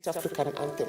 African anthem.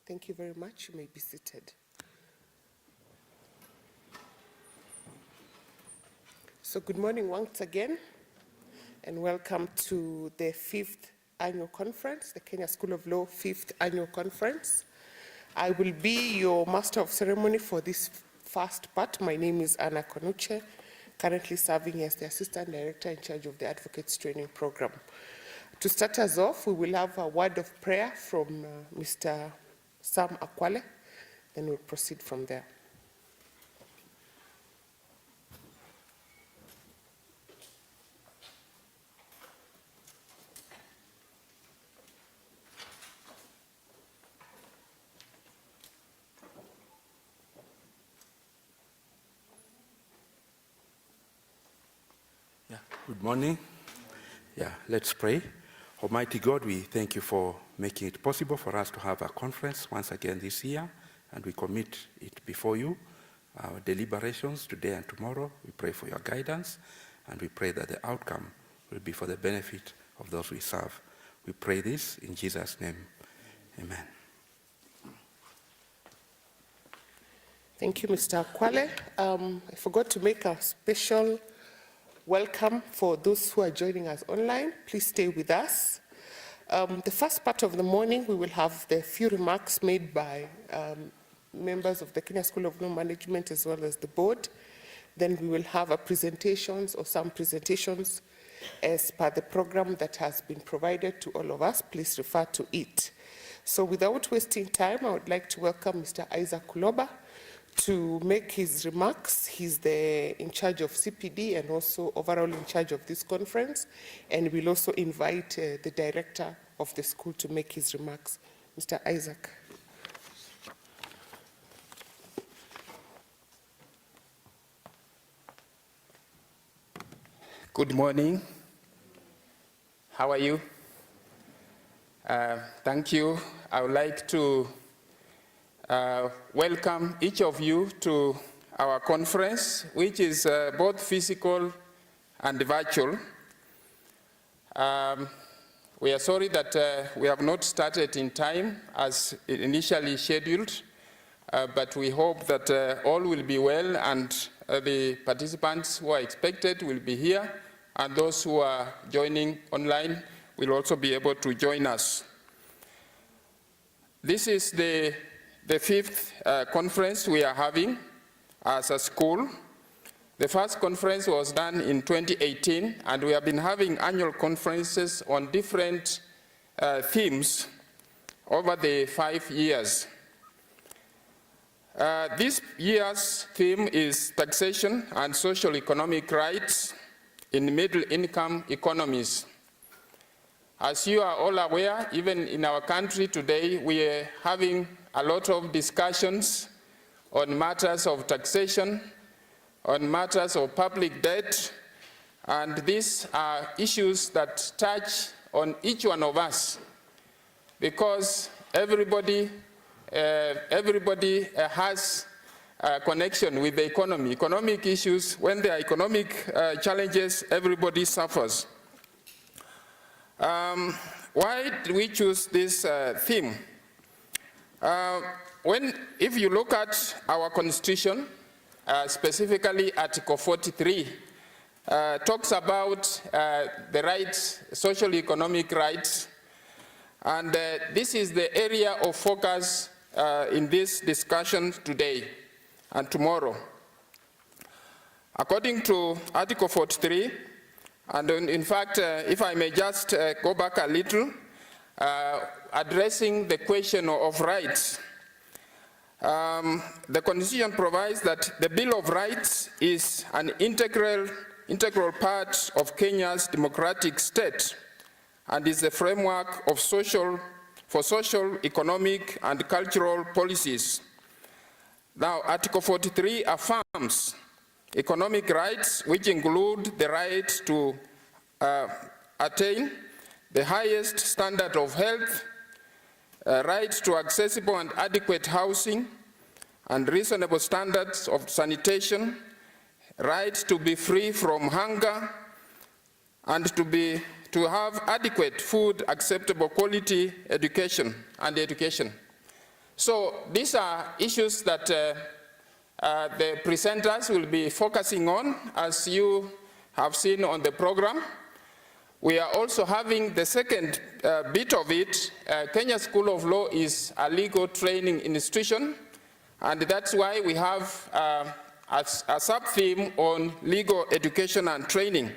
Thank you very much. You may be seated. So good morning once again, and welcome to the 5th Annual Conference, the Kenya School of Law 5th Annual Conference. I will be your Master of Ceremony for this first part. My name is Anna Konuche, currently serving as the Assistant Director in charge of the Advocates Training Program. To start us off, we will have a word of prayer from Mr. Sam Akwale, then we'll proceed from there. Good morning. Let's pray. Almighty God, we thank you for making it possible for us to have a conference once again this year, and we commit it before you, our deliberations today and tomorrow. We pray for your guidance, and we pray that the outcome will be for the benefit of those we serve. We pray this in Jesus' name. Amen. Thank you, Mr. Akwale. I forgot to make a special welcome for those who are joining us online. Please stay with us. The first part of the morning, we will have the few remarks made by members of the Kenya School of Law Management as well as the board. Then we will have a presentations or some presentations as per the program that has been provided to all of us. Please refer to it. So without wasting time, I would like to welcome Mr. Isaac Kuloba to make his remarks. He's in charge of CPD and also overall in charge of this conference. And we'll also invite the director of the school to make his remarks. Mr. Isaac. Good morning. How are you? Thank you. I would like to welcome each of you to our conference, which is both physical and virtual. We are sorry that we have not started in time as initially scheduled, but we hope that all will be well and the participants who are expected will be here, and those who are joining online will also be able to join us. This is the fifth conference we are having as a school. The first conference was done in 2018, and we have been having annual conferences on different themes over the 5 years. This year's theme is taxation and social economic rights in middle-income economies. As you are all aware, even in our country today, we are having a lot of discussions on matters of taxation, on matters of public debt, and these are issues that touch on each one of us, because everybody has a connection with the economy. Economic issues, when there are economic challenges, everybody suffers. Why do we choose this theme? If you look at our constitution, specifically Article 43, talks about the rights, social economic rights, and this is the area of focus in this discussion today and tomorrow. According to Article 43, and in fact, if I may just go back a little, addressing the question of rights, the Constitution provides that the Bill of Rights is an integral part of Kenya's democratic state and is the framework of social, economic, and cultural policies. Now, Article 43 affirms economic rights, which include the right to attain the highest standard of health, right to accessible and adequate housing, and reasonable standards of sanitation, right to be free from hunger, and to have adequate food, acceptable quality education. So these are issues that the presenters will be focusing on, as you have seen on the program. We are also having the second bit of it. Kenya School of Law is a legal training institution, and that's why we have a sub-theme on legal education and training.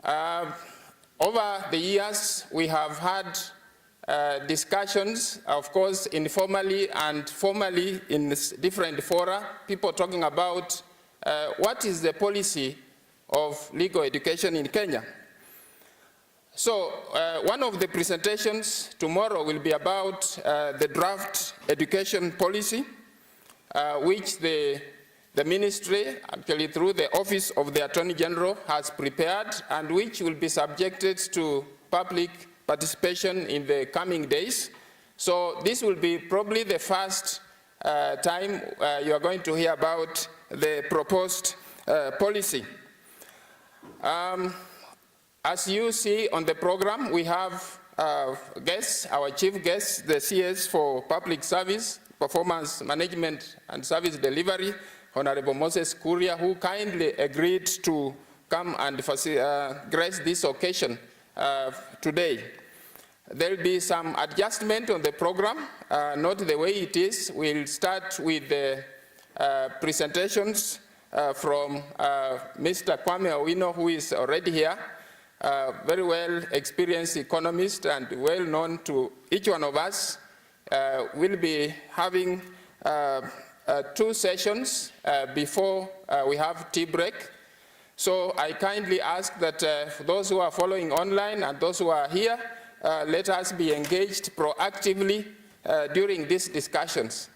Over the years, we have had discussions, of course, informally and formally in different fora, people talking about what is the policy of legal education in Kenya. So one of the presentations tomorrow will be about the draft education policy, which the ministry, actually through the Office of the Attorney General, has prepared, and which will be subjected to public participation in the coming days. So this will be probably the first time you are going to hear about the proposed policy. As you see on the program, we have guests, our chief guests, the CS for Public Service, Performance Management and Service Delivery, Honorable Moses Kuria, who kindly agreed to come and grace this occasion today. There will be some adjustment on the program, not the way it is. We'll start with the presentations from Mr. Kwame Owino, who is already here, very well experienced economist and well known to each one of us. We'll be having 2 sessions before we have tea break. So I kindly ask that for those who are following online and those who are here, let us be engaged proactively during these discussions.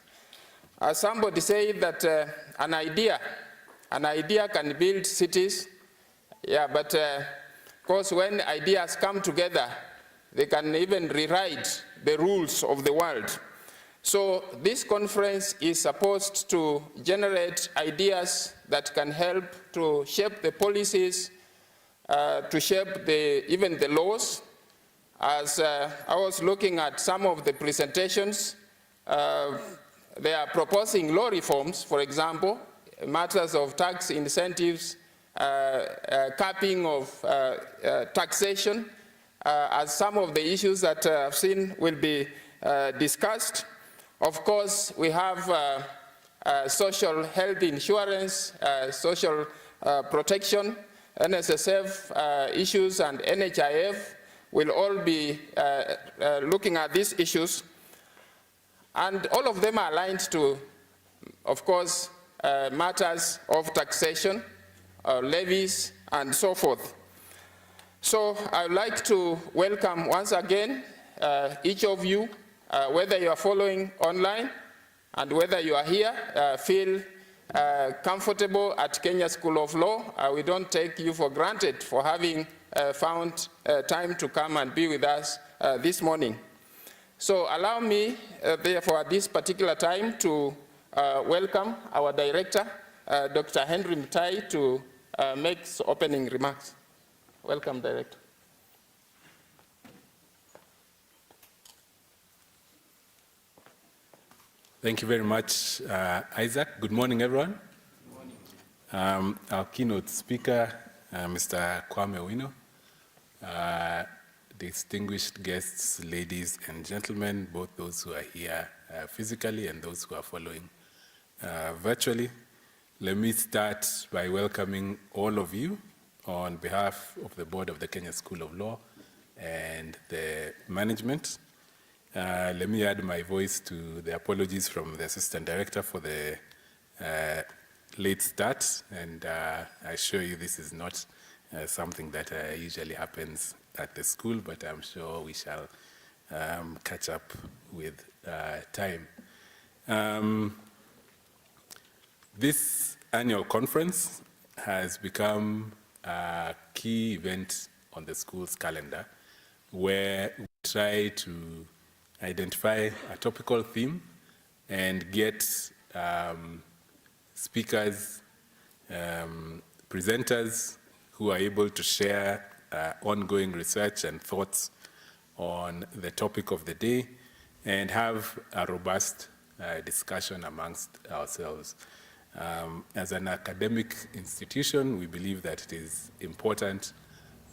Somebody said that an idea can build cities, yeah, but of course when ideas come together, they can even rewrite the rules of the world. So this conference is supposed to generate ideas that can help to shape the policies to shape even the laws. As I was looking at some of the presentations, they are proposing law reforms, for example, matters of tax incentives, capping of taxation, as some of the issues that I've seen will be discussed. Of course, we have social health insurance, social protection, NSSF issues, and NHIF will all be looking at these issues. And all of them are aligned to, of course, matters of taxation, levies, and so forth. So I'd like to welcome once again each of you, whether you are following online and whether you are here, feel comfortable at Kenya School of Law. We don't take you for granted for having found time to come and be with us this morning. So allow me, therefore, at this particular time to welcome our director, Dr. Henry Mutai, to make opening remarks. Welcome, Director. Thank you very much, Isaac. Good morning, everyone. Good morning. Our keynote speaker, Mr. Kwame Owino, distinguished guests, ladies and gentlemen, both those who are here physically and those who are following virtually. Let me start by welcoming all of you on behalf of the board of the Kenya School of Law and the management. Let me add my voice to the apologies from the assistant director for the late start, and I assure you this is not something that usually happens at the school, but I'm sure we shall catch up with time. This annual conference has become a key event on the school's calendar, where we try to identify a topical theme and get speakers, presenters who are able to share ongoing research and thoughts on the topic of the day and have a robust discussion amongst ourselves. As an academic institution, we believe that it is important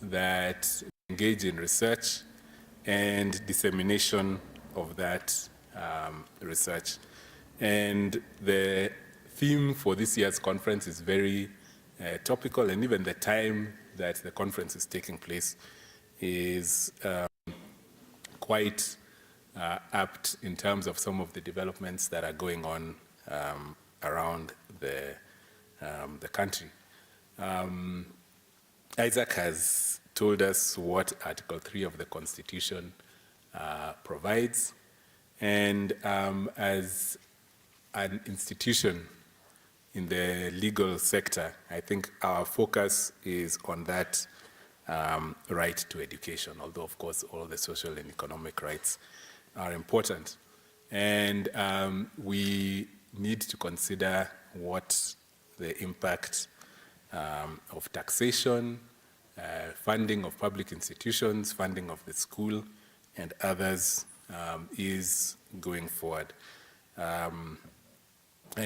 that we engage in research and dissemination of that research. And the theme for this year's conference is very topical, and even the time that the conference is taking place is quite apt in terms of some of the developments that are going on around the country. Isaac has told us what Article 3 of the Constitution provides, and as an institution in the legal sector, I think our focus is on that right to education, although of course all the social and economic rights are important. And we need to consider what the impact of taxation, funding of public institutions, funding of the school, and others is going forward. I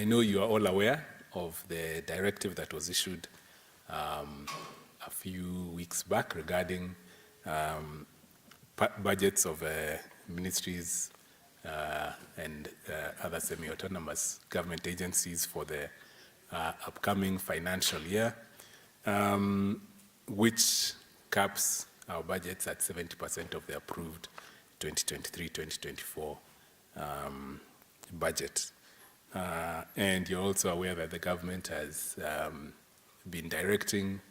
know you are all aware of the directive that was issued a few weeks back regarding budgets of ministries and other semi-autonomous government agencies for the upcoming financial year, which caps our budgets at 70% of the approved 2023-2024 budget. And you're also aware that the government has been directing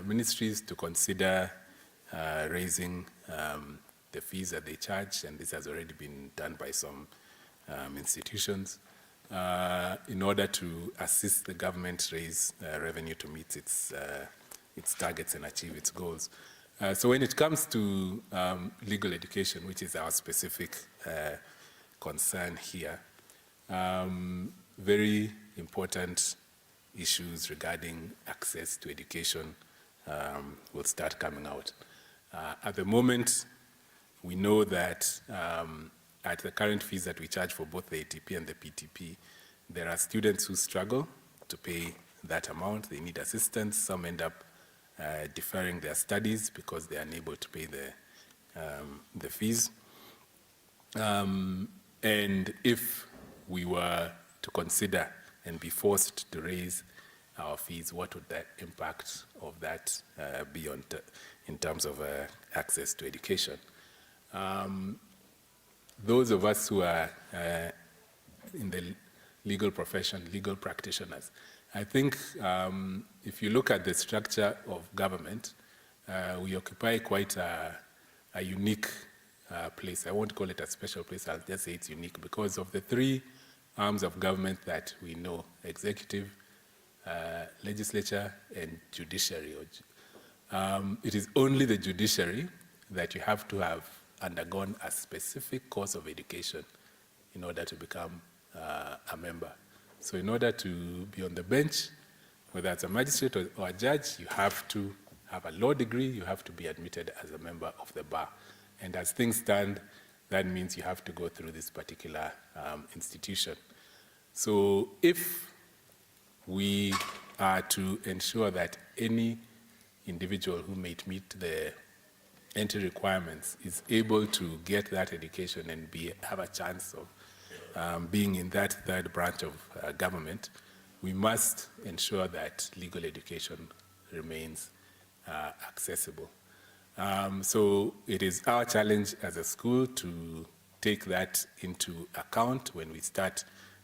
ministries to consider raising the fees that they charge, and this has already been done by some institutions, in order to assist the government raise revenue to meet its targets and achieve its goals. So when it comes to legal education, which is our specific concern here, very important issues regarding access to education will start coming out. At the moment, we know that at the current fees that we charge for both the ATP and the PTP, there are students who struggle to pay that amount. They need assistance. Some end up deferring their studies because they are unable to pay the fees. And if we were to consider and be forced to raise our fees, what would the impact of that be in terms of access to education? Those of us who are in the legal profession, legal practitioners, I think if you look at the structure of government, we occupy quite a unique place. I won't call it a special place, I'll just say it's unique because of the three arms of government that we know: executive, legislature, and judiciary. It is only the judiciary that you have to have undergone a specific course of education in order to become a member. So in order to be on the bench, whether it's a magistrate or a judge, you have to have a law degree, you have to be admitted as a member of the bar. And as things stand, that means you have to go through this particular institution. So if we are to ensure that any individual who may meet the entry requirements is able to get that education and have a chance of being in that third branch of government, we must ensure that legal education remains accessible. So it is our challenge as a school to take that into account when we start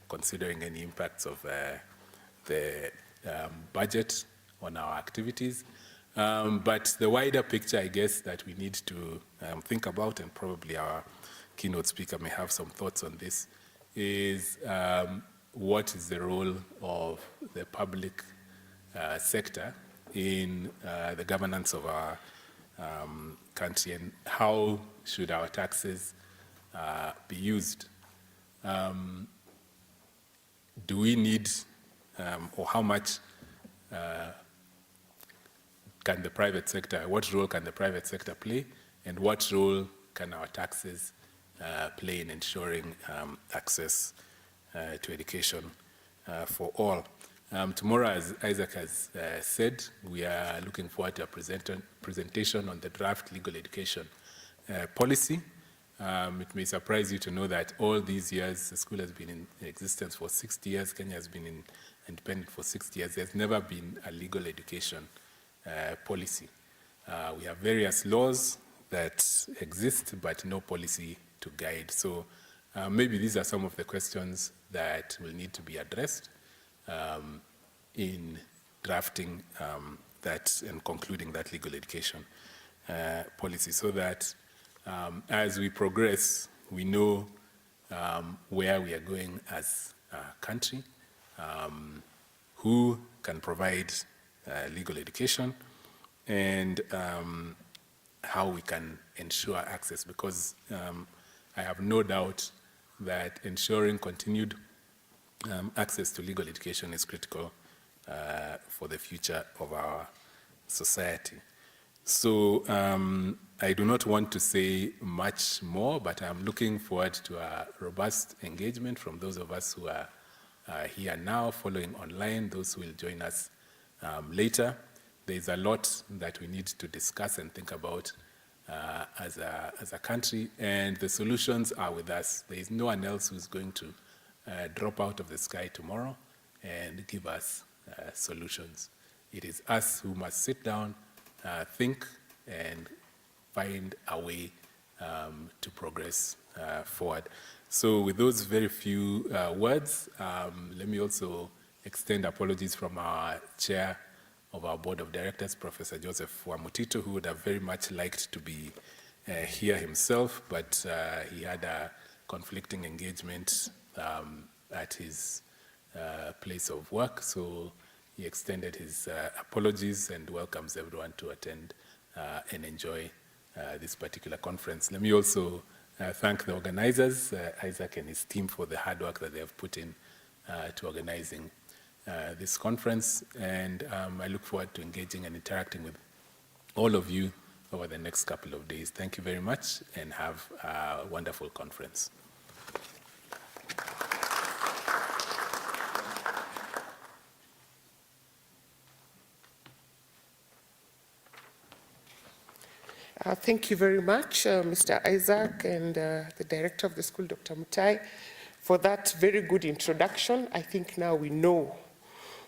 considering any impacts of the budget on our activities. But the wider picture, I guess, that we need to think about, and probably our keynote speaker may have some thoughts on this, is what is the role of the public sector in the governance of our country, and how should our taxes be used? Do we need, or how much can the private sector, what role can the private sector play, and what role can our taxes play in ensuring access to education for all? Tomorrow, as Isaac has said, we are looking forward to a presentation on the draft legal education policy. It may surprise you to know that all these years, the school has been in existence for 60 years, Kenya has been independent for 60 years. There's never been a legal education policy. We have various laws that exist, but no policy to guide. So maybe these are some of the questions that will need to be addressed in drafting that and concluding that legal education policy, so that as we progress, we know where we are going as a country, who can provide legal education, and how we can ensure access, because I have no doubt that ensuring continued access to legal education is critical for the future of our society. So I do not want to say much more, but I'm looking forward to a robust engagement from those of us who are here now, following online, those who will join us later. There's a lot that we need to discuss and think about as a country, and the solutions are with us. There is no one else who's going to drop out of the sky tomorrow and give us solutions. It is us who must sit down, think, and find a way to progress forward. So with those very few words, let me also extend apologies from our chair of our board of directors, Professor Joseph Wamutito, who would have very much liked to be here himself, but he had a conflicting engagement at his place of work. So he extended his apologies and welcomes everyone to attend and enjoy this particular conference. Let me also thank the organizers, Isaac and his team, for the hard work that they have put in to organizing this conference. And I look forward to engaging and interacting with all of you over the next couple of days. Thank you very much and have a wonderful conference. Thank you very much, Mr. Isaac and the director of the school, Dr. Mutai, for that very good introduction. I think now we know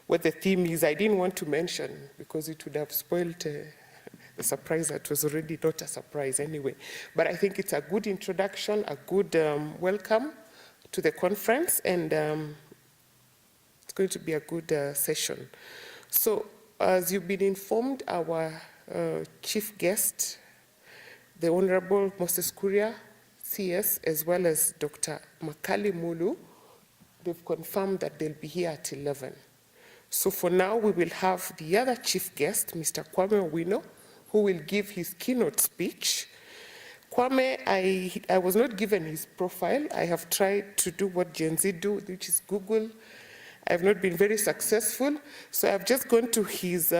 what the theme is. I didn't want to mention because it would have spoiled the surprise that was already not a surprise anyway. But I think it's a good introduction, a good welcome to the conference, and it's going to be a good session. So, as you've been informed, our chief guest, the Honorable Moses Kuria, CS, as well as Dr. Makali Mulu, they've confirmed that they'll be here at 11. So for now, we will have the other chief guest, Mr. Kwame Owino, who will give his keynote speech. Kwame, I was not given his profile. I have tried to do what Gen Z do, which is Google. I have not been very successful. So I've just gone to his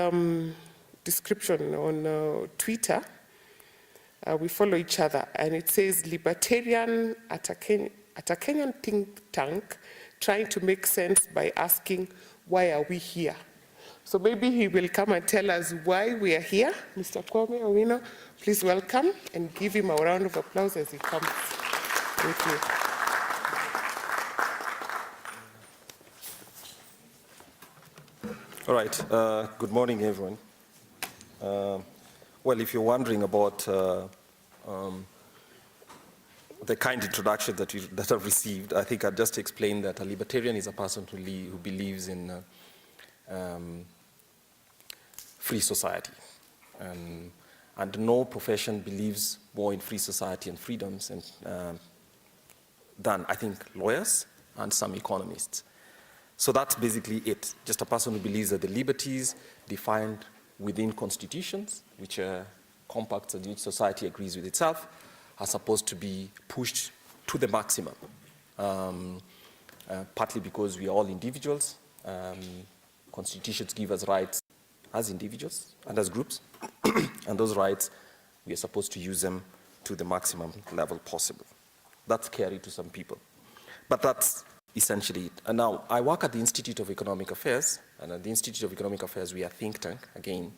description on Twitter. We follow each other, and it says libertarian at a Kenyan think tank trying to make sense by asking, why are we here? So maybe he will come and tell us why we are here. Mr. Kwame Owino, please welcome and give him a round of applause as he comes. Thank you. All right, good morning, everyone. Well, if you're wondering about the kind introduction that I've received, I think I'll just explain that a libertarian is a person who believes in free society. And no profession believes more in free society and freedoms than, I think, lawyers and some economists. So that's basically it. Just a person who believes that the liberties defined within constitutions, which are compacts in which society agrees with itself, are supposed to be pushed to the maximum, partly because we are all individuals. Constitutions give us rights as individuals and as groups, and those rights, we are supposed to use them to the maximum level possible. That's scary to some people, but that's essentially it. And now, I work at the Institute of Economic Affairs, and at the Institute of Economic Affairs, we are a think tank, again,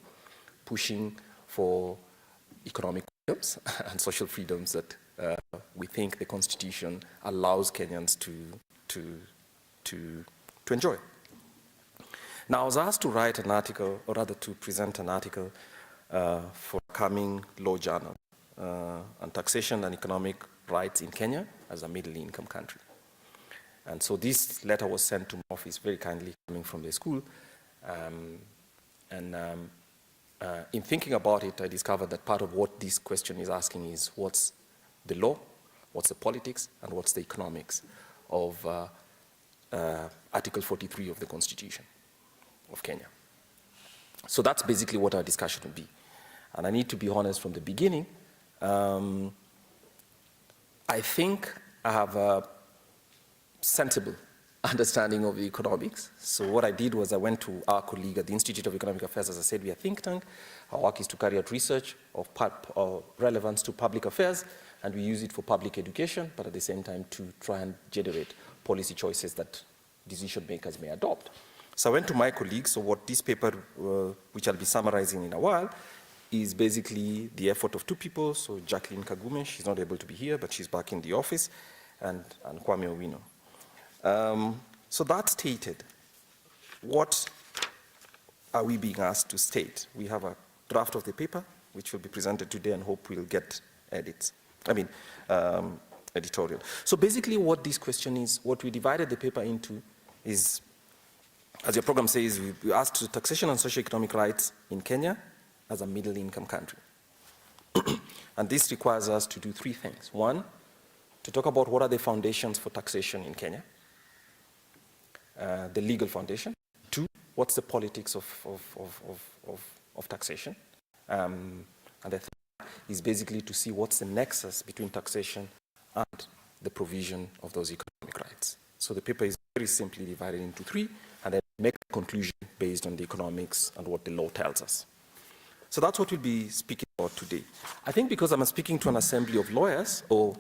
pushing for economic freedoms and social freedoms that we think the Constitution allows Kenyans to enjoy. Now, I was asked to write an article, or rather to present an article for a coming law journal on taxation and economic rights in Kenya as a middle-income country. And so this letter was sent to my office very kindly, coming from the school. In thinking about it, I discovered that part of what this question is asking is what's the law, what's the politics, and what's the economics of Article 43 of the Constitution of Kenya. So that's basically what our discussion will be. And I need to be honest from the beginning. I think I have a sensible understanding of the economics. So what I did was I went to our colleague at the Institute of Economic Affairs. As I said, we are a think tank. Our work is to carry out research of relevance to public affairs, and we use it for public education, but at the same time to try and generate policy choices that decision makers may adopt. So I went to my colleagues. So what this paper, which I'll be summarizing in a while, is basically the effort of two people. So Jacqueline Kagume, she's not able to be here, but she's back in the office, and Kwame Owino. So that stated, what are we being asked to state? We have a draft of the paper, which will be presented today, and hope we'll get editorial. So basically what this question is, what we divided the paper into is, as your program says, we asked to taxation and socio-economic rights in Kenya as a middle-income country. And this requires us to do three things. One, to talk about what are the foundations for taxation in Kenya, the legal foundation. Two, what's the politics of taxation? And the third is basically to see what's the nexus between taxation and the provision of those economic rights. So the paper is very simply divided into three, and then make a conclusion based on the economics and what the law tells us. So that's what we'll be speaking about today. I think because I'm speaking to an assembly of lawyers or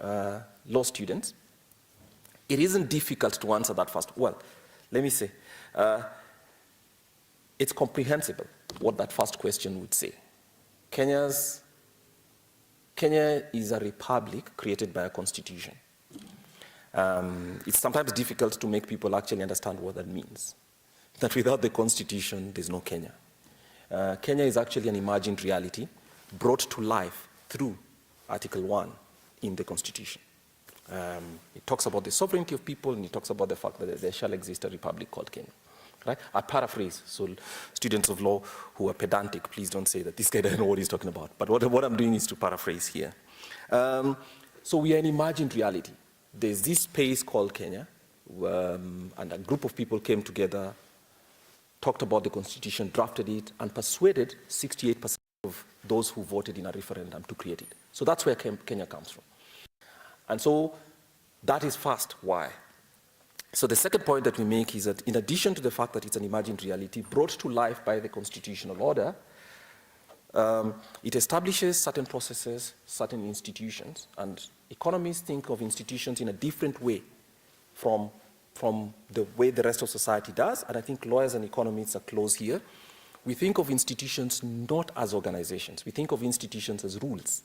law students, it isn't difficult to answer that first. Well, let me say, it's comprehensible what that first question would say. Kenya is a republic created by a constitution. It's sometimes difficult to make people actually understand what that means. That without the constitution, there's no Kenya. Kenya is actually an imagined reality brought to life through Article 1 in the constitution. It talks about the sovereignty of people, and it talks about the fact that there shall exist a republic called Kenya. Right? I paraphrase, so students of law who are pedantic, please don't say that this guy doesn't know what he's talking about. But what I'm doing is to paraphrase here. So we are an imagined reality. There's this space called Kenya, and a group of people came together, talked about the constitution, drafted it, and persuaded 68% of those who voted in a referendum to create it. So that's where Kenya comes from. And so that is first why. So the second point that we make is that in addition to the fact that it's an imagined reality brought to life by the constitutional order, it establishes certain processes, certain institutions, and economists think of institutions in a different way from the way the rest of society does, and I think lawyers and economists are close here. We think of institutions not as organizations. We think of institutions as rules.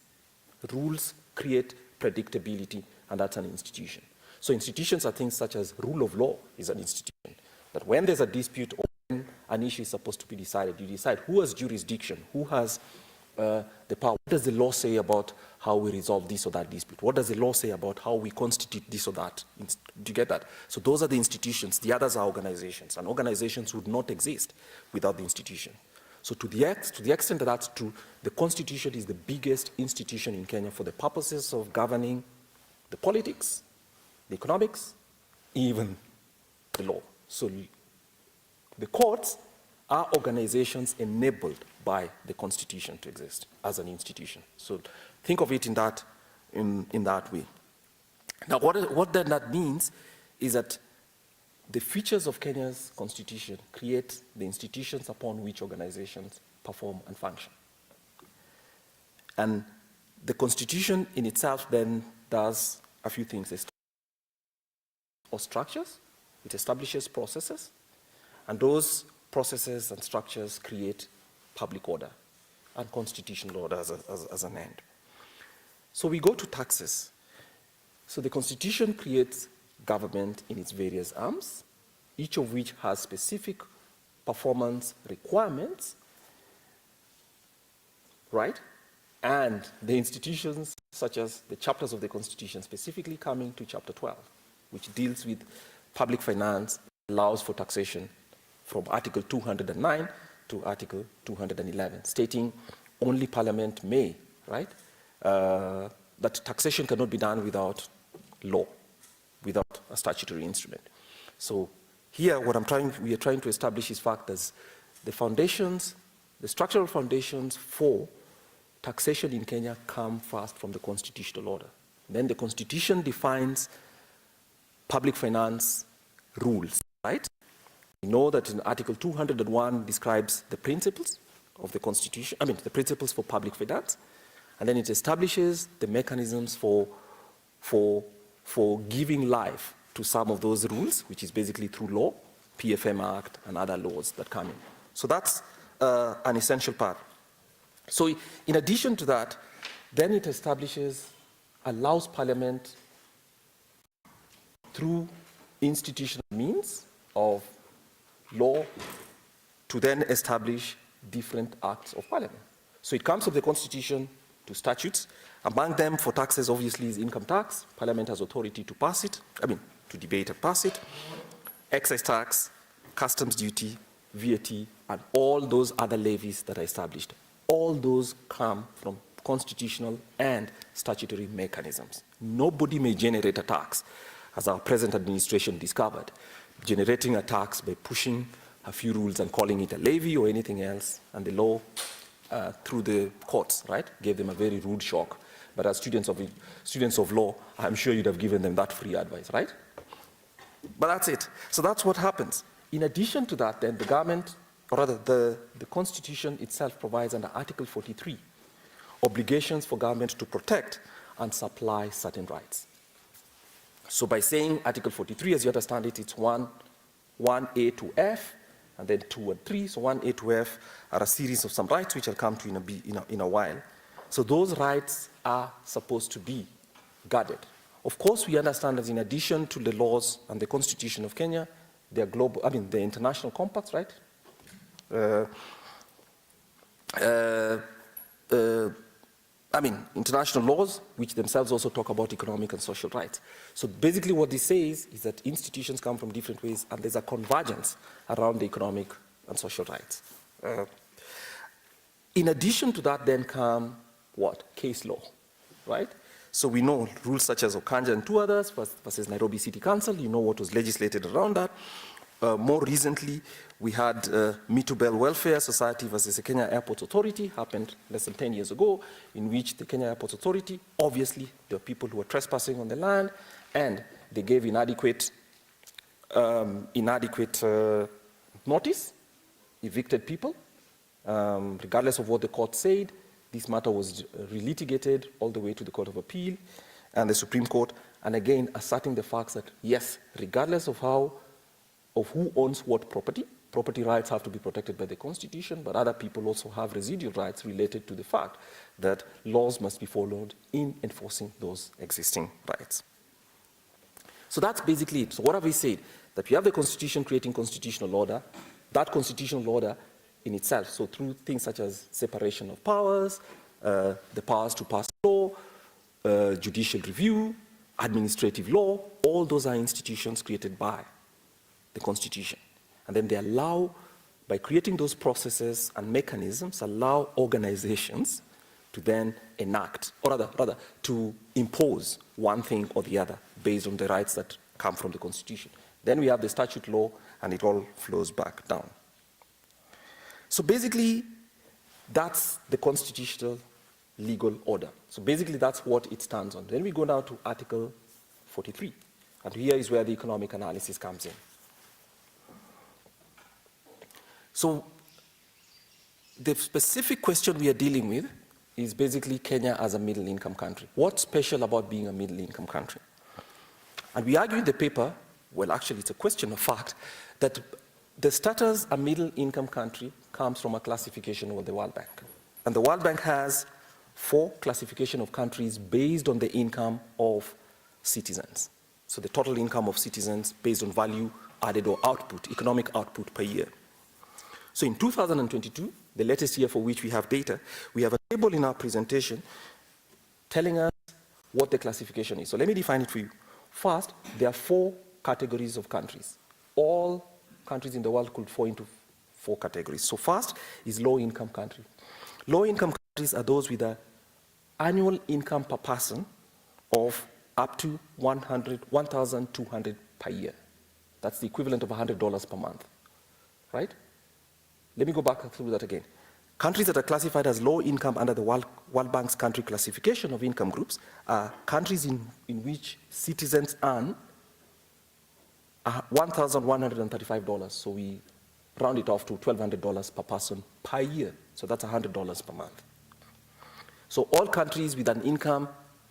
Rules create predictability, and that's an institution. So institutions are things such as rule of law is an institution. That when there's a dispute or when an issue is supposed to be decided, you decide who has jurisdiction, who has the power. What does the law say about how we resolve this or that dispute? What does the law say about how we constitute this or that? Do you get that? So those are the institutions. The others are organizations, and organizations would not exist without the institution. So to the extent that that's true, the Constitution is the biggest institution in Kenya for the purposes of governing the politics, the economics, even the law. So the courts are organizations enabled by the Constitution to exist as an institution. So think of it in that way. Now, what then that means is that the features of Kenya's constitution create the institutions upon which organizations perform and function. And the constitution in itself then does a few things. Or structures, it establishes processes, and those processes and structures create public order and constitutional order as an end. So we go to taxes. So the Constitution creates government in its various arms, each of which has specific performance requirements, right? And the institutions, such as the chapters of the Constitution, specifically coming to Chapter 12, which deals with public finance, allows for taxation from Article 209 to Article 211, stating only Parliament may, right? That taxation cannot be done without law, without a statutory instrument. So here, what we are trying to establish is fact that the foundations, the structural foundations for taxation in Kenya come first from the constitutional order. Then the Constitution defines public finance rules, right? We know that in Article 201 describes the principles of the Constitution, the principles for public finance, and then it establishes the mechanisms for giving life to some of those rules, which is basically through law, PFM Act, and other laws that come in. So that's an essential part. So in addition to that, then it allows Parliament through institutional means of law to then establish different acts of Parliament. So it comes from the Constitution to statutes. Among them, for taxes, obviously, is income tax. Parliament has authority to pass it, to debate and pass it. Excise tax, customs duty, VAT, and all those other levies that are established. All those come from constitutional and statutory mechanisms. Nobody may generate a tax, as our present administration discovered, generating a tax by pushing a few rules and calling it a levy or anything else, and the law through the courts, right, gave them a very rude shock. But as students of law, I'm sure you'd have given them that free advice, right? But that's it. So that's what happens. In addition to that, then, the government or rather the Constitution itself provides under Article 43 obligations for government to protect and supply certain rights. So by saying Article 43, as you understand it, it's 1A to F, and then 2 and 3. So 1A to F are a series of some rights, which I'll come to in a while. So those rights are supposed to be guarded. Of course, we understand that in addition to the laws and the Constitution of Kenya, there are the international compacts, right? International laws, which themselves also talk about economic and social rights. So basically what this says is that institutions come from different ways, and there's a convergence around the economic and social rights. In addition to that then come what? Case law, right? So we know rules such as Okanja and 2 others versus Nairobi City Council. You know what was legislated around that. More recently, we had Me2 Bell Welfare Society versus the Kenya Airports Authority, happened less than 10 years ago, in which the Kenya Airports Authority, obviously, there were people who were trespassing on the land, and they gave inadequate notice, evicted people, regardless of what the court said. This matter was relitigated all the way to the Court of Appeal and the Supreme Court, and again, asserting the facts that, yes, regardless of who owns what property rights have to be protected by the Constitution, but other people also have residual rights related to the fact that laws must be followed in enforcing those existing rights. So that's basically it. So what have we said? That we have the Constitution creating constitutional order, that constitutional order in itself, so through things such as separation of powers, the powers to pass law, judicial review, administrative law, all those are institutions created by the Constitution. And then they allow, by creating those processes and mechanisms, allow organizations to then enact, or rather to impose one thing or the other based on the rights that come from the Constitution. Then we have the statute law, and it all flows back down. So basically, that's the constitutional legal order. So basically, that's what it stands on. Then we go now to Article 43, and here is where the economic analysis comes in. So the specific question we are dealing with is basically Kenya as a middle-income country. What's special about being a middle-income country? And we argue in the paper, well, actually, it's a question of fact, that the status a middle-income country comes from a classification of the World Bank. And the World Bank has 4 classifications of countries based on the income of citizens. So the total income of citizens based on value added or output, economic output per year. So in 2022, the latest year for which we have data, we have a table in our presentation telling us what the classification is. So let me define it for you. First, there are 4 categories of countries. All countries in the world could fall into 4 categories. So first is low-income country. Low-income countries are those with an annual income per person of up to $1,200 per year. That's the equivalent of $100 per month, right? Let me go back through that again. Countries that are classified as low income under the World Bank's country classification of income groups are countries in which citizens earn $1,135. So we round it off to $1,200 per person per year. So that's $100 per month. So all countries with an income,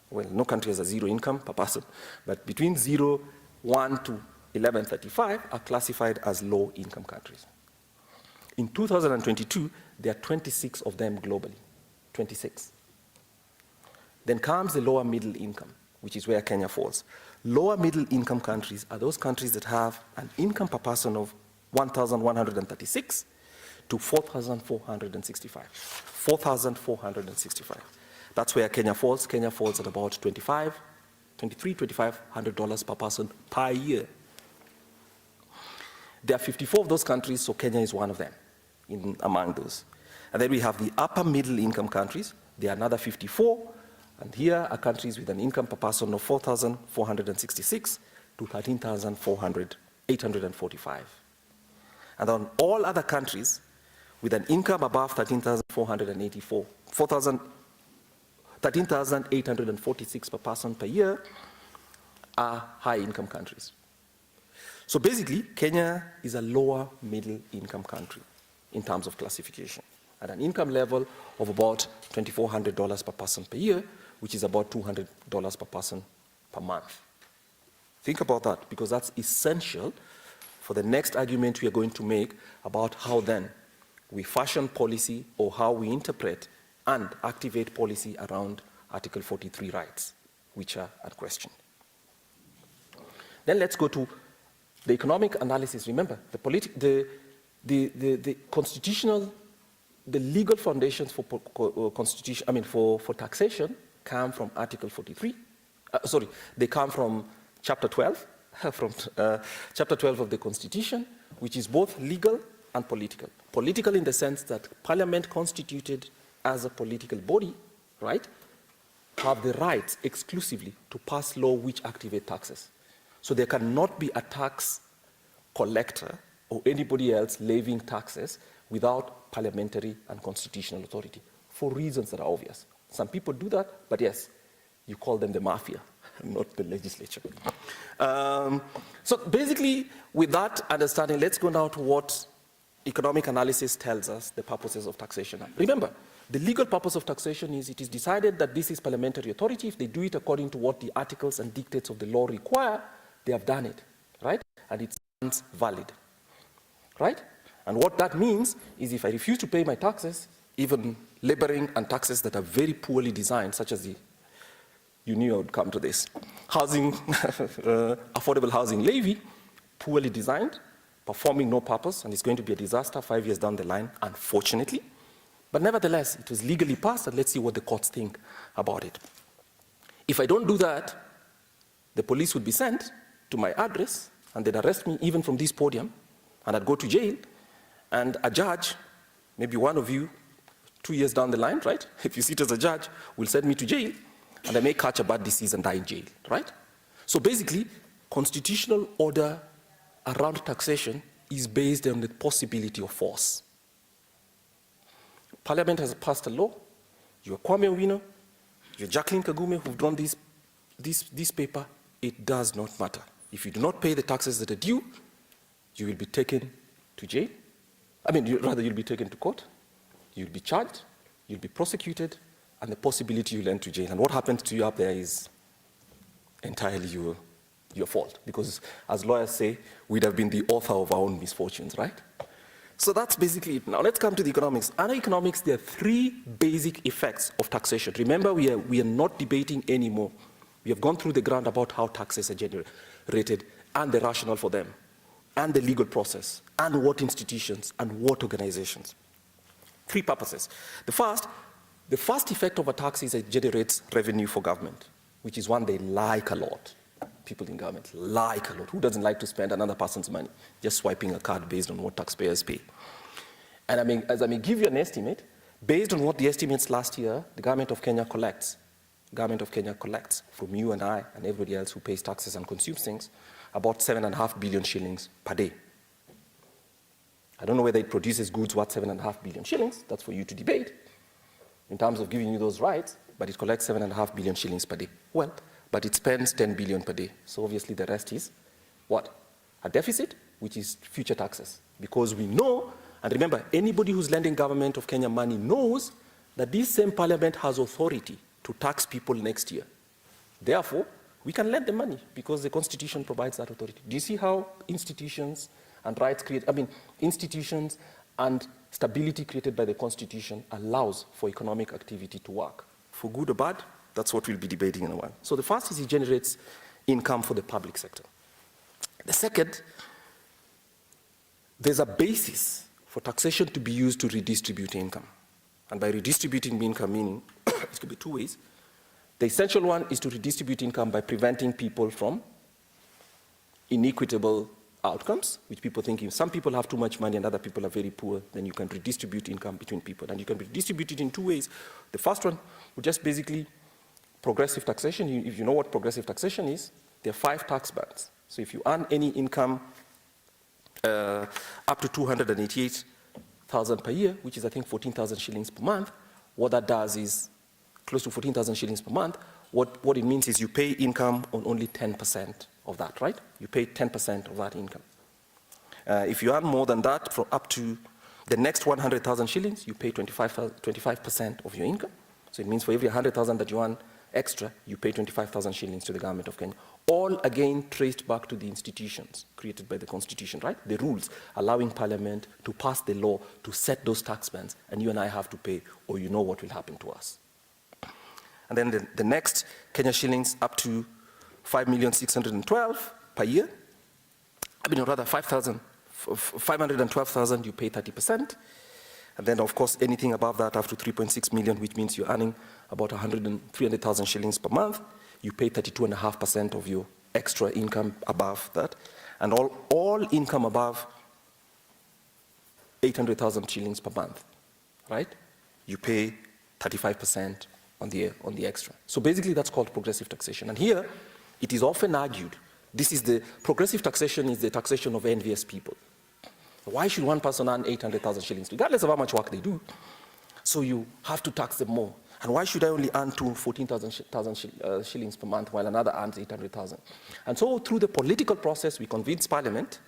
well, no country has a 0 income per person, but between 0, 1 to 1135 are classified as low income countries. In 2022, there are 26 of them globally, 26. Then comes the lower middle income, which is where Kenya falls. Lower middle income countries are those countries that have an income per person of 1,136 to 4,465. 4,465. That's where Kenya falls. Kenya falls at about $2,500 per person per year. There are 54 of those countries, so Kenya is one of them among those. And then we have the upper middle income countries. There are another 54, and here are countries with an income per person of 4,466 to 13,845. And then all other countries with an income above 13,484, 13,846 per person per year are high income countries. So basically, Kenya is a lower middle income country. in terms of classification, at an income level of about $2,400 per person per year, which is about $200 per person per month. Think about that, because that's essential for the next argument we are going to make about how then we fashion policy or how we interpret and activate policy around Article 43 rights, which are at question. Then let's go to the economic analysis. Remember, the constitutional, the legal foundations for for taxation come from Article 43. They come from Chapter 12, Chapter 12 of the Constitution, which is both legal and political. Political in the sense that Parliament constituted as a political body, right, have the right exclusively to pass law which activate taxes. So there cannot be a tax collector or anybody else levying taxes without parliamentary and constitutional authority, for reasons that are obvious. Some people do that, but yes, you call them the mafia, not the legislature. So basically, with that understanding, let's go now to what economic analysis tells us the purposes of taxation are. Remember, the legal purpose of taxation is it is decided that this is parliamentary authority. If they do it according to what the articles and dictates of the law require, they have done it, right? And it stands valid, right? And what that means is if I refuse to pay my taxes, even laboring and taxes that are very poorly designed, such as you knew I would come to this, housing, affordable housing levy, poorly designed, performing no purpose, and it's going to be a disaster 5 years down the line, unfortunately. But nevertheless, it was legally passed, and let's see what the courts think about it. If I don't do that, the police would be sent to my address, and they'd arrest me even from this podium, and I'd go to jail, and a judge, maybe one of you, 2 years down the line, right, if you sit as a judge, will send me to jail, and I may catch a bad disease and die in jail, right? So basically, constitutional order around taxation is based on the possibility of force. Parliament has passed a law. You're Kwame Owino, you're Jacqueline Kagume who've drawn this paper. It does not matter. If you do not pay the taxes that are due, you will be taken to jail. You'll be taken to court. You'll be charged. You'll be prosecuted, and the possibility you'll end to jail. And what happens to you up there is entirely your fault, because as lawyers say, we'd have been the author of our own misfortunes, right? So that's basically it. Now let's come to the economics. Under economics, there are three basic effects of taxation. Remember, we are not debating anymore. We have gone through the ground about how taxes are generated and the rationale for them, and the legal process, and what institutions, and what organizations. Three purposes. The first effect of a tax is it generates revenue for government, which is one they like a lot. People in government like a lot. Who doesn't like to spend another person's money? Just swiping a card based on what taxpayers pay. And as I may give you an estimate, based on what the estimates last year, the government of Kenya collects from you and I and everybody else who pays taxes and consumes things, about 7.5 billion shillings per day. I don't know whether it produces goods worth 7.5 billion shillings. That's for you to debate in terms of giving you those rights, but it collects 7.5 billion shillings per day. Well, but it spends 10 billion per day. So obviously the rest is what? A deficit, which is future taxes. Because we know, and remember, anybody who's lending government of Kenya money knows that this same parliament has authority to tax people next year. Therefore, we can lend them money because the constitution provides that authority. Do you see how institutions and rights institutions and stability created by the constitution allows for economic activity to work? For good or bad, that's what we'll be debating in a while. So the first is it generates income for the public sector. The second, there's a basis for taxation to be used to redistribute income. And by redistributing income, meaning, it could be two ways. The essential one is to redistribute income by preventing people from inequitable outcomes, which people think if some people have too much money and other people are very poor, then you can redistribute income between people. And you can redistribute it in two ways. The first one would just basically progressive taxation. If you know what progressive taxation is, there are 5 tax bands. So if you earn any income up to 288,000 per year, which is I think 14,000 shillings per month, what that does is close to 14,000 shillings per month. What it means is you pay income on only 10% of that, right? You pay 10% of that income. If you earn more than that, from up to The next 100,000 shillings, you pay 25% of your income. So it means for every 100,000 that you earn extra, you pay 25,000 shillings to the government of Kenya. All again traced back to the institutions created by the Constitution, right? The rules allowing Parliament to pass the law to set those tax bands, and you and I have to pay, or you know what will happen to us. And then the next Kenya shillings up to 5,612,000 per year. I mean, rather 512,000, you pay 30%. And then, of course, anything above that, up to 3.6 million, which means you're earning about 300,000 shillings per month, you pay 32.5% of your extra income above that. And all income above 800,000 shillings per month, right? You pay 35% on the extra. So basically, that's called progressive taxation. And here, it is often argued, progressive taxation is the taxation of envious people. Why should one person earn 800,000 shillings, regardless of how much work they do? So you have to tax them more. And why should I only earn 14,000 shillings per month while another earns 800,000? And so through the political process, we convince Parliament,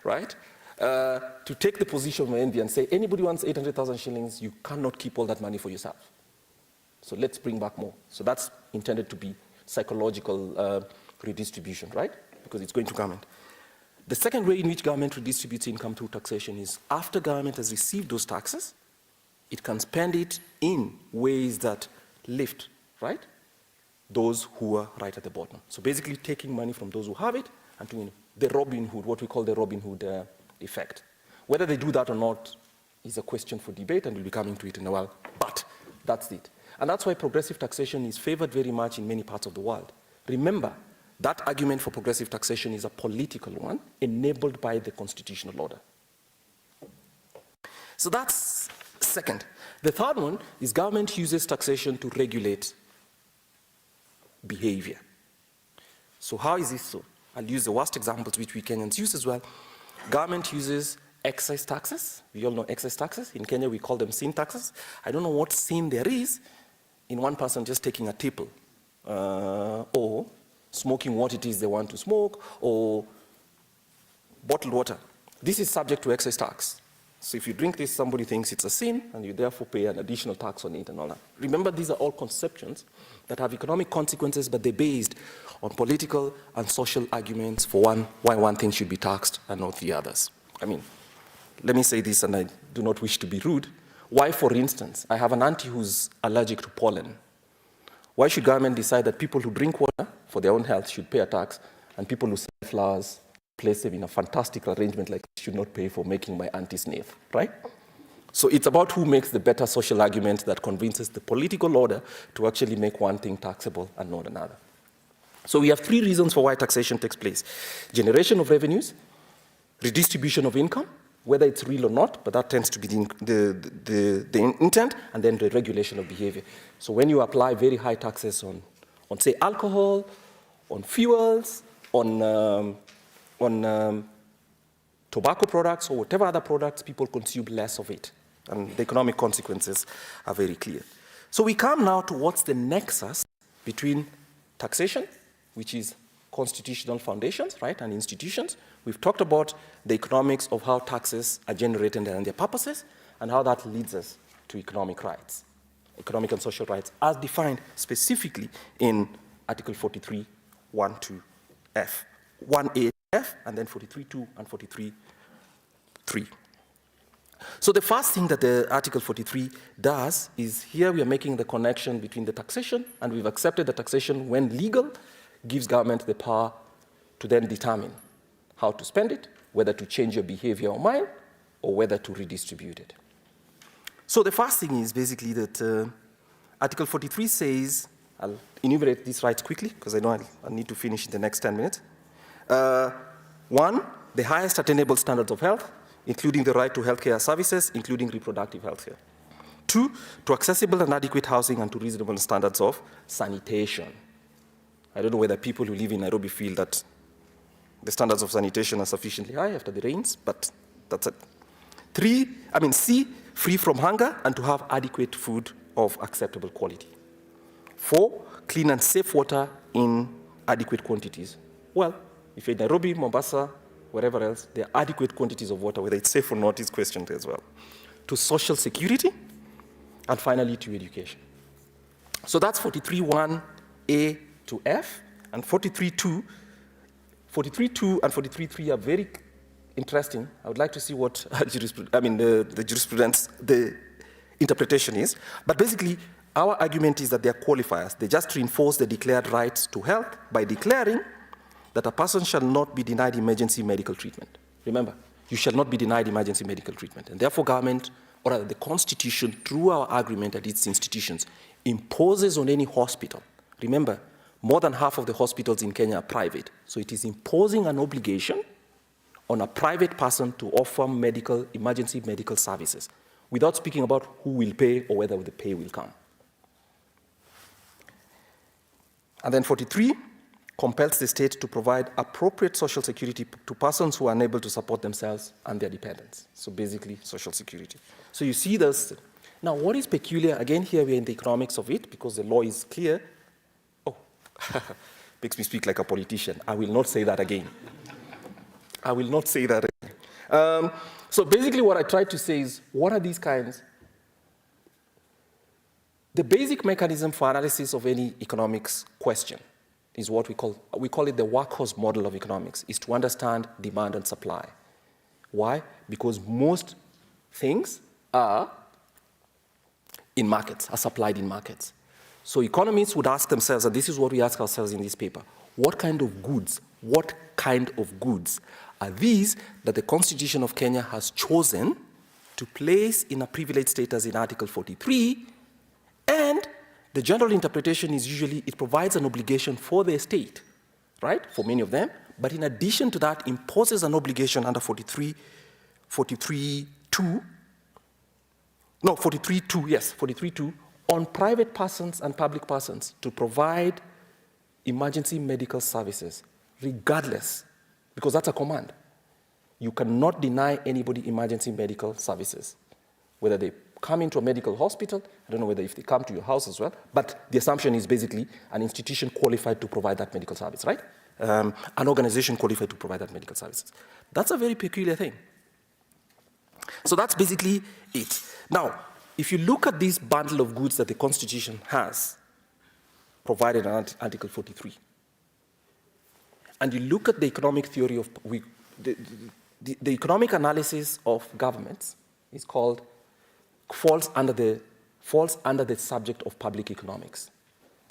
right, to take the position of envy and say, anybody who wants 800,000 shillings, you cannot keep all that money for yourself. So let's bring back more. So that's intended to be psychological redistribution, right? Because it's going to government. The second way in which government redistributes income through taxation is after government has received those taxes, it can spend it in ways that lift, right, those who are right at the bottom. So basically taking money from those who have it and doing the Robin Hood, what we call the Robin Hood effect. Whether they do that or not is a question for debate, and we'll be coming to it in a while, but that's it. And that's why progressive taxation is favored very much in many parts of the world. Remember, that argument for progressive taxation is a political one enabled by the constitutional order. So that's second. The third one is government uses taxation to regulate behavior. So how is this so? I'll use the worst examples which we Kenyans use as well. Government uses excise taxes. We all know excise taxes. In Kenya, we call them sin taxes. I don't know what sin there is in one person just taking a tipple or smoking what it is they want to smoke, or bottled water. This is subject to excise tax. So if you drink this, somebody thinks it's a sin, and you therefore pay an additional tax on it and all that. Remember, these are all conceptions that have economic consequences, but they're based on political and social arguments for why one thing should be taxed and not the others. I mean, let me say this, and I do not wish to be rude. Why, for instance, I have an auntie who's allergic to pollen. Why should government decide that people who drink water for their own health should pay a tax, and people who sell flowers, place them in a fantastic arrangement like this, should not pay for making my auntie sneeze, right? So it's about who makes the better social argument that convinces the political order to actually make one thing taxable and not another. So we have three reasons for why taxation takes place: generation of revenues, redistribution of income, whether it's real or not, but that tends to be the intent, and then the regulation of behavior. So when you apply very high taxes on say, alcohol, on fuels, on tobacco products, or whatever other products, people consume less of it. And the economic consequences are very clear. So we come now to what's the nexus between taxation, which is constitutional foundations, right, and institutions. We've talked about the economics of how taxes are generated and their purposes, and how that leads us to economic rights, economic and social rights, as defined specifically in Article 43, 1 to F, 1A, F, and then 43.2 and 43.3. So the first thing that the Article 43 does is, here we are making the connection between the taxation, and we've accepted the taxation when legal gives government the power to then determine how to spend it, whether to change your behavior or mine, or whether to redistribute it. So the first thing is basically that Article 43 says, I'll enumerate these rights quickly because I know I need to finish in the next 10 minutes. One, the highest attainable standards of health, including the right to healthcare services, including reproductive health care. Two, to accessible and adequate housing and to reasonable standards of sanitation. I don't know whether people who live in Nairobi feel that the standards of sanitation are sufficiently high after the rains, but that's it. C, free from hunger and to have adequate food of acceptable quality. 4, clean and safe water in adequate quantities. Well, if you're in Nairobi, Mombasa, wherever else, there are adequate quantities of water, whether it's safe or not is questioned as well, to social security, and finally to education. So that's 43.1a to F, and 43.2 and 43.3 are very interesting. I would like to see what the jurisprudence, the interpretation is. But basically, our argument is that they are qualifiers. They just reinforce the declared rights to health by declaring that a person shall not be denied emergency medical treatment. Remember, you shall not be denied emergency medical treatment. And therefore, government, or rather the Constitution, through our agreement at its institutions, imposes on any hospital. Remember, more than half of the hospitals in Kenya are private. So it is imposing an obligation on a private person to offer emergency medical services, without speaking about who will pay or whether the pay will come. And then 43 compels the state to provide appropriate social security to persons who are unable to support themselves and their dependents. So basically, social security. So you see this. Now, what is peculiar, again, here we're in the economics of it, because the law is clear. Oh, makes me speak like a politician. I will not say that again. I will not say that again. So basically what I tried to say is, what are these kinds? The basic mechanism for analysis of any economics question is what we call it the workhorse model of economics, is to understand demand and supply. Why? Because most things are in markets, are supplied in markets. So economists would ask themselves, and this is what we ask ourselves in this paper, what kind of goods are these that the Constitution of Kenya has chosen to place in a privileged status in Article 43, and the general interpretation is usually it provides an obligation for the state, right, for many of them, but in addition to that imposes an obligation under 43.2 on private persons and public persons to provide emergency medical services, regardless, because that's a command. You cannot deny anybody emergency medical services, whether they come into a medical hospital, I don't know whether if they come to your house as well, but the assumption is basically an institution qualified to provide that medical service, right? An organization qualified to provide that medical services. That's a very peculiar thing. So that's basically it. Now, if you look at this bundle of goods that the Constitution has provided in Article 43, and you look at the economic theory of, the economic analysis of governments is called, falls under the subject of public economics.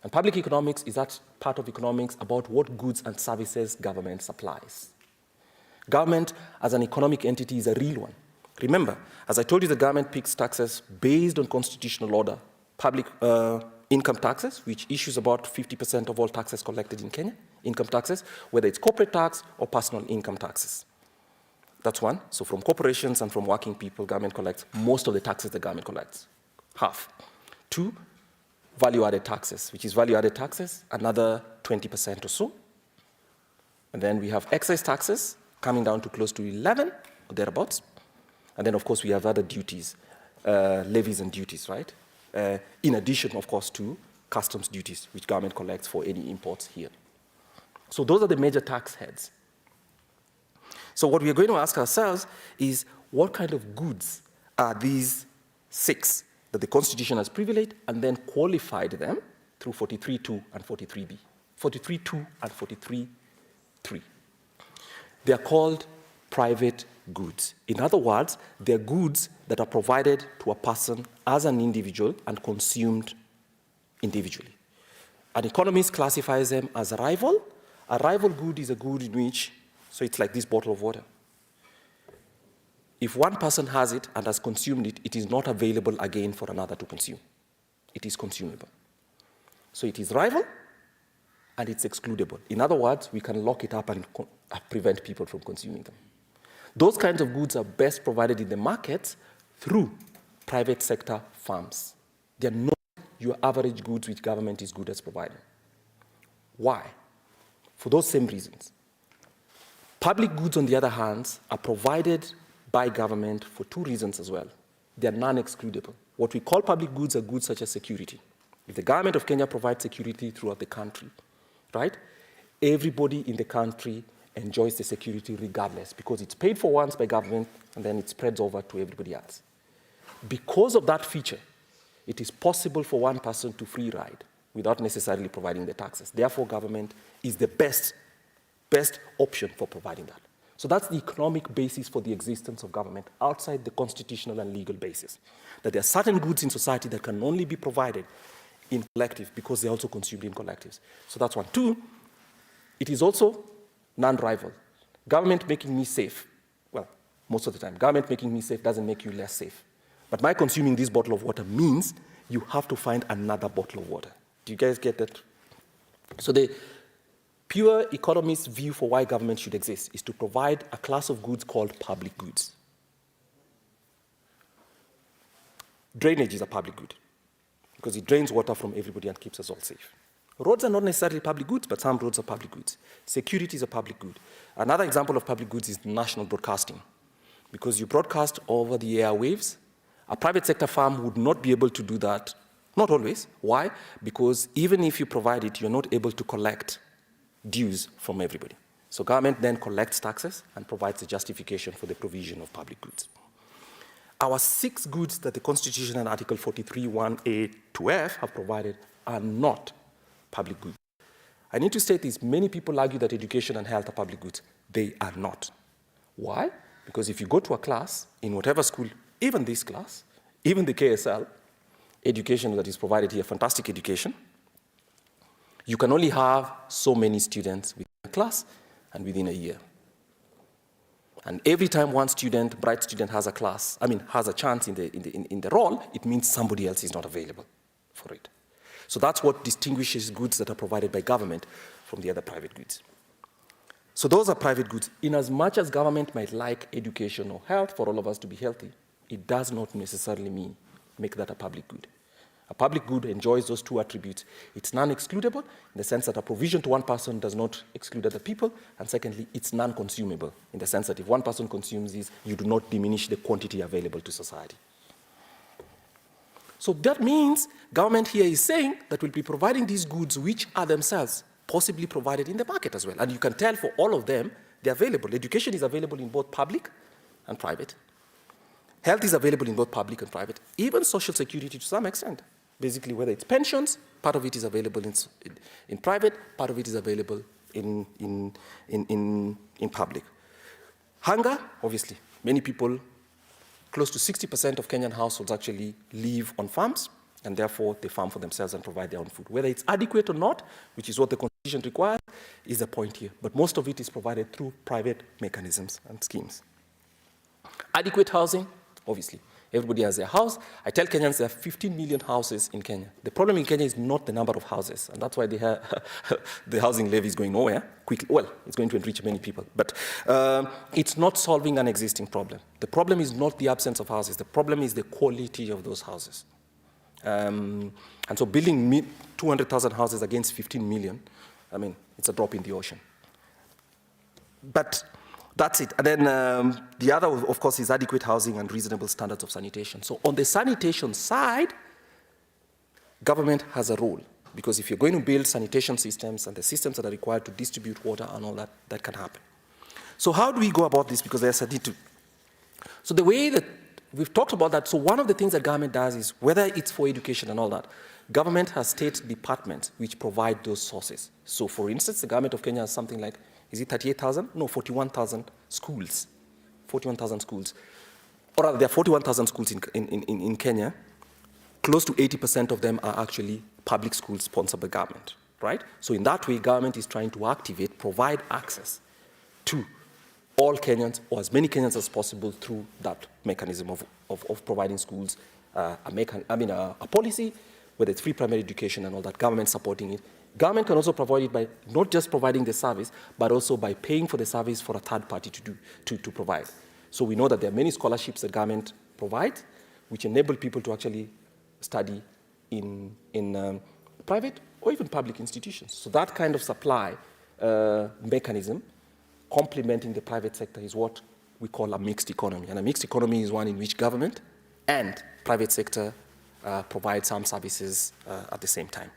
And public economics is that part of economics about what goods and services government supplies. Government as an economic entity is a real one. Remember, as I told you, the government picks taxes based on constitutional order, public income taxes, which issues about 50% of all taxes collected in Kenya, income taxes, whether it's corporate tax or personal income taxes. That's one. So from corporations and from working people, government collects most of the taxes the government collects, half. 2, value-added taxes, which is value-added taxes, another 20% or so. And then we have excise taxes coming down to close to 11 or thereabouts. And then, of course, we have other duties, levies and duties, right? In addition, of course, to customs duties, which government collects for any imports here. So those are the major tax heads. So what we are going to ask ourselves is, what kind of goods are these 6 that the Constitution has privileged and then qualified them through 43.2 and 43b, 43.2 and 43.3. They are called private goods. In other words, they're goods that are provided to a person as an individual and consumed individually. An economist classifies them as a rival. A rival good is a good in which, so it's like this bottle of water. If one person has it and has consumed it, it is not available again for another to consume. It is consumable. So it is rival and it's excludable. In other words, we can lock it up and prevent people from consuming them. Those kinds of goods are best provided in the markets through private sector firms. They are not your average goods which government is good at providing. Why? For those same reasons. Public goods, on the other hand, are provided by government for 2 reasons as well. They are non-excludable. What we call public goods are goods such as security. If the government of Kenya provides security throughout the country, right, everybody in the country enjoys the security regardless, because it's paid for once by government and then it spreads over to everybody else. Because of that feature, it is possible for one person to free ride without necessarily providing the taxes. Therefore, government is the best option for providing that. So that's the economic basis for the existence of government outside the constitutional and legal basis. That there are certain goods in society that can only be provided in collective because they're also consumed in collectives. So that's one. Two, it is also non-rival. Government making me safe, well, most of the time, government making me safe doesn't make you less safe. But my consuming this bottle of water means you have to find another bottle of water. Do you guys get that? So the pure economist view for why government should exist is to provide a class of goods called public goods. Drainage is a public good because it drains water from everybody and keeps us all safe. Roads are not necessarily public goods, but some roads are public goods. Security is a public good. Another example of public goods is national broadcasting, because you broadcast over the airwaves. A private sector firm would not be able to do that, not always. Why? Because even if you provide it, you're not able to collect dues from everybody. So government then collects taxes and provides a justification for the provision of public goods. Our 6 goods that the Constitution and Article 43, 1A to F have provided are not public goods. I need to state this. Many people argue that education and health are public goods. They are not. Why? Because if you go to a class, in whatever school, even this class, even the KSL, education that is provided here, fantastic education, you can only have so many students within a class and within a year. And every time one student, bright student, has a class, has a chance in the role, it means somebody else is not available for it. So that's what distinguishes goods that are provided by government from the other private goods. So those are private goods. In as much as government might like education or health for all of us to be healthy, it does not necessarily make that a public good. A public good enjoys those 2 attributes. It's non-excludable in the sense that a provision to one person does not exclude other people, and secondly, it's non-consumable in the sense that if one person consumes this, you do not diminish the quantity available to society. So that means government here is saying that we'll be providing these goods which are themselves possibly provided in the market as well. And you can tell for all of them, they're available. Education is available in both public and private. Health is available in both public and private. Even social security to some extent. Basically, whether it's pensions, part of it is available in private, part of it is available in public. Hunger, obviously, many people, close to 60% of Kenyan households actually live on farms, and therefore they farm for themselves and provide their own food. Whether it's adequate or not, which is what the Constitution requires, is the point here. But most of it is provided through private mechanisms and schemes. Adequate housing, obviously. Everybody has their house. I tell Kenyans there are 15 million houses in Kenya. The problem in Kenya is not the number of houses, and that's why they have the housing levy is going nowhere quickly. Well, it's going to enrich many people, but it's not solving an existing problem. The problem is not the absence of houses. The problem is the quality of those houses. And so building 200,000 houses against 15 million, it's a drop in the ocean. But that's it. And then the other, of course, is adequate housing and reasonable standards of sanitation. So on the sanitation side, government has a role, because if you're going to build sanitation systems and the systems that are required to distribute water and all that, that can happen. So how do we go about this? Because there's a need to. So the way that we've talked about that, so one of the things that government does is, whether it's for education and all that, government has state departments which provide those sources. So for instance, the government of Kenya has something like, is it 38,000? No, 41,000 schools. 41,000 schools. Or rather, there are 41,000 schools in Kenya. Close to 80% of them are actually public schools sponsored by government, right? So in that way, government is trying to activate, provide access to all Kenyans, or as many Kenyans as possible, through that mechanism of providing schools, a policy, whether it's free primary education and all that, government supporting it. Government can also provide it by not just providing the service, but also by paying for the service for a third party to provide. So we know that there are many scholarships that government provides, which enable people to actually study in private or even public institutions. So that kind of supply mechanism, complementing the private sector, is what we call a mixed economy. And a mixed economy is one in which government and private sector provide some services at the same time.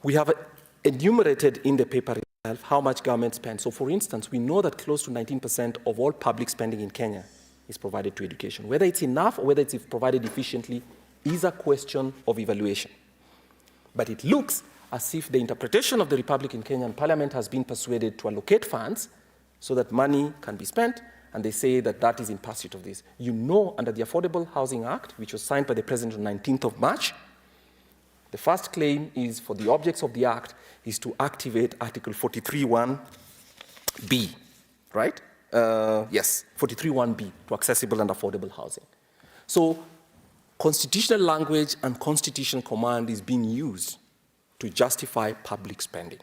We have enumerated in the paper how much government spends. So for instance, we know that close to 19% of all public spending in Kenya is provided to education. Whether it's enough or whether it's provided efficiently is a question of evaluation. But it looks as if the interpretation of the Republic in Kenya and Parliament has been persuaded to allocate funds so that money can be spent, and they say that that is in pursuit of this. You know, under the Affordable Housing Act, which was signed by the President on 19th of March, the first claim is for the objects of the Act is to activate Article 43(1)(b), right? Yes, 43(1)(b) to accessible and affordable housing. So constitutional language and constitutional command is being used to justify public spending.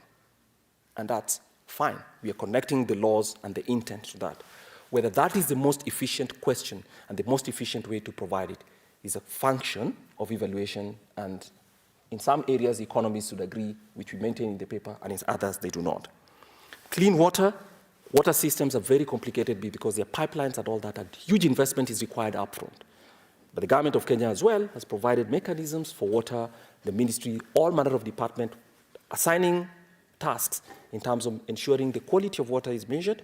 And that's fine. We are connecting the laws and the intent to that. Whether that is the most efficient question and the most efficient way to provide it is a function of evaluation, and in some areas, economies should agree, which we maintain in the paper, and in others, they do not. Clean water systems are very complicated because there are pipelines and all that, and huge investment is required upfront. But the government of Kenya as well has provided mechanisms for water, the ministry, all manner of department, assigning tasks in terms of ensuring the quality of water is measured,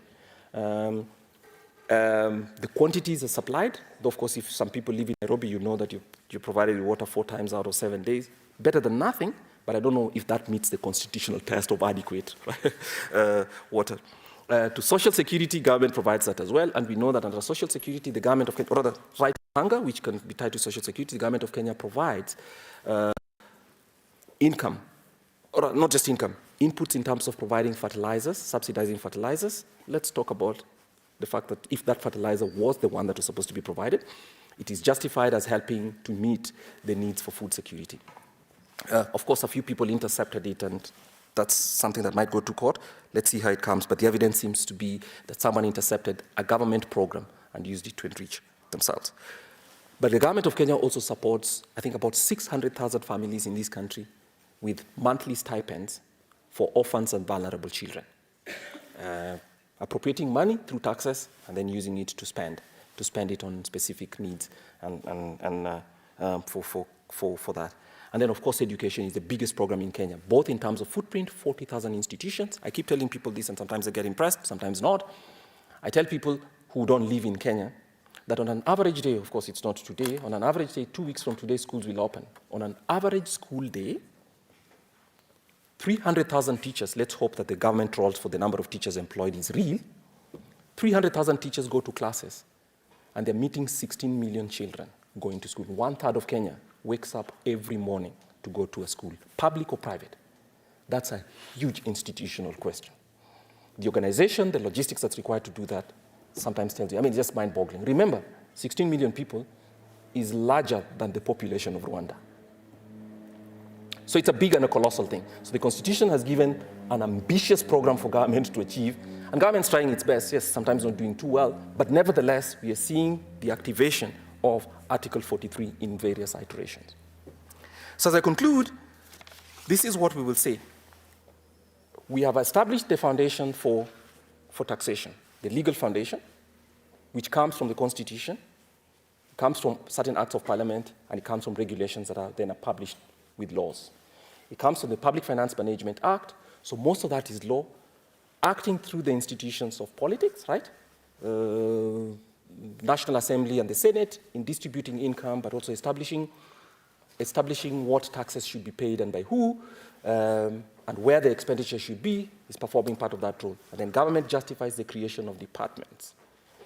the quantities are supplied. Though of course, if some people live in Nairobi, you know that you provided water 4 times out of 7 days. Better than nothing, but I don't know if that meets the constitutional test of adequate water. To social security, government provides that as well, and we know that under social security, the government of Kenya, or rather, right hunger, which can be tied to social security, the government of Kenya provides income, or not just income, inputs in terms of providing fertilizers, subsidizing fertilizers. Let's talk about the fact that if that fertilizer was the one that was supposed to be provided, it is justified as helping to meet the needs for food security. Of course, a few people intercepted it, and that's something that might go to court. Let's see how it comes. But the evidence seems to be that someone intercepted a government program and used it to enrich themselves. But the government of Kenya also supports, I think, about 600,000 families in this country with monthly stipends for orphans and vulnerable children, appropriating money through taxes and then using it to spend it on specific needs and for that. And then, of course, education is the biggest program in Kenya, both in terms of footprint, 40,000 institutions. I keep telling people this, and sometimes they get impressed, sometimes not. I tell people who don't live in Kenya that on an average day, of course, it's not today, on an average day, 2 weeks from today, schools will open. On an average school day, 300,000 teachers, let's hope that the government rolls for the number of teachers employed is real, 300,000 teachers go to classes, and they're meeting 16 million children going to school. 1/3 of Kenya wakes up every morning to go to a school, public or private. That's a huge institutional question. The organization, the logistics that's required to do that sometimes tells you, I mean, it's just mind-boggling. Remember, 16 million people is larger than the population of Rwanda. So it's a big and a colossal thing. So the Constitution has given an ambitious program for government to achieve, and government's trying its best, yes, sometimes not doing too well, but nevertheless, we are seeing the activation of Article 43 in various iterations. So as I conclude, this is what we will say. We have established the foundation for taxation, the legal foundation, which comes from the Constitution, comes from certain acts of Parliament, and it comes from regulations that are then published with laws. It comes from the Public Finance Management Act, so most of that is law, acting through the institutions of politics, right? National Assembly and the Senate in distributing income, but also establishing what taxes should be paid and by who, and where the expenditure should be, is performing part of that role. And then government justifies the creation of departments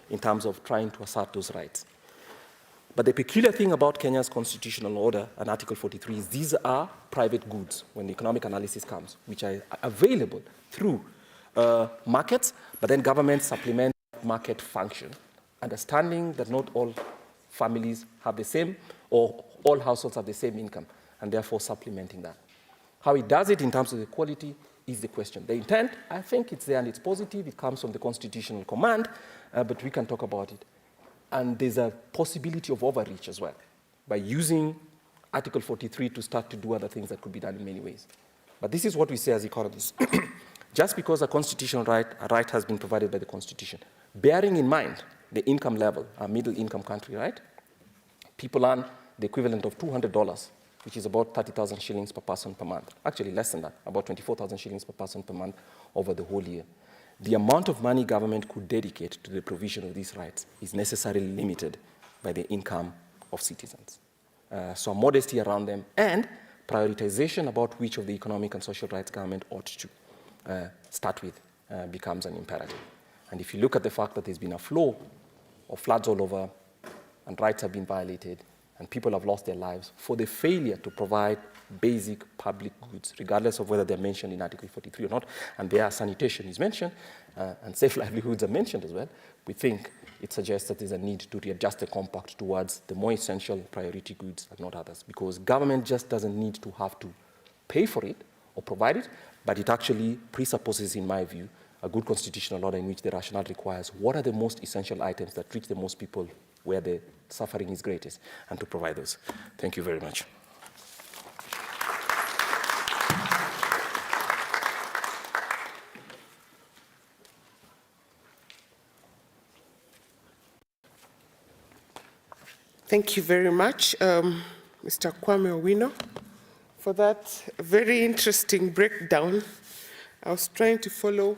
in terms of trying to assert those rights. But the peculiar thing about Kenya's constitutional order and Article 43 is these are private goods when the economic analysis comes, which are available through markets, but then government supplements market function, understanding that not all families have the same, or all households have the same income, and therefore supplementing that. How it does it in terms of the quality is the question. The intent, I think it's there and it's positive. It comes from the constitutional command, but we can talk about it. And there's a possibility of overreach as well by using Article 43 to start to do other things that could be done in many ways. But this is what we say as economists. Just because a constitutional right, a right has been provided by the Constitution, bearing in mind the income level, a middle income country, right? People earn the equivalent of $200 which is about 30,000 shillings per person per month. Actually, less than that, about 24,000 shillings per person per month over the whole year. The amount of money government could dedicate to the provision of these rights is necessarily limited by the income of citizens. So modesty around them and prioritization about which of the economic and social rights government ought to start with becomes an imperative. And if you look at the fact that there's been a flow of floods all over and rights have been violated and people have lost their lives for the failure to provide basic public goods, regardless of whether they're mentioned in Article 43 or not, and there sanitation is mentioned, and safe livelihoods are mentioned as well, we think it suggests that there's a need to readjust the compact towards the more essential priority goods and not others, because government just doesn't need to have to pay for it or provide it, but it actually presupposes, in my view, a good constitutional order in which the rationale requires what are the most essential items that reach the most people where the suffering is greatest, and to provide those. Thank you very much. Thank you very much, Mr. Kwame Owino, for that very interesting breakdown. I was trying to follow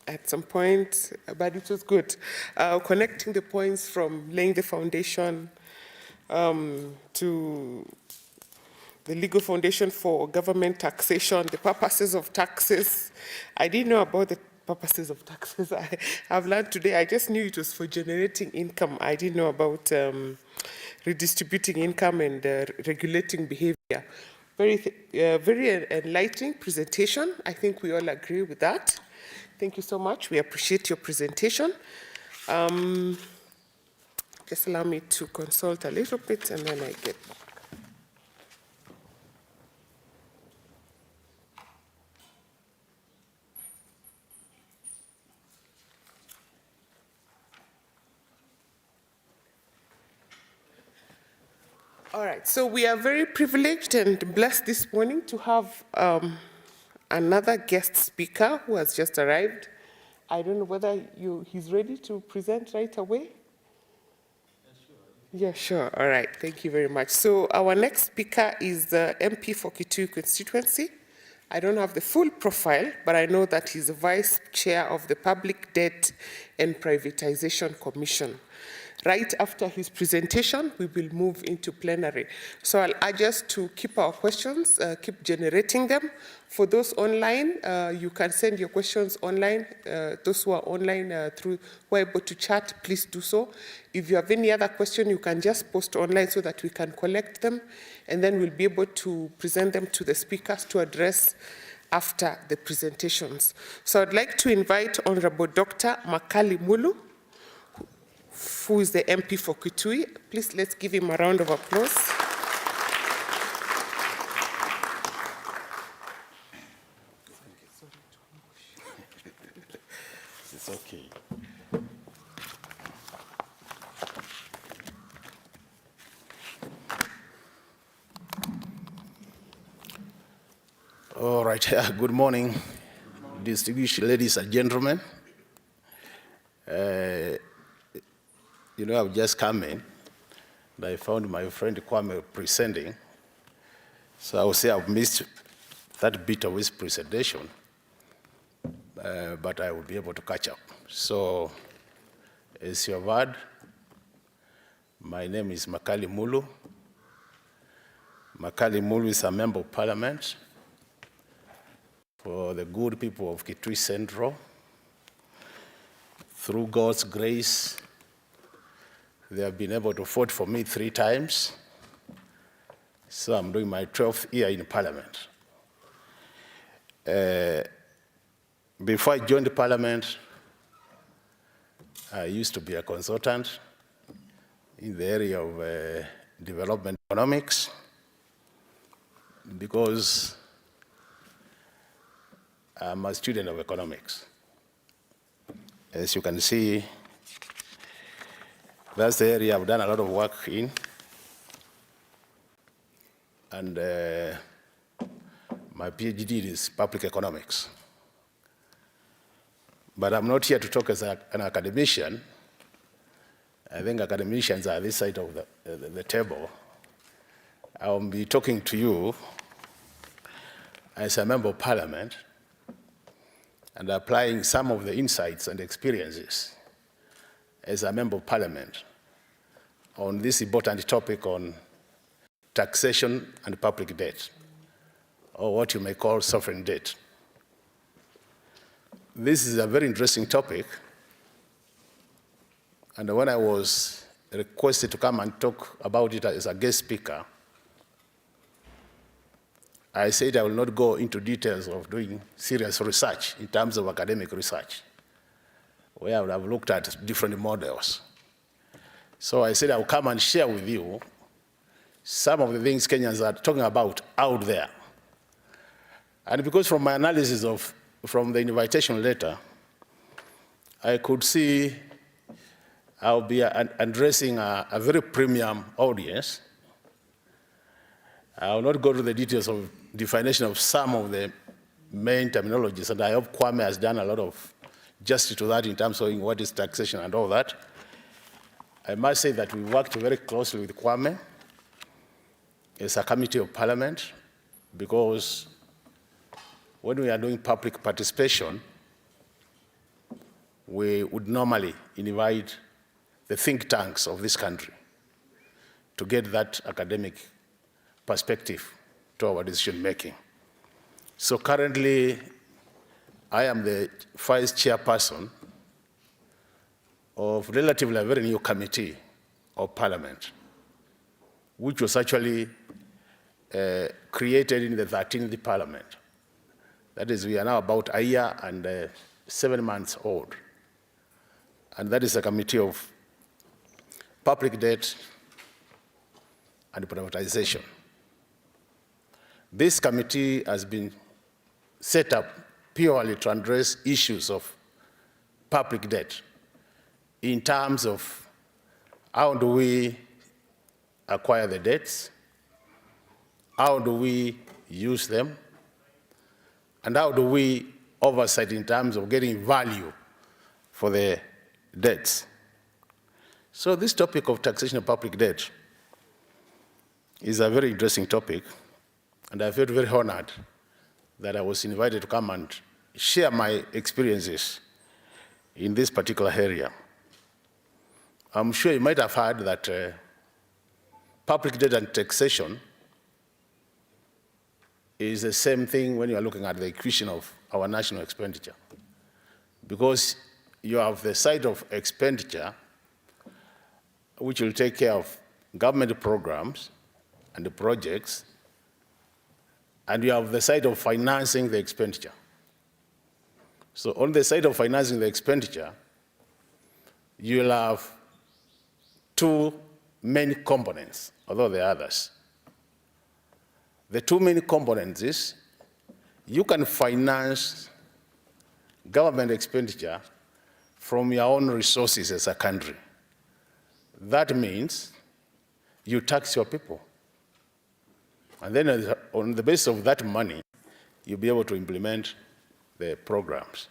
at some point, but it was good. Connecting the points from laying the foundation to the legal foundation for government taxation, the purposes of taxes. I didn't know about the purposes of taxes. I've learned today. I just knew it was for generating income. I didn't know about redistributing income and regulating behavior. Very enlightening presentation. I think we all agree with that. Thank you so much. We appreciate your presentation. Just allow me to consult a little bit and then I get back. All right, so we are very privileged and blessed this morning to have another guest speaker who has just arrived. I don't know whether he's ready to present right away. Yeah, sure. All right, thank you very much. So our next speaker is the MP for Kitui constituency. I don't have the full profile, but I know that he's the vice chair of the Public Debt and Privatization Commission. Right after his presentation, we will move into plenary. So I'll urge us to keep our questions, keep generating them. For those online, you can send your questions online. Those who are online who are able to chat, please do so. If you have any other question, you can just post online so that we can collect them, and then we'll be able to present them to the speakers to address after the presentations. So I'd like to invite Honorable Dr. Makali Mulu, who is the MP for Kitui. Please, let's give him a round of applause. It's okay. All right, good morning, distinguished ladies and gentlemen. You know, I've just come in, and I found my friend Kwame presenting. So I would say I've missed that bit of his presentation, but I will be able to catch up. So, as you have heard, my name is Makali Mulu. Makali Mulu is a member of parliament for the good people of Kitui Central. Through God's grace, they have been able to vote for me 3 times. So I'm doing my 12th year in parliament. Before I joined the parliament, I used to be a consultant in the area of development economics, because I'm a student of economics. As you can see, that's the area I've done a lot of work in. And my PhD is public economics. But I'm not here to talk as an academician. I think academicians are this side of the table. I'll be talking to you as a member of Parliament and applying some of the insights and experiences as a member of Parliament on this important topic on taxation and public debt, or what you may call sovereign debt. This is a very interesting topic, and when I was requested to come and talk about it as a guest speaker, I said I will not go into details of doing serious research in terms of academic research, where I would have looked at different models. So I said I will come and share with you some of the things Kenyans are talking about out there. And because from my analysis from the invitation letter, I could see I'll be addressing a very premium audience. I will not go to the details of definition of some of the main terminologies, and I hope Kwame has done a lot of justice to that in terms of what is taxation and all that. I must say that we worked very closely with Kwame as a committee of Parliament, because when we are doing public participation, we would normally invite the think tanks of this country to get that academic perspective to our decision making. So currently, I am the vice chairperson of relatively a very new committee of Parliament, which was actually created in the 13th Parliament. That is, we are now about a year and 7 months old. And that is a committee of public debt and privatization. This committee has been set up purely to address issues of public debt in terms of how do we acquire the debts, how do we use them, and how do we oversight in terms of getting value for the debts. So this topic of taxation of public debt is a very interesting topic, and I felt very honored that I was invited to come and share my experiences in this particular area. I'm sure you might have heard that public debt and taxation is the same thing when you are looking at the equation of our national expenditure. Because you have the side of expenditure, which will take care of government programs and the projects, and you have the side of financing the expenditure. So on the side of financing the expenditure, you'll have two main components, although there are others. The two main components is you can finance government expenditure from your own resources as a country. That means you tax your people. And then on the basis of that money, you'll be able to implement the programs.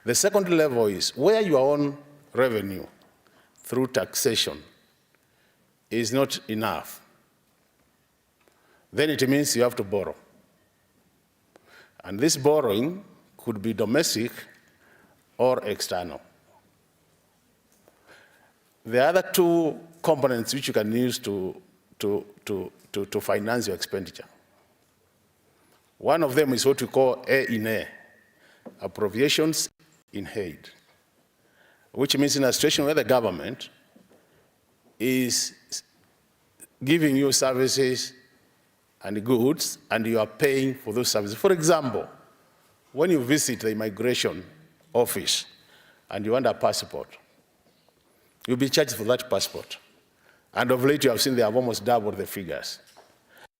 The second level is where your own revenue through taxation is not enough. Then it means you have to borrow. And this borrowing could be domestic or external. The other two components which you can use to finance your expenditure. One of them is what we call A in A, appropriations in aid, which means in a situation where the government is giving you services and goods, and you are paying for those services. For example, when you visit the immigration office and you want a passport, you'll be charged for that passport. And of late, you have seen they have almost doubled the figures.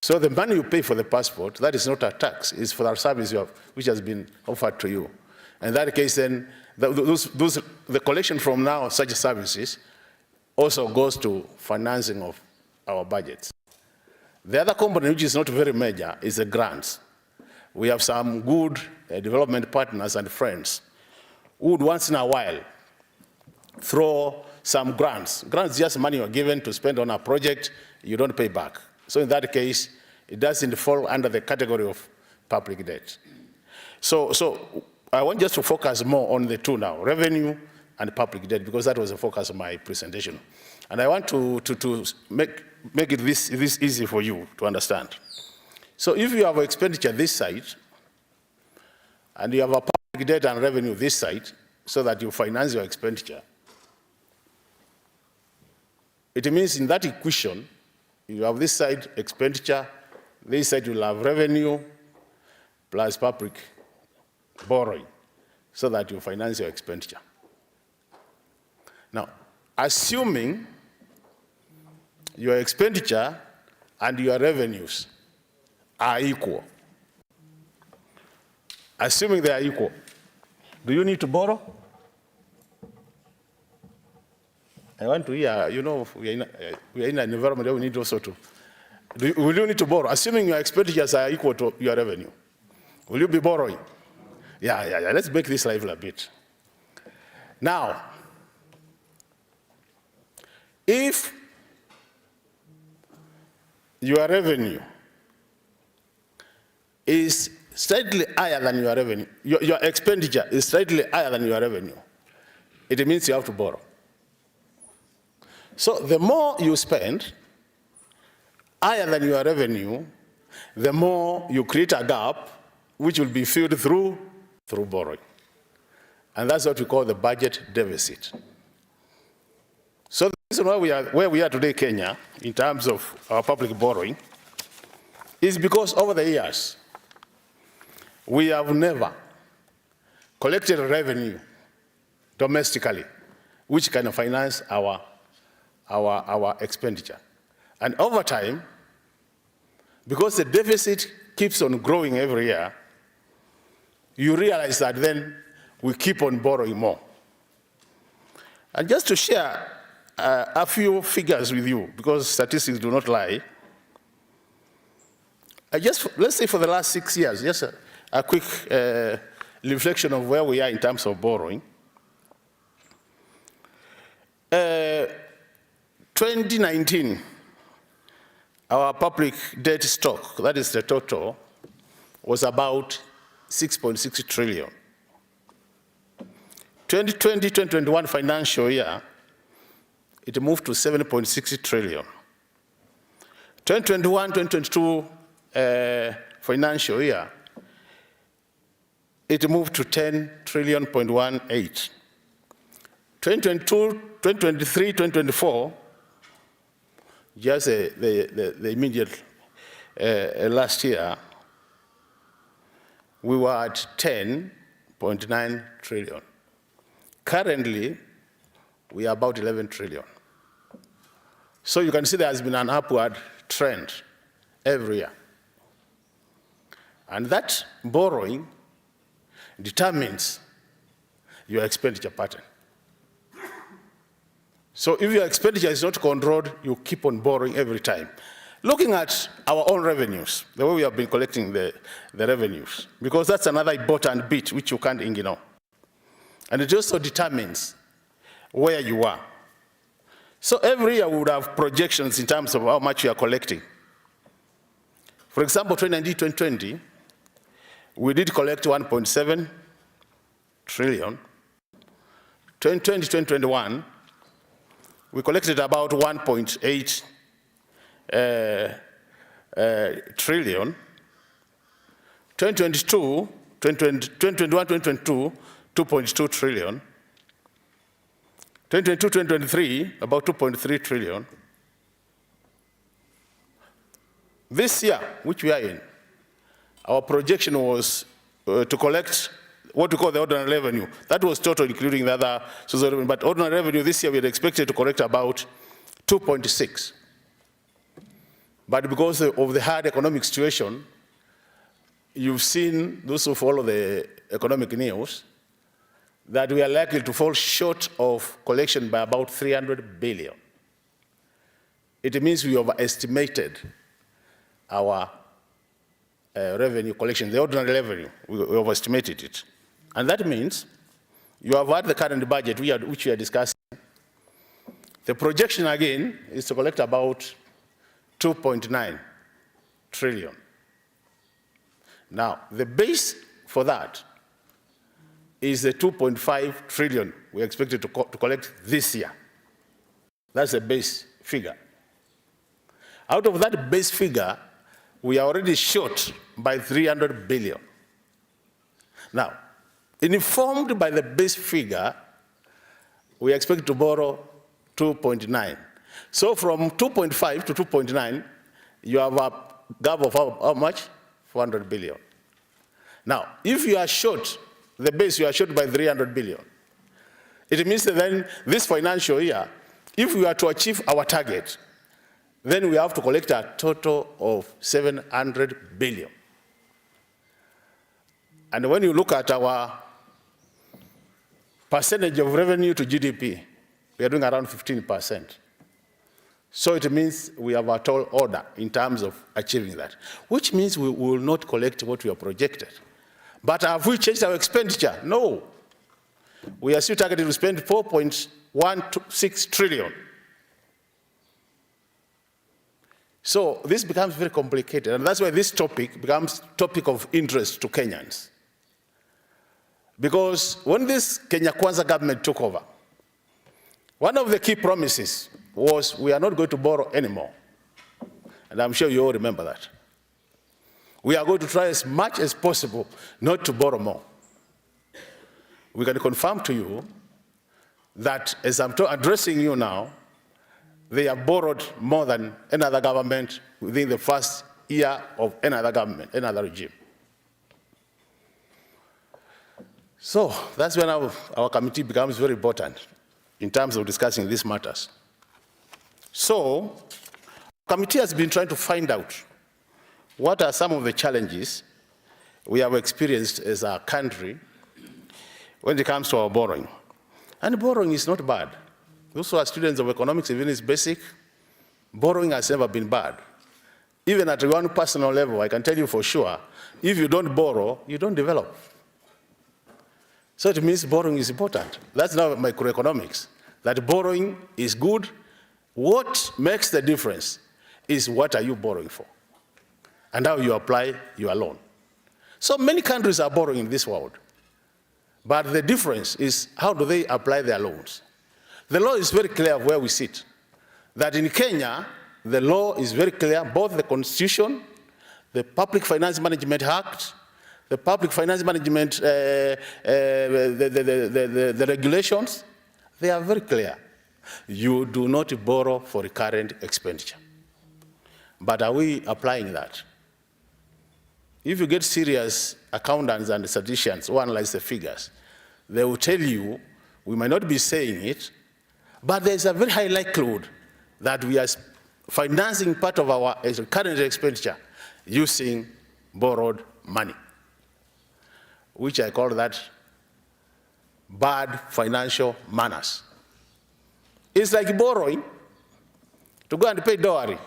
So the money you pay for the passport, that is not a tax, it's for our service which has been offered to you. In that case, then, the collection from now of such services also goes to financing of our budgets. The other component, which is not very major, is the grants. We have some good development partners and friends who would once in a while throw some grants. Grants is just money you're given to spend on a project, you don't pay back. So in that case, it doesn't fall under the category of public debt. So I want just to focus more on the two now, revenue and public debt, because that was the focus of my presentation. And I want to make it this easy for you to understand. So if you have expenditure this side, and you have a public debt and revenue this side, so that you finance your expenditure, it means in that equation, you have this side expenditure, this side you'll have revenue plus public borrowing, so that you finance your expenditure. Now, assuming your expenditure and your revenues are equal, assuming they are equal, do you need to borrow? I want to hear, you know, we are in an environment where we need also to, will you need to borrow? Assuming your expenditures are equal to your revenue, will you be borrowing? Yeah. Let's make this lively a bit. Now, if your revenue is slightly higher than your revenue, your expenditure is slightly higher than your revenue, it means you have to borrow. So the more you spend higher than your revenue, the more you create a gap which will be filled through borrowing. And that's what we call the budget deficit. So the reason why where we are today, Kenya, in terms of our public borrowing, is because over the years, we have never collected revenue domestically, which can finance our expenditure. And over time, because the deficit keeps on growing every year, you realize that then we keep on borrowing more. And just to share a few figures with you, because statistics do not lie, let's say for the last 6 years, just a quick reflection of where we are in terms of borrowing. 2019, our public debt stock, that is the total, was about 6.6 trillion. 2020-2021 financial year, it moved to 7.6 trillion. 2021-2022 financial year, it moved to 10 trillion.18. 2022-2023-2024, just the immediate last year, we were at 10.9 trillion. Currently, we are about 11 trillion. So you can see there has been an upward trend every year. And that borrowing determines your expenditure pattern. So if your expenditure is not controlled, you keep on borrowing every time. Looking at our own revenues, the way we have been collecting the revenues, because that's another important bit which you can't ignore. And it also determines where you are. So every year we would have projections in terms of how much we are collecting. For example, 2019-2020, we did collect 1.7 trillion. 2020-2021, we collected about 1.8 trillion. 2021-2022, 2.2 trillion. 2022-2023, about 2.3 trillion. This year, which we are in, our projection was to collect what we call the ordinary revenue. That was total, including the other social revenue. But ordinary revenue this year, we had expected to collect about 2.6. But because of the hard economic situation, you've seen, those who follow the economic news, that we are likely to fall short of collection by about 300 billion. It means we overestimated our revenue collection, the ordinary revenue, we overestimated it. And that means you have had the current budget which we are discussing. The projection again is to collect about 2.9 trillion. Now, the base for that is the 2.5 trillion we expected to collect this year. That's the base figure. Out of that base figure, we are already short by 300 billion. Now, informed by the base figure, we expect to borrow 2.9. So from 2.5 to 2.9, you have a gap of how much? 400 billion. Now, if you are short, the base, you are short by 300 billion. It means that then this financial year, if we are to achieve our target, then we have to collect a total of 700 billion. And when you look at our percentage of revenue to GDP, we are doing around 15%. So it means we have a tall order in terms of achieving that, which means we will not collect what we have projected. But have we changed our expenditure? No. We are still targeted to spend 4.16 trillion. So this becomes very complicated, and that's why this topic becomes topic of interest to Kenyans. Because when this Kenya Kwanza government took over, one of the key promises was we are not going to borrow anymore. And I'm sure you all remember that. We are going to try as much as possible not to borrow more. We can confirm to you that as I'm addressing you now, they have borrowed more than any other government within the first year of any other government, any other regime. So that's when our committee becomes very important in terms of discussing these matters. So the committee has been trying to find out what are some of the challenges we have experienced as a country when it comes to our borrowing. And borrowing is not bad. Those who are students of economics, even its basic, borrowing has never been bad. Even at one personal level, I can tell you for sure, if you don't borrow, you don't develop. So it means borrowing is important. That's now microeconomics, that borrowing is good. What makes the difference is what are you borrowing for and how you apply your loan. So many countries are borrowing in this world, but the difference is how do they apply their loans. The law is very clear where we sit, that in Kenya, the law is very clear, both the Constitution, the Public Finance Management Act, the Public Finance Management, the regulations, they are very clear. You do not borrow for recurrent expenditure. But are we applying that? If you get serious accountants and statisticians who analyze the figures, they will tell you, we might not be saying it, but there's a very high likelihood that we are financing part of our current expenditure using borrowed money, which I call that bad financial manners. It's like borrowing to go and pay dowry,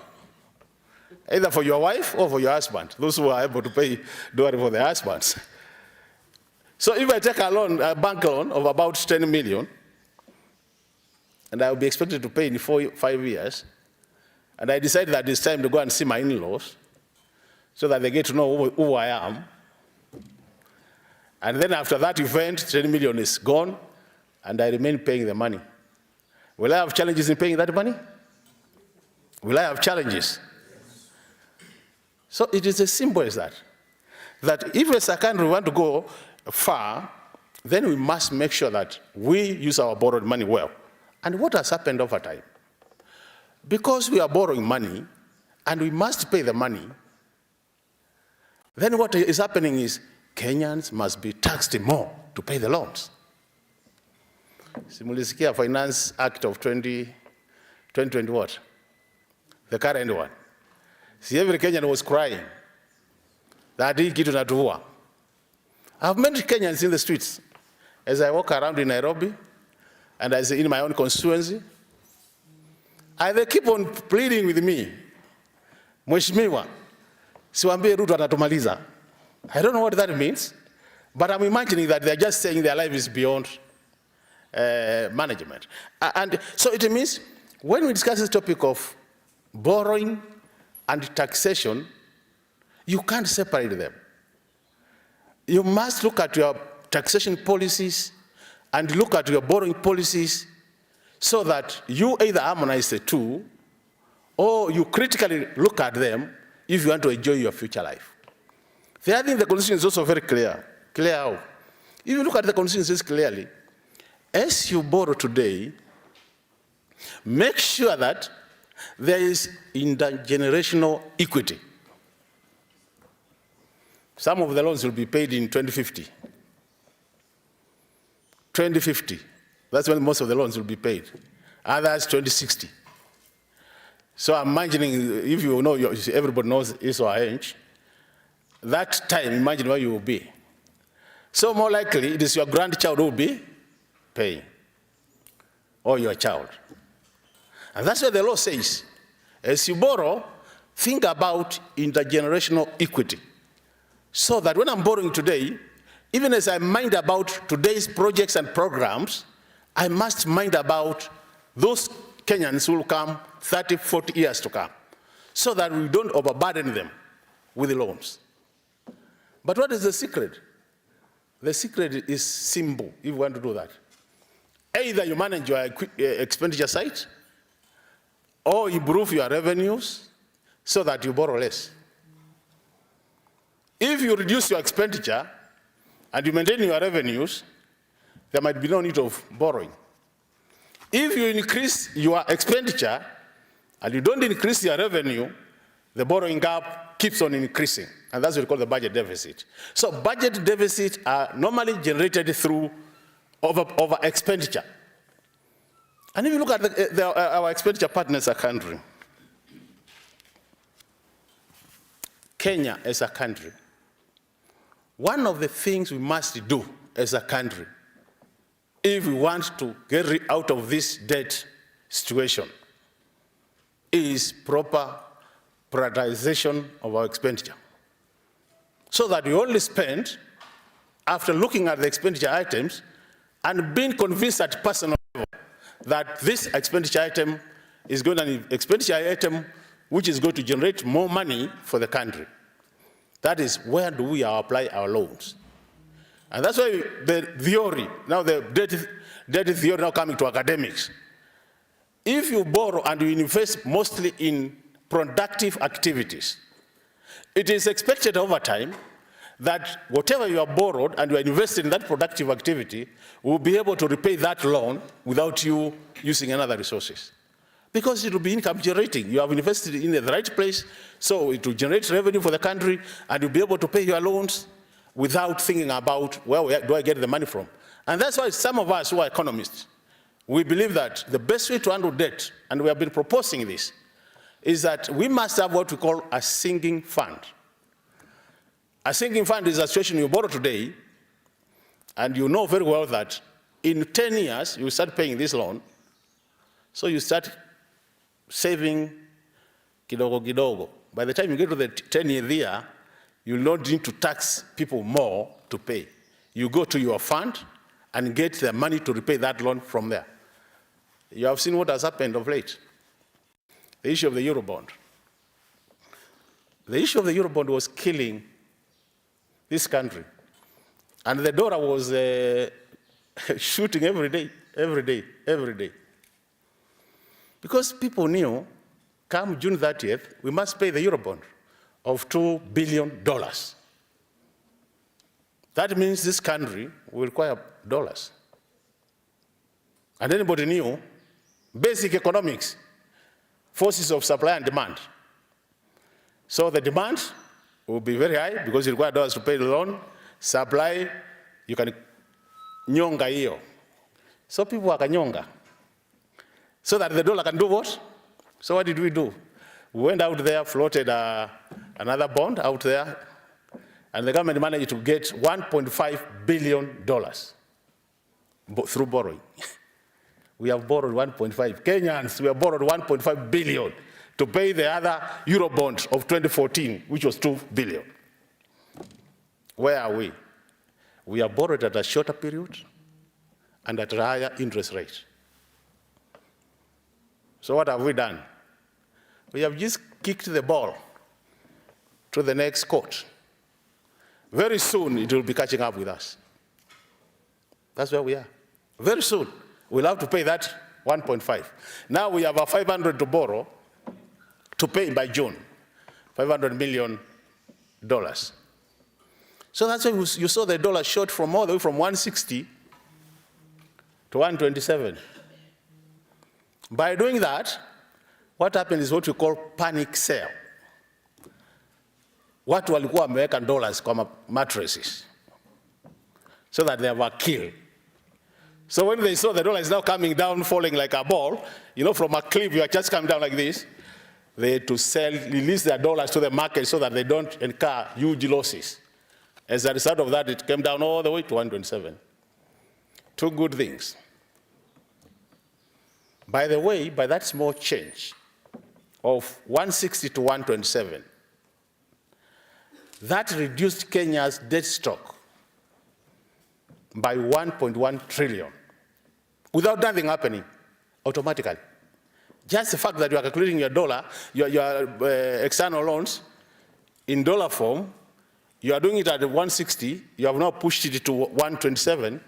either for your wife or for your husband, those who are able to pay dowry for their husbands. So if I take a loan, a bank loan of about 10 million, and I will be expected to pay in 5 years, and I decide that it's time to go and see my in-laws so that they get to know who I am, and then after that event, 10 million is gone, and I remain paying the money. Will I have challenges in paying that money? Will I have challenges? So it is as simple as that. That if as a country we want to go far, then we must make sure that we use our borrowed money well. And what has happened over time? Because we are borrowing money and we must pay the money, then what is happening is Kenyans must be taxed more to pay the loans. Simulisikia Finance Act of 2020 what? The current one. See, every Kenyan was crying that hii kitu natuua. I've met Kenyans in the streets as I walk around in Nairobi and as in my own constituency. And they keep on pleading with me, Mheshimiwa, siwaambie Ruto atatumaliza. I don't know what that means, but I'm imagining that they're just saying their life is beyond management. And so it means when we discuss this topic of borrowing and taxation, you can't separate them. You must look at your taxation policies and look at your borrowing policies so that you either harmonize the two or you critically look at them if you want to enjoy your future life. The other thing, the Constitution is also very clear. Clear how? If you look at the Constitution, it says clearly, as you borrow today, make sure that there is intergenerational equity. Some of the loans will be paid in 2050. 2050, that's when most of the loans will be paid. Others, 2060. So I'm imagining, if you know, everybody knows his or her age, that time, imagine where you will be. So more likely, it is your grandchild who will be paying, or your child. And that's what the law says. As you borrow, think about intergenerational equity. So that when I'm borrowing today, even as I mind about today's projects and programs, I must mind about those Kenyans who will come 30, 40 years to come, so that we don't overburden them with the loans. But what is the secret? The secret is simple, if you want to do that. Either you manage your expenditure side, or improve your revenues so that you borrow less. If you reduce your expenditure and you maintain your revenues, there might be no need of borrowing. If you increase your expenditure and you don't increase your revenue, the borrowing gap keeps on increasing, and that's what we call the budget deficit. So budget deficits are normally generated through over expenditure. And if you look at our expenditure partners as a country, Kenya as a country, one of the things we must do as a country, if we want to get out of this debt situation, is proper prioritization of our expenditure. So that we only spend after looking at the expenditure items and being convinced at personal level that this expenditure item is going to be an expenditure item which is going to generate more money for the country. That is, where do we apply our loans? And that's why the theory, now the debt theory now coming to academics. If you borrow and you invest mostly in productive activities, it is expected over time that whatever you have borrowed and you are invested in that productive activity will be able to repay that loan without you using another resources. Because it will be income generating. You have invested in the right place, so it will generate revenue for the country, and you'll be able to pay your loans without thinking about where do I get the money from. And that's why some of us who are economists, we believe that the best way to handle debt, and we have been proposing this, is that we must have what we call a sinking fund. A sinking fund is a situation you borrow today, and you know very well that in 10 years, you start paying this loan, so you start saving kidogo kidogo. By the time you get to the 10th year, you will not need to tax people more to pay. You go to your fund and get the money to repay that loan from there. You have seen what has happened of late. The issue of the Eurobond. The issue of the Eurobond was killing this country. And the dollar was shooting every day. Because people knew, come June 30th, we must pay the Eurobond of $2 billion. That means this country will require dollars. And anybody knew, basic economics, forces of supply and demand. So the demand will be very high because you require dollars to pay the loan. Supply, you can nyonga hiyo. So people wakanyonga. So that the dollar can do what? So what did we do? We went out there, floated another bond out there, and the government managed to get $1.5 billion through borrowing. We have borrowed 1.5. Kenyans, we have borrowed 1.5 billion to pay the other Eurobond of 2014, which was 2 billion. Where are we? We have borrowed at a shorter period and at a higher interest rate. So what have we done? We have just kicked the ball to the next court. Very soon it will be catching up with us. That's where we are. Very soon we'll have to pay that 1.5. Now we have a 500 to borrow to pay by June, $500 million. So that's why you saw the dollar shot from all the way from 160 to 127. By doing that, what happened is what we call panic sell. Watu walikuwa wameweka dollars kwa mattresses so that they were killed. So when they saw the dollar is now coming down, falling like a ball, you know, from a cliff, you are just coming down like this, they had to sell, release their dollars to the market so that they don't incur huge losses. As a result of that, it came down all the way to 127. Two good things. By the way, by that small change of 160 to 127, that reduced Kenya's debt stock by 1.1 trillion without nothing happening automatically. Just the fact that you are calculating your dollar, your external loans in dollar form, you are doing it at 160, you have now pushed it to 127,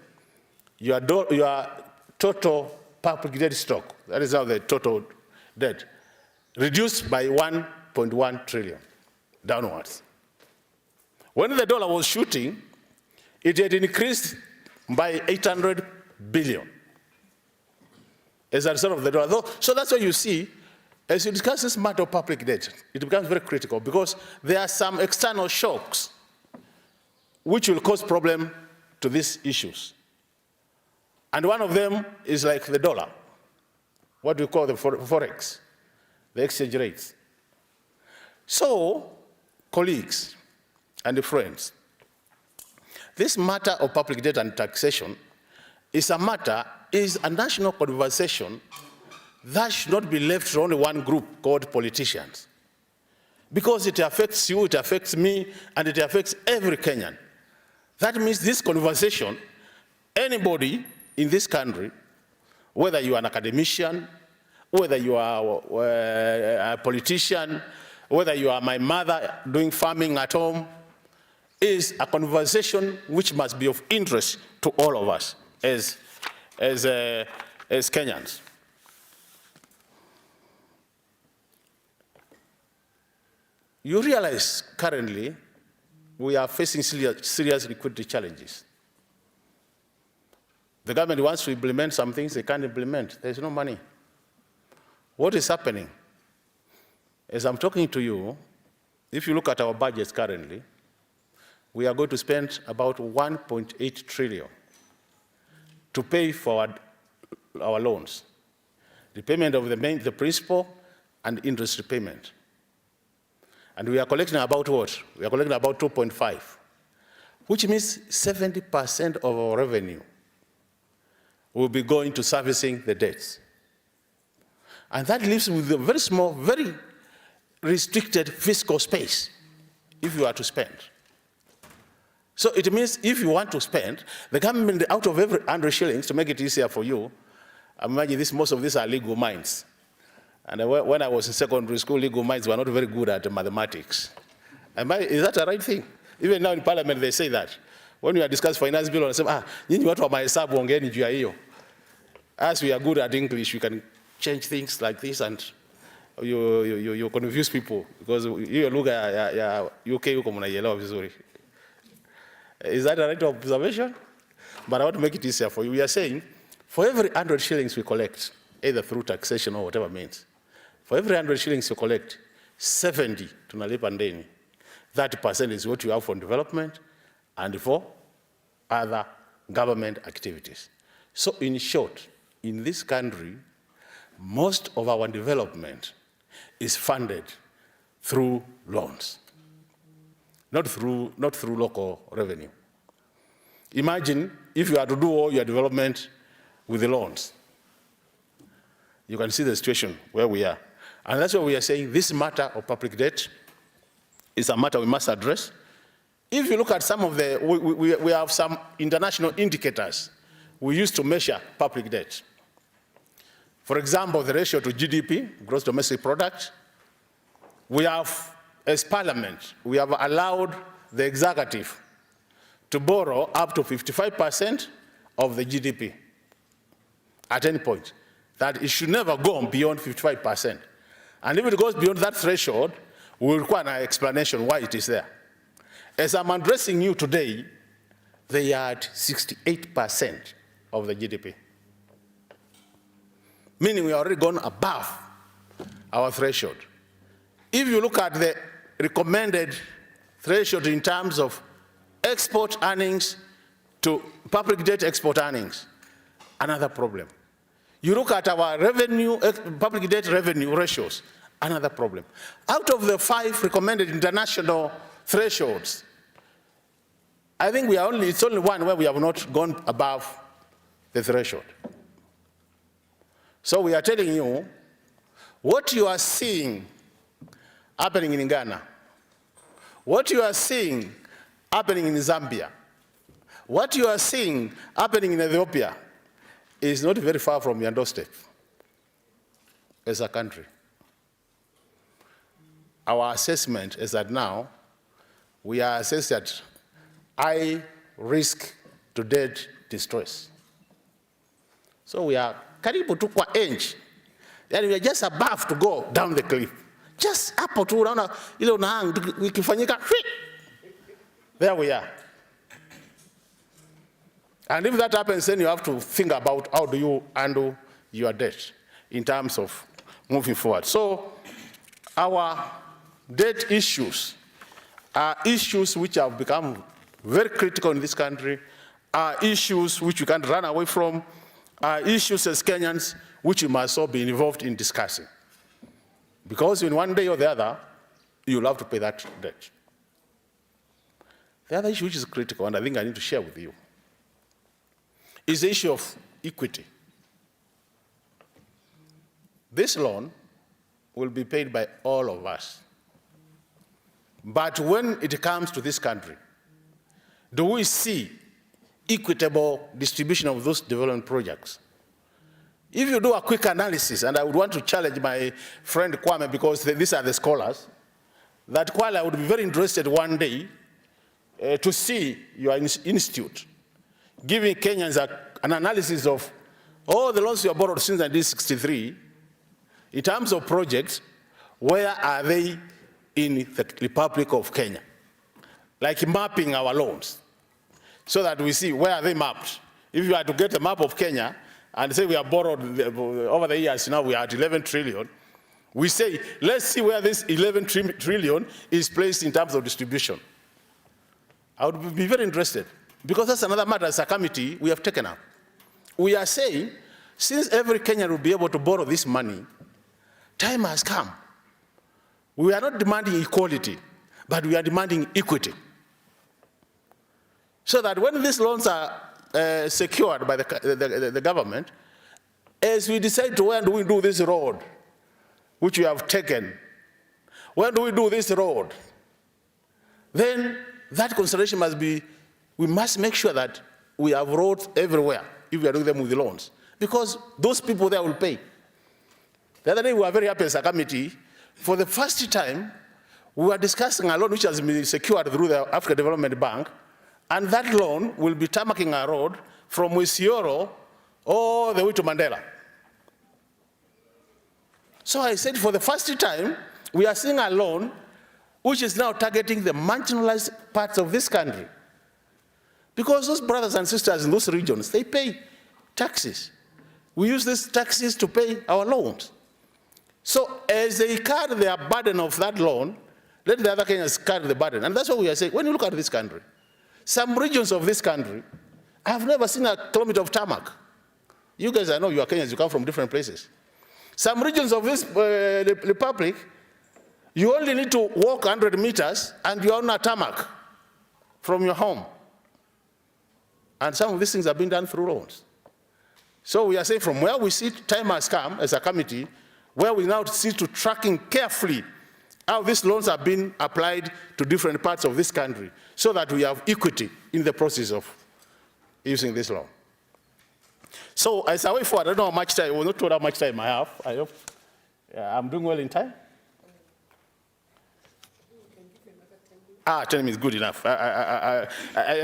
your total public debt stock, that is now the total debt, reduced by 1.1 trillion downwards. When the dollar was shooting, it had increased by 800 billion as a result of the dollar. So that's why you see, as you discuss this matter of public debt, it becomes very critical because there are some external shocks which will cause problem to these issues. And one of them is like the dollar, what we call the forex, the exchange rates. So, colleagues and friends, this matter of public debt and taxation is a national conversation that should not be left to only one group called politicians. Because it affects you, it affects me, and it affects every Kenyan. That means this conversation, anybody in this country, whether you are an academician, whether you are a politician, whether you are my mother doing farming at home, is a conversation which must be of interest to all of us as Kenyans. You realize currently we are facing serious liquidity challenges. The government wants to implement some things they can't implement. There's no money. What is happening? As I'm talking to you, if you look at our budgets currently, we are going to spend about 1.8 trillion to pay for our loans. The payment of the principal and interest repayment. And we are collecting about what? We are collecting about 2.5, which means 70% of our revenue will be going to servicing the debts. And that leaves with a very small, very restricted fiscal space if you are to spend. So it means if you want to spend, the government, out of every 100 shillings, to make it easier for you, imagine most of these are legal minds. And when I was in secondary school, legal minds were not very good at mathematics. Is that the right thing? Even now in Parliament, they say that. When we are discussing finance bill, they say, nyinyi watu wa mahesabu ongeeni juu ya hiyo. As we are good at English, we can change things like this and you confuse people because hiyo lugha ya UK huko mnaielewa vizuri. Is that a right observation? But I want to make it easier for you. We are saying, for every 100 shillings we collect, either through taxation or whatever means, for every 100 shillings you collect, 70 tunalipa ndeni. 30% is what you have for development and for other government activities. So in short, in this country, most of our development is funded through loans, not through local revenue. Imagine if you are to do all your development with the loans. You can see the situation where we are. And that's why we are saying this matter of public debt is a matter we must address. If you look at some of we have some international indicators we use to measure public debt. For example, the ratio to GDP, gross domestic product, we have, as Parliament, we have allowed the executive to borrow up to 55% of the GDP at any point, that it should never go beyond 55%. And if it goes beyond that threshold, we will require an explanation why it is there. As I'm addressing you today, they are at 68% of the GDP, meaning we are already gone above our threshold. If you look at the recommended threshold in terms of export earnings to public debt export earnings, another problem. You look at our revenue, public debt revenue ratios, another problem. Out of the 5 recommended international thresholds, I think it's only one where we have not gone above the threshold. So we are telling you, what you are seeing happening in Ghana, what you are seeing happening in Zambia, what you are seeing happening in Ethiopia is not very far from your doorstep as a country. Our assessment is that now we are assessed at high risk to debt distress. So we are karibu tu kwa edge. Yani we are just above to go down the cliff. Just hapo tu unaona ile unahang ikifanyika. There we are. And if that happens, then you have to think about how do you handle your debt in terms of moving forward. So our debt issues are issues which have become very critical in this country, are issues which we can't run away from, are issues as Kenyans which we must all be involved in discussing. Because in one day or the other, you'll have to pay that debt. The other issue which is critical, and I think I need to share with you, is the issue of equity. This loan will be paid by all of us. But when it comes to this country, do we see equitable distribution of those development projects? If you do a quick analysis, and I would want to challenge my friend Kwame, because these are the scholars, that Kwame would be very interested one day to see your institute giving Kenyans an analysis of all the loans you have borrowed since 1963 in terms of projects, where are they in the Republic of Kenya? Like mapping our loans, so that we see where are they mapped. If you are to get a map of Kenya and say we have borrowed over the years, now we are at 11 trillion, we say, let's see where this 11 trillion is placed in terms of distribution. I would be very interested, because that's another matter as a committee we have taken up. We are saying, since every Kenyan will be able to borrow this money, time has come. We are not demanding equality, but we are demanding equity. So that when these loans are secured by the government, as we decide to when do we do this road, which we have taken, when do we do this road, then that consideration must be, we must make sure that we have roads everywhere if we are doing them with the loans, because those people there will pay. The other day we were very happy as a committee. For the first time, we were discussing a loan which has been secured through the African Development Bank, and that loan will be tarmacking a road from Isiolo all the way to Mandela. So I said, for the first time, we are seeing a loan which is now targeting the marginalized parts of this country. Because those brothers and sisters in those regions, they pay taxes. We use these taxes to pay our loans. So as they carry their burden of that loan, let the other Kenyans carry the burden. And that's what we are saying. When you look at this country, some regions of this country, I've never seen a kilometer of tarmac. You guys, I know you are Kenyans, you come from different places. Some regions of this republic, you only need to walk 100 meters and you are on a tarmac from your home. And some of these things are being done through loans. So we are saying, from where we sit, time has come as a committee, where we now see to tracking carefully how these loans are being applied to different parts of this country, so that we have equity in the process of using this loan. So as a way forward, I don't know how much time, I was not told how much time I have. I hope I'm doing well in time. 10 minutes, good enough. I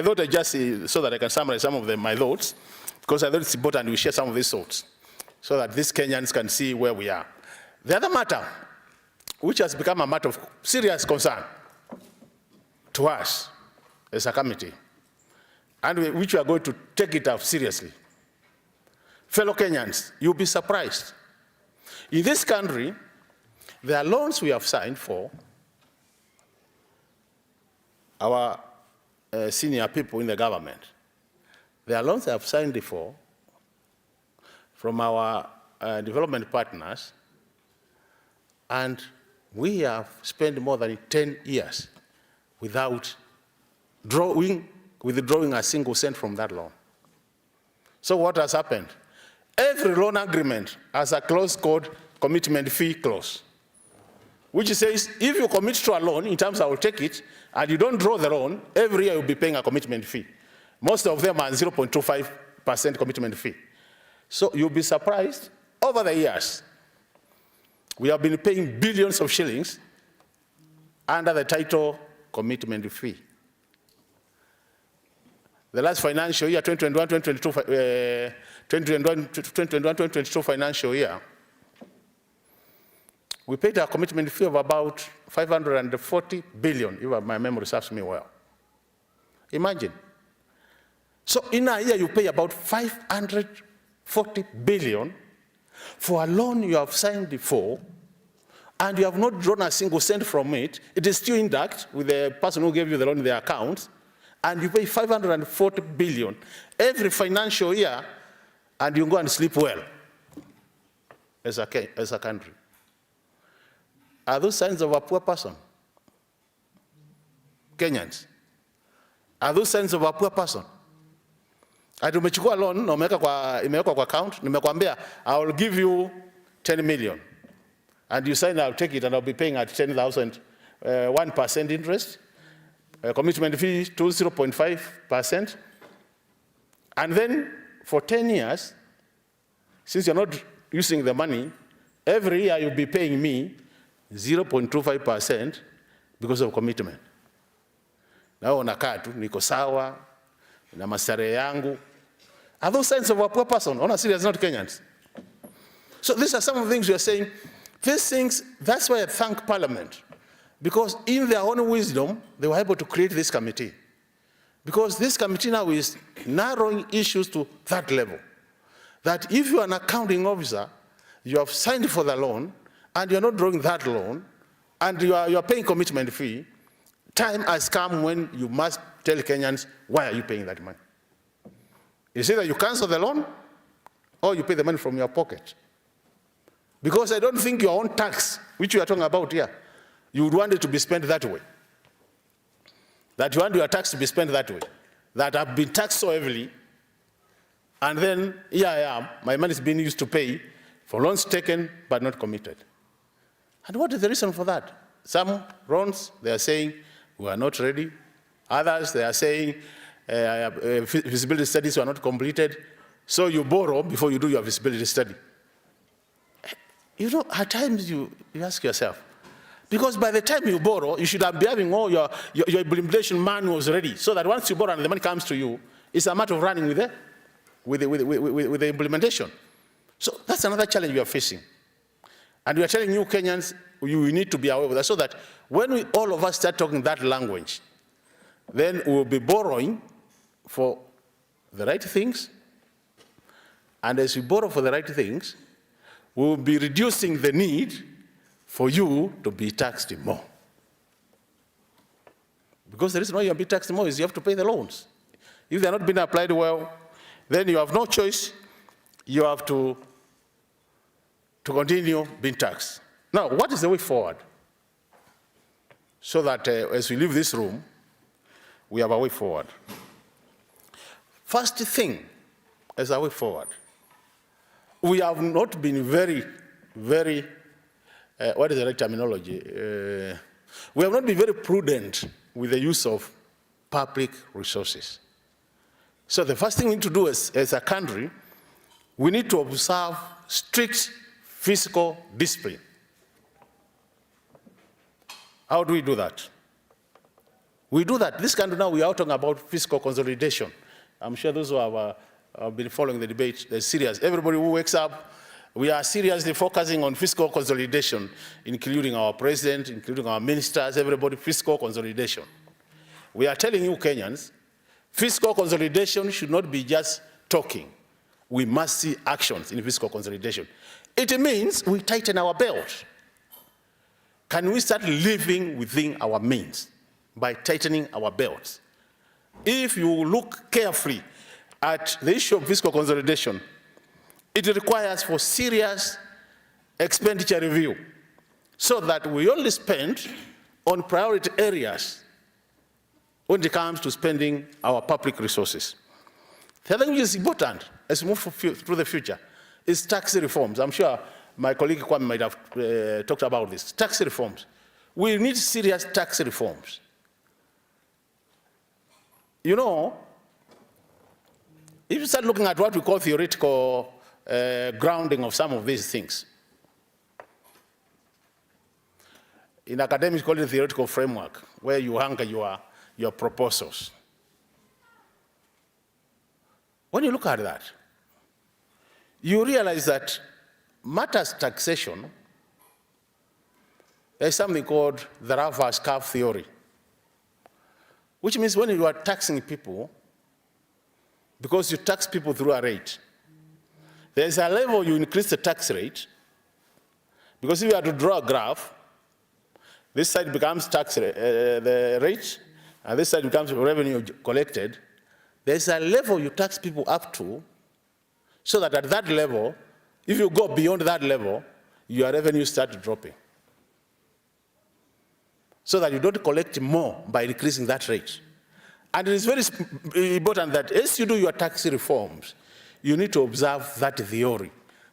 thought I just so that I can summarize some of my thoughts, because I thought it's important we share some of these thoughts so that these Kenyans can see where we are. The other matter, which has become a matter of serious concern to us as a committee, and which we are going to take it up seriously. Fellow Kenyans, you'll be surprised. In this country, there are loans we have signed for our senior people in the government. There are loans they have signed for from our development partners, and we have spent more than 10 years without withdrawing a single cent from that loan. So what has happened? Every loan agreement has a clause called commitment fee clause, which says if you commit to a loan in terms I will take it, and you don't draw the loan, every year you'll be paying a commitment fee. Most of them are 0.25% commitment fee. So you'll be surprised, over the years, we have been paying billions of shillings under the title commitment fee. The last financial year, 2021-2022 financial year, we paid a commitment fee of about 540 billion, if my memory serves me well. Imagine. So in a year, you pay about 540 billion for a loan you have signed for, and you have not drawn a single cent from it. It is still intact with the person who gave you the loan in their account, and you pay 540 billion every financial year, and you go and sleep well as a country. Are those signs of a poor person? Kenyans. Are those signs of a poor person? Ati umechukua loan na imewekwa kwa account, nimekwambia I will give you 10 million. And you sign I'll take it and I'll be paying at 10,000 1% interest. Commitment fee to 0.5%. And then for 10 years, since you're not using the money, every year you'll be paying me 0.25% because of commitment. Now unakaa tu, niko sawa, na masare yangu. Are those signs of a poor person? On a serious note, Kenyans. So these are some of the things we are saying. These things, that's why I thank Parliament. Because in their own wisdom, they were able to create this committee. Because this committee now is narrowing issues to that level. That if you are an accounting officer, you have signed for the loan, and you're not drawing that loan, and you are paying commitment fee, time has come when you must tell Kenyans, why are you paying that money? It's either you cancel the loan, or you pay the money from your pocket. Because I don't think your own tax, which we are talking about here, you would want it to be spent that way. That you want your tax to be spent that way. That I've been taxed so heavily, and then here I am, my money is being used to pay for loans taken but not committed. And what is the reason for that? Some loans, they are saying, we are not ready. Others, they are saying, feasibility studies were not completed. So you borrow before you do your feasibility study. You know, at times you ask yourself, because by the time you borrow, you should be having all your implementation manuals ready, so that once you borrow and the money comes to you, it's a matter of running with the implementation. So that's another challenge we are facing. And we are telling you Kenyans, you need to be aware of that, so that when all of us start talking that language, then we will be borrowing for the right things. And as we borrow for the right things, we will be reducing the need for you to be taxed more. Because the reason why you have to be taxed more is you have to pay the loans. If they're not being applied well, then you have no choice. You have to continue being taxed. Now, what is the way forward? So that as we leave this room, we have a way forward. First thing, as a way forward, we have not been very, what is the right terminology? We have not been very prudent with the use of public resources. So the first thing we need to do as a country, we need to observe strict fiscal discipline. How do we do that? We do that. This country now, we are talking about fiscal consolidation. I'm sure those who have been following the debate, they're serious. Everybody who wakes up, we are seriously focusing on fiscal consolidation, including our president, including our ministers, everybody, fiscal consolidation. We are telling you Kenyans, fiscal consolidation should not be just talking. We must see actions in fiscal consolidation. It means we tighten our belt. Can we start living within our means by tightening our belts? If you look carefully at the issue of fiscal consolidation, it requires for serious expenditure review so that we only spend on priority areas when it comes to spending our public resources. The other thing is important as we move through the future is tax reforms. I'm sure my colleague Kwame might have talked about this. Tax reforms. We need serious tax reforms. You know, if you start looking at what we call theoretical grounding of some of these things, in academics call it theoretical framework, where you anchor your proposals. When you look at that, you realize that matters taxation, there's something called the reverse curve theory, which means when you are taxing people, because you tax people through a rate, there's a level you increase the tax rate, because if you are to draw a graph, this side becomes the rate, and this side becomes revenue collected. There's a level you tax people up to, so that at that level, if you go beyond that level, your revenues start dropping. So that you don't collect more by increasing that rate. And it is very important that as you do your tax reforms, you need to observe that theory,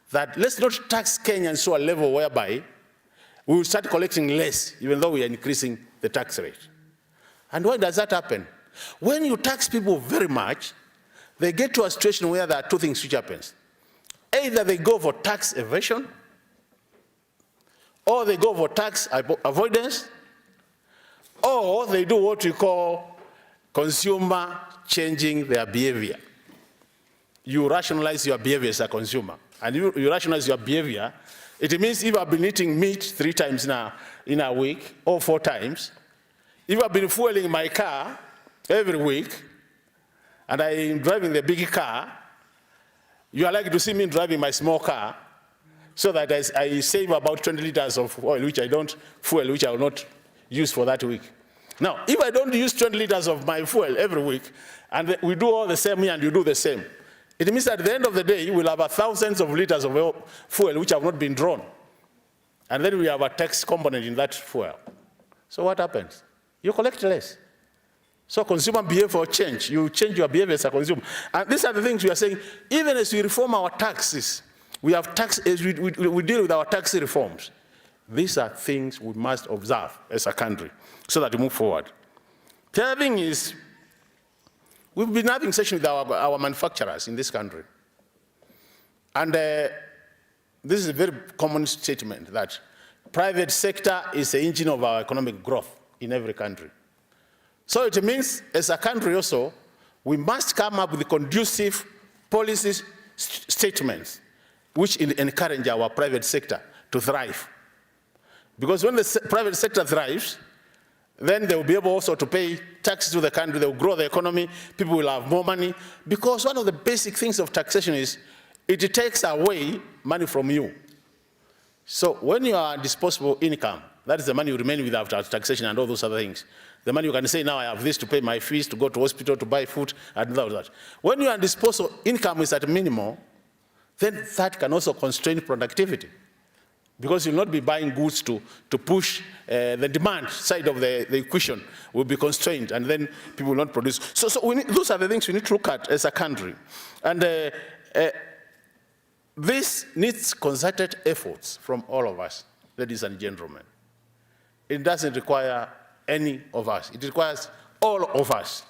that let's not tax Kenyans to a level whereby we will start collecting less, even though we are increasing the tax rate. And why does that happen? When you tax people very much, they get to a situation where there are two things which happens. Either they go for tax evasion, or they go for tax avoidance, or they do what we call consumer changing their behavior. You rationalize your behavior as a consumer. And you rationalize your behavior, it means if I've been eating meat 3 times in a week, or 4 times, if I've been fueling my car every week, and I'm driving the big car, you are likely to see me driving my small car, so that I save about 20 liters of oil, which I don't fuel, which I will not use for that week. Now, if I don't use 20 liters of my fuel every week, and we do all the same here and you do the same, it means that at the end of the day, you will have thousands of liters of fuel which have not been drawn. And then we have a tax component in that fuel. So what happens? You collect less. So consumer behavior change. You change your behavior as a consumer. And these are the things we are saying, even as we reform our taxes, we have tax, as we deal with our tax reforms. These are things we must observe as a country so that we move forward. The other thing is, we've been having sessions with our manufacturers in this country. And this is a very common statement that private sector is the engine of our economic growth in every country. So it means, as a country also, we must come up with conducive policy statements which encourage our private sector to thrive. Because when the private sector thrives, then they will be able also to pay taxes to the country, they will grow the economy, people will have more money. Because one of the basic things of taxation is, it takes away money from you. So when you are disposable income, that is the money you remain with after taxation and all those other things. The money you can say, now I have this to pay my fees, to go to hospital, to buy food, and all that. When your disposable income is at minimum, then that can also constrain productivity. Because you'll not be buying goods to push the demand side of the equation will be constrained, and then people will not produce. So those are the things we need to look at as a country. And this needs concerted efforts from all of us, ladies and gentlemen. It doesn't require any of us. It requires all of us.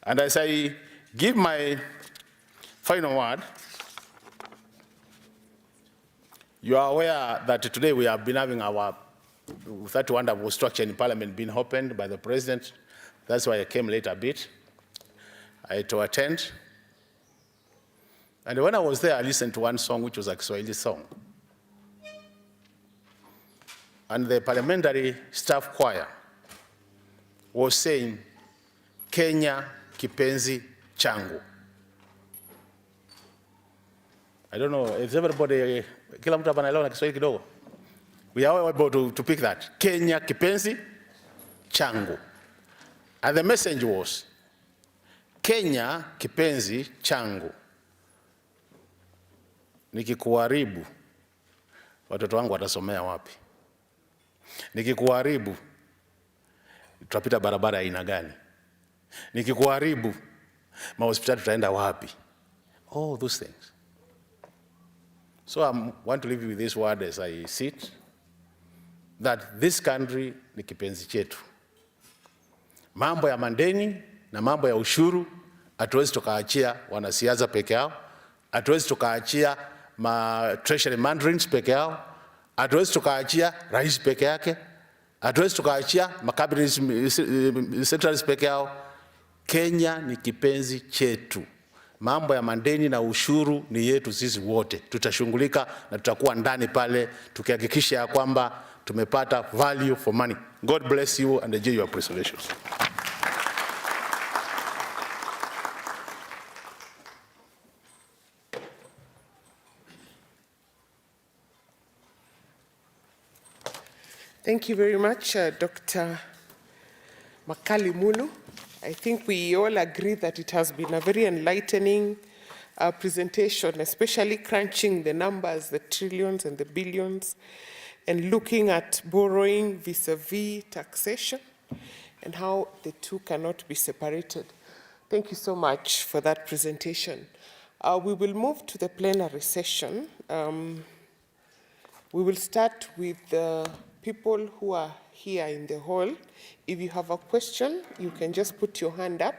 And as I give my final word, you are aware that today we have been having our that wonderful structure in Parliament being opened by the President That's why I came late a bit. I had to attend. And when I was there, I listened to one song, which was a Kiswahili song. And the parliamentary staff choir was saying, Kenya kipenzi changu. I don't know, is everybody, kila mtu hapa anaelewa na Kiswahili kidogo? We are able to pick that. Kenya kipenzi changu. And the message was, Kenya kipenzi changu. Nikikuharibu, watoto wangu watasomea wapi? Nikikuharibu, tutapita barabara ya aina gani? Nikikuharibu, mahospitali tutaenda wapi? All those things. So I want to leave you with this word as I sit, that this country ni kipenzi chetu. Mambo ya mandeni na mambo ya ushuru hatuwezi tukaachia wanasiasa peke yao, hatuwezi tukaachia treasury mandarins peke yao, hatuwezi tukaachia rais peke yake, hatuwezi tukaachia cabinet secretaries peke yao. Kenya ni kipenzi chetu. Mambo ya mandeni na ushuru ni yetu sisi wote. Tutashughulika na tutakuwa ndani pale tukihakikisha ya kwamba tumepata value for money. God bless you and enjoy your presentations. Thank you very much, Dr. Makali Mulu. I think we all agree that it has been a very enlightening presentation, especially crunching the numbers, the trillions and the billions, and looking at borrowing vis-a-vis taxation and how the two cannot be separated. Thank you so much for that presentation. We will move to the plenary session. We will start with the people who are here in the hall. If you have a question, you can just put your hand up.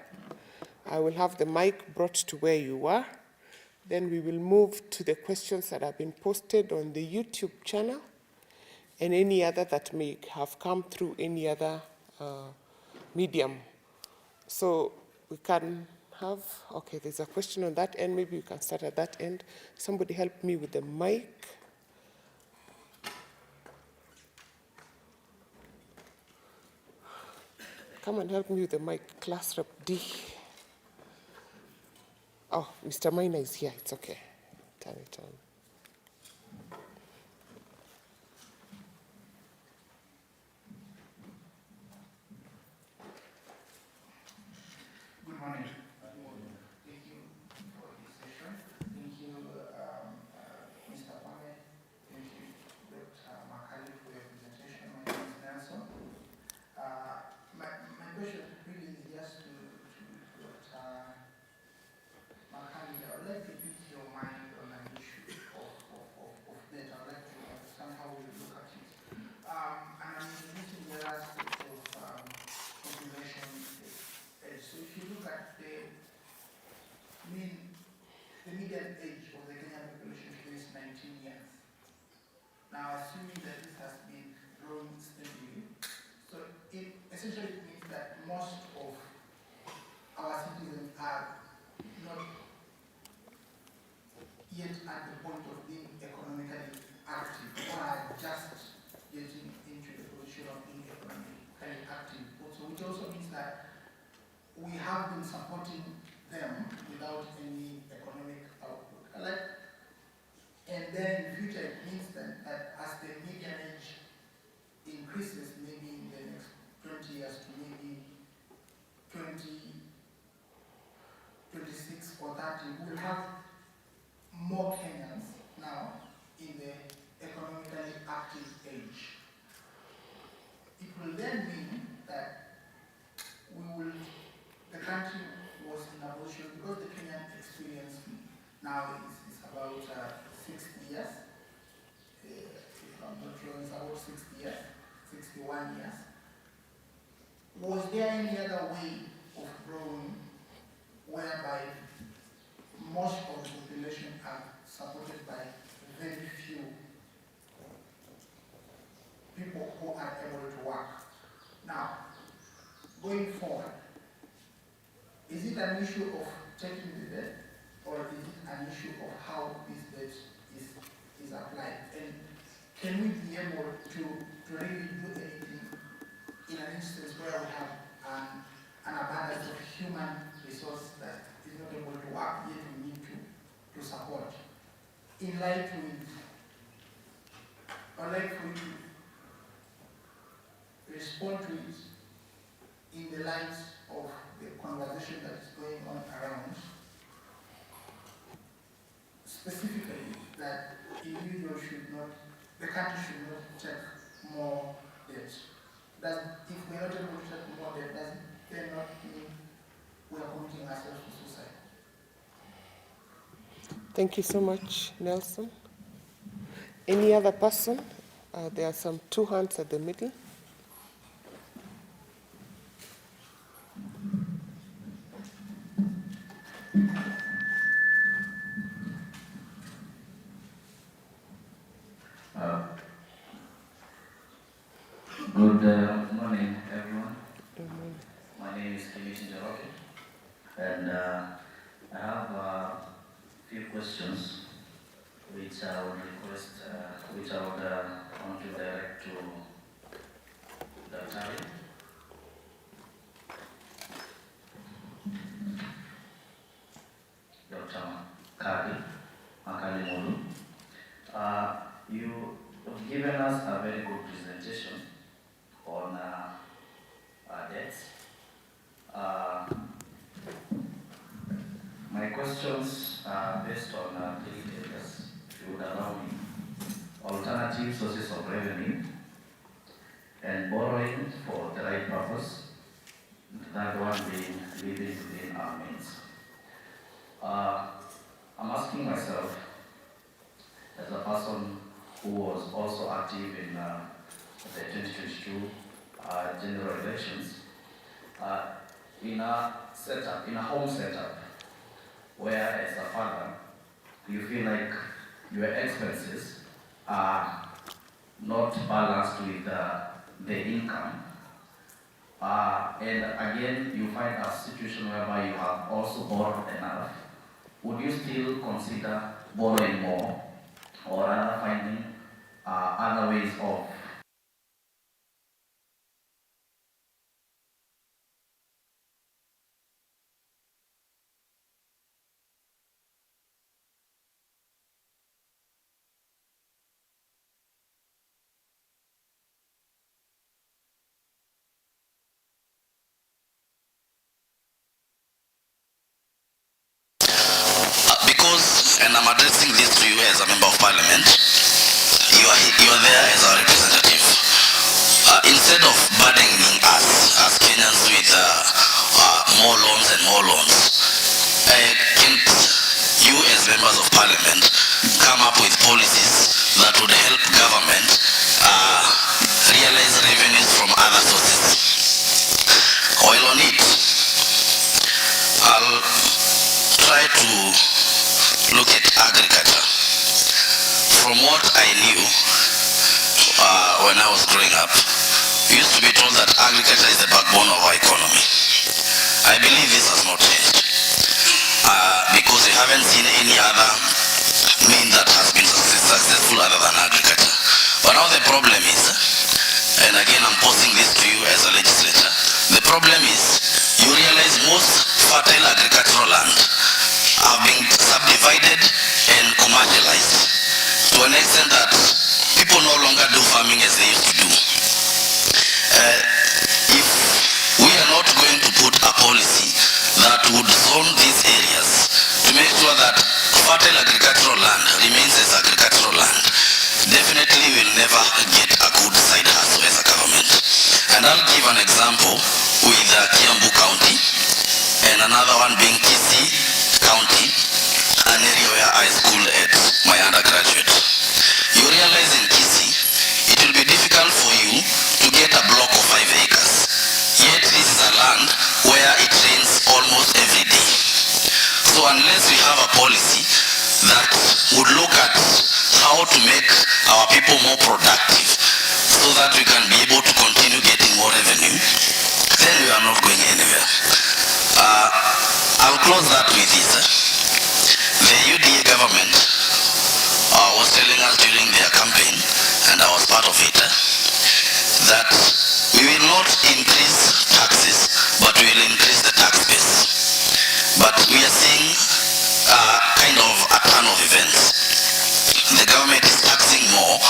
I will have the mic brought to where you are. Then we will move to the questions that have been posted on the YouTube channel and any other that may have come through any other medium. So we can have, okay, there's a question on that end. Maybe you can start at that end. Somebody help me with the mic. Come and help me with the mic, class rep D. Oh, Mr. Minor is here, it's okay. Turn it on. Good morning. Thank you for this session. Thank you, Mr. Kwame. Thank you, Dr. Makali, for your presentation. My name is Nelson. My question really is just to Dr. Makali. I would like to pick your mind on an issue of debt. I would like to understand how we look at it. And I'm introducing the aspect of population. So if you look at the median age of the Kenyan population today is 19 years. Now, assuming that this has been growing steadily, so it essentially means that most of our citizens are not yet at the point of being economically active, or are just getting into the position of being economically active. Also, which also means that we have been supporting them without any economic output. And then in the future, it means that as the median age increases, maybe in the next 20 years to maybe 20, 26 or 30, we'll have more Kenyans now in the economically active age. It will then mean that the country was in a position, because the Kenyan experience now is about 60 years, if I'm not wrong, it's about 60 years, 61 years. Was there any other way of growing whereby most of the population are supported by very few people who are able to work? Now, going forward, is it an issue of taking the debt, or is it an issue of how this debt is applied? And can we be able to really do anything in an instance where we have an abundance of human resource that is not able to work, yet we need to support? In light with, I'd like for you to respond to it in the light of the conversation that is going on around, specifically that individuals should not, the country should not take more debt. If we're not able to take more debt, does it not mean we are committing ourselves to suicide? Thank you so much, Nelson. Any other person? There are some 2 hands at the middle. Good morning, everyone. Good morning. My name is and I have a few questions which I would request, which I would want to direct to Dr. Makali Mulu. You have given us a very good presentation on debts. My questions are based on 3 areas, if you would allow me. Alternative sources of revenue and borrowing for the right purpose. The third one being living within our means. I'm asking myself, as a person who was also active in the 2022 general elections, in a setup, in a home setup, where as a father, you feel like your expenses are not balanced with the income, and again, you find a situation whereby you have also borrowed enough, would you still consider borrowing more, or rather finding other ways of because, and I'm addressing this to you as a member of parliament, you are there as a representative. Instead of burdening us as Kenyans with more loans and more loans, can't you as members of parliament come up with policies that would help government realize revenues from other sources? While on it, I'll try to look at agriculture. From what I knew when I was growing up, we used to be told that agriculture is the backbone of our economy. I believe this has not changed because we haven't seen any other mean that has been successful other than agriculture. But now the problem is, and again I'm posing this to you as a legislator, the problem is you realize most fertile agricultural land have been subdivided and commercialized to an extent that people no longer do farming as they used to do. If we are not going to put a policy that would zone these areas to make sure that fertile agricultural land remains as agricultural land, definitely we'll never get a good side hustle as a government. And I'll give an example with Kiambu County and another one being Kisii County, an area where I school at my undergraduate. You realize in Kisii, it will be difficult for you to get a block of 5 acres. Yet this is a land where it rains almost every day. So unless we have a policy that would look at how to make our people more productive so that we can be able to continue getting more revenue, then we are not telling us during their campaign, and I was part of it, that we will not increase taxes, but we will increase the tax base. But we are seeing kind of a turn of events. The government is taxing more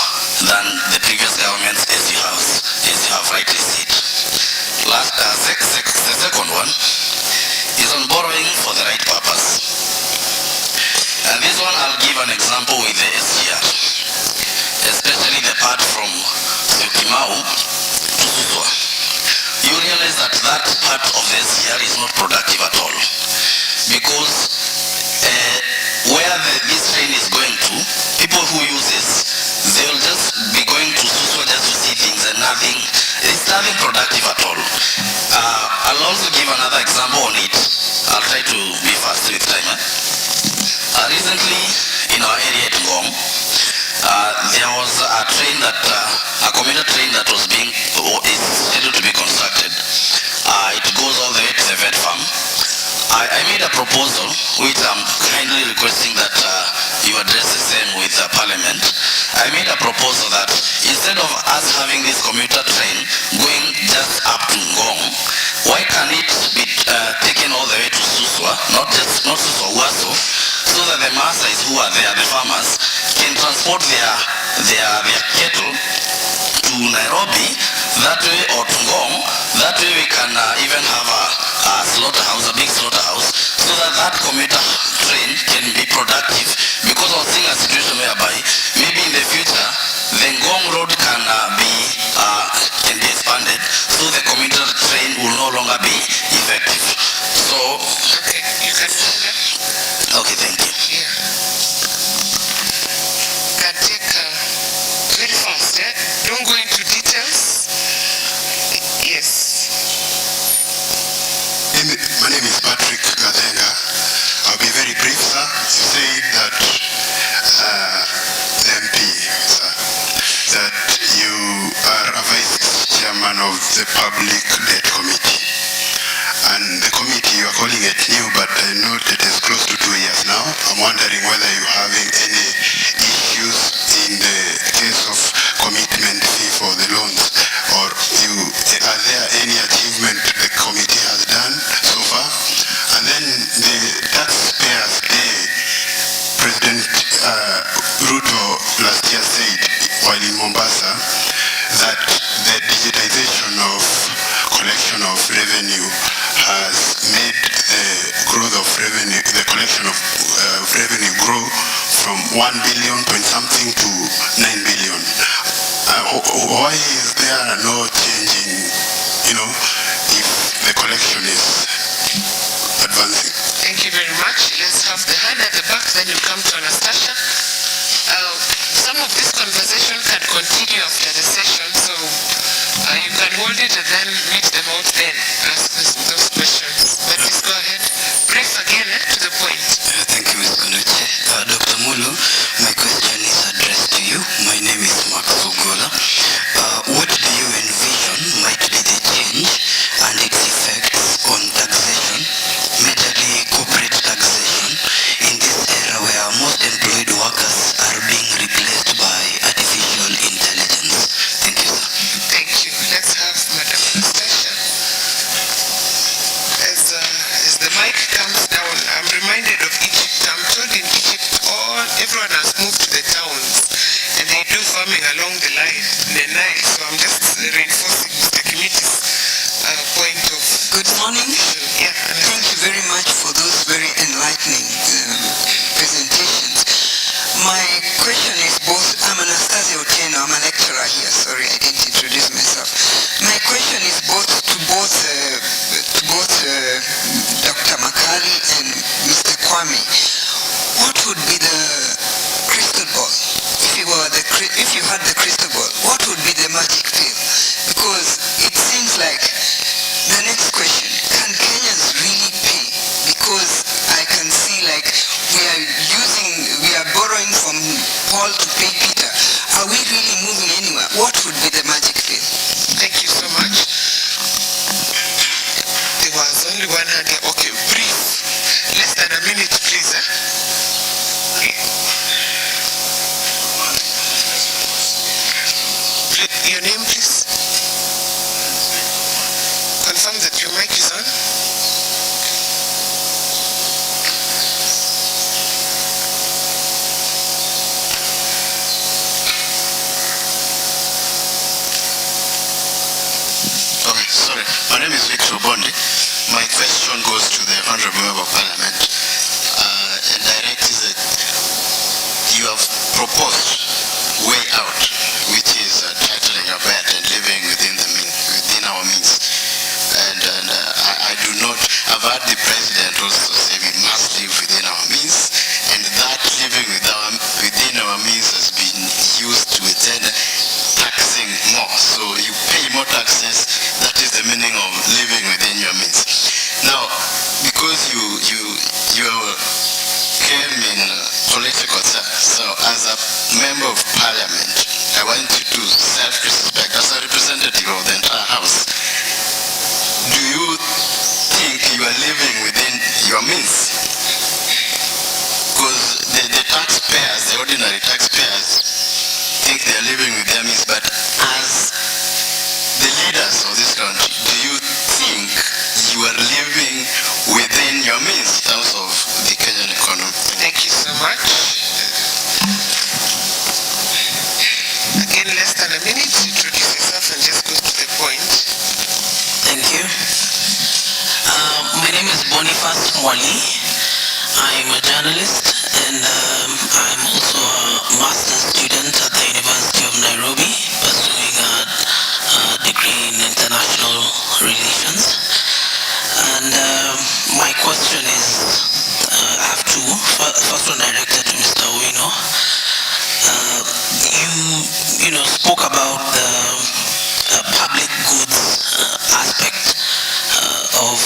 than the previous governments, as you have rightly said. The second one is on borrowing for the right purpose. And this one I'll give an example with the SGR, especially the part from Syokimau to Suswa. You realize that that part of the SGR is not productive at all, because where this train is going to, people who use this, they will just be going to Suswa just to see things and nothing. It's nothing productive at all. I'll also give another example on it. I'll try to be fast with time. Recently, in our area at Ngong, there was a train that, a commuter train that was is scheduled to be constructed. It goes all the way to the vet farm. I made a proposal, which I'm kindly requesting that you address the same with Parliament. I made a proposal that instead of us having this commuter train going just up to Ngong, why can it be taken all the way to Suswa, not Suswa, Waso, so that the masses who are there, the farmers, can transport their cattle to Nairobi that way, or to Ngong. That way we can even have a slaughterhouse, a big slaughterhouse, so that commuter train can be productive. Because I was seeing a situation whereby maybe in the future the Ngong road can be expanded, so the commuter train will no longer be effective. So Okay, you can do that. okay, thank you. Yeah. Can take very fast, yeah? Don't go into details. Yes. My name is Patrick Gazenga. I'll be very brief, sir. You said that the MP, sir, that you are a vice chairman of the Public Debt Committee. And the committee, you are calling it new, but I know that it's close to 2 years now. I'm wondering whether you're having any issues in the case of commitment fee for the loans, or are there any achievement the committee has done so far? And then the Taxpayers Day, President Ruto last year said, while in Mombasa, that the digitization of collection of revenue has made the growth of revenue, the collection of revenue grow from 1 billion point something to 9 billion. Why is there no change in, if the collection is advancing? Thank you very much. Let's have the hand at the back, then you come to Anastasia. Some of this conversation can continue after the session, so you can hold it and then meet them out then, ask those questions. But please go ahead. Brief again, to the point. Thank you, Ms. Konuche. Dr. Mulu, my question is addressed to you. My name is Max Ogola. What do you envision might be the change and its effects on taxation, majorly corporate taxation, in this era where most employed workers are being replaced by artificial intelligence? Thank you, sir. Thank you. Let's have Madam Anastasia. As the mic comes down, I'm reminded of Egypt. I'm told in Egypt, everyone has moved to the towns, and they do farming along the line, the Nile. So I'm just reinforcing Mr. Kimiti's point of. Good morning. Yeah. Thank you very much for those very enlightening presentations. My question is both, I'm Anastasia Otieno, I'm a lecturer here, sorry I didn't introduce myself. My question is both to both Dr. Makali and Mr. Kwame. What would be the crystal ball? If you had the crystal ball, what would be the magic pill? Because it seems like the next question, can Kenyans really pay? Because I can see like we are borrowing from Paul to pay Peter. Are we really moving anywhere? What would be the magic pill? Thank you so much. There was only one hand here. Okay, brief. Less than a minute, please. Okay. Your name, please. Confirm that your mic is on. Okay, sorry. My name is Victor Bondi. My question goes to the Honorable Member of Parliament. And directs that you have proposed way out, which is tightening your belt and living within our means. And I do not. I've heard the President also say we must live within our means, and that living within our means has been used to attend taxing more. So you pay more taxes. That is the meaning of living within your means. Now, because you came in political terms, so as a member of Parliament, I want you to self-respect as a representative of the entire House. Do you think you are living within your means? Because the taxpayers, the ordinary taxpayers, think they are living with their means, but as the leaders of this country, do you think you are living within your means in terms of the Kenyan economy? Thank you so much. Again, less than a minute. Introduce yourself and just go to the point. Thank you. My name is Boniface Mwali. I'm a journalist and I'm also a master's student at the University of Nairobi, pursuing a degree in international relations. And my question is, I have two. First one directed to Mr. Owino. You spoke about the public goods aspect of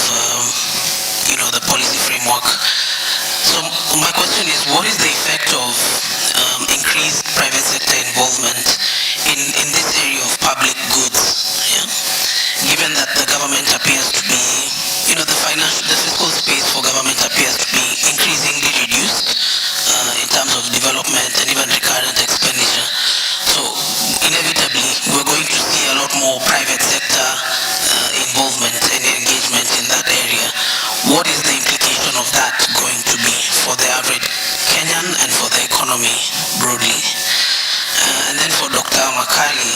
the policy framework. So my question is, what is the effect of increased private sector involvement in this area of public goods? Yeah? Given that the government appears to be, the fiscal space for government appears to be increasingly reduced in terms of development and even recurrent expenditure. So inevitably, we're going to see a lot more private sector involvement and engagement in that area. What is the implication of that going to be for the average Kenyan and for the economy broadly? And then for Dr. Makali,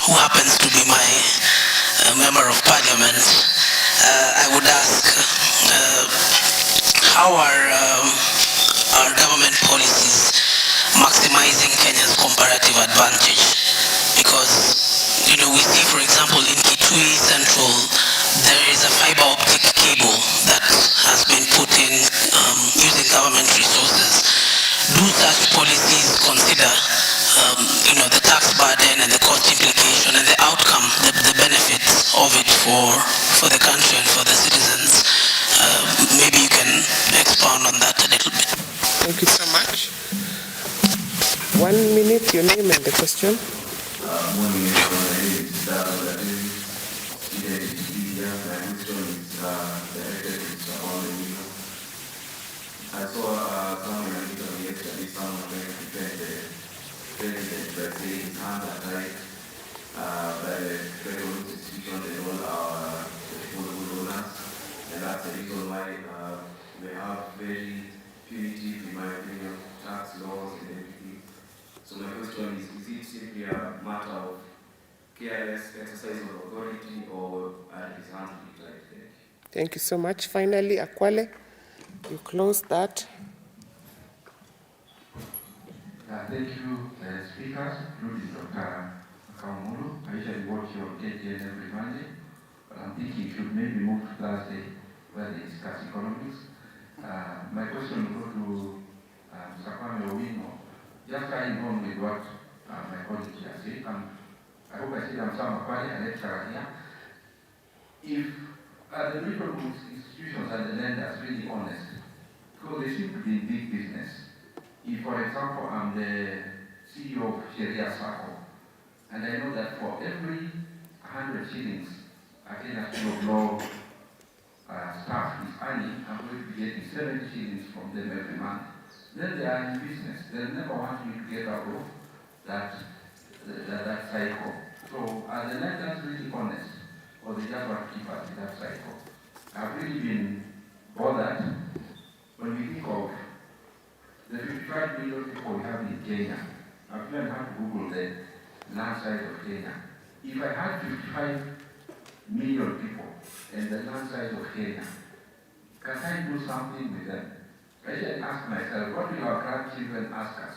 who happens to be my member of parliament, I would ask, how are our government policies maximizing Kenya's comparative advantage? Because, we see, for example, in Kitui Central, there is a fiber optic cable that has been put in using government resources. Do such policies consider, the tax burden and the cost implication and the outcome, the benefits of it for the country and for the citizens? Maybe you can expound on that a little bit. Thank you so much. 1 minute, your name and the question. Morning, everyone. My name is Dara. I saw someone yesterday, someone trying to defend the president by saying his hands are tied by the federal institutions and all our good owners, and that's the reason why we have very punitive, in my opinion, tax laws and everything. So my question is it simply a matter of careless exercise of authority, or are his hands being tied? Thank you so much. Finally, Akwale, you close that. Thank you, speakers, including Dr. Akamuru. I usually watch your KTN every Monday, but I'm thinking you should maybe move to Thursday where they discuss economics. My question will go to Mr. Kwame Owino. Just carrying on with what my colleague here said, I hope I said I'm Sam Akwale, a lecturer here. If the mutual institutions and the lenders really honest, because they seem to be in big business. If, for example, I'm the CEO of Sharia Circle, and I know that for every 100 shillings a Kenya School of Law staff is earning, I'm going to be getting 70 shillings from them every month. Then they are in business. They'll never want me to get out of that cycle. So So are the lenders really honest, or they just want to keep us in that cycle? I've really been bothered when we think of the 55 million people we have in Kenya. I've even had to Google the land size of Kenya. If I had 55 million people and the land size of Kenya, can I do something with them? I should ask myself, what will our grandchildren ask us?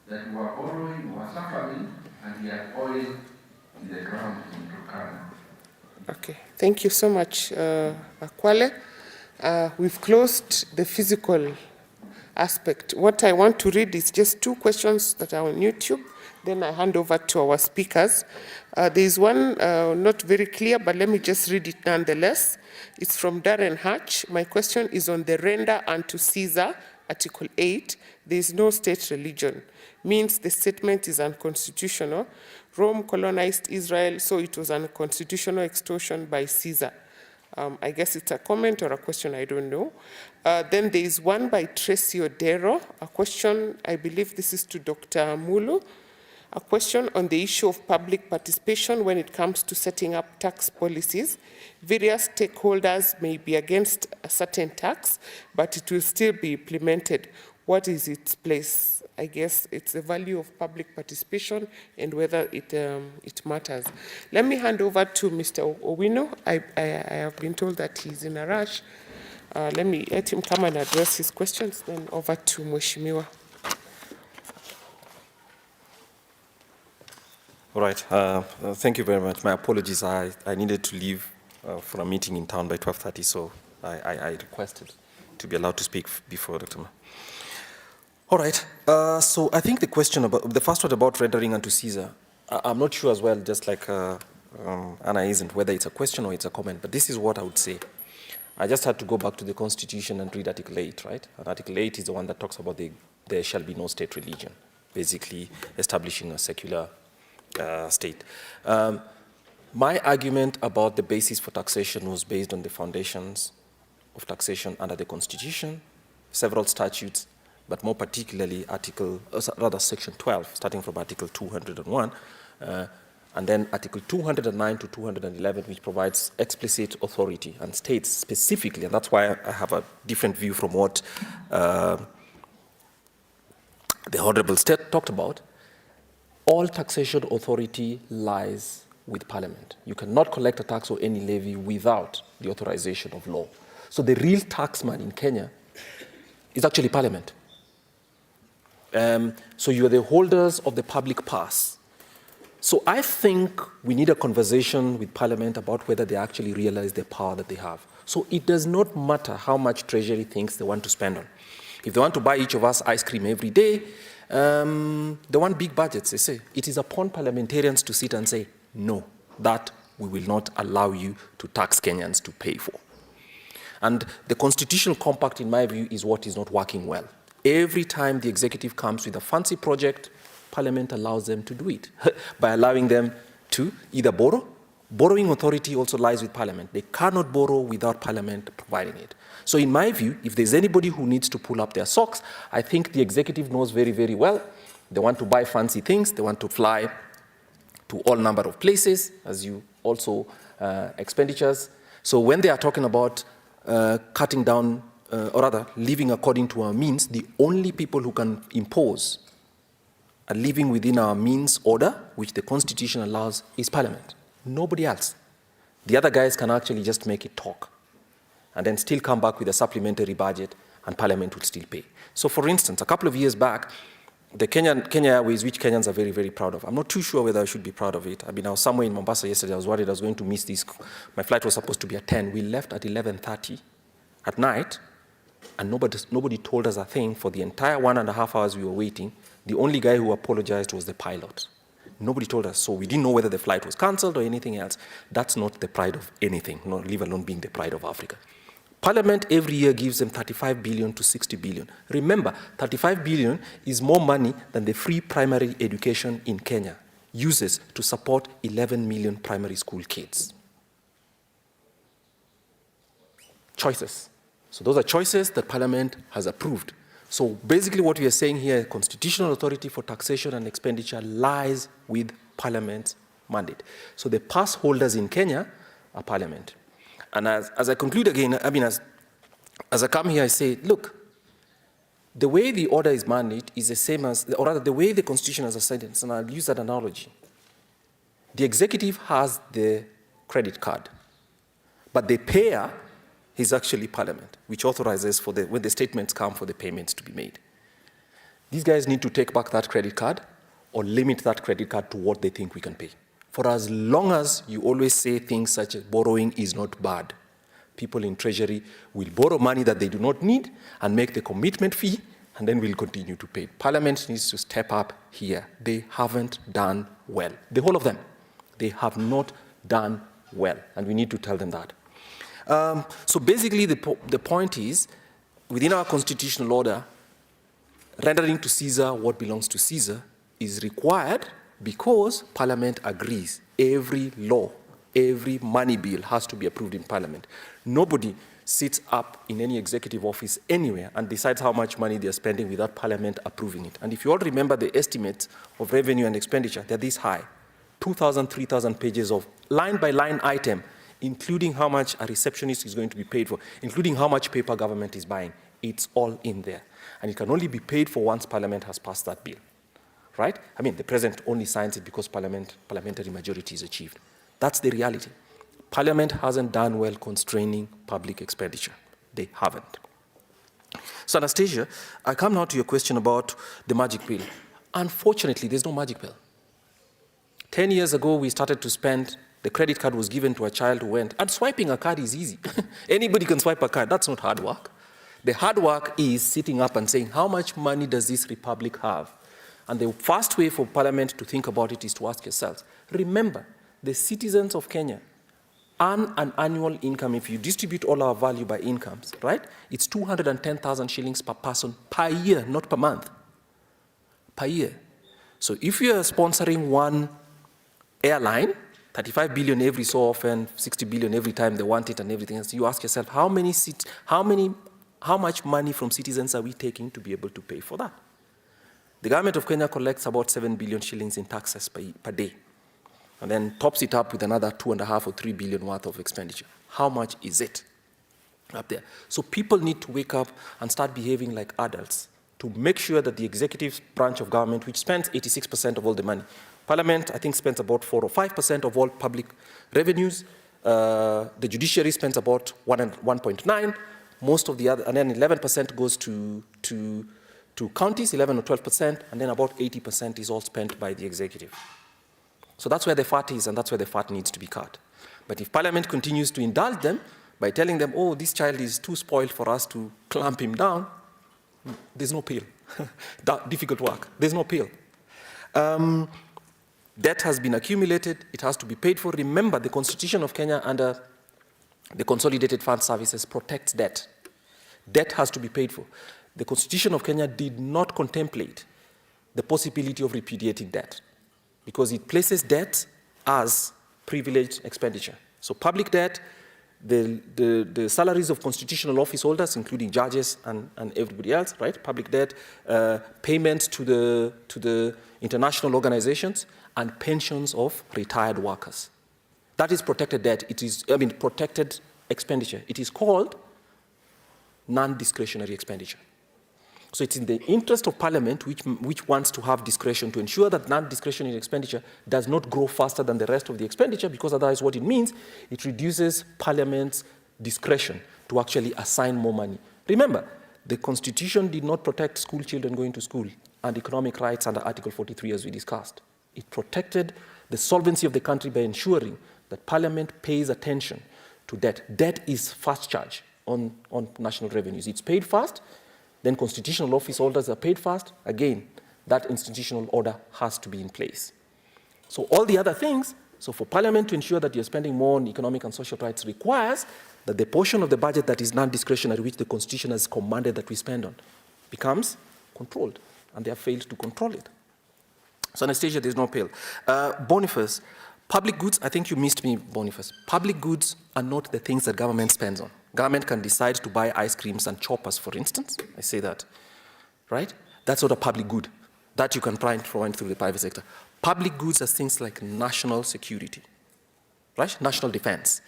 That we are borrowing, we are suffering, and we have oil in the ground in Turkana. Okay, thank you so much, Kwale. We've closed the physical aspect. What I want to read is just 2 questions that are on YouTube. Then I hand over to our speakers. There is one not very clear, but let me just read it nonetheless. It's from Darren Hatch. My question is on the render unto Caesar, Article 8. There is no state religion. Means the statement is unconstitutional. Rome colonized Israel, so it was unconstitutional extortion by Caesar. I guess it's a comment or a question, I don't know. Then there is one by Tracy Odero, a question, I believe this is to Dr. Mulu, a question on the issue of public participation when it comes to setting up tax policies. Various stakeholders may be against a certain tax, but it will still be implemented. What is its place? I guess it's the value of public participation and whether it matters. Let me hand over to Mr. Owino. I have been told that he's in a rush. Let him come and address his questions, then over to Mheshimiwa. All right, thank you very much. My apologies, I needed to leave for a meeting in town by 12:30, so I requested to be allowed to speak before Dr. Ma. All right, so I think the question about, the first one about rendering unto Caesar, I'm not sure as well, just like Anna isn't, whether it's a question or it's a comment, but this is what I would say. I just had to go back to the Constitution and read Article 8, right? And Article 8 is the one that talks about there shall be no state religion, basically establishing a secular state. My argument about the basis for taxation was based on the foundations of taxation under the Constitution, several statutes, but more particularly Section 12, starting from Article 201, and then Article 209 to 211, which provides explicit authority and states specifically, and that's why I have a different view from what the Honorable State talked about. All taxation authority lies with Parliament. You cannot collect a tax or any levy without the authorization of law. So the real taxman in Kenya is actually Parliament. So you are the holders of the public purse. So I think we need a conversation with Parliament about whether they actually realize the power that they have. So it does not matter how much Treasury thinks they want to spend on. If they want to buy each of us ice cream every day, they want big budgets, they say. It is upon parliamentarians to sit and say, no, that we will not allow you to tax Kenyans to pay for. And the constitutional compact, in my view, is what is not working well. Every time the executive comes with a fancy project, Parliament allows them to do it by allowing them to either borrow. Borrowing authority also lies with Parliament. They cannot borrow without Parliament providing it. So in my view, if there's anybody who needs to pull up their socks, I think the executive knows very, very well. They want to buy fancy things. They want to fly to all number of places, as you also expenditures. So when they are talking about cutting down, or rather living according to our means, the only people who can impose a living within our means order, which the Constitution allows, is Parliament. Nobody else. The other guys can actually just make it talk and then still come back with a supplementary budget and Parliament would still pay. So for instance, a couple of years back, the Kenya Airways, which Kenyans are very, very proud of. I'm not too sure whether I should be proud of it. I mean, I was somewhere in Mombasa yesterday. I was worried I was going to miss this. My flight was supposed to be at 10. We left at 11:30 at night, and nobody told us a thing for the entire 1.5 hours we were waiting. The only guy who apologized was the pilot. Nobody told us, so we didn't know whether the flight was cancelled or anything else. That's not the pride of anything, not leave alone being the pride of Africa. Parliament every year gives them 35 billion to 60 billion. Remember, 35 billion is more money than the free primary education in Kenya uses to support 11 million primary school kids. Choices. So those are choices that Parliament has approved. So basically what we are saying here, constitutional authority for taxation and expenditure lies with Parliament's mandate. So the pass holders in Kenya are Parliament. And as I conclude again, I mean, as I come here, I say, look, the way the order is managed is the same as, or rather the way the Constitution has assigned it, and I'll use that analogy. The executive has the credit card, but the payer is actually Parliament, which authorizes for when the statements come for the payments to be made. These guys need to take back that credit card or limit that credit card to what they think we can pay. For as long as you always say things such as borrowing is not bad, people in Treasury will borrow money that they do not need and make the commitment fee, and then we'll continue to pay. Parliament needs to step up here. They haven't done well. The whole of them. They have not done well, and we need to tell them that. So basically, the point is, within our constitutional order, rendering to Caesar what belongs to Caesar is required because Parliament agrees. Every law, every money bill has to be approved in Parliament. Nobody sits up in any executive office anywhere and decides how much money they're spending without Parliament approving it. And if you all remember the estimates of revenue and expenditure, they're this high. 2,000, 3,000 pages of line-by-line item, including how much a receptionist is going to be paid for, including how much paper government is buying. It's all in there. And it can only be paid for once Parliament has passed that bill, right? I mean, the President only signs it because parliamentary majority is achieved. That's the reality. Parliament hasn't done well constraining public expenditure. They haven't. So, Anastasia, I come now to your question about the magic pill. Unfortunately, there's no magic pill. 10 years ago, we started to spend, the credit card was given to a child who went, and swiping a card is easy. Anybody can swipe a card. That's not hard work. The hard work is sitting up and saying, how much money does this republic have? And the first way for Parliament to think about it is to ask yourselves, remember, the citizens of Kenya earn an annual income, if you distribute all our value by incomes, right? It's 210,000 shillings per person per year, not per month, per year. So if you are sponsoring one airline, 35 billion every so often, 60 billion every time they want it and everything else, you ask yourself, how much money from citizens are we taking to be able to pay for that? The government of Kenya collects about 7 billion shillings in taxes per day, and then tops it up with another 2.5 or 3 billion worth of expenditure. How much is it up there? So people need to wake up and start behaving like adults to make sure that the executive branch of government, which spends 86% of all the money, Parliament, I think, spends about 4 or 5% of all public revenues. The judiciary spends about 1.9. Most of the other, and then 11% goes to counties, 11 or 12%, and then about 80% is all spent by the executive. So that's where the fat is, and that's where the fat needs to be cut. But if Parliament continues to indulge them by telling them, oh, this child is too spoiled for us to clamp him down, there's no appeal. Difficult work. There's no appeal. Debt has been accumulated. It has to be paid for. Remember, the Constitution of Kenya under the Consolidated Fund Services protects debt. Debt has to be paid for. The Constitution of Kenya did not contemplate the possibility of repudiating debt because it places debt as privileged expenditure. So public debt, the salaries of constitutional office holders, including judges and everybody else, right? Public debt, payments to the international organizations, and pensions of retired workers. That is protected debt. It is, protected expenditure. It is called non-discretionary expenditure. So it's in the interest of Parliament, which wants to have discretion to ensure that non-discretionary expenditure does not grow faster than the rest of the expenditure, because otherwise what it means, it reduces Parliament's discretion to actually assign more money. Remember, the Constitution did not protect school children going to school and economic rights under Article 43, as we discussed. It protected the solvency of the country by ensuring that Parliament pays attention to debt. Debt is fast charge on national revenues. It's paid fast, then constitutional office holders are paid fast. Again, that institutional order has to be in place. So all the other things, so for Parliament to ensure that you're spending more on economic and social rights requires that the portion of the budget that is non-discretionary, which the Constitution has commanded that we spend on, becomes controlled, and they have failed to control it. So Anastasia, there's no appeal. Boniface, public goods, I think you missed me, Boniface. Public goods are not the things that government spends on. Government can decide to buy ice creams and choppers, for instance. I say that, right? That's not a public good. That you can find through the private sector. Public goods are things like national security, right? National defense,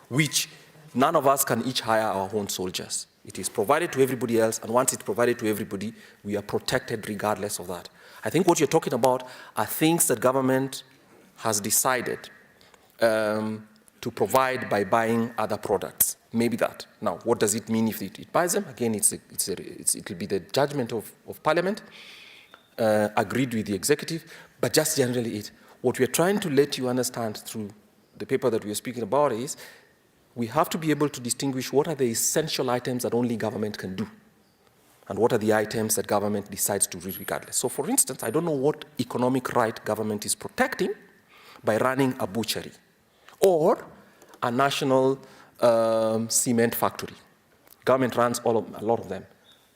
which none of us can each hire our own soldiers. It is provided to everybody else, and once it's provided to everybody, we are protected regardless of that. I think what you're talking about are things that government has decided to provide by buying other products. Maybe that. Now, what does it mean if it buys them? Again, it will be the judgment of Parliament, agreed with the executive, but just generally it. What we're trying to let you understand through the paper that we're speaking about is we have to be able to distinguish what are the essential items that only government can do and what are the items that government decides to do regardless. So for instance, I don't know what economic right government is protecting by running a butchery or a national cement factory. Government runs a lot of them.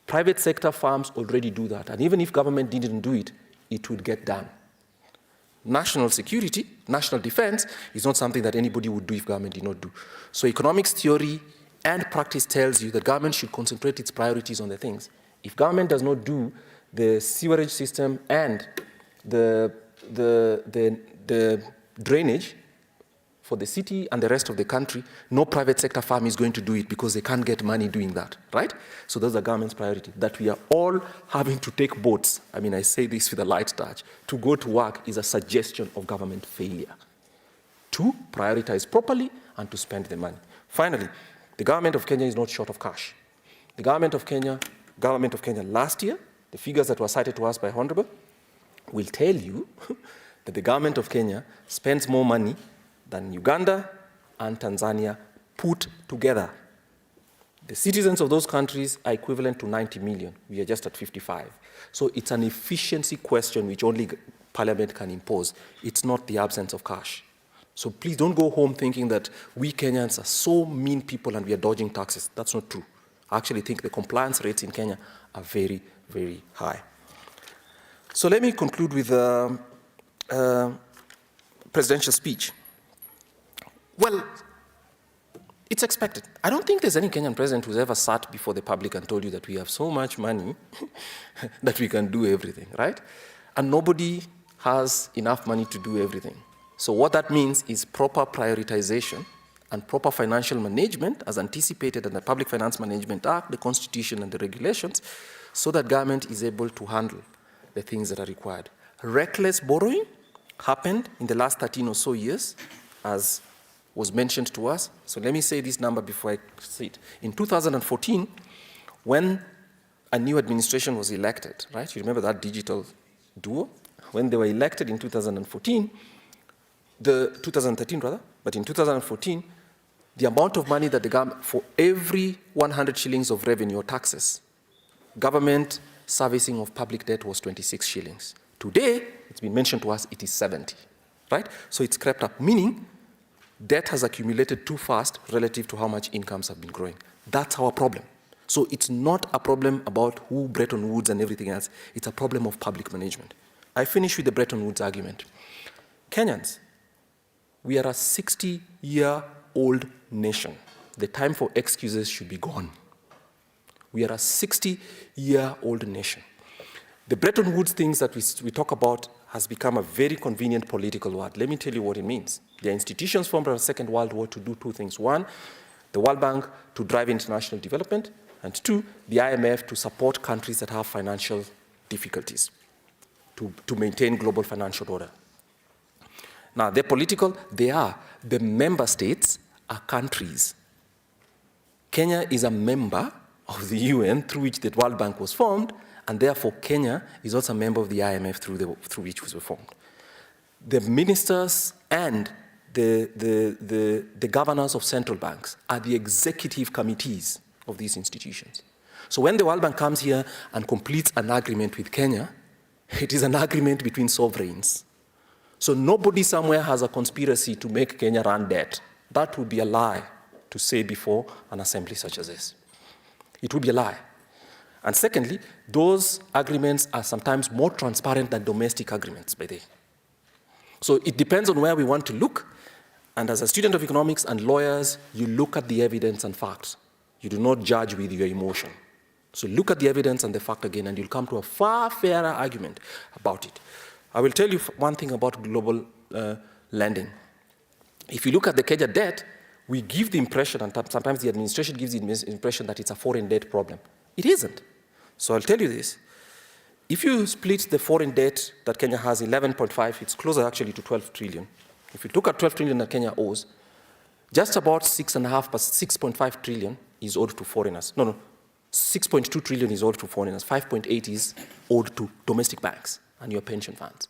Private sector farms already do that, and even if government didn't do it, it would get done. National security, national defense is not something that anybody would do if government did not do. So economics theory and practice tells you that government should concentrate its priorities on the things. If government does not do the sewerage system and the drainage for the city and the rest of the country, no private sector firm is going to do it because they can't get money doing that, right? So those are government's priorities. That we are all having to take boats, I mean, I say this with a light touch, to go to work is a suggestion of government failure. To prioritize properly and to spend the money. Finally, the government of Kenya is not short of cash. The government of Kenya last year, the figures that were cited to us by Honorable, will tell you that the government of Kenya spends more money than Uganda and Tanzania put together. The citizens of those countries are equivalent to 90 million. We are just at 55. So it's an efficiency question which only Parliament can impose. It's not the absence of cash. So please don't go home thinking that we Kenyans are so mean people and we are dodging taxes. That's not true. I actually think the compliance rates in Kenya are very, very high. So let me conclude with a presidential speech. Well, it's expected. I don't think there's any Kenyan president who's ever sat before the public and told you that we have so much money that we can do everything, right? And nobody has enough money to do everything. So what that means is proper prioritization and proper financial management as anticipated in the Public Finance Management Act, the Constitution and the regulations, so that government is able to handle the things that are required. Reckless borrowing happened in the last 13 or so years, as was mentioned to us. So let me say this number before I say it. In 2014, when a new administration was elected, right? You remember that digital duo? When they were elected in 2014, 2013 rather, but in 2014, the amount of money that the government, for every 100 shillings of revenue or taxes, government servicing of public debt was 26 shillings. Today, it's been mentioned to us, it is 70, right? So it's crept up, meaning debt has accumulated too fast relative to how much incomes have been growing. That's our problem. So it's not a problem about who Bretton Woods and everything else. It's a problem of public management. I finish with the Bretton Woods argument. Kenyans, we are a 60-year-old nation. The time for excuses should be gone. We are a 60-year-old nation. The Bretton Woods things that we talk about has become a very convenient political word. Let me tell you what it means. The institutions formed after the Second World War to do two things. One, the World Bank to drive international development, and two, the IMF to support countries that have financial difficulties, to maintain global financial order. Now, they're political, they are. The member states are countries. Kenya is a member of the UN through which the World Bank was formed, and therefore Kenya is also a member of the IMF through which was formed. The ministers and the governors of central banks are the executive committees of these institutions. So when the World Bank comes here and completes an agreement with Kenya, it is an agreement between sovereigns. So nobody somewhere has a conspiracy to make Kenya run debt. That would be a lie to say before an assembly such as this. It would be a lie. And secondly, those agreements are sometimes more transparent than domestic agreements by day. So it depends on where we want to look. And as a student of economics and lawyers, you look at the evidence and facts. You do not judge with your emotion. So look at the evidence and the fact again, and you'll come to a far fairer argument about it. I will tell you one thing about global lending. If you look at the Kenya debt, we give the impression, and sometimes the administration gives the impression that it's a foreign debt problem. It isn't. So I'll tell you this. If you split the foreign debt that Kenya has, 11.5, it's closer actually to 12 trillion. If you look at 12 trillion that Kenya owes, just about 6.5 trillion is owed to foreigners. No, 6.2 trillion is owed to foreigners. 5.8 is owed to domestic banks and your pension funds.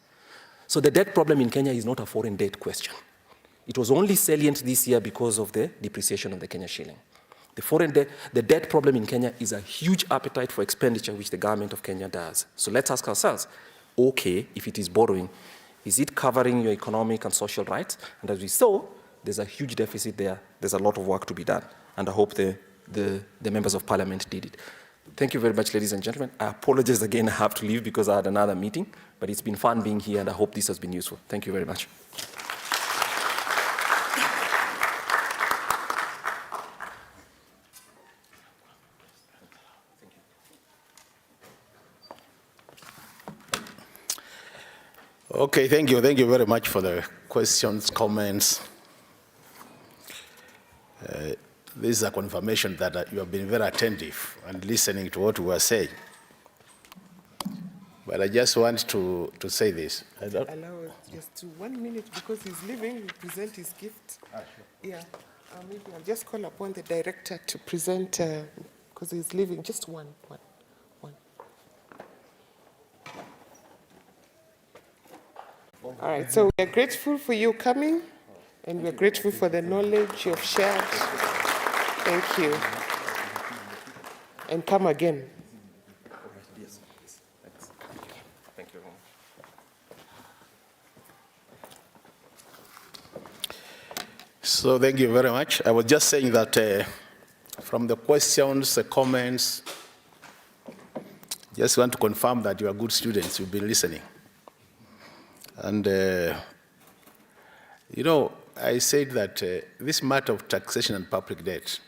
So the debt problem in Kenya is not a foreign debt question. It was only salient this year because of the depreciation of the Kenya shilling. The foreign debt, the debt problem in Kenya is a huge appetite for expenditure, which the government of Kenya does. So let's ask ourselves, okay, if it is borrowing, is it covering your economic and social rights? And as we saw, there's a huge deficit there. There's a lot of work to be done. And I hope the members of parliament did it. Thank you very much, ladies and gentlemen. I apologize again, I have to leave because I had another meeting, but it's been fun being here and I hope this has been useful. Thank you very much. Okay, thank you. Thank you very much for the questions, comments. This is a confirmation that you have been very attentive and listening to what we were saying. But I just want to say this. Allow us just to 1 minute because he's leaving, to present his gift. Sure. Yeah, maybe I'll just call upon the director to present because he's leaving. Just one. All right, so we are grateful for you coming, and we're grateful for the knowledge you've shared. Thank you. And come again. Yes. Thanks. Thank you. So thank you very much. I was just saying that from the questions, the comments, just want to confirm that you are good students. You've been listening. And, you know, I said that this matter of taxation and public debt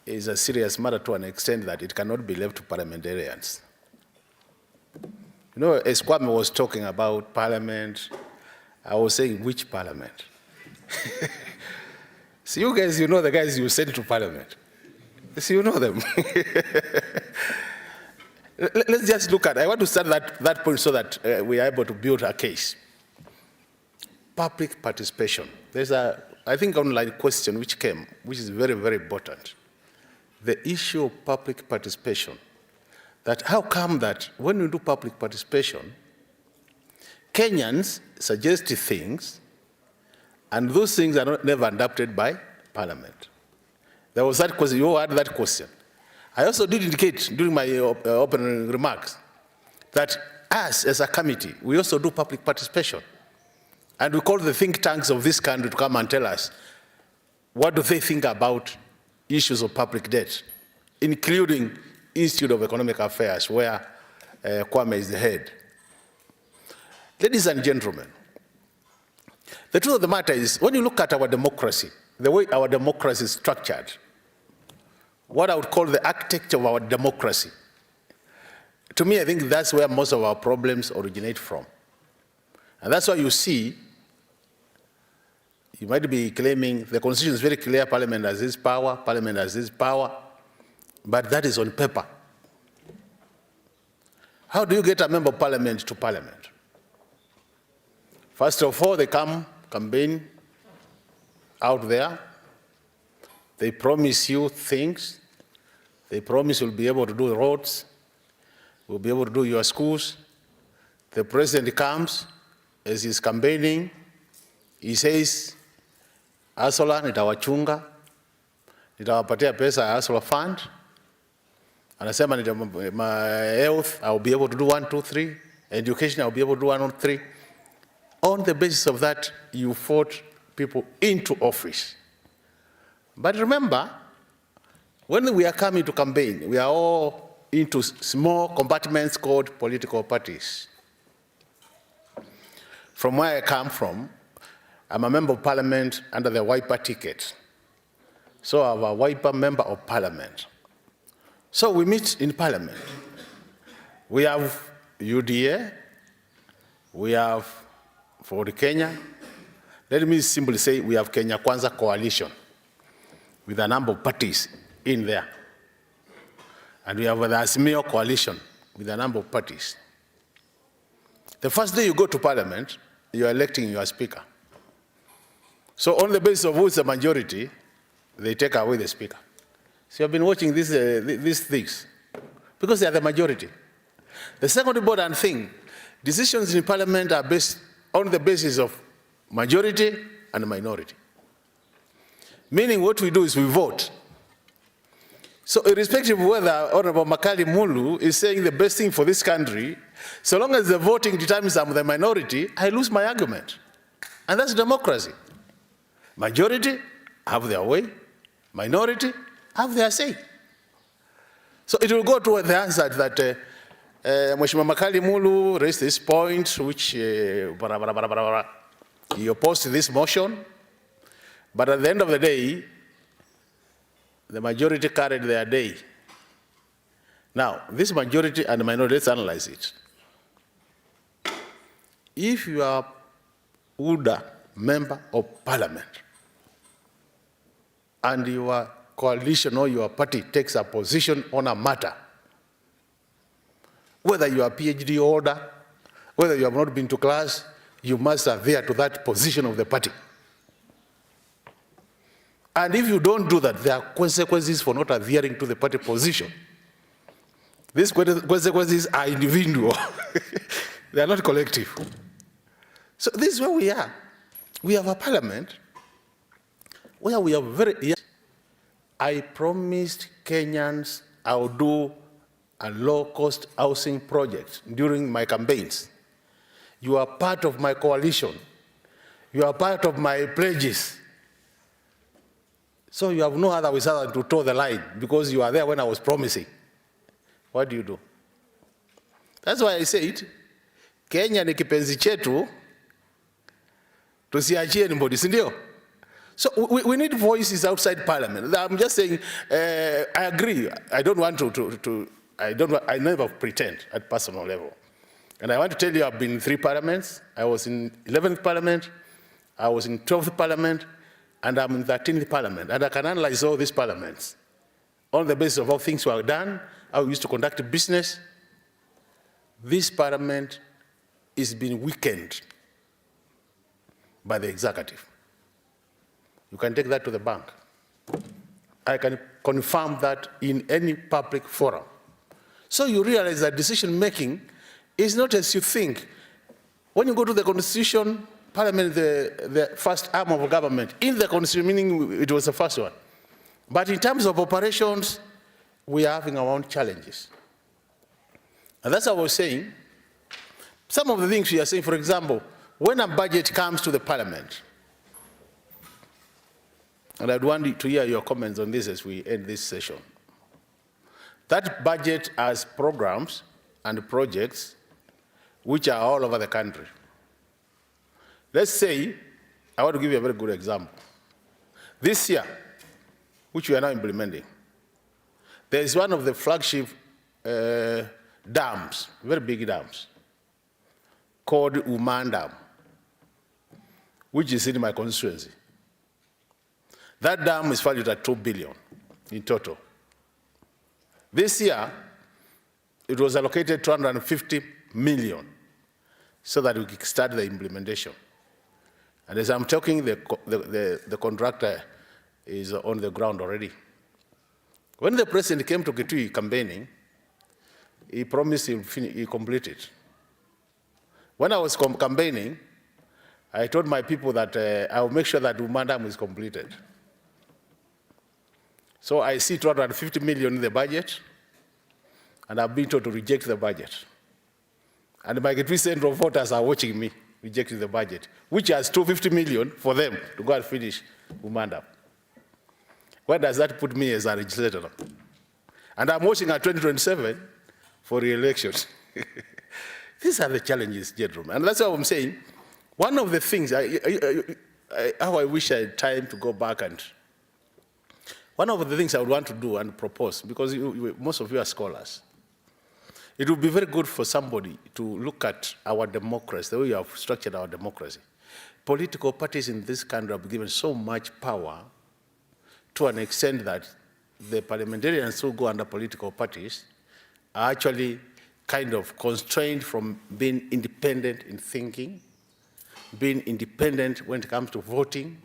is a serious matter to an extent that it cannot be left to parliamentarians. You know, as Kwame was talking about parliament, I was saying, which parliament? So you guys, you know the guys you send to parliament. So you know them. Let's just look at, I want to start that point so that we are able to build a case. Public participation. There's a, I think, online question which came, which is very, very important. The issue of public participation. That how come that when we do public participation, Kenyans suggest things, and those things are never adopted by Parliament. There was that question, you had that question. I also did indicate during my opening remarks that us as a committee, we also do public participation. And we call the think tanks of this country to come and tell us what do they think about issues of public debt, including Institute of Economic Affairs, where Kwame is the head. Ladies and gentlemen, the truth of the matter is, when you look at our democracy, the way our democracy is structured, what I would call the architecture of our democracy, to me, I think that's where most of our problems originate from. And that's why you see, you might be claiming the Constitution is very clear, Parliament has this power, but that is on paper. How do you get a member of Parliament to Parliament? First of all, they come, campaign out there. They promise you things. They promise you'll be able to do roads. We'll be able to do your schools. The president comes, as he's campaigning, he says, Asola, nitawachunga, nitawapatia pesa ya Asola fund. Anasema my health, I'll be able to do 1, 2, 3. Education, I'll be able to do 1, 2, 3. On the basis of that, you fought people into office. But remember, when we are coming to campaign, we are all into small compartments called political parties. From where I come from, I'm a member of Parliament under the Wiper ticket. So I'm a Wiper member of Parliament. So we meet in Parliament. We have UDA, We have, for the Kenya, let me simply say we have Kenya Kwanza coalition with a number of parties in there. And we have the Azimio coalition with a number of parties. The first day you go to parliament, you are electing your speaker. So on the basis of who is the majority, they take away the speaker. So you've been watching these things because they are the majority. The second important thing, decisions in parliament are based on the basis of majority and minority. Meaning what we do is we vote. So irrespective of whether Honorable Makali Mulu is saying the best thing for this country, so long as the voting determines I'm the minority, I lose my argument. And that's democracy. Majority have their way, minority have their say. So it will go to the answer that Mheshimiwa Makali Mulu raised this point, which he opposed to this motion, but at the end of the day, the majority carried their day. Now, this majority and minority, let's analyze it. If you are UDA member of parliament and your coalition or your party takes a position on a matter, whether you are PhD holder, whether you have not been to class, you must adhere to that position of the party. And if you don't do that, there are consequences for not adhering to the party position. These consequences are individual. They are not collective. So this is where we are. We have a parliament where we have I promised Kenyans I would do a low-cost housing project during my campaigns. You are part of my coalition. You are part of my pledges. So you have no other way than to toe the line because you are there when I was promising. What do? That's why I said, Kenya ni kipenzi chetu, tusiachie anybody, sindio? So we need voices outside parliament. I'm just saying, I agree. I don't want I never pretend at personal level. And I want to tell you, I've been in 3 parliaments. I was in 11th parliament, I was in 12th parliament, and I'm in 13th parliament. And I can analyze all these parliaments on the basis of how things were done, how we used to conduct business. This parliament is being weakened by the executive. You can take that to the bank. I can confirm that in any public forum. So you realize that decision making is not as you think. When you go to the Constitution, Parliament, the first arm of government, in the Constitution, meaning it was the first one. But in terms of operations, we are having our own challenges. And that's what I was saying. Some of the things we are saying, for example, when a budget comes to the Parliament, and I'd want to hear your comments on this as we end this session. That budget has programs and projects which are all over the country. Let's say, I want to give you a very good example. This year, which we are now implementing, there is one of the flagship dams, very big dams, called Uman Dam, which is in my constituency. That dam is valued at 2 billion in total. This year, it was allocated 250 million so that we could start the implementation. And as I'm talking, the contractor is on the ground already. When the president came to Kitui campaigning, he promised he'll complete it. When I was campaigning, I told my people that I will make sure that Uman Dam is completed. So I see 250 million in the budget, and I've been told to reject the budget. And my Kitui Central voters are watching me rejecting the budget, which has 250 million for them to go and finish Uman Dam. Where does that put me as a legislator? And I'm watching at 2027 for re-election. These are the challenges, gentlemen. And that's what I'm saying. One of the things, how I wish I had time to go back and one of the things I would want to do and propose, because most of you are scholars, it would be very good for somebody to look at our democracy, the way we have structured our democracy. Political parties in this country have been given so much power to an extent that the parliamentarians who go under political parties are actually kind of constrained from being independent in thinking, being independent when it comes to voting,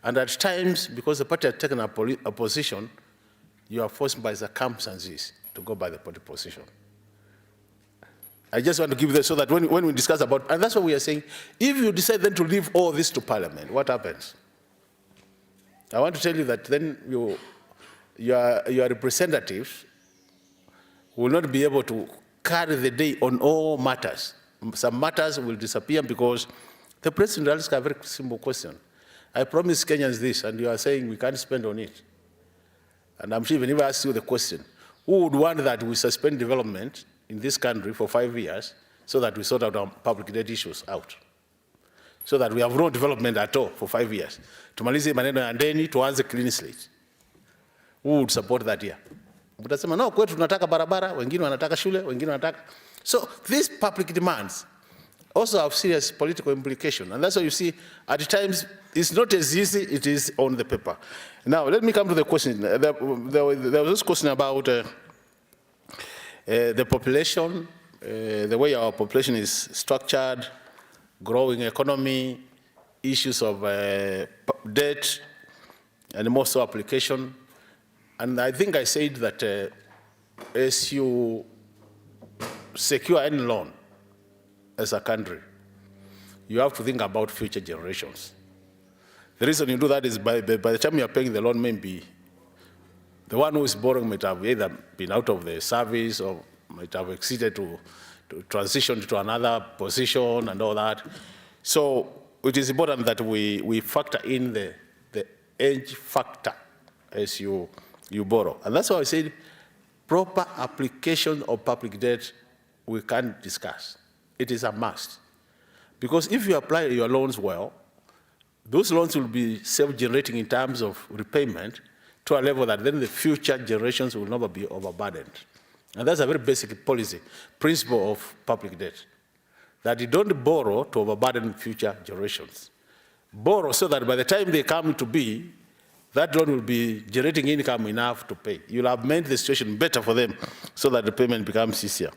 and at times, because the party has taken a position, you are forced by circumstances to go by the party position. I just want to give this so that when we discuss about, and that's what we are saying, if you decide then to leave all this to Parliament, what happens? I want to tell you that then your representatives will not be able to carry the day on all matters. Some matters will disappear because the president will ask a very simple question. I promised Kenyans this, and you are saying we can't spend on it. And I'm sure even if I ask you the question, who would want that we suspend development in this country for 5 years so that we sort out our public debt issues out? So that we have no development at all for 5 years. Tumalize maneno ya ndeni, tuanze clean slate. Who would support that here? Utasema, no, kwetu tunataka barabara, wengine wanataka shule, wengine wanataka. So these public demands also have serious political implication. And that's why you see, at times, it's not as easy it is on the paper. Now, let me come to the question. There was this question about the population, the way our population is structured, growing economy, issues of debt, and more so application. And I think I said that as you secure any loan as a country, you have to think about future generations. The reason you do that is by the time you are paying the loan, maybe the one who is borrowing might have either been out of the service or might have exceeded to transition to another position and all that. So it is important that we factor in the age factor as you borrow. And that's why I said proper application of public debt we can't discuss. It is a must. Because if you apply your loans well, those loans will be self-generating in terms of repayment to a level that then the future generations will never be overburdened. And that's a very basic policy, principle of public debt, that you don't borrow to overburden future generations. Borrow so that by the time they come to be, that loan will be generating income enough to pay. You'll have made the situation better for them so that the payment becomes easier.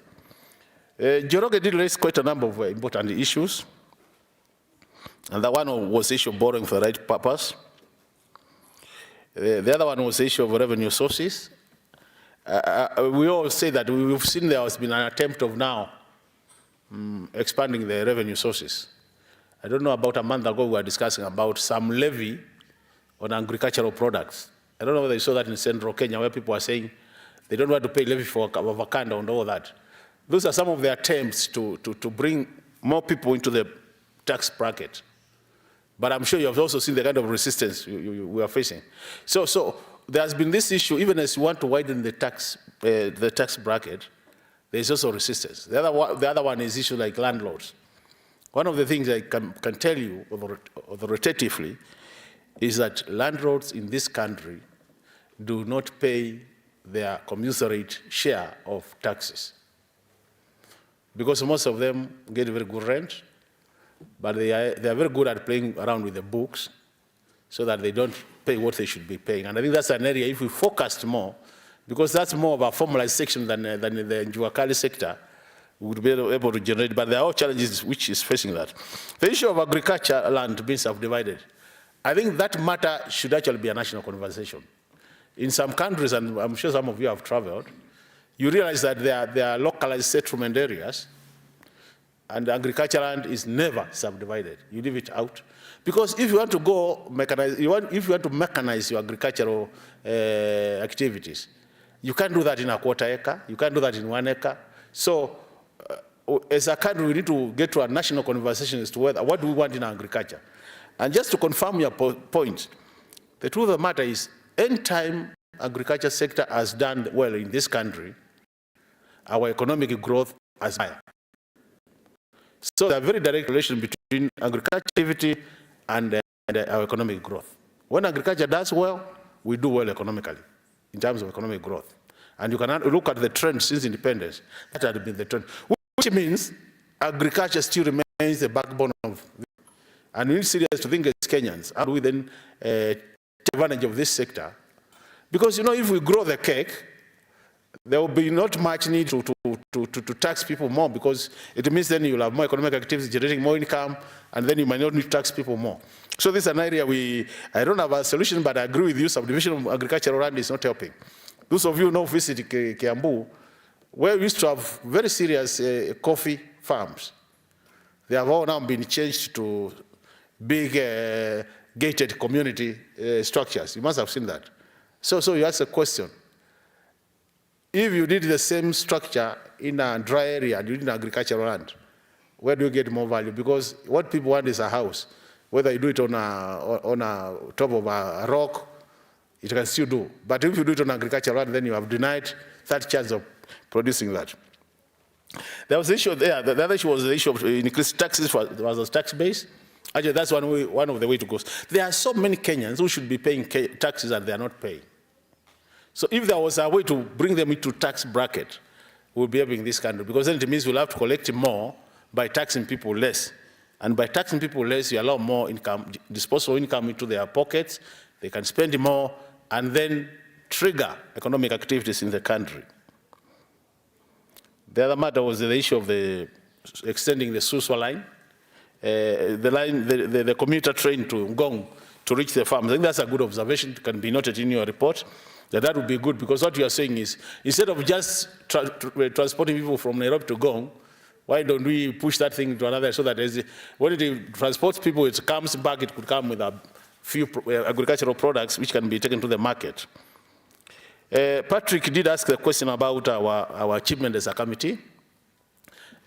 Joroge did raise quite a number of important issues. And that one was the issue of borrowing for the right purpose. The other one was the issue of revenue sources. We all say that we've seen there has been an attempt of now expanding the revenue sources. I don't know, about a month ago we were discussing about some levy on agricultural products. I don't know whether you saw that in central Kenya where people are saying they don't want to pay levy for avocado and all that. Those are some of the attempts to bring more people into the tax bracket. But I'm sure you have also seen the kind of resistance we are facing. So there has been this issue, even as you want to widen the tax bracket, there's also resistance. The other one is issue like landlords. One of the things I can tell you authoritatively is that landlords in this country do not pay their commensurate share of taxes. Because most of them get very good rent, but they are very good at playing around with the books so that they don't pay what they should be paying. And I think that's an area, if we focused more, because that's more of a formalized section than in the Njuakali sector, we would be able to generate, but there are all challenges which is facing that. The issue of agriculture land being subdivided, I think that matter should actually be a national conversation. In some countries, and I'm sure some of you have traveled, you realize that there are localized settlement areas, and agriculture land is never subdivided. You leave it out. Because if you want to go mechanize, if you want to mechanize your agricultural activities, you can't do that in a quarter acre, you can't do that in 1 acre. So as a country, we need to get to a national conversation as to what do we want in agriculture. And just to confirm your point, the truth of the matter is, any time agriculture sector has done well in this country, our economic growth is higher. So there's a very direct relation between agriculture activity and our economic growth. When agriculture does well, we do well economically, in terms of economic growth. And you can look at the trend since independence. That had been the trend, which means agriculture still remains the backbone of, and we need serious to think as Kenyans, how do we then take advantage of this sector? Because, if we grow the cake, there will be not much need to tax people more, because it means then you'll have more economic activities generating more income, and then you might not need to tax people more. So this is an area I don't have a solution, but I agree with you, subdivision of agricultural land is not helping. Those of you who know visit Kiambu, where we used to have very serious coffee farms. They have all now been changed to big gated community structures. You must have seen that. So you ask a question. If you did the same structure in a dry area and you did agricultural land, where do you get more value? Because what people want is a house. Whether you do it on a top of a rock, it can still do. But if you do it on agricultural land, then you have denied that chance of producing that. There was an issue there. The other issue was the issue of increased taxes was a tax base. Actually, that's one of the way to go. There are so many Kenyans who should be paying taxes and they are not paying. So if there was a way to bring them into tax bracket, we'll be having this country, because then it means we'll have to collect more by taxing people less. And by taxing people less, you allow more income, disposable income into their pockets, they can spend more, and then trigger economic activities in the country. The other matter was the issue of extending the Suswa line, the commuter train to Ngong to reach the farms. I think that's a good observation. It can be noted in your report. That would be good, because what you are saying is, instead of just transporting people from Nairobi to Ngong, why don't we push that thing to another, so that when it transports people, it comes back, it could come with a few agricultural products which can be taken to the market. Patrick did ask the question about our achievement as a committee.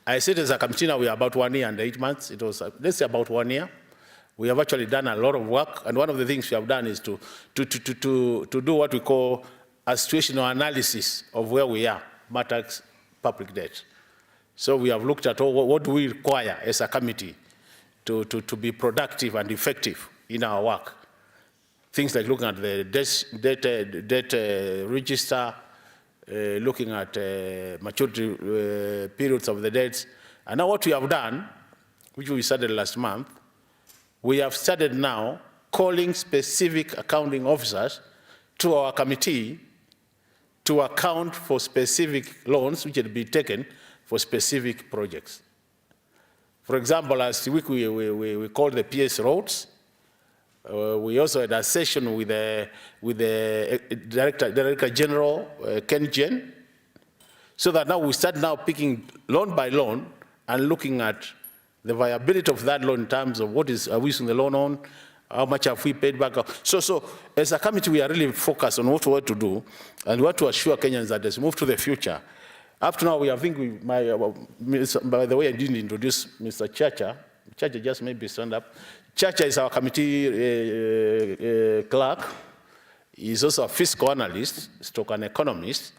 I said as a committee now we are about 1 year and 8 months. It was, let's say, about 1 year. We have actually done a lot of work, and one of the things we have done is to do what we call a situational analysis of where we are, matters public debt. So we have looked at what do we require as a committee to be productive and effective in our work. Things like looking at the debt register, looking at maturity periods of the debts. And now what we have done, which we started last month, we have started now calling specific accounting officers to our committee to account for specific loans which had been taken for specific projects. For example, last week we called the PS roads. We also had a session with the Director General, Ken Jen, so that now we start now picking loan by loan and looking at the viability of that loan in terms of what are we using the loan on, how much have we paid back. So as a committee, we are really focused on what we want to do, and we want to assure Kenyans that as we move to the future. Up to now, I think by the way, I didn't introduce Mr. Chacha. Chacha just maybe stand up. Chacha is our committee clerk. He's also a fiscal analyst, stroke an economist.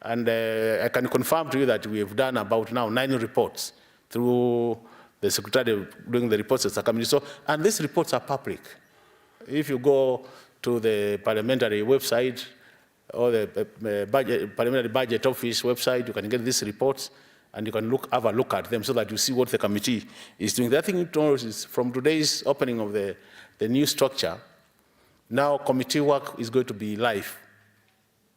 And I can confirm to you that we have done about now 9 reports through the secretary doing the reports as a committee. So, and these reports are public. If you go to the parliamentary website or the parliamentary budget office website, you can get these reports and you can have a look at them so that you see what the committee is doing. The other thing to know is from today's opening of the new structure, now committee work is going to be live.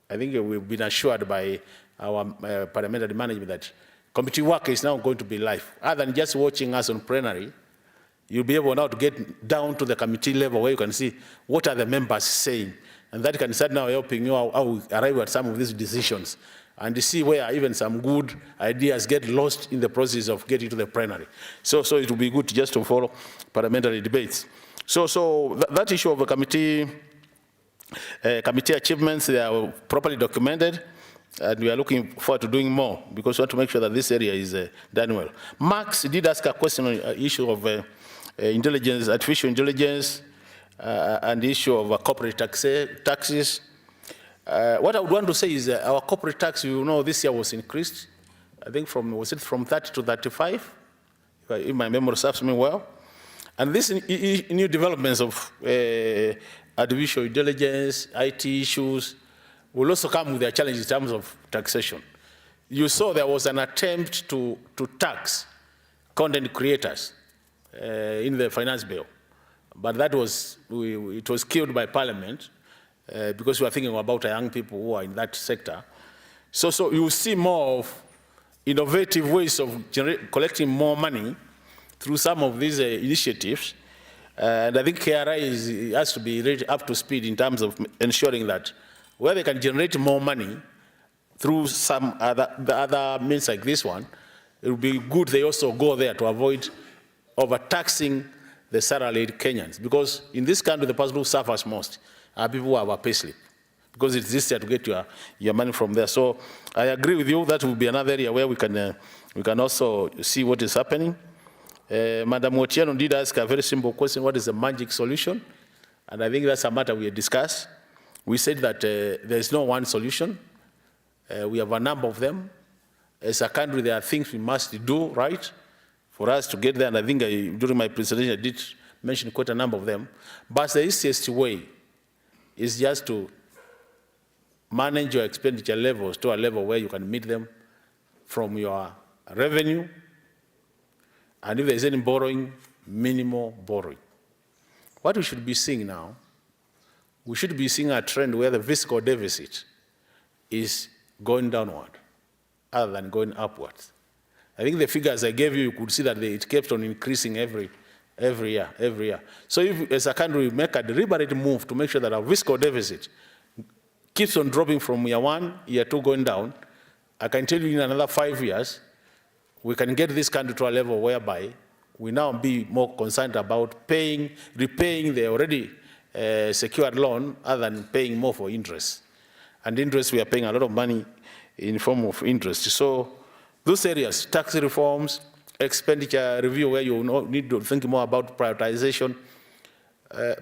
I think we've been assured by our parliamentary management that committee work is now going to be live. Other than just watching us on plenary, you'll be able now to get down to the committee level where you can see what are the members saying. And that can start now helping you how we arrive at some of these decisions and to see where even some good ideas get lost in the process of getting to the plenary. So it will be good just to follow parliamentary debates. So that issue of the committee achievements, they are properly documented, and we are looking forward to doing more because we want to make sure that this area is done well. Max did ask a question on the issue of intelligence, artificial intelligence, and the issue of corporate taxes. What I would want to say is our corporate tax, you know, this year was increased. I think was it from 30 to 35, if my memory serves me well. And these new developments of artificial intelligence, IT issues, will also come with their challenges in terms of taxation. You saw there was an attempt to tax content creators in the finance bill, but that was, it was killed by Parliament because we are thinking about young people who are in that sector. So you will see more of innovative ways of collecting more money through some of these initiatives. And I think KRI has to be really up to speed in terms of ensuring that where they can generate more money through some other means like this one, it would be good they also go there to avoid overtaxing the salaried Kenyans. Because in this country, the person who suffers most are people who have a payslip, because it's easier to get your money from there. So I agree with you, that will be another area where we can also see what is happening. Madam Otieno did ask a very simple question: what is the magic solution? And I think that's a matter we had discussed. We said that there is no one solution. We have a number of them. As a country, there are things we must do right for us to get there. And I think during my presentation, I did mention quite a number of them. But the easiest way is just to manage your expenditure levels to a level where you can meet them from your revenue. And if there's any borrowing, minimal borrowing. What we should be seeing now, we should be seeing a trend where the fiscal deficit is going downward other than going upwards. I think the figures I gave you could see that it kept on increasing every year. So if, as a country, we make a deliberate move to make sure that our fiscal deficit keeps on dropping from year 1, year 2 going down, I can tell you in another 5 years, we can get this country to a level whereby we now be more concerned about repaying the already secured loan other than paying more for interest. And interest, we are paying a lot of money in form of interest. So those areas, tax reforms, expenditure review, where you need to think more about prioritization.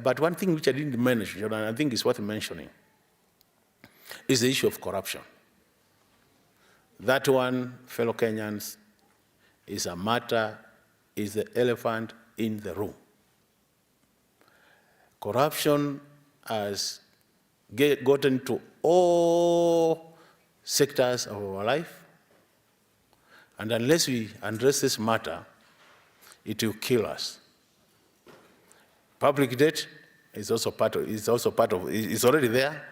But one thing which I didn't mention, and I think is worth mentioning, is the issue of corruption. That one, fellow Kenyans, is a matter, is the elephant in the room. Corruption has gotten to all sectors of our life, and unless we address this matter, it will kill us. Public debt is also part of, it's already there.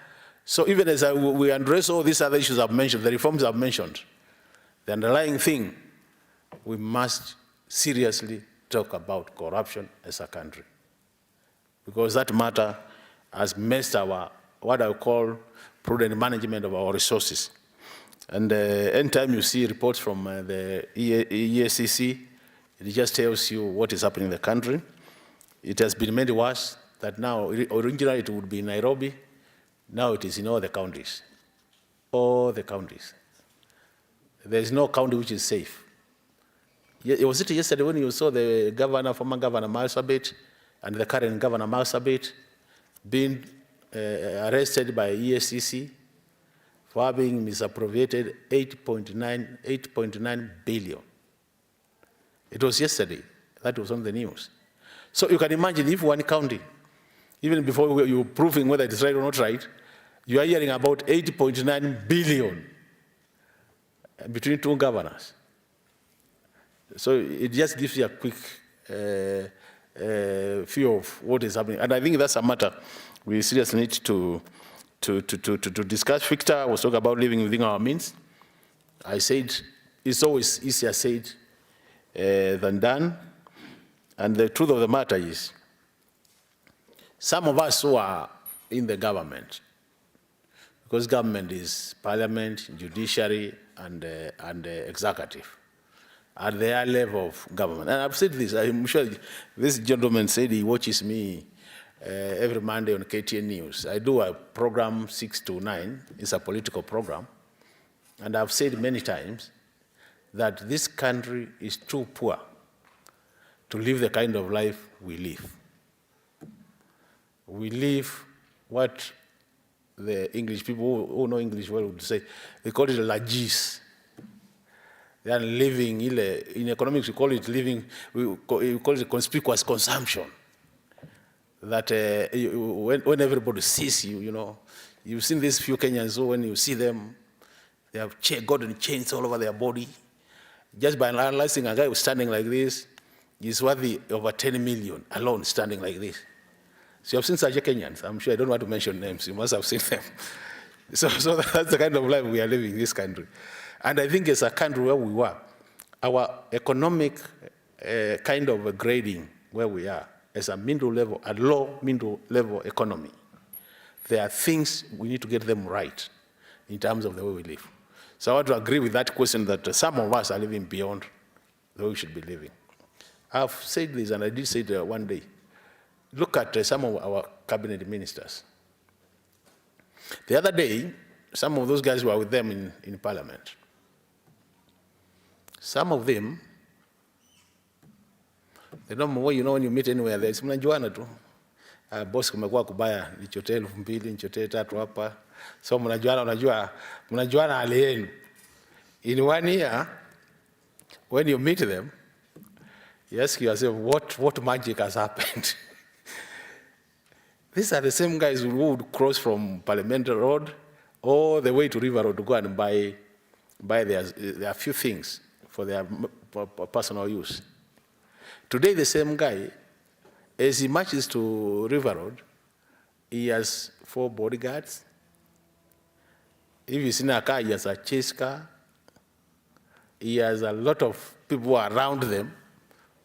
So even as we address all these other issues I've mentioned, the reforms I've mentioned, the underlying thing, we must seriously talk about corruption as a country. Because that matter has messed our, what I call, prudent management of our resources. And anytime you see reports from the EACC, it just tells you what is happening in the country. It has been made worse that now, originally it would be in Nairobi, now it is in all the counties. All the counties. There is no county which is safe. Was it yesterday when you saw the governor, former governor Marsabit, and the current governor Marsabit being arrested by EACC for having misappropriated 8.9 billion. It was yesterday. That was on the news. So you can imagine if one county, even before you're proving whether it's right or not right, you are hearing about 8.9 billion between two governors. So it just gives you a quick view of what is happening. And I think that's a matter we seriously need to discuss. Victor was talking about living within our means. I said it's always easier said than done. And the truth of the matter is, some of us who are in the government, because government is parliament, judiciary, and executive, at their level of government. And I've said this, I'm sure this gentleman said he watches me every Monday on KTN News. I do a program 6 to 9, it's a political program. And I've said many times that this country is too poor to live the kind of life we live. We live what the English people who know English well would say, they call it lagis. They are living, in economics we call it living, we call it conspicuous consumption. That when everybody sees you, You've seen these few Kenyans who, when you see them, they have golden chains all over their body. Just by analyzing a guy who's standing like this, is worthy over 10 million alone standing like this. So you've seen such Kenyans. I'm sure I don't want to mention names. You must have seen them. So that's the kind of life we are living in this country. And I think it's a country where we were. Our economic kind of a grading where we are as a middle level, a low middle level economy, there are things we need to get them right in terms of the way we live. So I want to agree with that question that some of us are living beyond the way we should be living. I've said this, and I did say it one day. Look at some of our cabinet ministers. The other day, some of those guys were with them in Parliament. Some of them, they don't know, you know, when you meet anywhere, there's mnajuana tu. Boss kumekuwa kubaya, nichotee 2,000, nichotee 3 hapa. So mnajuana hali yenu. In 1 year, when you meet them, you ask yourself, what magic has happened? These are the same guys who would cross from Parliamentary Road all the way to River Road to go and buy their few things for their personal use. Today, the same guy, as he marches to River Road, he has 4 bodyguards. If you see a car, he has a chase car. He has a lot of people around them,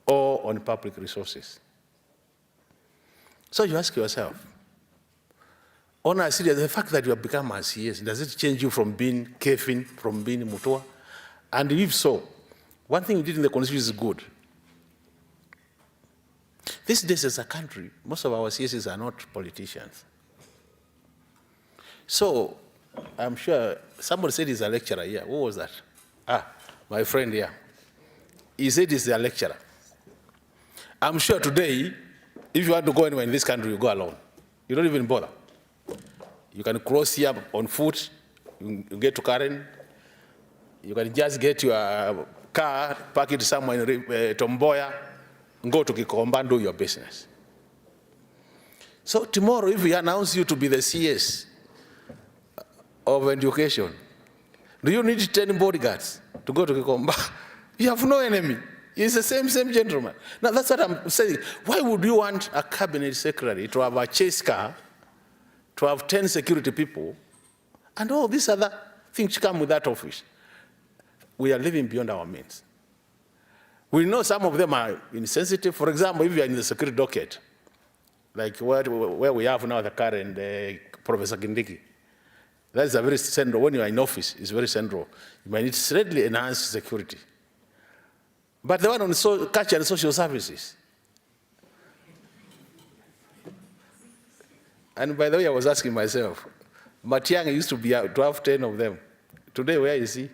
all on public resources. So you ask yourself, on a serious, the fact that you have become a CS, does it change you from being Kefin, from being Mutua? And if so, one thing we did in the Constitution is good. These days as a country, most of our CSs are not politicians. So I'm sure somebody said he's a lecturer here. Who was that? My friend here. He said he's a lecturer. I'm sure today, if you want to go anywhere in this country, you go alone. You don't even bother. You can cross here on foot, you get to Karen, you can just get your car, park it somewhere in Tomboya, and go to Kikomba and do your business. So tomorrow, if we announce you to be the CS of education, do you need 10 bodyguards to go to Kikomba? You have no enemy. He's the same gentleman. Now that's what I'm saying. Why would you want a cabinet secretary to have a chase car, to have 10 security people, and all these other things come with that office? We are living beyond our means. We know some of them are insensitive. For example, if you are in the security docket, like where we have now the current Professor Kindiki, that is a very central, when you are in office, it's very central. You might need slightly enhanced security. But the one on culture and social services. And by the way, I was asking myself, Matiang used to have 10 of them. Today, where is he?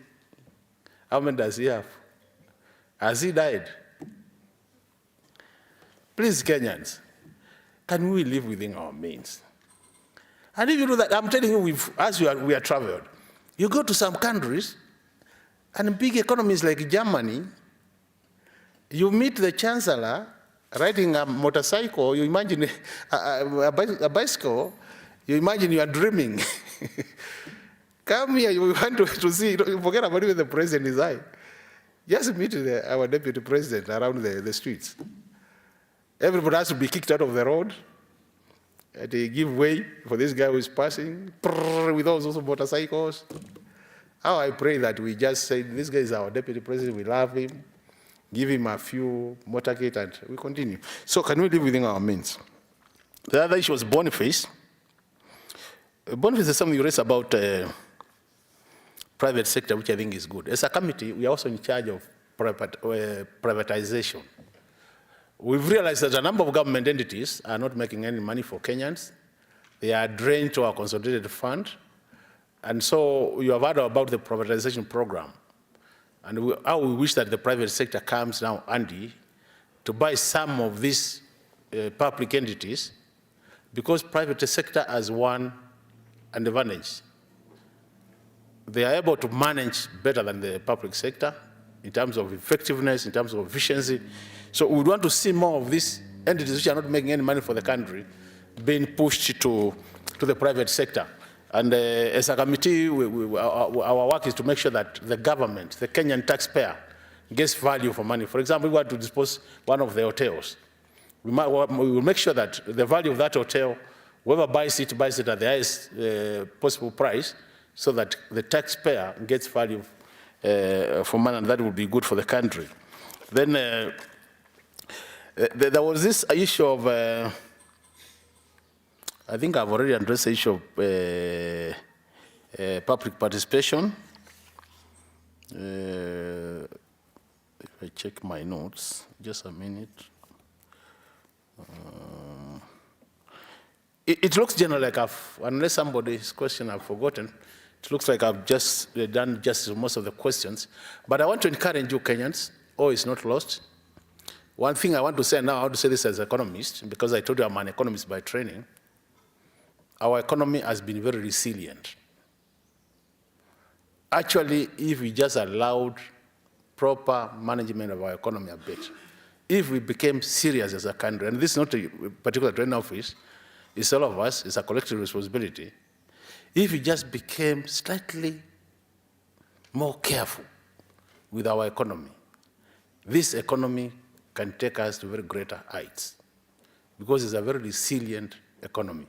How many does he have? Has he died? Please, Kenyans, can we live within our means? And if you do that, I'm telling you, as we are traveled, you go to some countries, and big economies like Germany, you meet the chancellor riding a motorcycle, you imagine a bicycle, you imagine you are dreaming. Come here, you want to see, you forget about where the president is high. Just meet our deputy president around the streets. Everybody has to be kicked out of the road. They give way for this guy who is passing with all sorts of motorcycles. How I pray that we just say, this guy is our deputy president, we love him, give him a few motorcade, and we continue. So can we live within our means? The other issue was Boniface. Boniface is something you raised about private sector, which I think is good. As a committee, we are also in charge of privatization. We've realized that a number of government entities are not making any money for Kenyans. They are drained to our consolidated fund. And so you have heard about the privatization program. And how we wish that the private sector comes now, Andy, to buy some of these public entities, because private sector has one advantage. They are able to manage better than the public sector in terms of effectiveness, in terms of efficiency. So we would want to see more of these entities which are not making any money for the country being pushed to the private sector. And as a committee, our work is to make sure that the government, the Kenyan taxpayer, gets value for money. For example, we want to dispose one of the hotels. We will make sure that the value of that hotel, whoever buys it at the highest possible price, so that the taxpayer gets value for money, and that will be good for the country. Then there was this issue of, I think I've already addressed the issue of public participation. If I check my notes, just a minute. It looks generally like unless somebody's question I've forgotten, it looks like I've just done justice to most of the questions. But I want to encourage you Kenyans, all is not lost. One thing I want to say now, I want to say this as an economist, because I told you I'm an economist by training. Our economy has been very resilient. Actually, if we just allowed proper management of our economy a bit, if we became serious as a country, and this is not a particular training office, it's all of us, it's a collective responsibility. If we just became slightly more careful with our economy, this economy can take us to very greater heights, because it's a very resilient economy.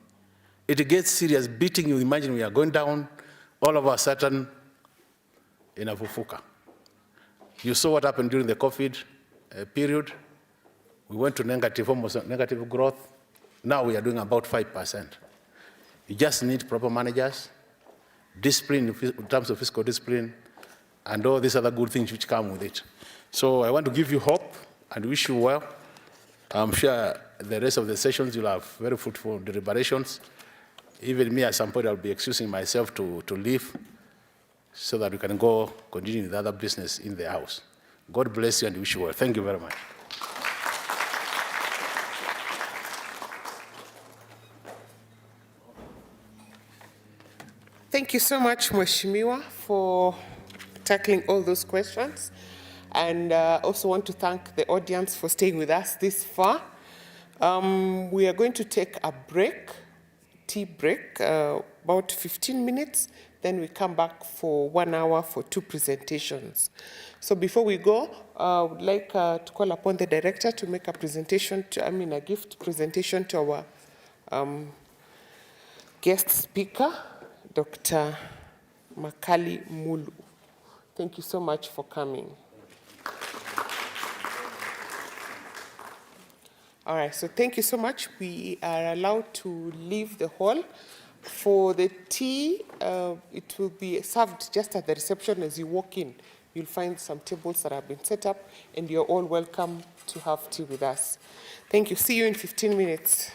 It gets serious, beating you, imagine we are going down, all of a sudden, in a fufuka. You saw what happened during the COVID period. We went to negative, almost negative growth. Now we are doing about 5%. You just need proper managers, discipline in terms of fiscal discipline, and all these other good things which come with it. So I want to give you hope and wish you well. I'm sure the rest of the sessions you'll have very fruitful deliberations. Even me, at some point, I'll be excusing myself to leave so that we can go continue with other business in the House. God bless you and wish you well. Thank you very much. Thank you so much, Mheshimiwa, for tackling all those questions. And I also want to thank the audience for staying with us this far. We are going to take a break, tea break, about 15 minutes. Then we come back for 1 hour for 2 presentations. So before we go, I would like to call upon the director to make a presentation, a gift presentation to our guest speaker, Dr. Makali Mulu. Thank you so much for coming. All right, so thank you so much. We are allowed to leave the hall. For the tea, it will be served just at the reception as you walk in. You'll find some tables that have been set up, and you're all welcome to have tea with us. Thank you. See you in 15 minutes.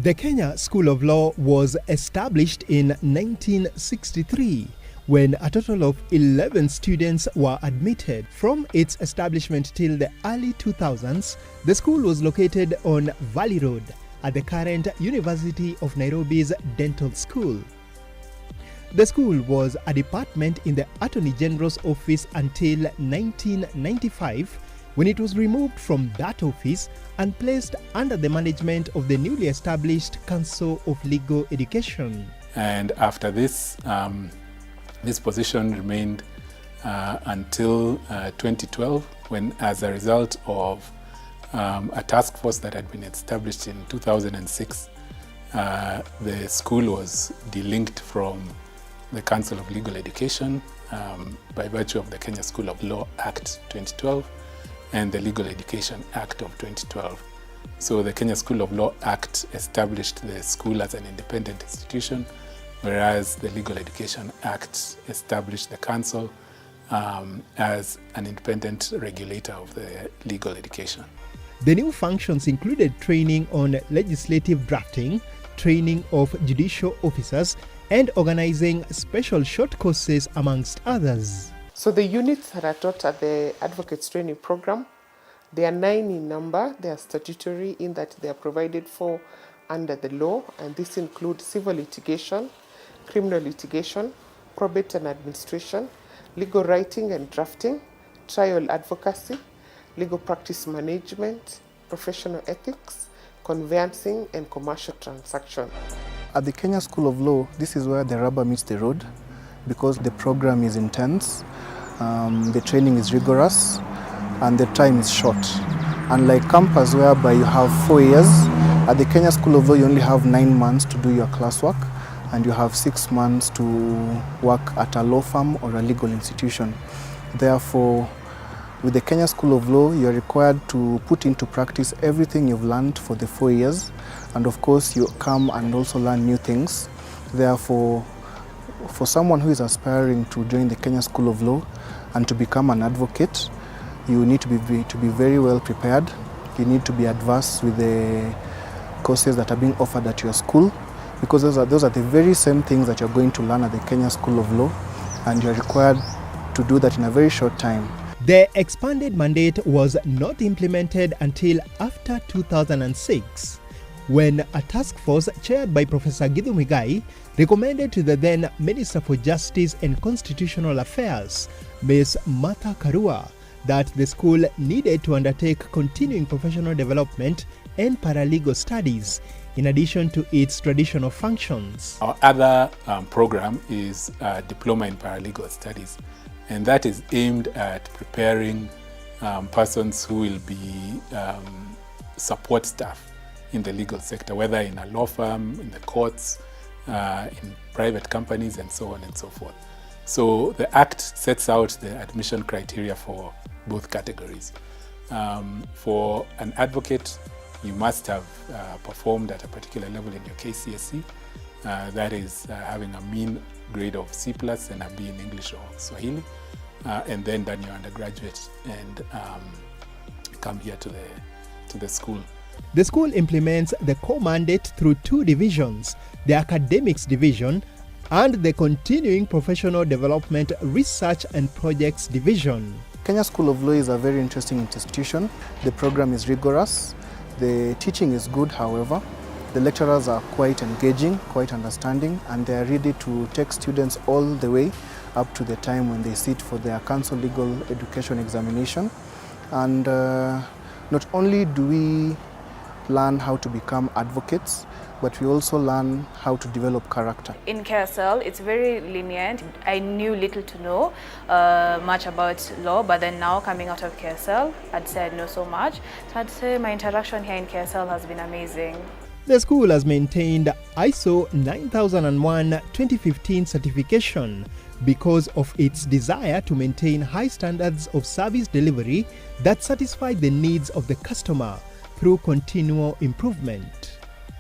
The Kenya School of Law was established in 1963 when a total of 11 students were admitted. From its establishment till the early 2000s, the school was located on Valley Road at the current University of Nairobi's Dental School. The school was a department in the Attorney General's office until 1995, when it was removed from that office and placed under the management of the newly established Council of Legal Education. And after this, this position remained until 2012, when, as a result of a task force that had been established in 2006, the school was delinked from the Council of Legal Education by virtue of the Kenya School of Law Act 2012 and the Legal Education Act of 2012. So the Kenya School of Law Act established the school as an independent institution, whereas the Legal Education Act established the council as an independent regulator of the legal education. The new functions included training on legislative drafting, training of judicial officers, and organizing special short courses, amongst others. So the units that are taught at the Advocates Training Program, they are 9 in number. They are statutory in that they are provided for under the law, and this includes civil litigation, criminal litigation, probate and administration, legal writing and drafting, trial advocacy, legal practice management, professional ethics, conveyancing, and commercial transaction. At the Kenya School of Law, this is where the rubber meets the road because the program is intense, the training is rigorous, and the time is short. Unlike campus whereby you have 4 years, at the Kenya School of Law you only have 9 months to do your classwork, and you have 6 months to work at a law firm or a legal institution. Therefore, with the Kenya School of Law, you are required to put into practice everything you've learned for the 4 years, and of course you come and also learn new things. Therefore, for someone who is aspiring to join the Kenya School of Law and to become an advocate, you need to be very well prepared. You need to be adversed with the courses that are being offered at your school, because those are the very same things that you're going to learn at the Kenya School of Law, and you're required to do that in a very short time. The expanded mandate was not implemented until after 2006, when a task force chaired by Professor Githu Muigai recommended to the then Minister for Justice and Constitutional Affairs, Ms. Martha Karua, that the school needed to undertake continuing professional development and paralegal studies, in addition to its traditional functions. Our other program is Diploma in Paralegal Studies, and that is aimed at preparing persons who will be support staff in the legal sector, whether in a law firm, in the courts, in private companies, and so on and so forth. So the Act sets out the admission criteria for both categories. For an advocate, you must have performed at a particular level in your KCSE, that is having a mean grade of C+ and a B in English or Swahili, and then done your undergraduate and come here to the school. The school implements the core mandate through 2 divisions, the Academics Division and the Continuing Professional Development Research and Projects Division. Kenya School of Law is a very interesting institution. The program is rigorous. The teaching is good, however. The lecturers are quite engaging, quite understanding, and they are ready to take students all the way up to the time when they sit for their council legal education examination. And not only do we learn how to become advocates, but we also learn how to develop character. In KSL, it's very lenient. I knew little to know much about law, but then now coming out of KSL, I'd say I know so much. So I'd say my interaction here in KSL has been amazing. The school has maintained ISO 9001-2015 certification because of its desire to maintain high standards of service delivery that satisfy the needs of the customer through continual improvement.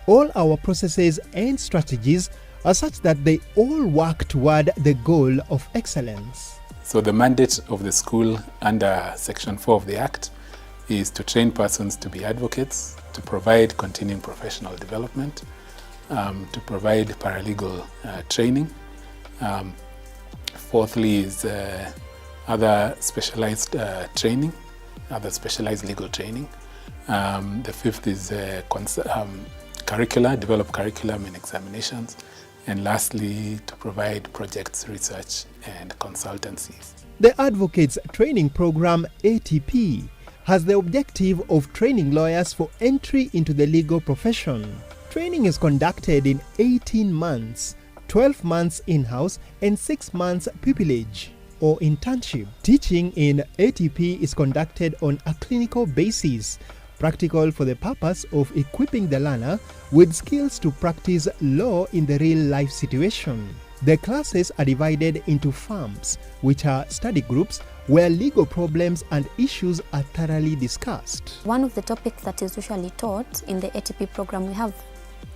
All our processes and strategies are such that they all work toward the goal of excellence. So the mandate of the school under Section 4 of the Act is to train persons to be advocates, to provide continuing professional development, to provide paralegal training. Fourthly is other specialized training, other specialized legal training. The fifth is curricula, develop curriculum and examinations. And lastly, to provide projects, research, and consultancies. The Advocates Training Program, ATP, has the objective of training lawyers for entry into the legal profession. Training is conducted in 18 months, 12 months in-house, and 6 months pupillage or internship. Teaching in ATP is conducted on a clinical basis, practical for the purpose of equipping the learner with skills to practice law in the real-life situation. The classes are divided into farms, which are study groups where legal problems and issues are thoroughly discussed. One of the topics that is usually taught in the ATP program, we have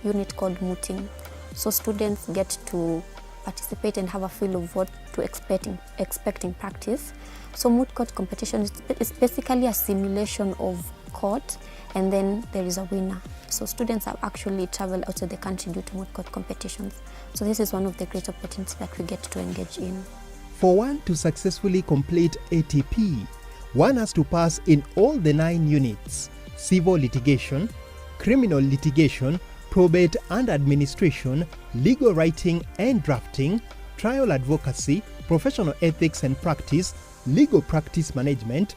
a unit called mooting. So students get to participate and have a feel of what to expect in practice. So moot court competition is basically a simulation of court, and then there is a winner. So students have actually traveled out of the country due to moot court competitions. So this is one of the great opportunities that we get to engage in. For one to successfully complete ATP, one has to pass in all the 9 units: civil litigation, criminal litigation, probate and administration, legal writing and drafting, trial advocacy, professional ethics and practice, legal practice management,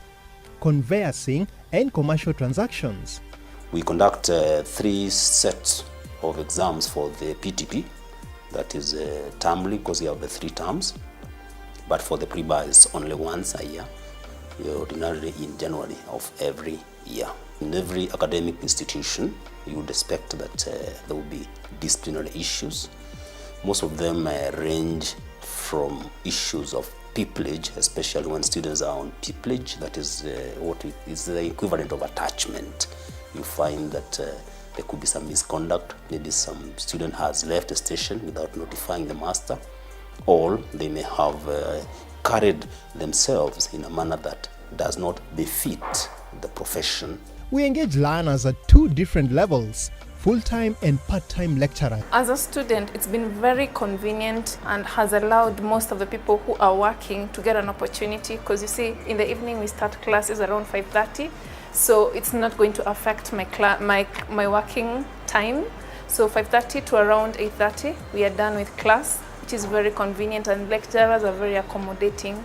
conveyancing, and commercial transactions. We conduct 3 sets of exams for the PTP, that is termly because we have the 3 terms, but for the pre-bar it's only once a year, ordinarily in January of every year. In every academic institution, you would expect that there will be disciplinary issues. Most of them range from issues of pupillage, especially when students are on pupillage, that is what is the equivalent of attachment. You find that there could be some misconduct. Maybe some student has left the station without notifying the master, or they may have carried themselves in a manner that does not befit the profession. We engage learners at 2 different levels: full-time and part-time lecturer. As a student, it's been very convenient and has allowed most of the people who are working to get an opportunity, because you see, in the evening we start classes around 5:30, so it's not going to affect my working time. So 5:30 to around 8:30, we are done with class, which is very convenient, and lecturers are very accommodating.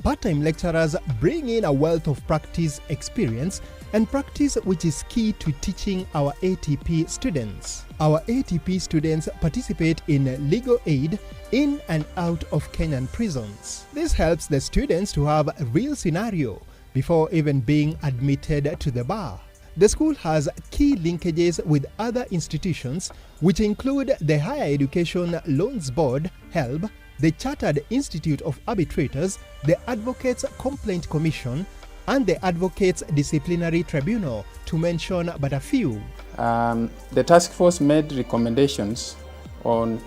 Part-time lecturers bring in a wealth of practice experience, and practice which is key to teaching our ATP students. Our ATP students participate in legal aid in and out of Kenyan prisons. This helps the students to have a real scenario before even being admitted to the bar. The school has key linkages with other institutions, which include the Higher Education Loans Board, HELB, the Chartered Institute of Arbitrators, the Advocates Complaint Commission, and the Advocates Disciplinary Tribunal, to mention but a few. The task force made recommendations on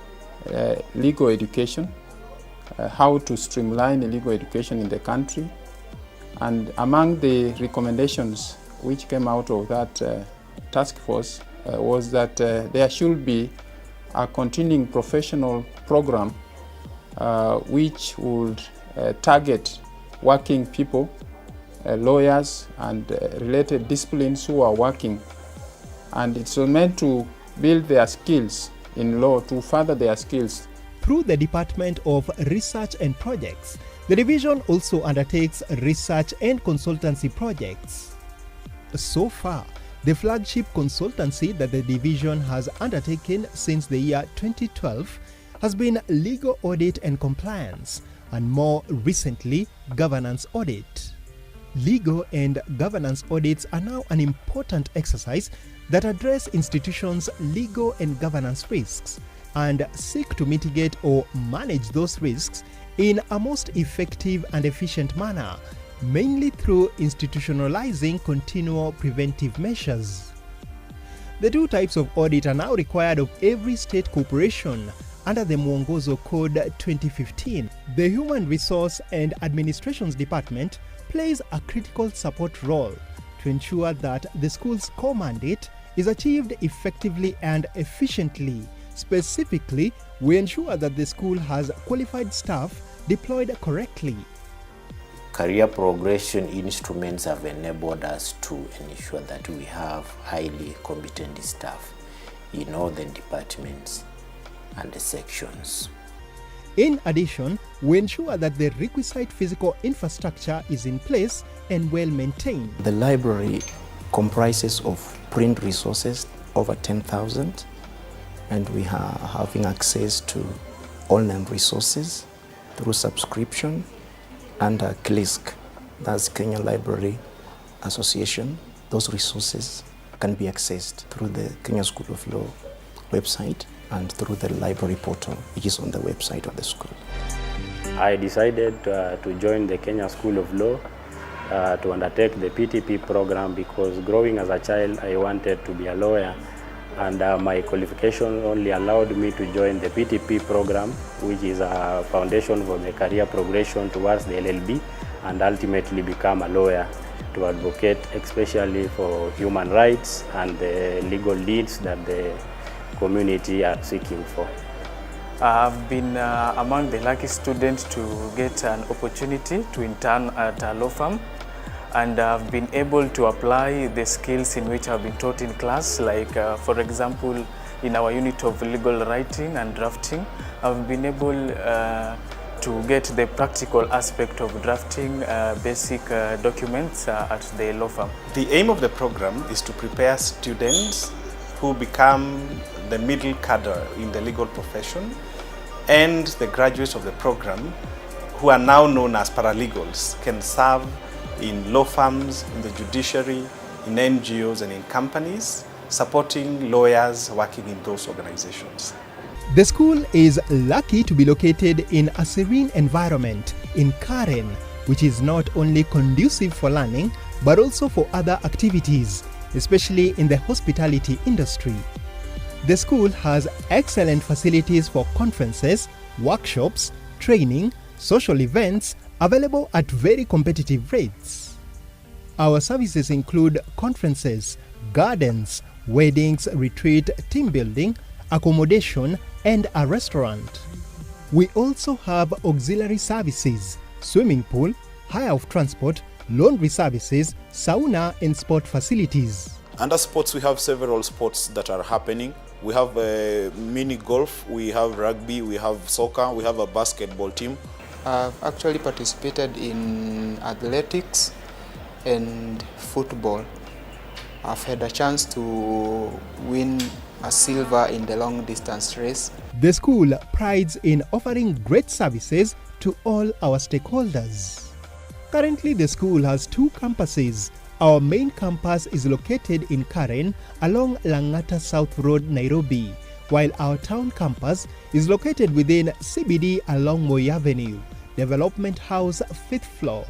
legal education, how to streamline legal education in the country. And among the recommendations which came out of that task force was that there should be a continuing professional program which would target working people, lawyers and related disciplines who are working, and it's meant to build their skills in law, to further their skills. Through the Department of Research and Projects, the division also undertakes research and consultancy projects. So far, the flagship consultancy that the division has undertaken since the year 2012 has been legal audit and compliance, and more recently, governance audit. Legal and governance audits are now an important exercise that address institutions' legal and governance risks and seek to mitigate or manage those risks in a most effective and efficient manner, mainly through institutionalizing continual preventive measures. The 2 types of audit are now required of every state corporation under the Mwongozo Code 2015. The Human Resource and Administrations Department plays a critical support role to ensure that the school's core mandate is achieved effectively and efficiently. Specifically, we ensure that the school has qualified staff deployed correctly. Career progression instruments have enabled us to ensure that we have highly competent staff in all the departments and the sections. In addition, we ensure that the requisite physical infrastructure is in place and well maintained. The library comprises of print resources over 10,000, and we are having access to online resources through subscription under KLISC, that's Kenya Library Association. Those resources can be accessed through the Kenya School of Law website. and through the library portal, which is on the website of the school. I decided to join the Kenya School of Law to undertake the PTP program because growing as a child, I wanted to be a lawyer, and my qualification only allowed me to join the PTP program, which is a foundation for the career progression towards the LLB and ultimately become a lawyer to advocate especially for human rights and the legal needs that the community are seeking for. I've been among the lucky students to get an opportunity to intern at a law firm, and I've been able to apply the skills in which I've been taught in class, like for example in our unit of legal writing and drafting, I've been able to get the practical aspect of drafting basic documents at the law firm. The aim of the program is to prepare students who become the middle cadre in the legal profession and the graduates of the program who are now known as paralegals can serve in law firms, in the judiciary, in NGOs and in companies, supporting lawyers working in those organizations. The school is lucky to be located in a serene environment in Karen, which is not only conducive for learning, but also for other activities, especially in the hospitality industry. The school has excellent facilities for conferences, workshops, training, social events, available at very competitive rates. Our services include conferences, gardens, weddings, retreat, team building, accommodation, and a restaurant. We also have auxiliary services, swimming pool, hire of transport, laundry services, sauna, and sport facilities. Under sports, we have several sports that are happening. We have mini golf, we have rugby, we have soccer, we have a basketball team. I've actually participated in athletics and football. I've had a chance to win a silver in the long distance race. The school prides in offering great services to all our stakeholders. Currently, the school has 2 campuses. Our main campus is located in Karen along Langata South Road, Nairobi, while our town campus is located within CBD along Moi Avenue, Development House, 5th floor.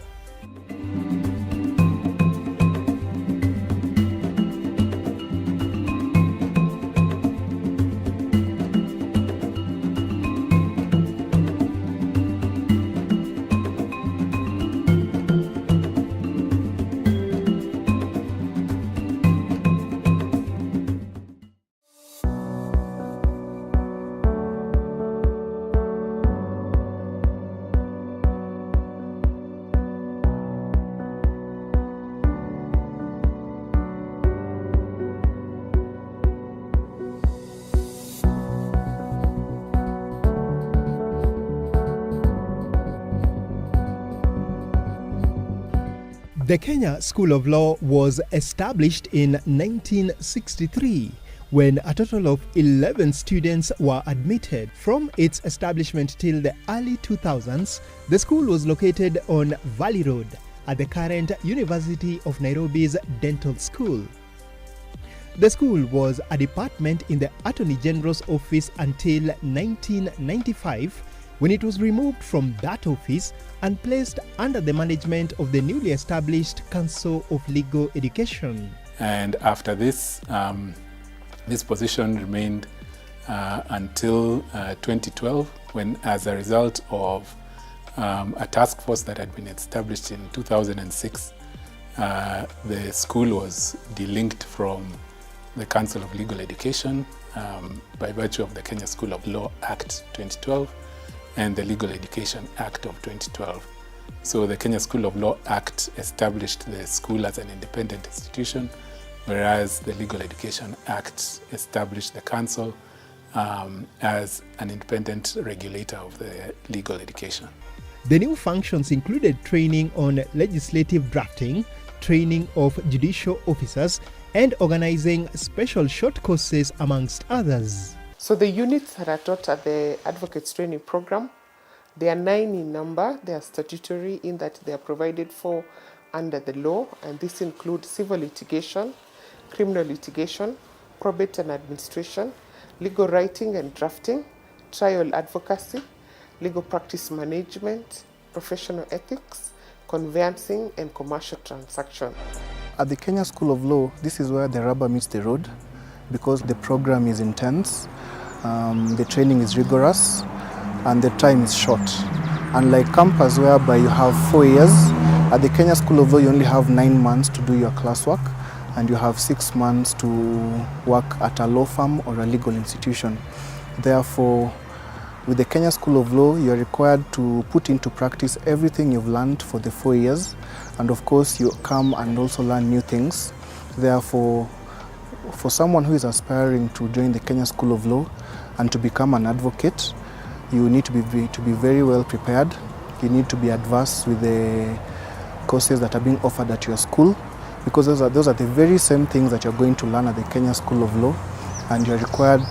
The Kenya School of Law was established in 1963 when a total of 11 students were admitted. From its establishment till the early 2000s, the school was located on Valley Road at the current University of Nairobi's Dental School. The school was a department in the Attorney General's office until 1995, when it was removed from that office and placed under the management of the newly established Council of Legal Education. And after this, this position remained until 2012, when, as a result of a task force that had been established in 2006, the school was delinked from the Council of Legal Education by virtue of the Kenya School of Law Act 2012 and the Legal Education Act of 2012. So the Kenya School of Law Act established the school as an independent institution, whereas the Legal Education Act established the council as an independent regulator of the legal education. The new functions included training on legislative drafting, training of judicial officers, and organizing special short courses, amongst others. So the units that are taught at the Advocates Training Program, they are 9 in number. They are statutory in that they are provided for under the law, and this includes civil litigation, criminal litigation, probate and administration, legal writing and drafting, trial advocacy, legal practice management, professional ethics, conveyancing, and commercial transaction. At the Kenya School of Law, this is where the rubber meets the road because the program is intense, the training is rigorous, and the time is short. Unlike campus whereby you have 4 years, at the Kenya School of Law you only have 9 months to do your classwork and you have 6 months to work at a law firm or a legal institution. Therefore, with the Kenya School of Law, you are required to put into practice everything you've learned for the 4 years, and of course you come and also learn new things. Therefore, for someone who is aspiring to join the Kenya School of Law and to become an advocate, you need to be very well prepared. You need to be adverse with the courses that are being offered at your school, because those are the very same things that you're going to learn at the Kenya School of Law, and you're required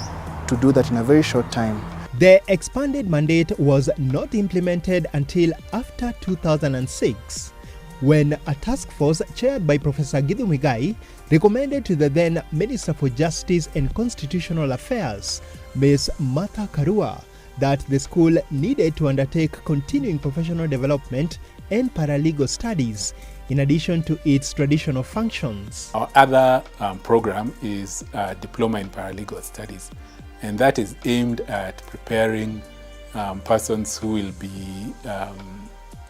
to do that in a very short time. The expanded mandate was not implemented until after 2006, when a task force chaired by Professor Githu Muigai recommended to the then Minister for Justice and Constitutional Affairs, Ms. Martha Karua, that the school needed to undertake continuing professional development and paralegal studies, in addition to its traditional functions. Our other program is Diploma in Paralegal Studies, and that is aimed at preparing persons who will be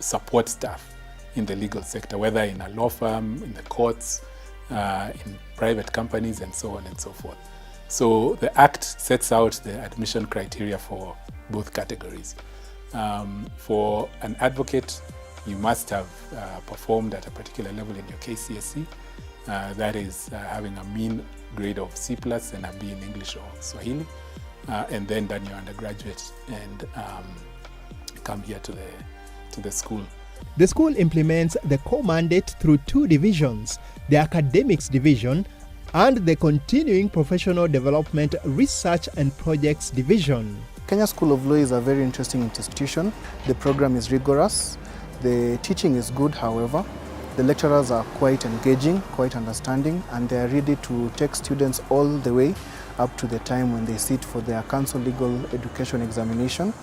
support staff in the legal sector, whether in a law firm, in the courts, in private companies, and so on and so forth. So the Act sets out the admission criteria for both categories. For an advocate, you must have performed at a particular level in your KCSE, that is having a mean grade of C+ and a B in English or Swahili, and then done your undergraduate and come here to the school. The school implements the core mandate through 2 divisions, the Academics Division and the Continuing Professional Development Research and Projects Division. Kenya School of Law is a very interesting institution. The program is rigorous. The teaching is good, however. The lecturers are quite engaging, quite understanding, and they are ready to take students all the way up to the time when they sit for their council legal education examination.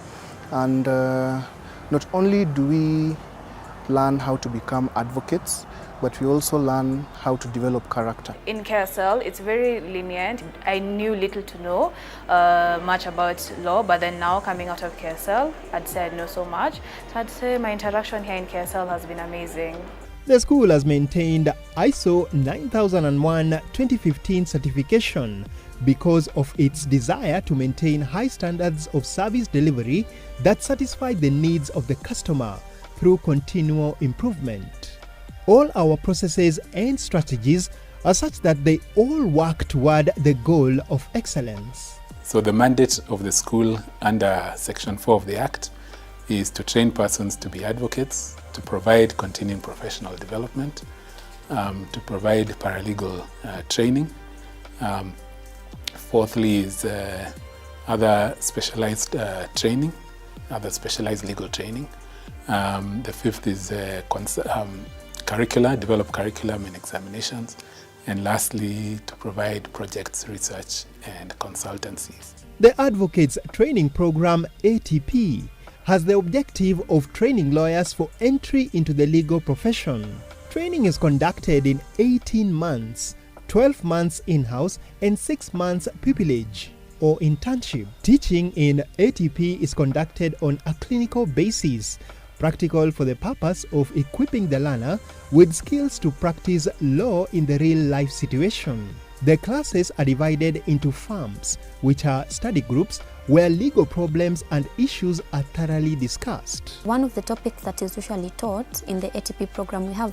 And not only do we learn how to become advocates, but we also learn how to develop character. In KSL, it's very lenient. I knew little to no much about law, but then now coming out of KSL, I'd say I know so much. So I'd say my interaction here in KSL has been amazing. The school has maintained ISO 9001-2015 certification because of its desire to maintain high standards of service delivery that satisfy the needs of the customer through continual improvement. All our processes and strategies are such that they all work toward the goal of excellence. So the mandate of the school under Section 4 of the Act is to train persons to be advocates, to provide continuing professional development, to provide paralegal training. Fourthly is other specialized training, other specialized legal training. The fifth is develop curriculum and examinations. And lastly, to provide projects, research, and consultancies. The Advocates Training Program, ATP, has the objective of training lawyers for entry into the legal profession. Training is conducted in 18 months, 12 months in-house, and 6 months pupillage or internship. Teaching in ATP is conducted on a clinical basis, practical for the purpose of equipping the learner with skills to practice law in the real-life situation. The classes are divided into firms, which are study groups where legal problems and issues are thoroughly discussed. One of the topics that is usually taught in the ATP program, we have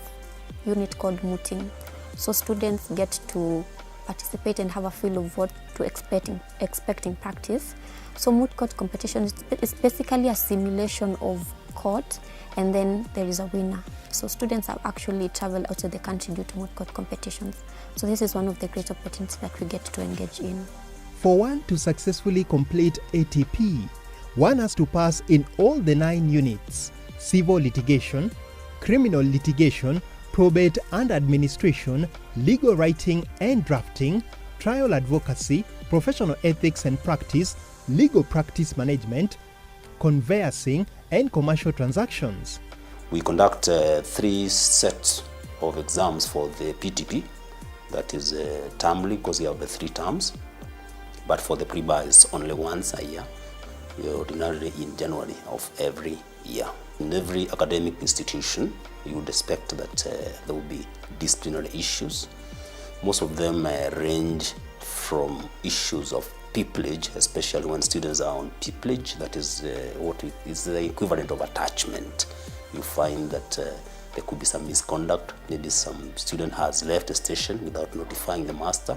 a unit called mooting. So students get to participate and have a feel of what to expecting practice. So moot court competition is basically a simulation of court, and then there is a winner. So students have actually traveled outside the country due to moot court competitions. So this is one of the great opportunities that we get to engage in. For one to successfully complete ATP, one has to pass in all the 9 units: civil litigation, criminal litigation, probate and administration, legal writing and drafting, trial advocacy, professional ethics and practice, legal practice management, conveyancing, and commercial transactions. We conduct 3 sets of exams for the PTP, that is termly because you have the 3 terms, but for the pre-bar it's only once a year, ordinarily in January of every year. In every academic institution, you would expect that there will be disciplinary issues. Most of them range from issues of pupillage, especially when students are on pupillage, that is what is the equivalent of attachment. You find that there could be some misconduct, maybe some student has left a station without notifying the master,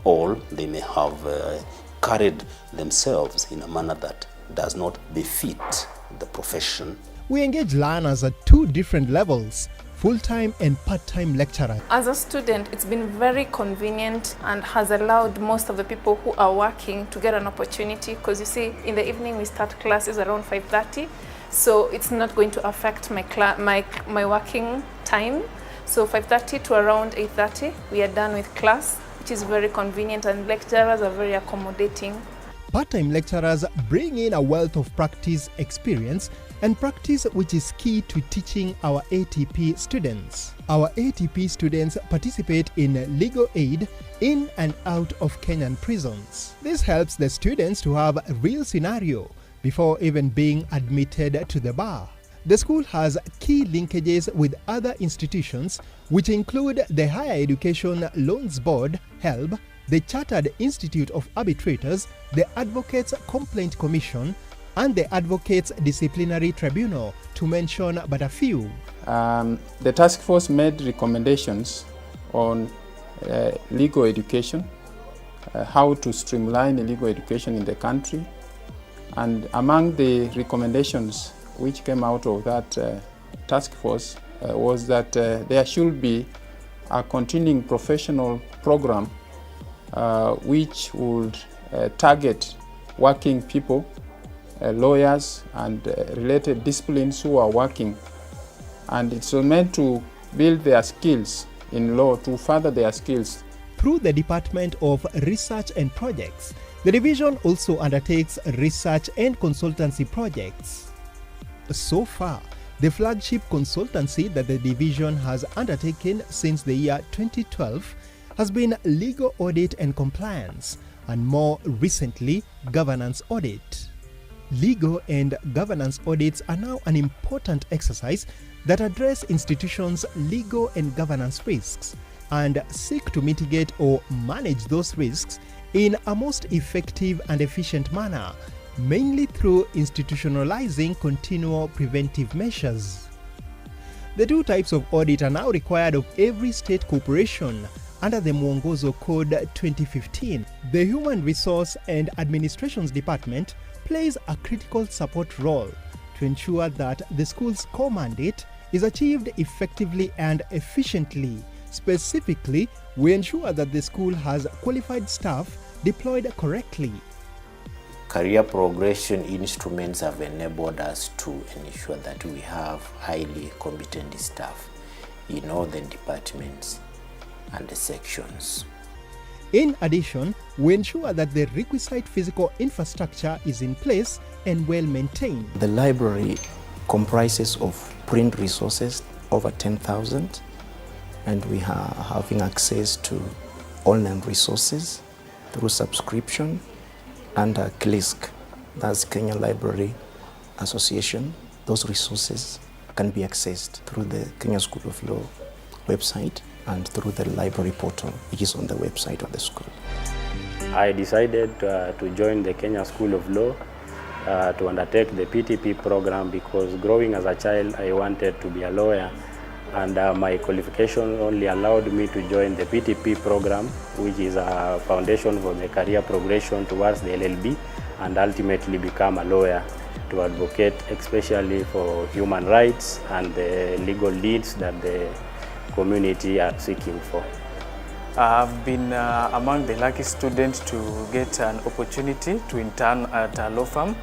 or they may have carried themselves in a manner that does not befit the profession. We engage learners at 2 different levels, full-time and part-time lecturer. As a student, it's been very convenient and has allowed most of the people who are working to get an opportunity, because you see, in the evening we start classes around 5:30, so it's not going to affect my working time. So 5:30 to around 8:30, we are done with class, which is very convenient, and lecturers are very accommodating. Part-time lecturers bring in a wealth of practice experience and practice which is key to teaching our ATP students. Our ATP students participate in legal aid in and out of Kenyan prisons. This helps the students to have a real scenario before even being admitted to the bar. The school has key linkages with other institutions, which include the Higher Education Loans Board, HELB, the Chartered Institute of Arbitrators, the Advocates Complaint Commission, and the Advocates Disciplinary Tribunal, to mention but a few. The task force made recommendations on legal education, how to streamline legal education in the country. And among the recommendations which came out of that task force was that there should be a continuing professional program which would target working people, lawyers and related disciplines who are working, and it's meant to build their skills in law, to further their skills. Through the Department of Research and Projects, the division also undertakes research and consultancy projects. So far, the flagship consultancy that the division has undertaken since the year 2012 has been legal audit and compliance, and more recently, governance audit. Legal and governance audits are now an important exercise that address institutions' legal and governance risks and seek to mitigate or manage those risks in a most effective and efficient manner, mainly through institutionalizing continual preventive measures. The 2 types of audit are now required of every state corporation under the Mwongozo Code 2015. The Human Resource and Administrations Department plays a critical support role to ensure that the school's core mandate is achieved effectively and efficiently. Specifically, we ensure that the school has qualified staff deployed correctly. Career progression instruments have enabled us to ensure that we have highly competent staff in all the departments and the sections. In addition, we ensure that the requisite physical infrastructure is in place and well maintained. The library comprises of print resources over 10,000, and we are having access to online resources through subscription under KLISC, that's Kenya Library Association. Those resources can be accessed through the Kenya School of Law website and through the library portal, which is on the website of the school. I decided to join the Kenya School of Law to undertake the PTP program because growing as a child, I wanted to be a lawyer, and my qualification only allowed me to join the PTP program, which is a foundation for the career progression towards the LLB and ultimately become a lawyer to advocate especially for human rights and the legal needs that the community are seeking for. I've been among the lucky students to get an opportunity to intern at a law firm,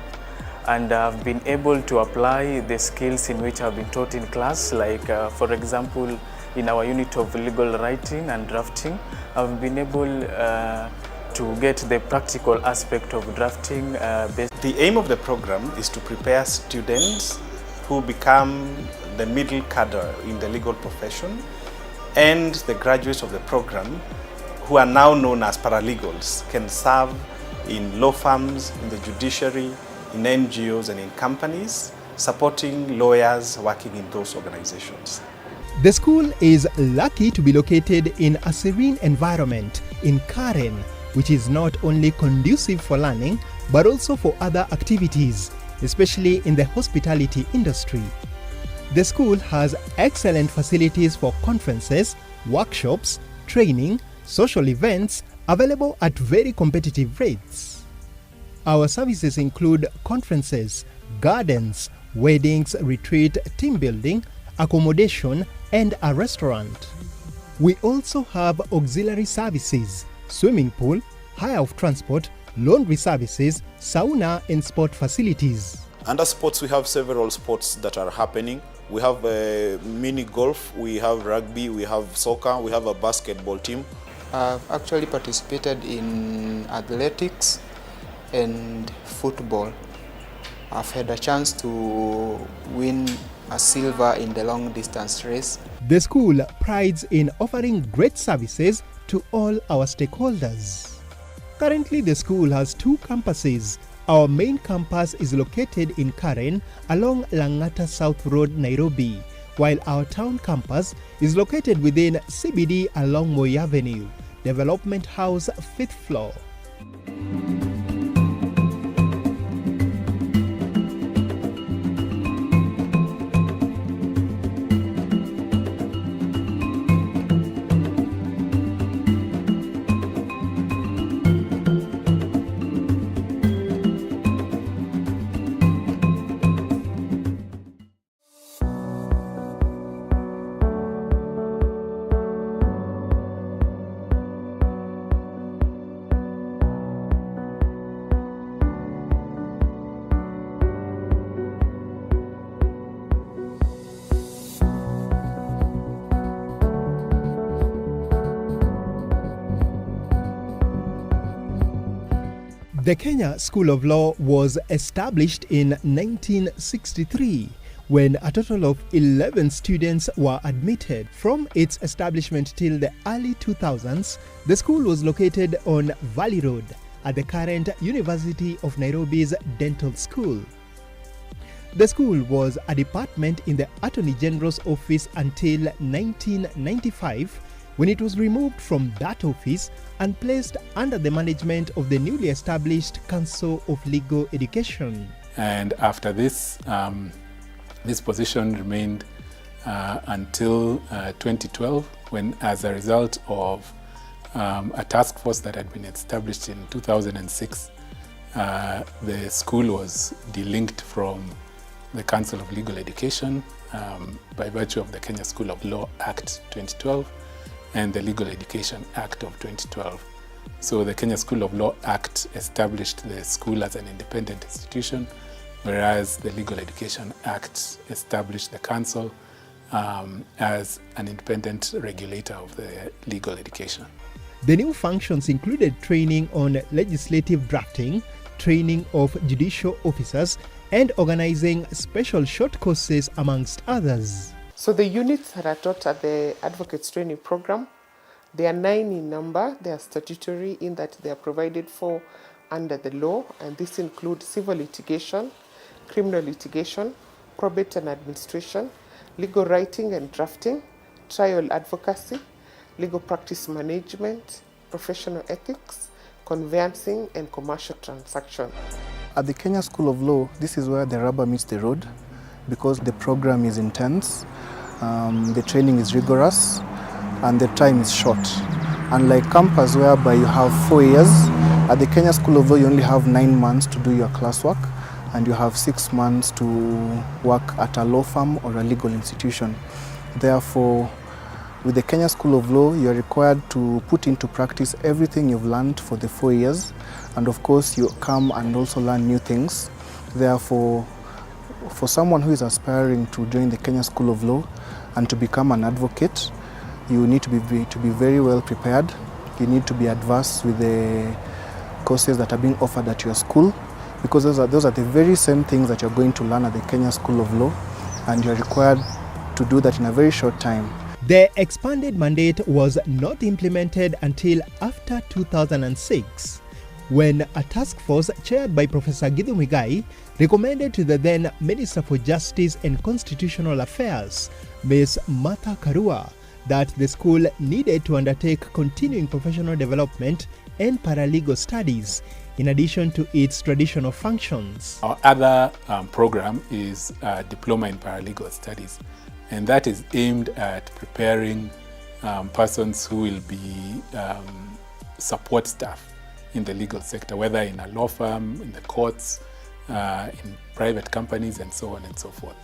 and I've been able to apply the skills in which I've been taught in class, like for example, in our unit of legal writing and drafting, I've been able to get the practical aspect of drafting. The aim of the program is to prepare students who become the middle cadre in the legal profession and the graduates of the program who are now known as paralegals can serve in law firms, in the judiciary, in NGOs and in companies, supporting lawyers working in those organizations. The school is lucky to be located in a serene environment in Karen, which is not only conducive for learning, but also for other activities, especially in the hospitality industry. The school has excellent facilities for conferences, workshops, training, social events, available at very competitive rates. Our services include conferences, gardens, weddings, retreat, team building, accommodation, and a restaurant. We also have auxiliary services, swimming pool, hire of transport, laundry services, sauna, and sport facilities. Under sports, we have several sports that are happening. We have mini golf, we have rugby, we have soccer, we have a basketball team. I've actually participated in athletics and football. I've had a chance to win a silver in the long distance race. The school prides in offering great services to all our stakeholders. Currently, the school has 2 campuses. Our main campus is located in Karen along Langata South Road, Nairobi, while our town campus is located within CBD along Moi Avenue, Development House, 5th floor. The Kenya School of Law was established in 1963 when a total of 11 students were admitted. From its establishment till the early 2000s, the school was located on Valley Road at the current University of Nairobi's Dental School. The school was a department in the Attorney General's office until 1995, when it was removed from that office and placed under the management of the newly established Council of Legal Education. And after this, this position remained until 2012, when, as a result of a task force that had been established in 2006, the school was delinked from the Council of Legal Education by virtue of the Kenya School of Law Act 2012 and the Legal Education Act of 2012. So the Kenya School of Law Act established the school as an independent institution, whereas the Legal Education Act established the council as an independent regulator of the legal education. The new functions included training on legislative drafting, training of judicial officers, and organizing special short courses, amongst others. So the units that are taught at the Advocates Training Program, they are 9 in number. They are statutory in that they are provided for under the law, and this includes civil litigation, criminal litigation, probate and administration, legal writing and drafting, trial advocacy, legal practice management, professional ethics, conveyancing, and commercial transaction. At the Kenya School of Law, this is where the rubber meets the road, because the program is intense, the training is rigorous, and the time is short. Unlike campus whereby you have 4 years, at the Kenya School of Law you only have 9 months to do your classwork, and you have 6 months to work at a law firm or a legal institution. Therefore, with the Kenya School of Law, you are required to put into practice everything you've learned for the 4 years, and of course you come and also learn new things. Therefore, for someone who is aspiring to join the Kenya School of Law and to become an advocate, you need to be very well prepared. You need to be advanced with the courses that are being offered at your school, because those are the very same things that you're going to learn at the Kenya School of Law, and you're required to do that in a very short time. The expanded mandate was not implemented until after 2006, when a task force chaired by Professor Githu Muigai recommended to the then Minister for Justice and Constitutional Affairs, Ms. Martha Karua, that the school needed to undertake continuing professional development and paralegal studies, in addition to its traditional functions. Our other program is Diploma in Paralegal Studies, and that is aimed at preparing persons who will be support staff in the legal sector, whether in a law firm, in the courts, in private companies, and so on and so forth.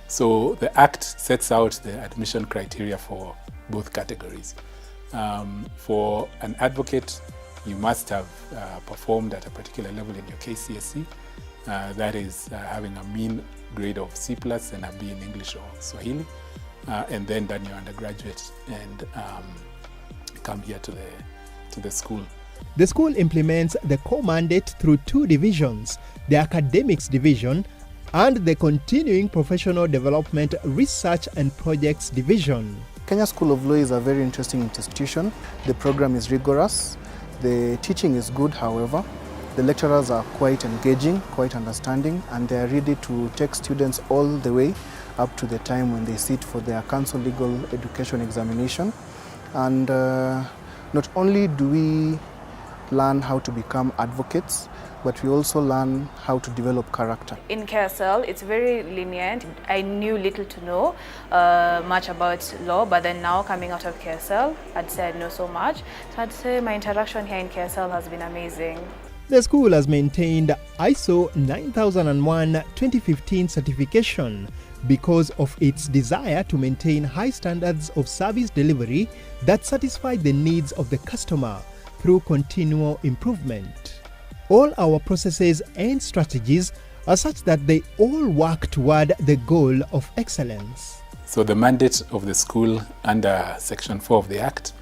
So the Act sets out the admission criteria for both categories. For an advocate, you must have performed at a particular level in your KCSE, that is having a mean grade of C+ and a B in English or Swahili, and then done your undergraduate and come here to the school. The school implements the core mandate through two divisions, the Academics Division and the Continuing Professional Development Research and Projects Division. Kenya School of Law is a very interesting institution. The program is rigorous. The teaching is good, however. The lecturers are quite engaging, quite understanding, and they are ready to take students all the way up to the time when they sit for their council legal education examination. And not only do we learn how to become advocates, but we also learn how to develop character. In KSL, it's very lenient. I knew little to no much about law, but then now coming out of KSL, I'd say I know so much. So I'd say my interaction here in KSL has been amazing. The school has maintained ISO 9001-2015 certification because of its desire to maintain high standards of service delivery that satisfy the needs of the customer through continual improvement. All our processes and strategies are such that they all work toward the goal of excellence. So the mandate of the school under Section 4 of the Act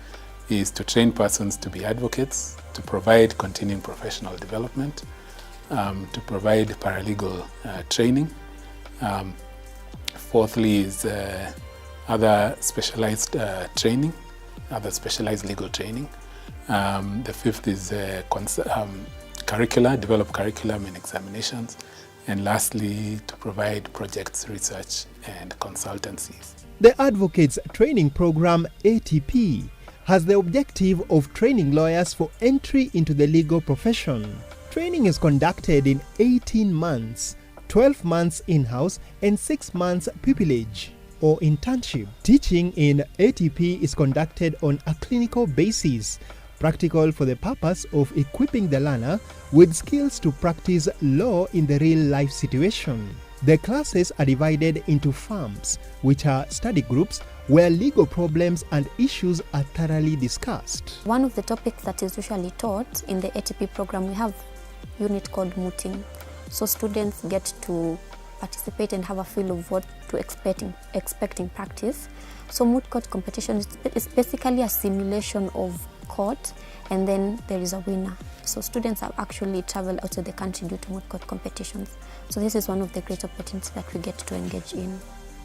is to train persons to be advocates, to provide continuing professional development, to provide paralegal training. Fourthly is other specialized training, other specialized legal training. The fifth is develop curriculum and examinations. And lastly, to provide projects, research, and consultancies. The Advocates Training Program, ATP, has the objective of training lawyers for entry into the legal profession. Training is conducted in 18 months, 12 months in-house, and 6 months pupillage or internship. Teaching in ATP is conducted on a clinical basis, practical for the purpose of equipping the learner with skills to practice law in the real-life situation. The classes are divided into firms, which are study groups where legal problems and issues are thoroughly discussed. One of the topics that is usually taught in the ATP program, we have a unit called mooting. So students get to participate and have a feel of what to expect in practice. So moot court competition is basically a simulation of court, and then there is a winner. So students have actually traveled out of the country due to moot court competitions. So this is one of the great opportunities that we get to engage in.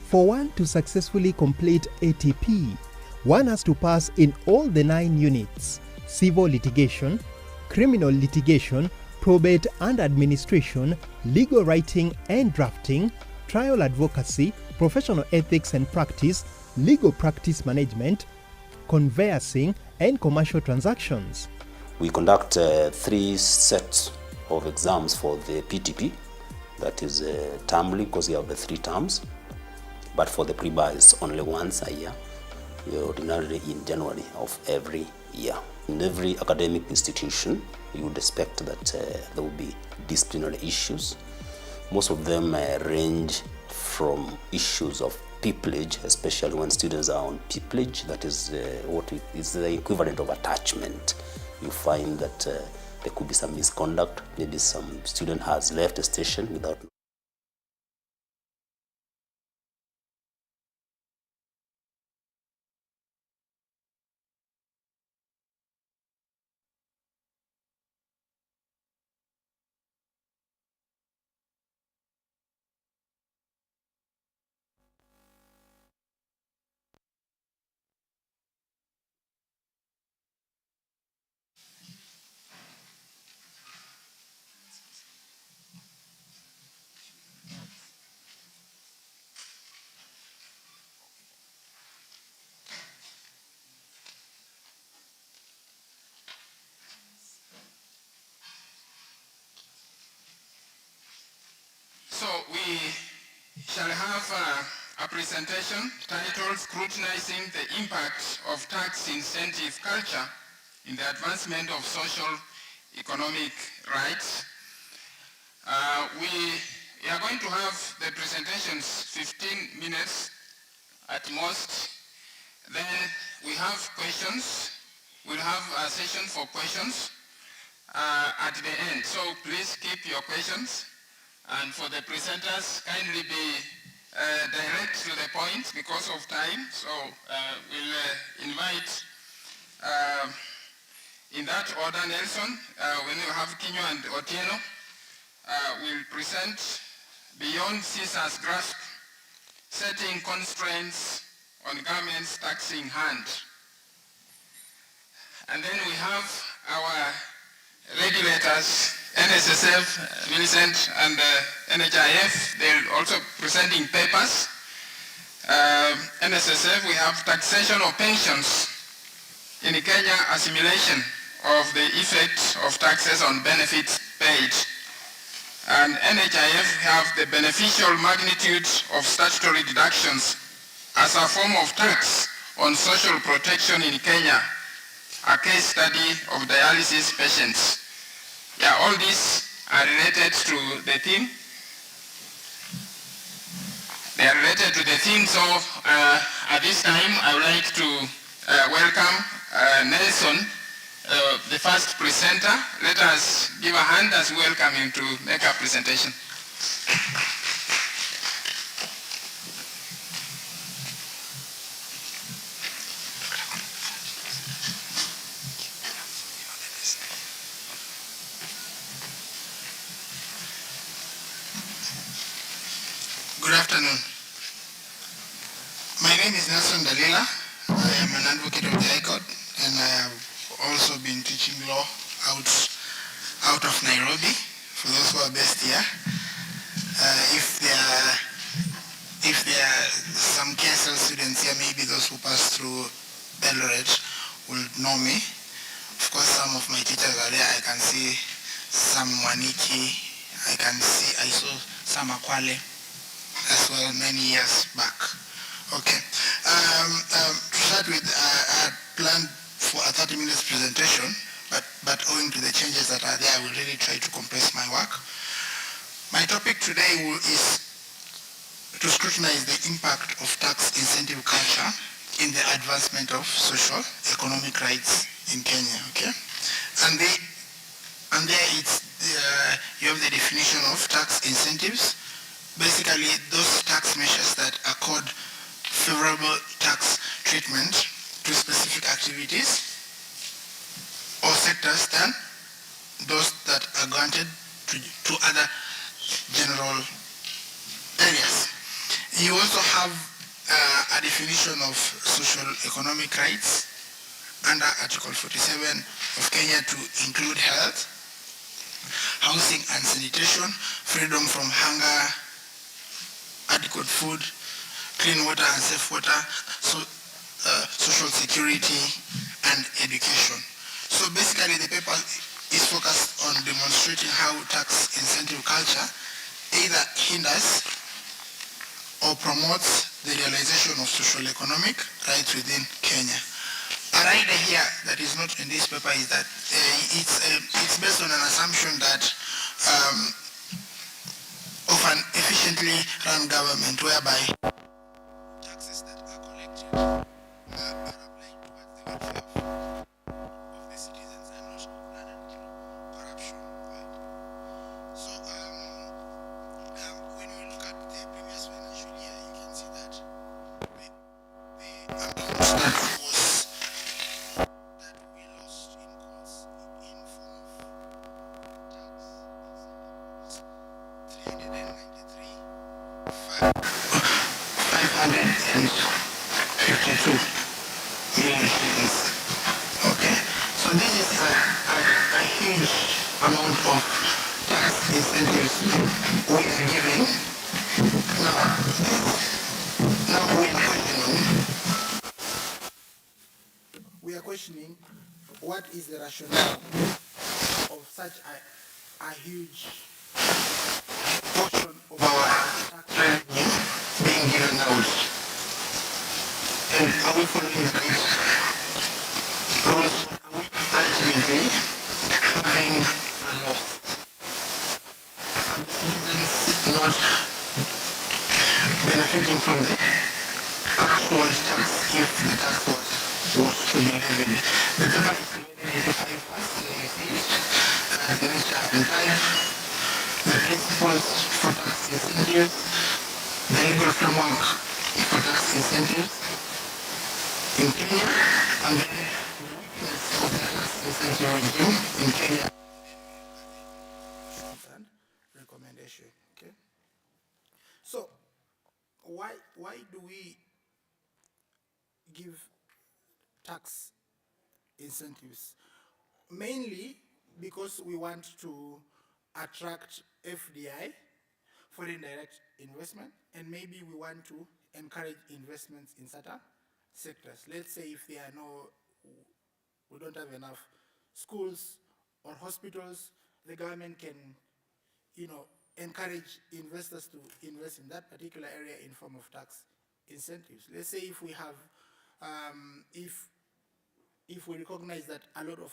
For one to successfully complete ATP, one has to pass in all the 9 units: civil litigation, criminal litigation, probate and administration, legal writing and drafting, trial advocacy, professional ethics and practice, legal practice management, conveyancing, and commercial transactions. We conduct 3 sets of exams for the PTP, that is termly because you have the 3 terms, but for the pre-bar it's only once a year, ordinarily in January of every year. In every academic institution, you would expect that there will be disciplinary issues. Most of them range from issues of pupillage, especially when students are on pupillage, that is what is the equivalent of attachment. You find that there could be some misconduct, maybe some student has left a station without shall have a presentation titled Scrutinizing the Impact of Tax Incentive Culture in the Advancement of Social Economic Rights. We are going to have the presentations 15 minutes at most. Then we have questions. We'll have a session for questions at the end. So please keep your questions. And for the presenters, kindly be direct to the point because of time. So we'll invite, in that order, Nelson, when you have Kinyo and Otieno, will present Beyond Caesar's Grasp, Setting Constraints on Government's Taxing Hand. And then we have our regulators, NSSF, Millicent, and NHIF. They're also presenting papers. NSSF, we have taxation of pensions in Kenya, assimilation of the effect of taxes on benefits paid. And NHIF have the beneficial magnitude of statutory deductions as a form of tax on social protection in Kenya, a case study of dialysis patients. Yeah, all these are related to the theme. They are related to the theme, so at this time I would like to welcome Nelson, the first presenter. Let us give a hand as we welcome him to make a presentation. Good afternoon. My name is Nelson Dalila. I am an advocate of the High Court, and I have also been teaching law out of Nairobi, for those who are based here. If there are some KSL students here, maybe those who pass through Eldoret will know me. Of course, some of my teachers are there. I can see Sam Waniki. I saw Sam Akwale as well many years back. Okay. To start with, I had planned for a 30 minutes presentation, but owing to the changes that are there, I will really try to compress my work. My topic today is to scrutinize the impact of tax incentive culture in the advancement of social economic rights in Kenya. Okay, and there it's you have the definition of tax incentives. Basically, those tax measures that accord favorable tax treatment to specific activities or sectors than those that are granted to other general areas. You also have a definition of social economic rights under Article 47 of Kenya to include health, housing and sanitation, freedom from hunger, adequate food, clean water and safe water, social security, and education. So basically the paper is focused on demonstrating how tax incentive culture either hinders or promotes the realization of social economic rights within Kenya. A idea here that is not in this paper is that it's based on an assumption that of an efficiently run government whereby taxes that are collected are applied towards the welfare of the citizens and not run through corruption. Right? So when we look at the previous financial year, you can see that the amount that we lost in costs in form of tax is 552 million shillings. Okay, so this is a huge amount of tax incentives we are giving. Now we are questioning what is the rationale of such a huge portion of our tax revenue given out? And are we following the right rules? Are we ultimately having a loss? Are the citizens not benefiting from the actual tax if the tax was to be levied? The government is divided into 5 parts, like I said, the next chapter 5. The principles for tax incentives, the legal framework for tax incentives in Kenya, and the weakness of the tax incentive regime in Kenya. And recommendation. Okay. So, why do we give tax incentives? Mainly because we want to attract FDI, foreign direct investment, and maybe we want to encourage investments in certain sectors. Let's say if there are we don't have enough schools or hospitals, the government can, encourage investors to invest in that particular area in form of tax incentives. Let's say if we have, if we recognize that a lot of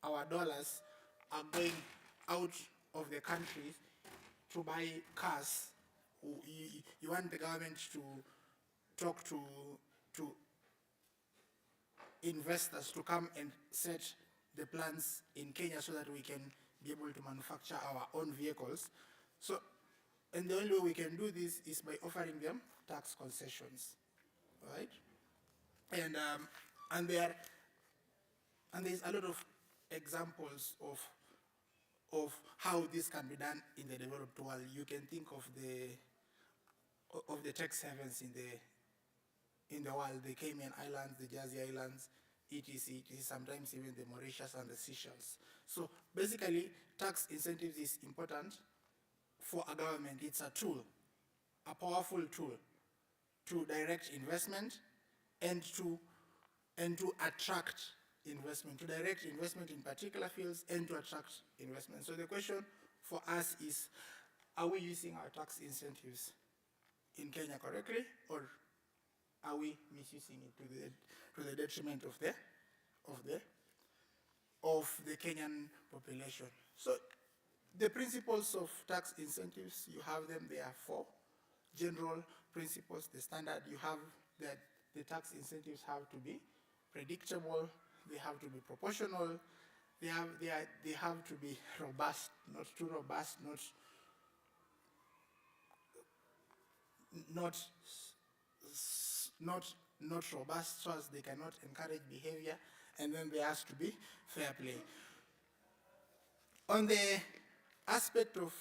our dollars are going out of the country to buy cars, you want the government to talk to investors to come and set the plans in Kenya so that we can be able to manufacture our own vehicles. So, and the only way we can do this is by offering them tax concessions, right? And there's a lot of examples of how this can be done in the developed world. You can think of the tax havens in the world, the Cayman Islands, the Jersey Islands, etc., sometimes even the Mauritius and the Seychelles. So basically, tax incentives is important for a government. It's a tool, a powerful tool to direct investment and to attract investment, to direct investment in particular fields and to attract investment. So the question for us is, are we using our tax incentives in Kenya correctly, or are we misusing it to the detriment of the Kenyan population? So the principles of tax incentives, you have them. There are 4 general principles. The standard, you have that the tax incentives have to be predictable, they have to be proportional, they have to be robust, not too robust, not robust, so as they cannot encourage behavior, and then there has to be fair play. On the aspect of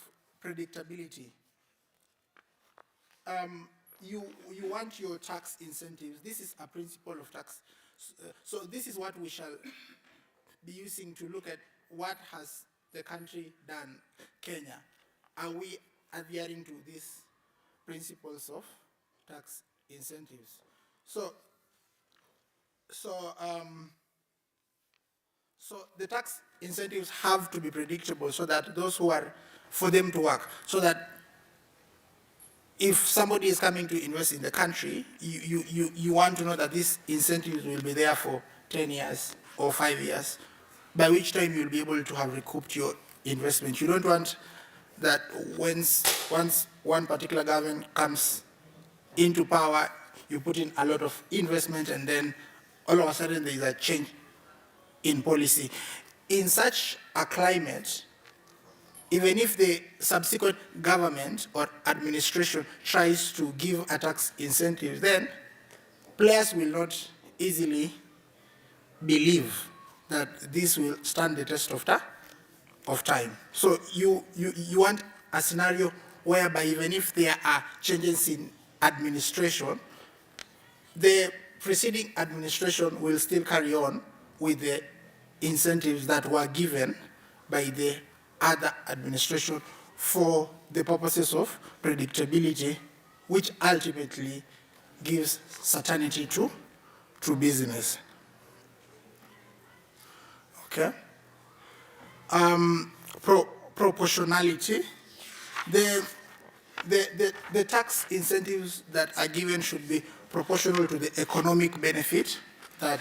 predictability, you want your tax incentives. This is a principle of tax. So this is what we shall be using to look at what has the country done, Kenya. Are we adhering to these principles of tax incentives? So the tax incentives have to be predictable so that those who are, for them to work, so that if somebody is coming to invest in the country, you want to know that these incentives will be there for 10 years or 5 years, by which time you'll be able to have recouped your investment. You don't want that once one particular government comes into power, you put in a lot of investment and then all of a sudden there is a change in policy. In such a climate, even if the subsequent government or administration tries to give a tax incentive, then players will not easily believe that this will stand the test of time. So you want a scenario whereby even if there are changes in administration, the preceding administration will still carry on with the incentives that were given by the other administration for the purposes of predictability, which ultimately gives certainty to business. Okay. Proportionality. The the tax incentives that are given should be proportional to the economic benefit that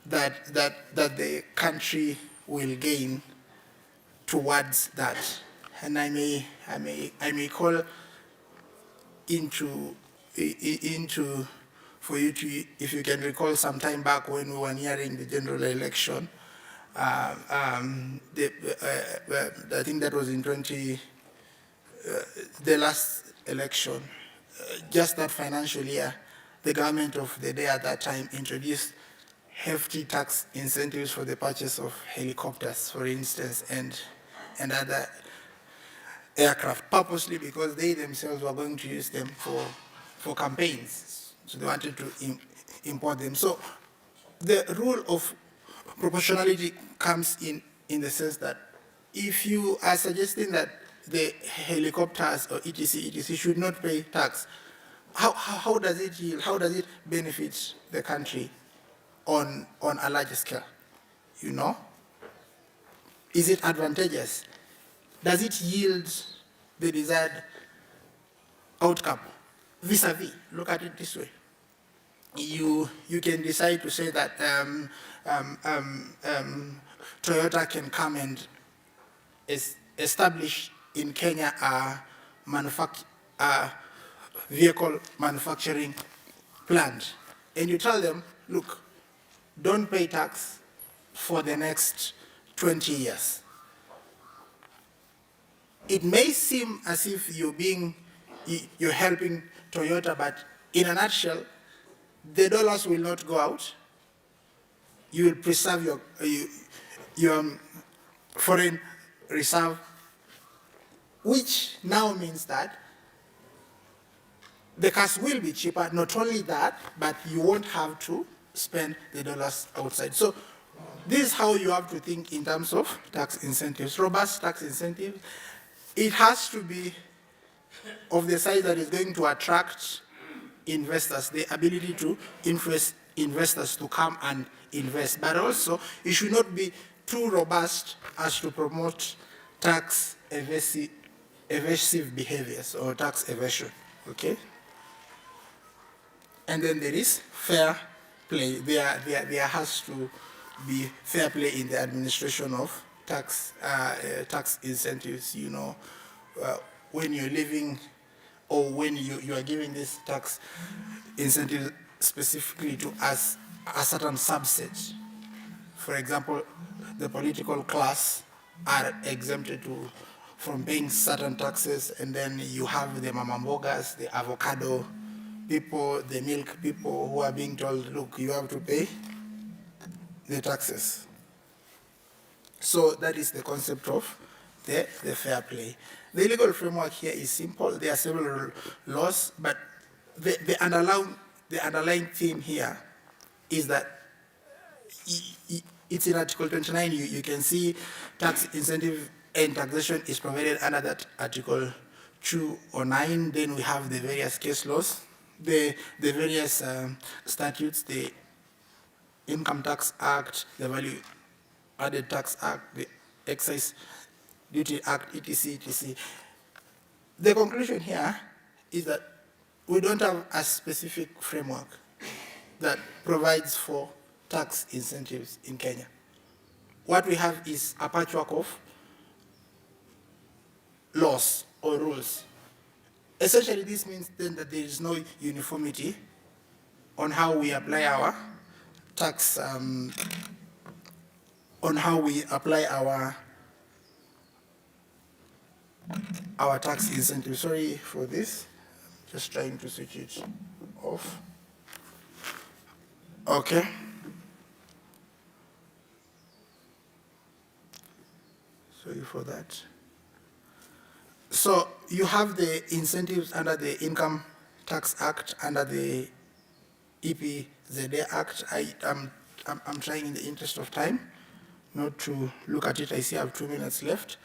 that the country will gain towards that. And I may call into for you to, if you can recall some time back when we were nearing the general election, I think that was in the last election, just that financial year, the government of the day at that time introduced hefty tax incentives for the purchase of helicopters, for instance, and other aircraft, purposely because they themselves were going to use them for campaigns. So they wanted to import them. So the rule of proportionality comes in the sense that if you are suggesting that the helicopters or etc. should not pay tax, how does it yield? How does it benefit the country on a larger scale? You know? Is it advantageous? Does it yield the desired outcome? Vis-a-vis, look at it this way. You can decide to say that Toyota can come and establish in Kenya a vehicle manufacturing plant. And you tell them, look, don't pay tax for the next 20 years. It may seem as if you're helping Toyota, but in a nutshell, the dollars will not go out. You will preserve your foreign reserve, which now means that the cars will be cheaper. Not only that, but you won't have to spend the dollars outside. So this is how you have to think in terms of tax incentives. Robust tax incentives. It has to be of the size that is going to attract investors, the ability to influence investors to come and invest. But also, it should not be too robust as to promote tax evasive behaviors or tax evasion, okay? And then there is fair play. There has to be fair play in the administration of tax incentives. You know, when you're living or when you are giving this tax incentive specifically to us a certain subset. For example, the political class are exempted from paying certain taxes, and then you have the mamambogas, the avocado people, the milk people who are being told, look, you have to pay the taxes. So that is the concept of the fair play. The legal framework here is simple. There are several laws, but the underlying theme here is that it's in Article 29. You can see tax incentive and taxation is provided under that Article 209. Then we have the various case laws, the various statutes, the Income Tax Act, the Value Added Tax Act, the Excise Duty Act, etc., etc. The conclusion here is that we don't have a specific framework that provides for tax incentives in Kenya. What we have is a patchwork of laws or rules. Essentially, this means then that there is no uniformity on how we apply our tax, on how we apply our tax incentive. Sorry for this. Just trying to switch it off. Okay. Sorry for that. So you have the incentives under the Income Tax Act, under the EPZA Act. I'm trying in the interest of time not to look at it. I see I have 2 minutes left.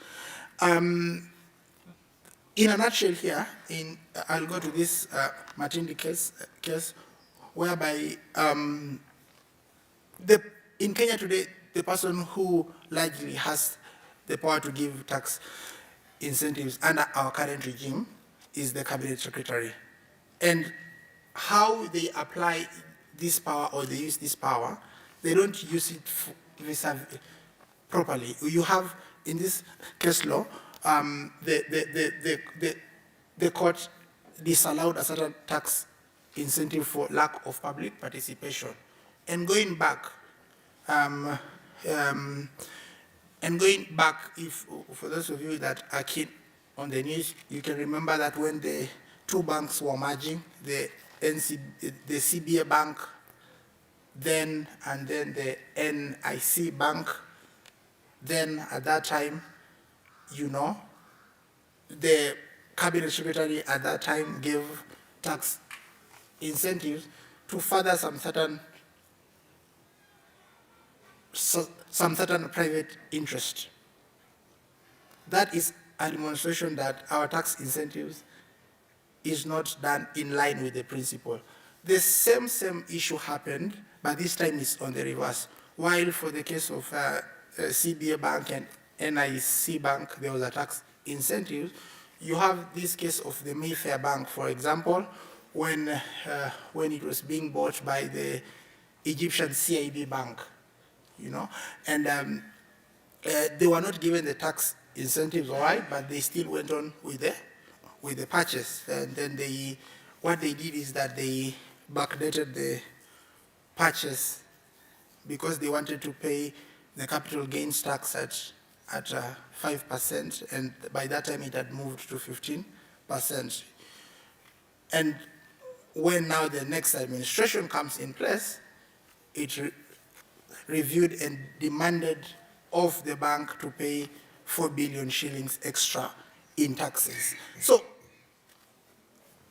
In a nutshell here, I'll go to this Matindi case whereby in Kenya today, the person who largely has the power to give tax incentives under our current regime is the Cabinet Secretary. And how they apply this power or they use this power, they don't use it properly. You have, in this case law, the court disallowed a certain tax incentive for lack of public participation. And going back, if for those of you that are keen on the news, you can remember that when the two banks were merging, the CBA Bank then and then the NIC Bank, then at that time, you know, the Cabinet Secretary at that time gave tax incentives to further some certain private interest. That is a demonstration that our tax incentives is not done in line with the principle. The same issue happened, but this time it's on the reverse. While for the case of CBA Bank and NIC Bank, there was a tax incentive, you have this case of the Mayfair Bank, for example, when it was being bought by the Egyptian CIB Bank, you know, and they were not given the tax incentives, all right, but they still went on with the purchase. And then what they did is that they backdated the purchase because they wanted to pay the capital gains tax at 5%, and by that time it had moved to 15%. And when now the next administration comes in place, it reviewed and demanded of the bank to pay 4 billion shillings extra in taxes. So,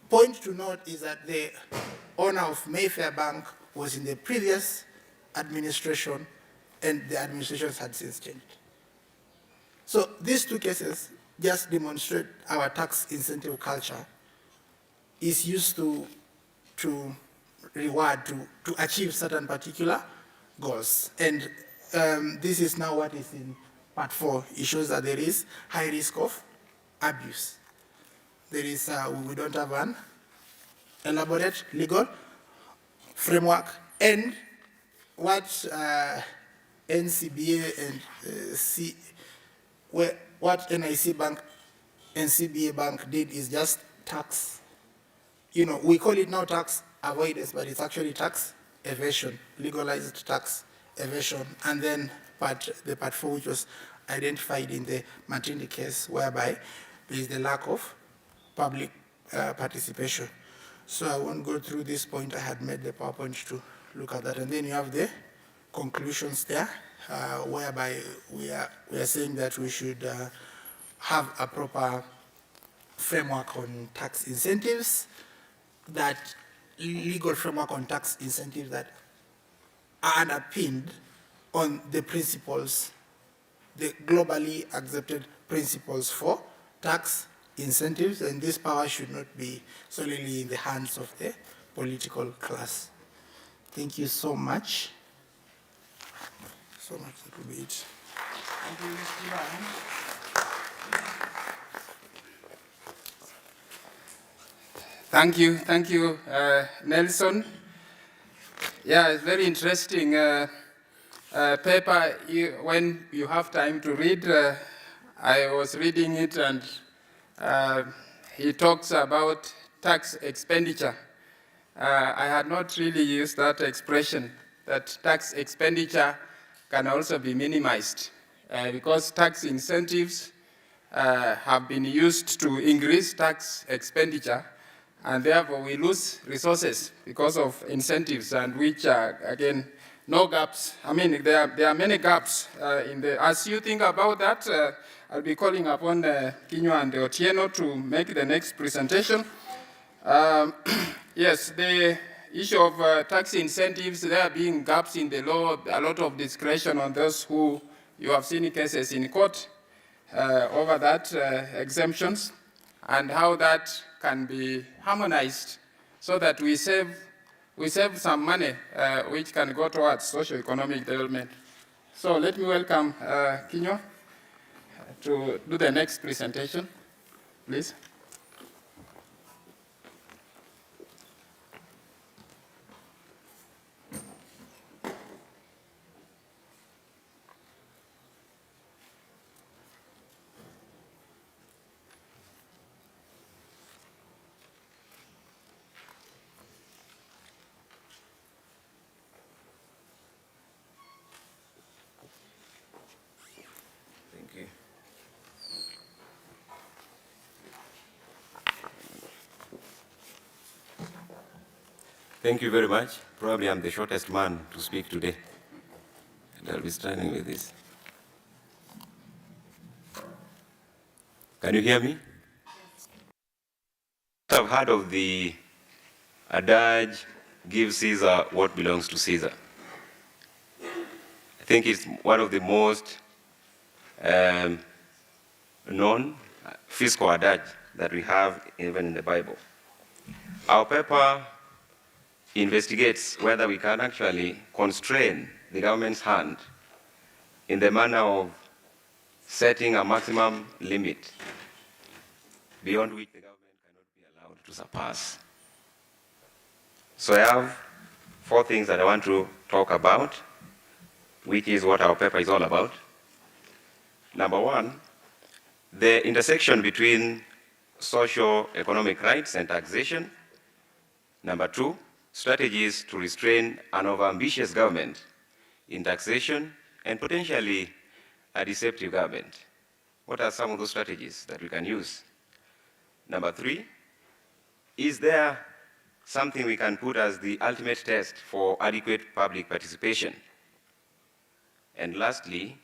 point to note is that the owner of Mayfair Bank was in the previous administration, and the administrations had since changed. So these two cases just demonstrate our tax incentive culture is used to reward, to achieve certain particular goals. And this is now what is in part 4. It shows that there is high risk of abuse. There is, we don't have an elaborate legal framework, and what NCBA and what NIC Bank and CBA Bank did is just tax. You know, we call it now tax avoidance, but it's actually tax evasion, legalized tax evasion. And then the part 4, which was identified in the Martini case, whereby there is the lack of public participation. So I won't go through this point. I had made the PowerPoint to look at that. And then you have the conclusions there, whereby we are saying that we should have a proper framework on tax incentives, that legal framework on tax incentives that are underpinned on the principles, the globally accepted principles for tax incentives, and this power should not be solely in the hands of the political class. Thank you so much. So much, that will be it. Thank you, Mr. Ryan. Thank you, Nelson. Yeah, it's very interesting paper. When you have time to read, I was reading it, and he talks about tax expenditure. I had not really used that expression, that tax expenditure can also be minimized, because tax incentives have been used to increase tax expenditure, and therefore we lose resources because of incentives, and which are, again, no gaps. I mean, there are many gaps in the. As you think about that, I'll be calling upon Kinyo and Otieno to make the next presentation. Yes, the issue of tax incentives, there being gaps in the law, a lot of discretion on those who, you have seen cases in court over that, exemptions, and how that can be harmonized so that we save some money which can go towards socio-economic development. So let me welcome Kinyo to do the next presentation, please. Thank you very much. Probably I'm the shortest man to speak today, and I'll be starting with this. Can you hear me? I've heard of the adage, give Caesar what belongs to Caesar. I think it's one of the most known fiscal adage that we have even in the Bible. Our paper investigates whether we can actually constrain the government's hand in the manner of setting a maximum limit beyond which the government cannot be allowed to surpass. So I have 4 things that I want to talk about, which is what our paper is all about. Number 1, the intersection between socio-economic rights and taxation. Number 2, strategies to restrain an over-ambitious government in taxation and potentially a deceptive government. What are some of those strategies that we can use? Number 3, is there something we can put as the ultimate test for adequate public participation? And lastly,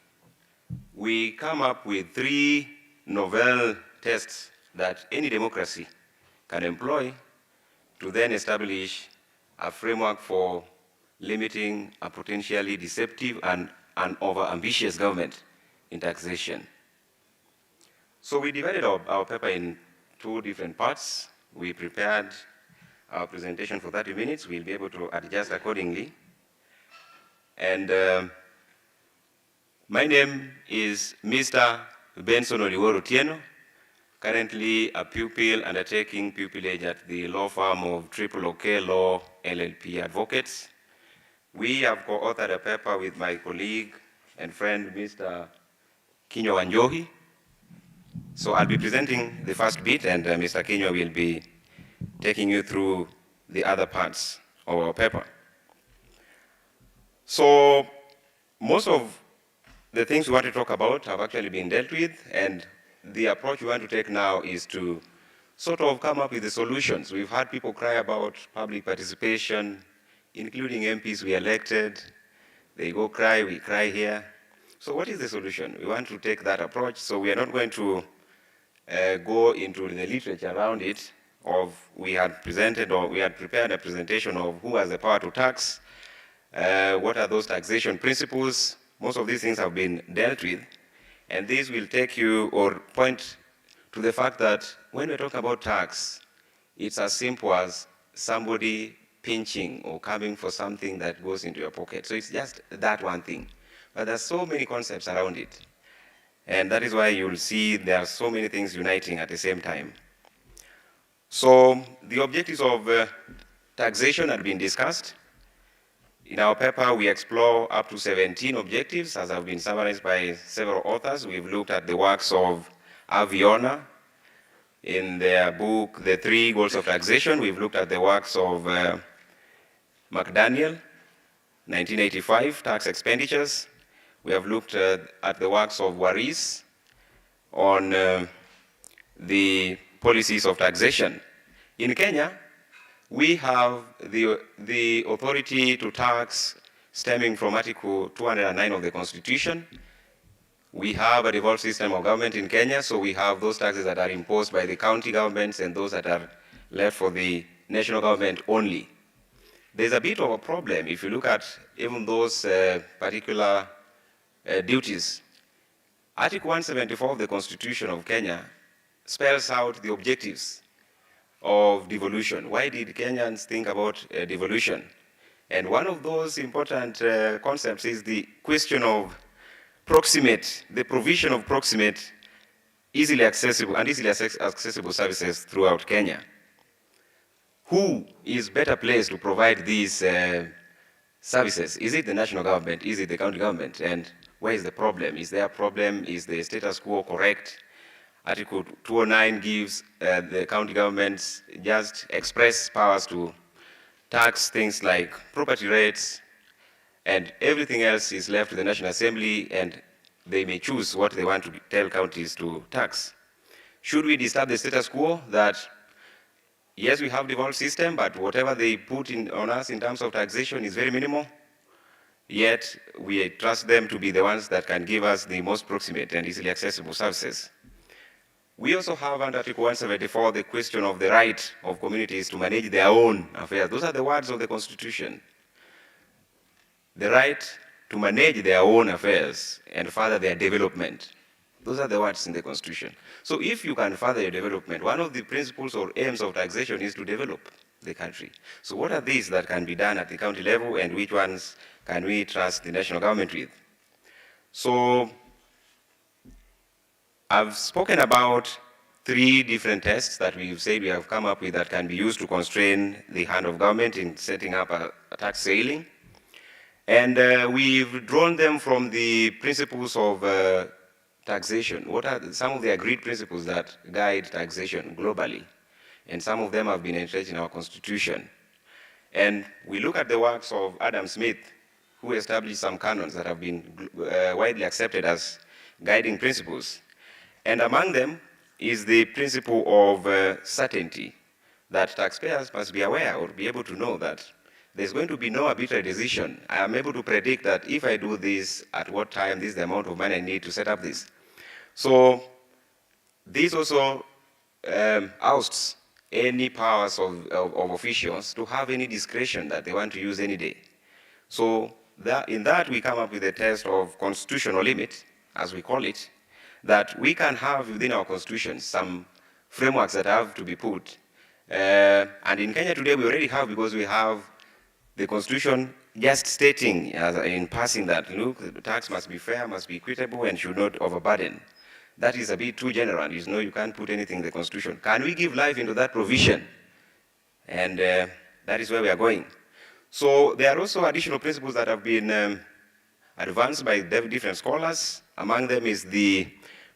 we come up with 3 novel tests that any democracy can employ to then establish a framework for limiting a potentially deceptive and an over-ambitious government in taxation. So we divided our paper in 2 different parts. We prepared our presentation for 30 minutes. We'll be able to adjust accordingly. And my name is Mr. Benson Oliworo Tieno, currently a pupil undertaking pupillage at the law firm of Triple OK Law LLP Advocates. We have co-authored a paper with my colleague and friend, Mr. Kinyo Wanjohi. So I'll be presenting the first bit, and Mr. Kinyo will be taking you through the other parts of our paper. So most of the things we want to talk about have actually been dealt with, and the approach we want to take now is to sort of come up with the solutions. We've had people cry about public participation, including MPs we elected. They go cry, we cry here. So what is the solution? We want to take that approach, so we are not going to go into the literature around it of we had presented or we had prepared a presentation of who has the power to tax, what are those taxation principles. Most of these things have been dealt with, and this will take you or point to the fact that when we're talking about tax, it's as simple as somebody pinching or coming for something that goes into your pocket. So it's just that one thing. But there's so many concepts around it. And that is why you'll see there are so many things uniting at the same time. So the objectives of taxation have been discussed. In our paper, we explore up to 17 objectives, as have been summarized by several authors. We've looked at the works of Aviona in their book, The 3 Goals of Taxation. We've looked at the works of McDaniel, 1985, Tax Expenditures. We have looked at the works of Waris on the policies of taxation. In Kenya, we have the authority to tax stemming from Article 209 of the Constitution. We have a devolved system of government in Kenya, so we have those taxes that are imposed by the county governments and those that are left for the national government only. There's a bit of a problem if you look at even those particular duties. Article 174 of the Constitution of Kenya spells out the objectives of devolution. Why did Kenyans think about devolution? And one of those important concepts is the question of proximate, the provision of proximate easily accessible services throughout Kenya. Who is better placed to provide these services? Is it the national government? Is it the county government? And where is the problem? Is there a problem? Is the status quo correct? Article 209 gives the county governments just express powers to tax things like property rates, and everything else is left to the National Assembly, and they may choose what they want to tell counties to tax. Should we disturb the status quo that, yes, we have devolved system, but whatever they put on us in terms of taxation is very minimal, yet we trust them to be the ones that can give us the most proximate and easily accessible services? We also have under Article 174 the question of the right of communities to manage their own affairs. Those are the words of the Constitution. The right to manage their own affairs and further their development. Those are the words in the Constitution. So if you can further your development, one of the principles or aims of taxation is to develop the country. So what are these that can be done at the county level, and which ones can we trust the national government with? So I've spoken about 3 different tests that we've said we have come up with that can be used to constrain the hand of government in setting up a tax ceiling. And we've drawn them from the principles of taxation. What are some of the agreed principles that guide taxation globally? And some of them have been entrenched in our Constitution. And we look at the works of Adam Smith, who established some canons that have been widely accepted as guiding principles. And among them is the principle of certainty, that taxpayers must be aware or be able to know that there's going to be no arbitrary decision. I am able to predict that if I do this, at what time, this is the amount of money I need to set up this. So this also ousts any powers of officials to have any discretion that they want to use any day. So in that we come up with a test of constitutional limit, as we call it, that we can have within our constitution some frameworks that have to be put. And in Kenya today we already have, because we have the Constitution just stating in passing that, look, the tax must be fair, must be equitable, and should not overburden. That is a bit too general. You can't put anything in the Constitution. Can we give life into that provision? And that is where we are going. So there are also additional principles that have been advanced by different scholars. Among them is the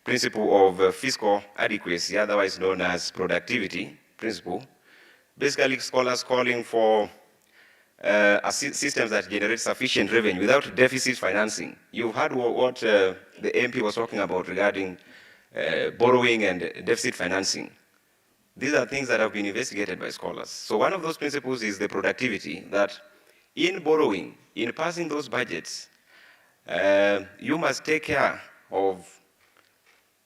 principle of fiscal adequacy, otherwise known as productivity principle. Basically, scholars calling for systems that generate sufficient revenue without deficit financing. You've heard what the MP was talking about regarding borrowing and deficit financing. These are things that have been investigated by scholars. So one of those principles is the productivity, that in borrowing, in passing those budgets, you must take care of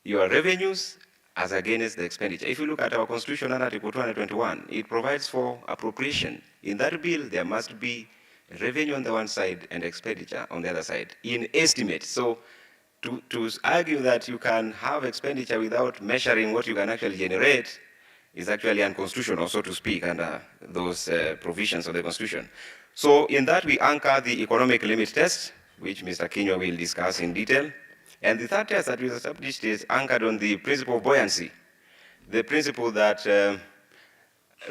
your revenues as against the expenditure. If you look at our Constitution under Article 221, it provides for appropriation. In that bill, there must be revenue on the one side and expenditure on the other side, in estimate. So to argue that you can have expenditure without measuring what you can actually generate is actually unconstitutional, so to speak, under those provisions of the Constitution. So in that, we anchor the economic limit test, which Mr. Kinyo will discuss in detail. And the third test that we established is anchored on the principle of buoyancy, the principle that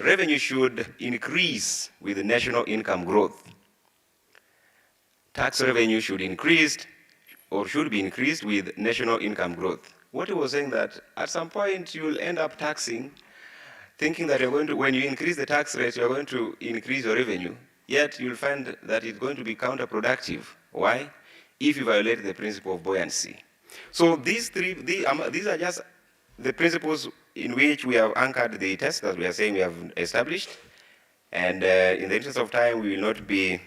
revenue should increase with national income growth. Tax revenue should increase or should be increased with national income growth. What he was saying that at some point you'll end up taxing, thinking that you're going to, when you increase the tax rate, you're going to increase your revenue, yet you'll find that it's going to be counterproductive. Why? If you violate the principle of buoyancy. So these are just the principles in which we have anchored the test that we are saying we have established. And in the interest of time, we will not be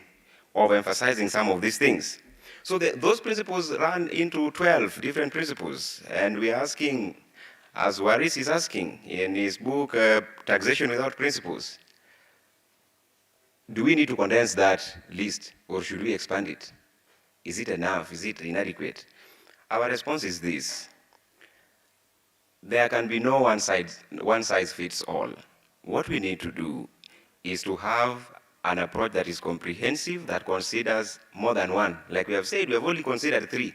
overemphasizing some of these things. So those principles run into 12 different principles. And we are asking, as Waris is asking in his book, Taxation Without Principles, do we need to condense that list, or should we expand it? Is it enough? Is it inadequate? Our response is this. There can be no one size fits all. What we need to do is to have an approach that is comprehensive, that considers more than one. Like we have said, we have only considered 3,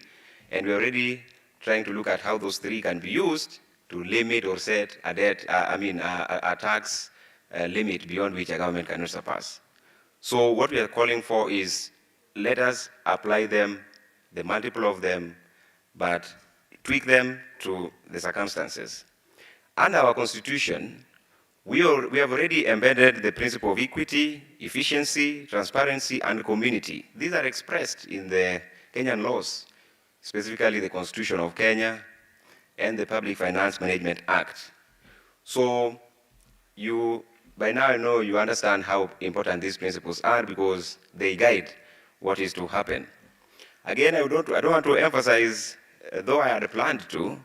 and we're already trying to look at how those 3 can be used to limit or set a tax limit beyond which a government cannot surpass. So what we are calling for is, let us apply them, the multiple of them, but tweak them to the circumstances. Under our constitution, we have already embedded the principle of equity, efficiency, transparency, and community. These are expressed in the Kenyan laws, specifically the Constitution of Kenya and the Public Finance Management Act. So by now I know you understand how important these principles are because they guide what is to happen. Again, I don't want to emphasize, though I had planned to,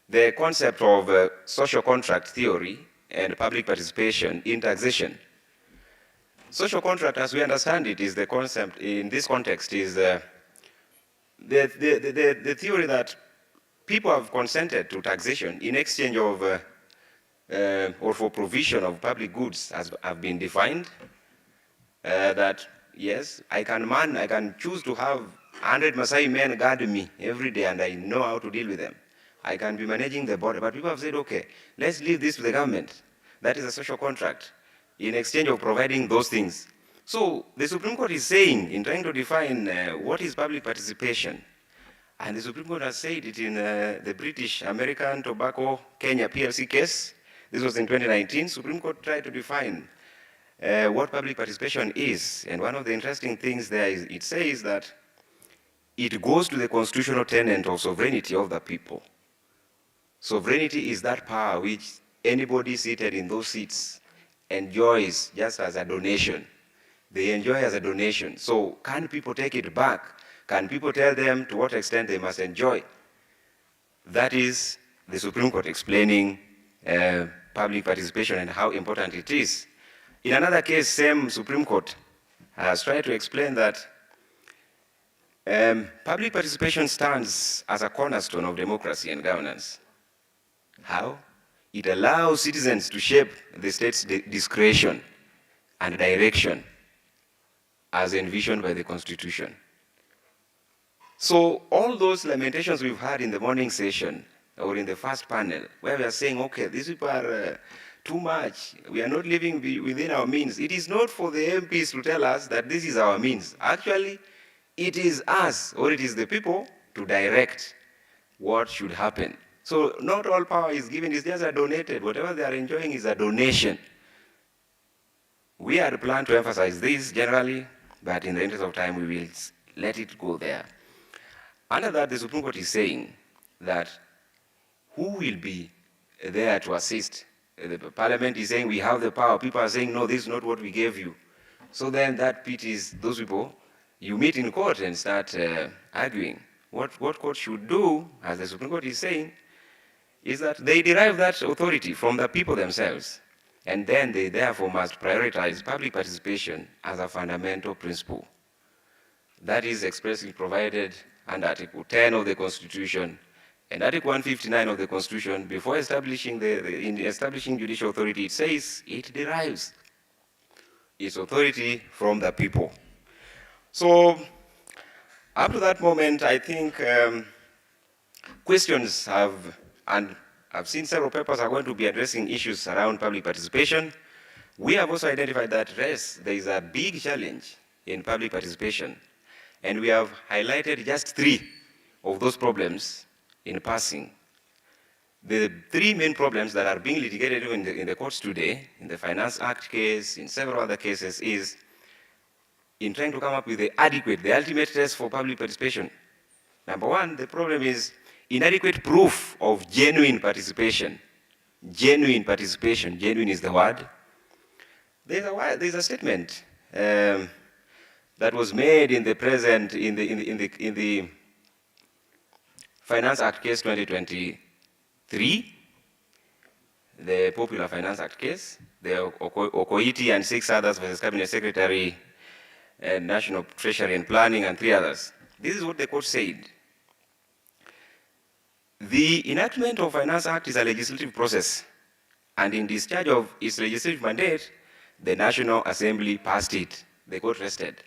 the concept of social contract theory and public participation in taxation. Social contract, as we understand it, is the concept in this context is the theory that people have consented to taxation in exchange of or for provision of public goods as have been defined. That yes, I can choose to have 100 Maasai men guard me every day, and I know how to deal with them. I can be managing the border, but people have said, okay, let's leave this to the government. That is a social contract in exchange of providing those things. So the Supreme Court is saying, in trying to define what is public participation, and the Supreme Court has said it in the British American Tobacco Kenya PLC case. This was in 2019. Supreme Court tried to define what public participation is. And one of the interesting things there is it says that it goes to the constitutional tenet of sovereignty of the people. Sovereignty is that power which anybody seated in those seats enjoys just as a donation. They enjoy as a donation. So can people take it back? Can people tell them to what extent they must enjoy? That is the Supreme Court explaining public participation and how important it is. In another case, same Supreme Court has tried to explain that public participation stands as a cornerstone of democracy and governance. How? It allows citizens to shape the state's discretion and direction as envisioned by the Constitution. So all those lamentations we've had in the morning session or in the first panel, where we are saying, okay, these people are too much, we are not living within our means. It is not for the MPs to tell us that this is our means. Actually, it is us, or it is the people, to direct what should happen. So not all power is given, it's just a donated. Whatever they are enjoying is a donation. We had planned to emphasize this generally, but in the interest of time, we will let it go there. Under that, the Supreme Court is saying that who will be there to assist? The Parliament is saying we have the power. People are saying, no, this is not what we gave you. So then that pities those people. You meet in court and start arguing. What court should do, as the Supreme Court is saying, is that they derive that authority from the people themselves. And then they therefore must prioritize public participation as a fundamental principle. That is expressly provided under Article 10 of the Constitution and Article 159 of the Constitution. Before establishing establishing judicial authority, it says it derives its authority from the people. So up to that moment, I think questions have, and I've seen several papers are going to be addressing issues around public participation. We have also identified that, yes, there is a big challenge in public participation. And we have highlighted just 3 of those problems in passing. The 3 main problems that are being litigated in the courts today, in the Finance Act case, in several other cases, is in trying to come up with the ultimate test for public participation. Number 1, the problem is inadequate proof of genuine participation. Genuine participation, genuine is the word. There's a statement that was made in the present, in the Finance Act case 2023, the popular Finance Act case, the Okoiti and 6 others versus Cabinet Secretary, National Treasury and Planning, and 3 others. This is what the court said. The enactment of Finance Act is a legislative process, and in discharge of its legislative mandate, the National Assembly passed it. The court rested.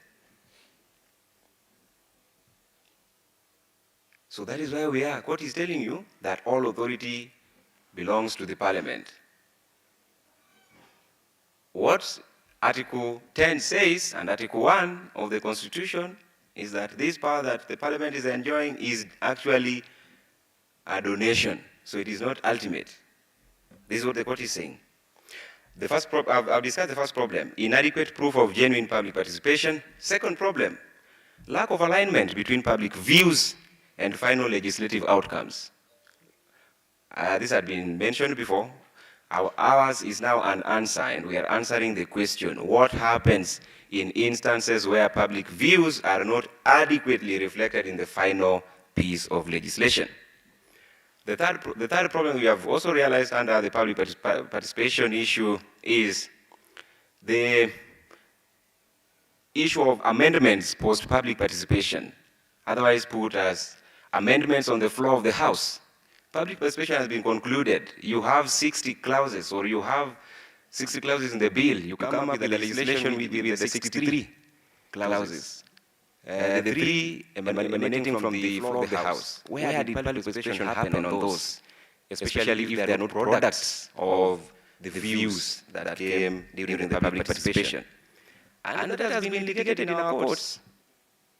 So that is where we are. Court is telling you that all authority belongs to the Parliament. What Article 10 says, and Article 1 of the Constitution, is that this power that the Parliament is enjoying is actually a donation, so it is not ultimate. This is what the court is saying. The first I've discussed the first problem, inadequate proof of genuine public participation. Second problem, lack of alignment between public views and final legislative outcomes. This had been mentioned before. Ours is now an answer, and we are answering the question, what happens in instances where public views are not adequately reflected in the final piece of legislation? The third problem we have also realized under the public participation issue is the issue of amendments post-public participation, otherwise put as amendments on the floor of the House. Public participation has been concluded. You have 60 clauses, or you have 60 clauses in the bill. You come up with the legislation with the 63 clauses. The three emanating from the floor of the House. Where did public participation happen on those? Especially if they are not products of the views that came during the public participation. And that has been litigated in our courts.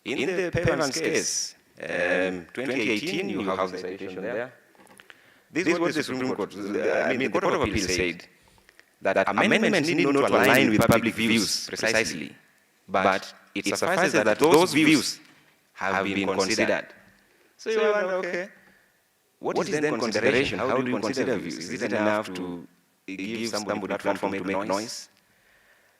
In the Payman's case, 2018, you have the citation there. This is what the Supreme Court, the Court of Appeal said, that amendments need not to align with public views precisely, but it suffices that those views have been considered. So you wonder, okay, what is then consideration? How do you consider views? Is it enough to give somebody a platform to make noise?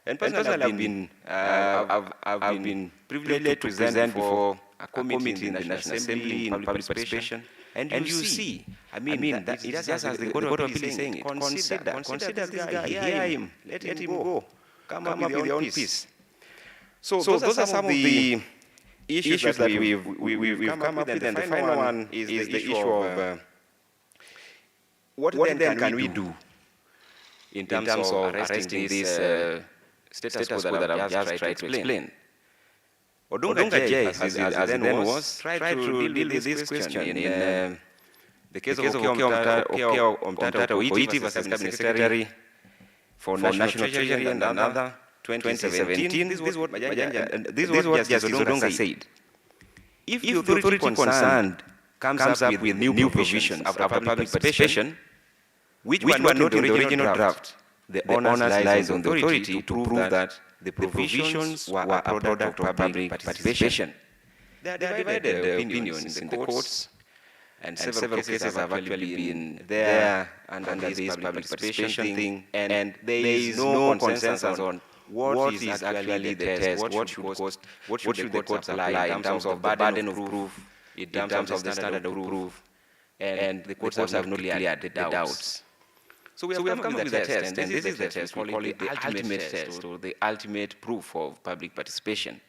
And personally, I've been privileged to present before a committee in the National Assembly in public participation. And you see, that it just as the Court of Appeal is saying, consider this guy, hear him, let him go, come up with your own piece. So those are some of the issues that we've come up with, and the final one is the issue of what then can we do in terms of arresting this status quo that I've just tried to explain. Odonga J, as it then was, tried to deal with this question in the case of Okiya Omtata Oiti versus Cabinet Secretary for National Treasury and another, 2017. This is what Justice Odonga said. If the authority concerned comes up with new provisions after public participation, which were not in the original draft, the onus lies on the authority to prove that the provisions were a product of public participation. There are divided opinions in the courts, and several cases have actually been there under this public participation thing, and there is no consensus on what is actually the test, what should the courts apply in terms of the burden of proof, in terms of the standard of proof, and the courts have not cleared the doubts. So we have come up with a test, and this is the test. We call it the ultimate test, or the ultimate proof of public participation.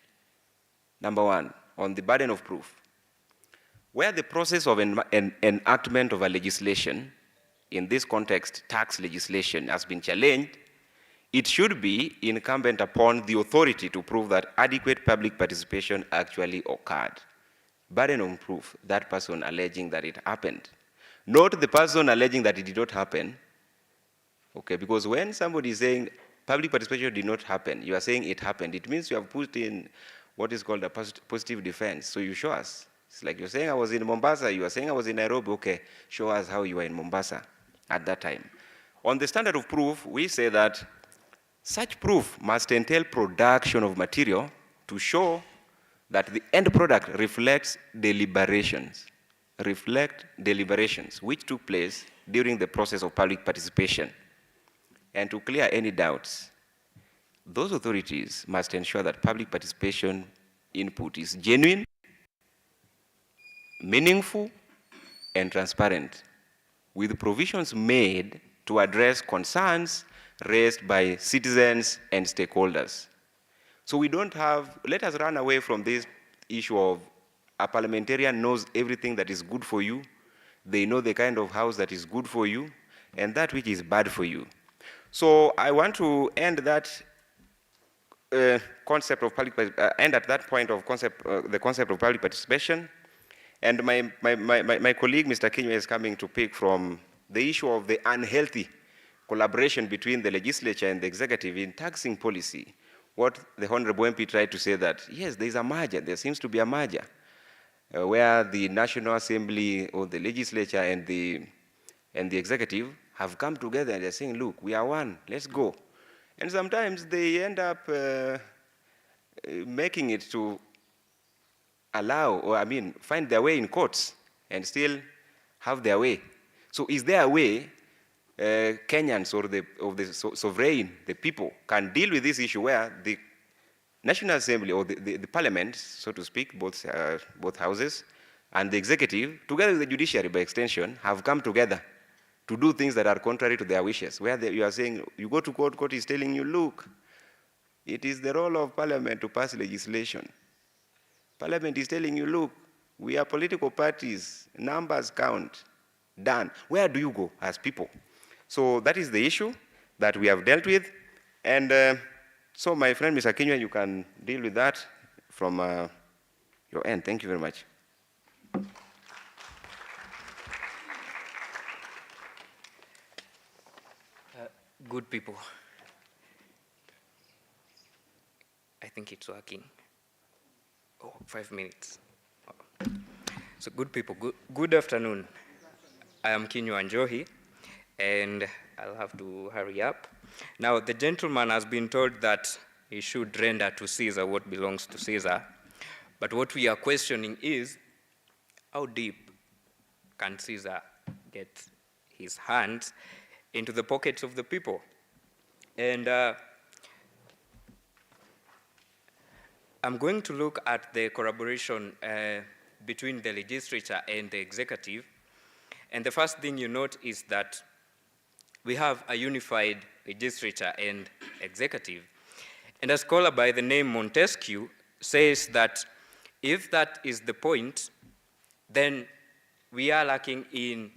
Number one, on the burden of proof. Where the process of enactment of a legislation, in this context, tax legislation, has been challenged, it should be incumbent upon the authority to prove that adequate public participation actually occurred. Burden of proof, that person alleging that it happened. Not the person alleging that it did not happen. Okay, because when somebody is saying public participation did not happen, you are saying it happened. It means you have put in what is called a positive defense. So you show us. It's like you're saying I was in Mombasa, you are saying I was in Nairobi. Okay, show us how you were in Mombasa at that time. On the standard of proof, we say that such proof must entail production of material to show that the end product reflects deliberations which took place during the process of public participation. And to clear any doubts, those authorities must ensure that public participation input is genuine, meaningful, and transparent, with provisions made to address concerns raised by citizens and stakeholders. So we don't have, let us run away from this issue of a parliamentarian knows everything that is good for you, they know the kind of house that is good for you, and that which is bad for you. So I want to end that concept of public, end at that point of the concept of public participation. And my colleague, Mr. Keynote, is coming to pick from the issue of the unhealthy collaboration between the legislature and the executive in taxing policy. What the Honorable MP tried to say that, yes, there is a merger, there seems to be a merger, where the National Assembly or the legislature and the executive have come together and they're saying, look, we are one, let's go. And sometimes they end up making it to allow, or I mean, find their way in courts and still have their way. So is there a way Kenyans or the sovereign, the people, can deal with this issue where the National Assembly or the Parliament, so to speak, both houses, and the executive, together with the judiciary by extension, have come together to do things that are contrary to their wishes, where you are saying, you go to court, court is telling you, look, it is the role of Parliament to pass legislation. Parliament is telling you, look, we are political parties, numbers count, done. Where do you go as people? So that is the issue that we have dealt with. And so my friend, Mr. Kenya, you can deal with that from your end. Thank you very much. Good people. I think it's working. Oh, 5 minutes. So good people, good afternoon. I am Kinyo Anjohi, and I'll have to hurry up. Now, the gentleman has been told that he should render to Caesar what belongs to Caesar. But what we are questioning is, how deep can Caesar get his hands into the pockets of the people? And I'm going to look at the collaboration between the legislature and the executive. And the first thing you note is that we have a unified legislature and executive. And a scholar by the name Montesquieu says that if that is the point, then we are lacking in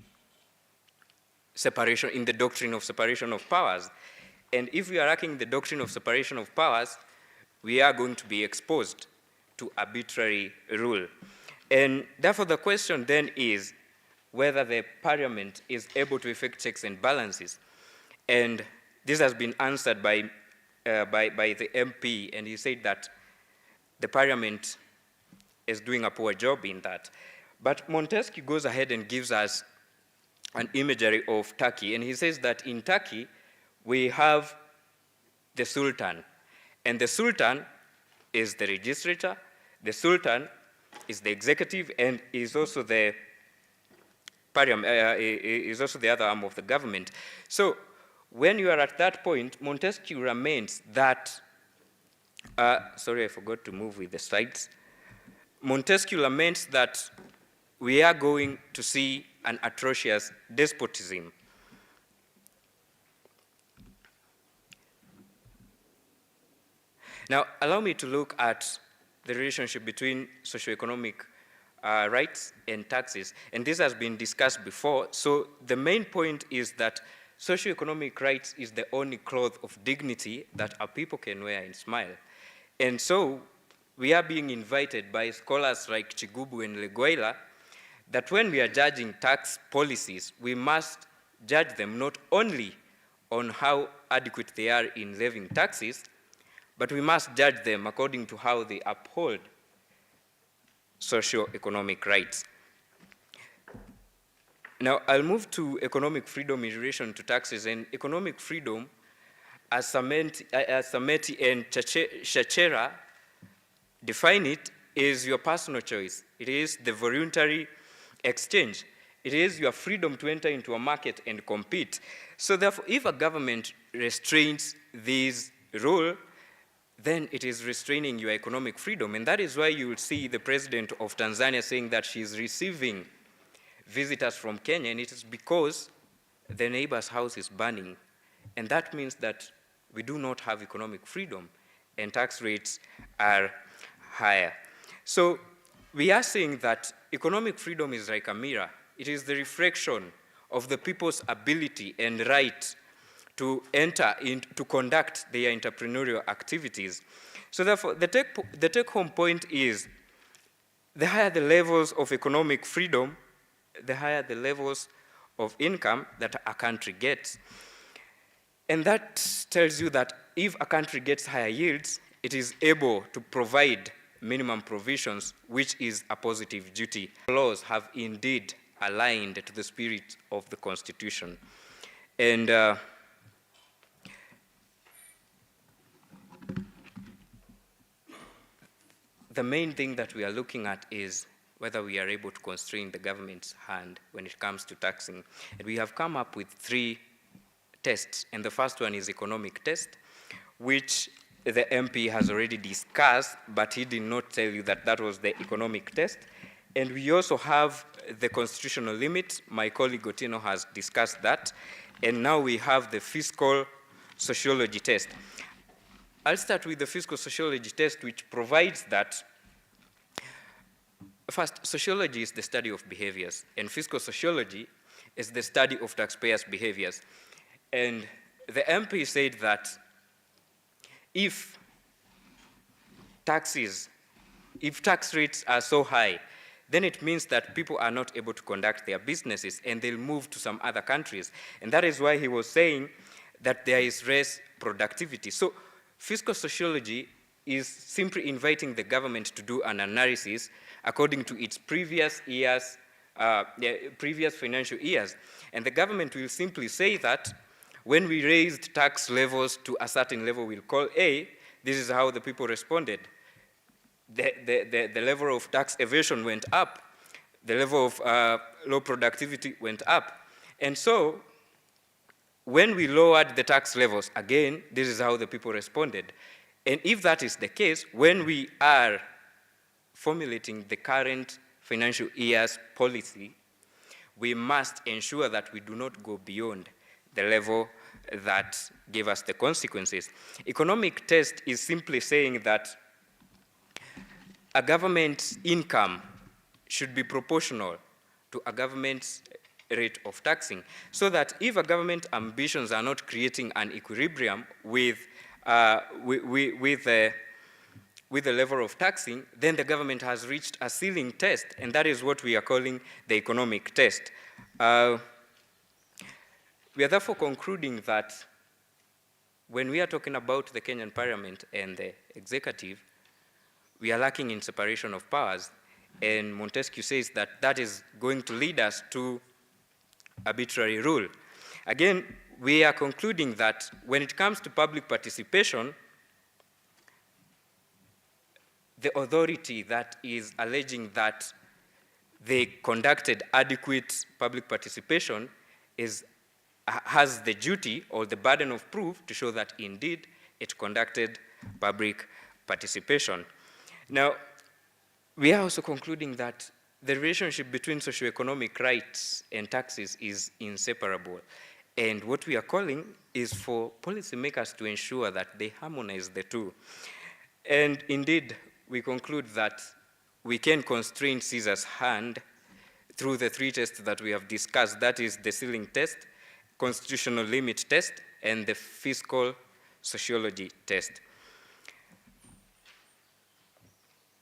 separation, in the doctrine of separation of powers. And if we are lacking the doctrine of separation of powers, we are going to be exposed to arbitrary rule. And therefore the question then is whether the parliament is able to effect checks and balances. And this has been answered by the MP, and he said that the parliament is doing a poor job in that. But Montesquieu goes ahead and gives us an imagery of Turkey, and he says that in Turkey, we have the Sultan, and the Sultan is the legislature, the Sultan is the executive, and is also the parliament, is also the other arm of the government. So when you are at that point, Montesquieu laments that, sorry, I forgot to move with the slides. Montesquieu laments that we are going to see an atrocious despotism. Now, allow me to look at the relationship between socioeconomic rights and taxes. And this has been discussed before. So the main point is that socioeconomic rights is the only cloth of dignity that a people can wear and smile. And so we are being invited by scholars like Chigubu and Leguela that when we are judging tax policies, we must judge them not only on how adequate they are in levying taxes, but we must judge them according to how they uphold socio-economic rights. Now, I'll move to economic freedom in relation to taxes. And economic freedom, as Sameti and Shachera define it, is your personal choice. It is the voluntary exchange. It is your freedom to enter into a market and compete. So therefore, if a government restrains this rule, then it is restraining your economic freedom. And that is why you will see the president of Tanzania saying that she's receiving visitors from Kenya, and it is because the neighbor's house is burning. And that means that we do not have economic freedom, and tax rates are higher. So we are saying that economic freedom is like a mirror. It is the reflection of the people's ability and right to enter in, to conduct their entrepreneurial activities. So therefore, the take-home point is, the higher the levels of economic freedom, the higher the levels of income that a country gets. And that tells you that if a country gets higher yields, it is able to provide minimum provisions, which is a positive duty. Laws have indeed aligned to the spirit of the Constitution. And the main thing that we are looking at is whether we are able to constrain the government's hand when it comes to taxing. And we have come up with 3 tests, and the first one is economic test, which the MP has already discussed, but he did not tell you that that was the economic test. And we also have the constitutional limit. My colleague Otieno has discussed that. And now we have the fiscal sociology test. I'll start with the fiscal sociology test, which provides that, first, sociology is the study of behaviors, and fiscal sociology is the study of taxpayers' behaviors. And the MP said that if tax rates are so high, then it means that people are not able to conduct their businesses and they'll move to some other countries. And that is why he was saying that there is less productivity. So fiscal sociology is simply inviting the government to do an analysis according to its previous years, previous financial years. And the government will simply say that when we raised tax levels to a certain level we'll call A, this is how the people responded. The level of tax evasion went up. The level of low productivity went up. And so when we lowered the tax levels, again, this is how the people responded. And if that is the case, when we are formulating the current financial year's policy, we must ensure that we do not go beyond the level that gave us the consequences. Economic test is simply saying that a government's income should be proportional to a government's rate of taxing, so that if a government ambitions are not creating an equilibrium with the level of taxing, then the government has reached a ceiling test, and that is what we are calling the economic test. We are therefore concluding that when we are talking about the Kenyan Parliament and the executive, we are lacking in separation of powers, and Montesquieu says that that is going to lead us to arbitrary rule. Again, we are concluding that when it comes to public participation, the authority that is alleging that they conducted adequate public participation has the duty or the burden of proof to show that indeed it conducted public participation. Now, we are also concluding that the relationship between socioeconomic rights and taxes is inseparable. And what we are calling is for policymakers to ensure that they harmonize the two. And indeed, we conclude that we can constrain Caesar's hand through the 3 tests that we have discussed. That is the ceiling test, constitutional limit test, and the fiscal sociology test.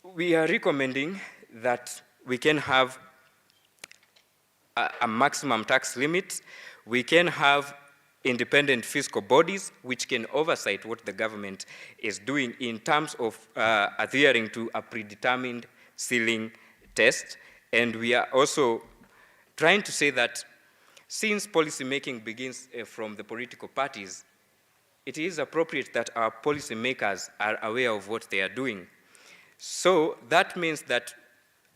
We are recommending that we can have a maximum tax limit. We can have independent fiscal bodies which can oversight what the government is doing in terms of adhering to a predetermined ceiling test. And we are also trying to say that since policymaking begins from the political parties, it is appropriate that our policymakers are aware of what they are doing. So that means that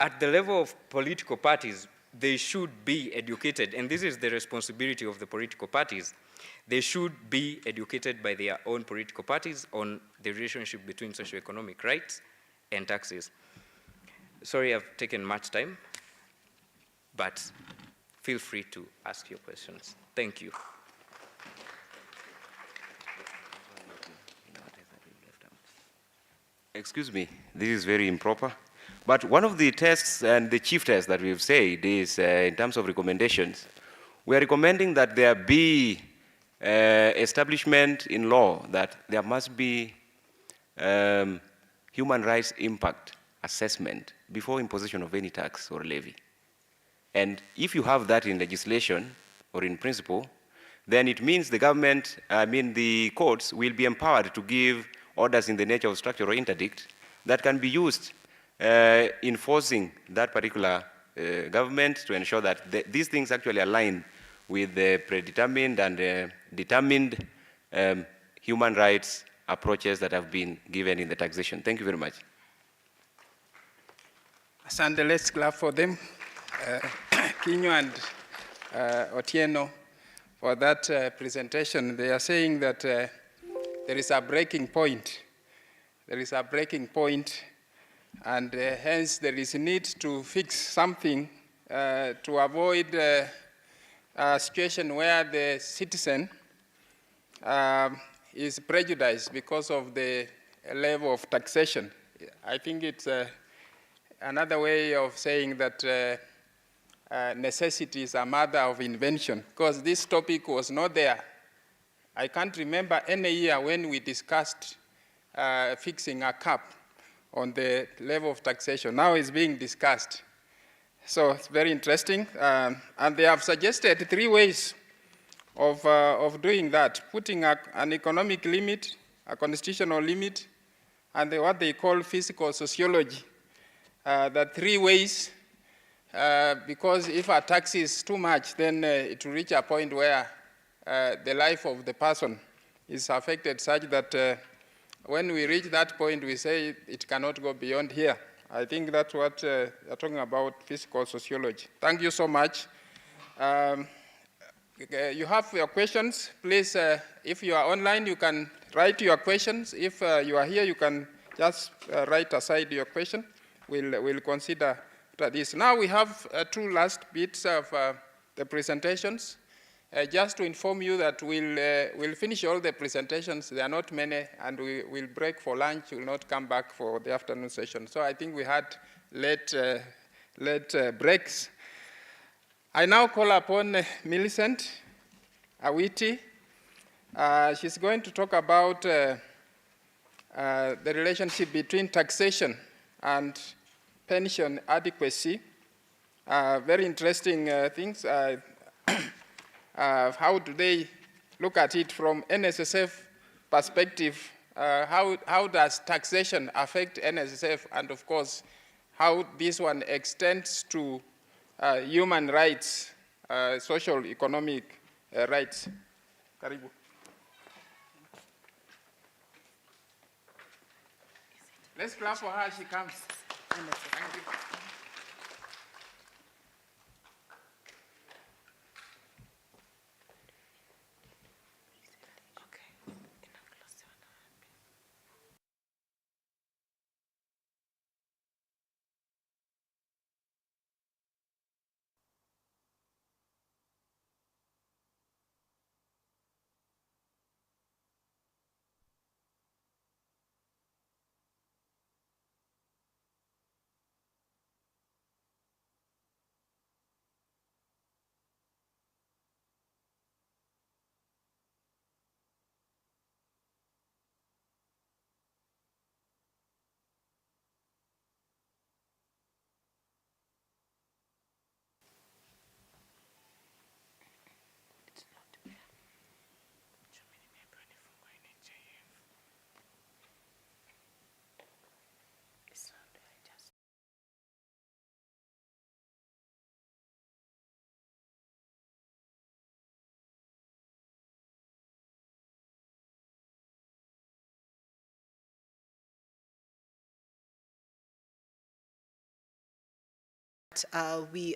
at the level of political parties, they should be educated, and this is the responsibility of the political parties. They should be educated by their own political parties on the relationship between socioeconomic rights and taxes. Sorry I've taken much time, but feel free to ask your questions. Thank you. Excuse me, this is very improper. But one of the tests and the chief test that we've said is in terms of recommendations, we are recommending that there be establishment in law that there must be human rights impact assessment before imposition of any tax or levy. And if you have that in legislation, or in principle, then it means the government, the courts will be empowered to give orders in the nature of structural interdict that can be used in forcing that particular government to ensure that these things actually align with the predetermined and determined human rights approaches that have been given in the taxation. Thank you very much. Asante, let's clap for them. Kinyo and Otieno for that presentation. They are saying that there is a breaking point. There is a breaking point, and hence there is a need to fix something to avoid a situation where the citizen is prejudiced because of the level of taxation. I think it's another way of saying that necessity is a mother of invention, because this topic was not there. I can't remember any year when we discussed fixing a cap on the level of taxation. Now it's being discussed. So it's very interesting. And they have suggested 3 ways of doing that, putting an economic limit, a constitutional limit, and what they call fiscal sociology. The 3 ways, because if a tax is too much, then it will reach a point where the life of the person is affected such that when we reach that point, we say it cannot go beyond here. I think that's what you're talking about, fiscal sociology. Thank you so much. You have your questions. Please, if you are online, you can write your questions. If you are here, you can just write aside your question. We'll consider this. Now we have 2 last bits of the presentations. Just to inform you that we'll finish all the presentations. There are not many, and we'll break for lunch. We'll not come back for the afternoon session. So I think we had late breaks. I now call upon Millicent Awiti. She's going to talk about the relationship between taxation and pension adequacy. Very interesting things. How do they look at it from NSSF perspective? How does taxation affect NSSF? And of course, how this one extends to human rights, social, economic rights. Karibu. Let's clap for her as she comes. Thank you. We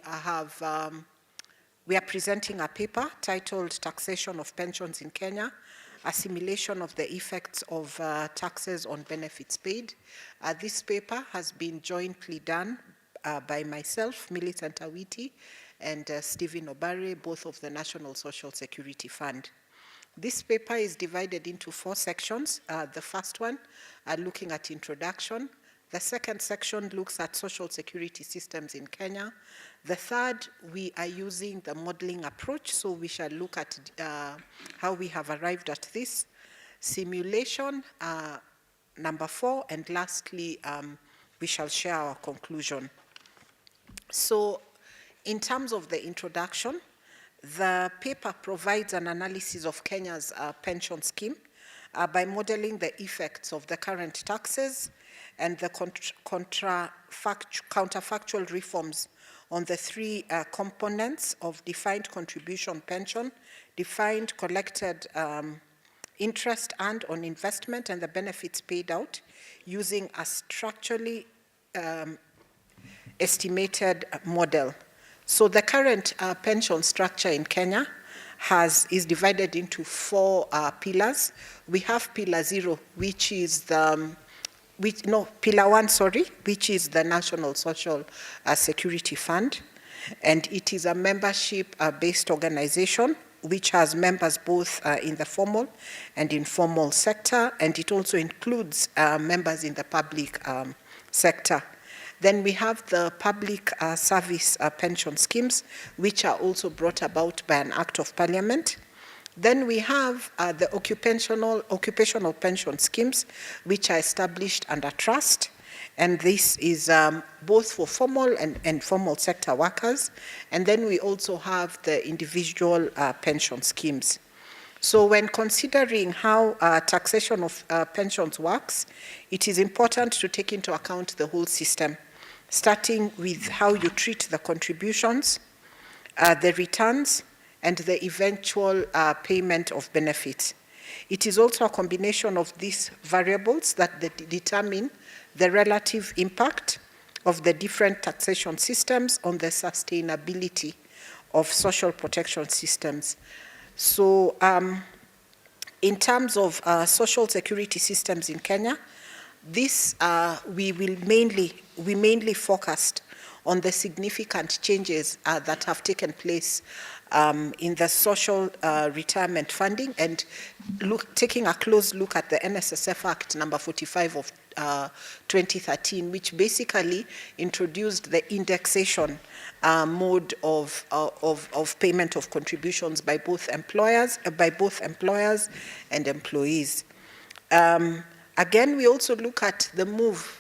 are presenting a paper titled Taxation of Pensions in Kenya, a simulation of the effects of taxes on benefits paid. This paper has been jointly done by myself, Millicent Awiti, and Stephen Obare, both of the National Social Security Fund. This paper is divided into 4 sections. The first one, looking at introduction. The second section looks at social security systems in Kenya. The third, we are using the modeling approach, so we shall look at how we have arrived at this. Simulation, number 4, and lastly, we shall share our conclusion. So, in terms of the introduction, The paper provides an analysis of Kenya's pension scheme by modeling the effects of the current taxes and the counterfactual reforms on the three components of defined contribution pension, defined collected interest earned on investment, and the benefits paid out using a structurally estimated model. So the current pension structure in Kenya is divided into four pillars. We have pillar 0, which is the pillar 1, which is the National Social Security Fund, and it is a membership-based organization which has members both in the formal and informal sector, and it also includes members in the public sector. Then we have the public service pension schemes, which are also brought about by an act of parliament. Then we have the occupational pension schemes, which are established under trust. And this is both for formal and informal sector workers. And then we also have the individual pension schemes. So when considering how taxation of pensions works, it is important to take into account the whole system, starting with how you treat the contributions, the returns, and the eventual payment of benefits. It is also a combination of these variables that determine the relative impact of the different taxation systems on the sustainability of social protection systems. So in terms of social security systems in Kenya, this we mainly focused on the significant changes that have taken place in the social retirement funding, and taking a close look at the NSSF Act number 45 of 2013, which basically introduced the indexation mode of payment of contributions by both employers and employees. Again, we also look at the move.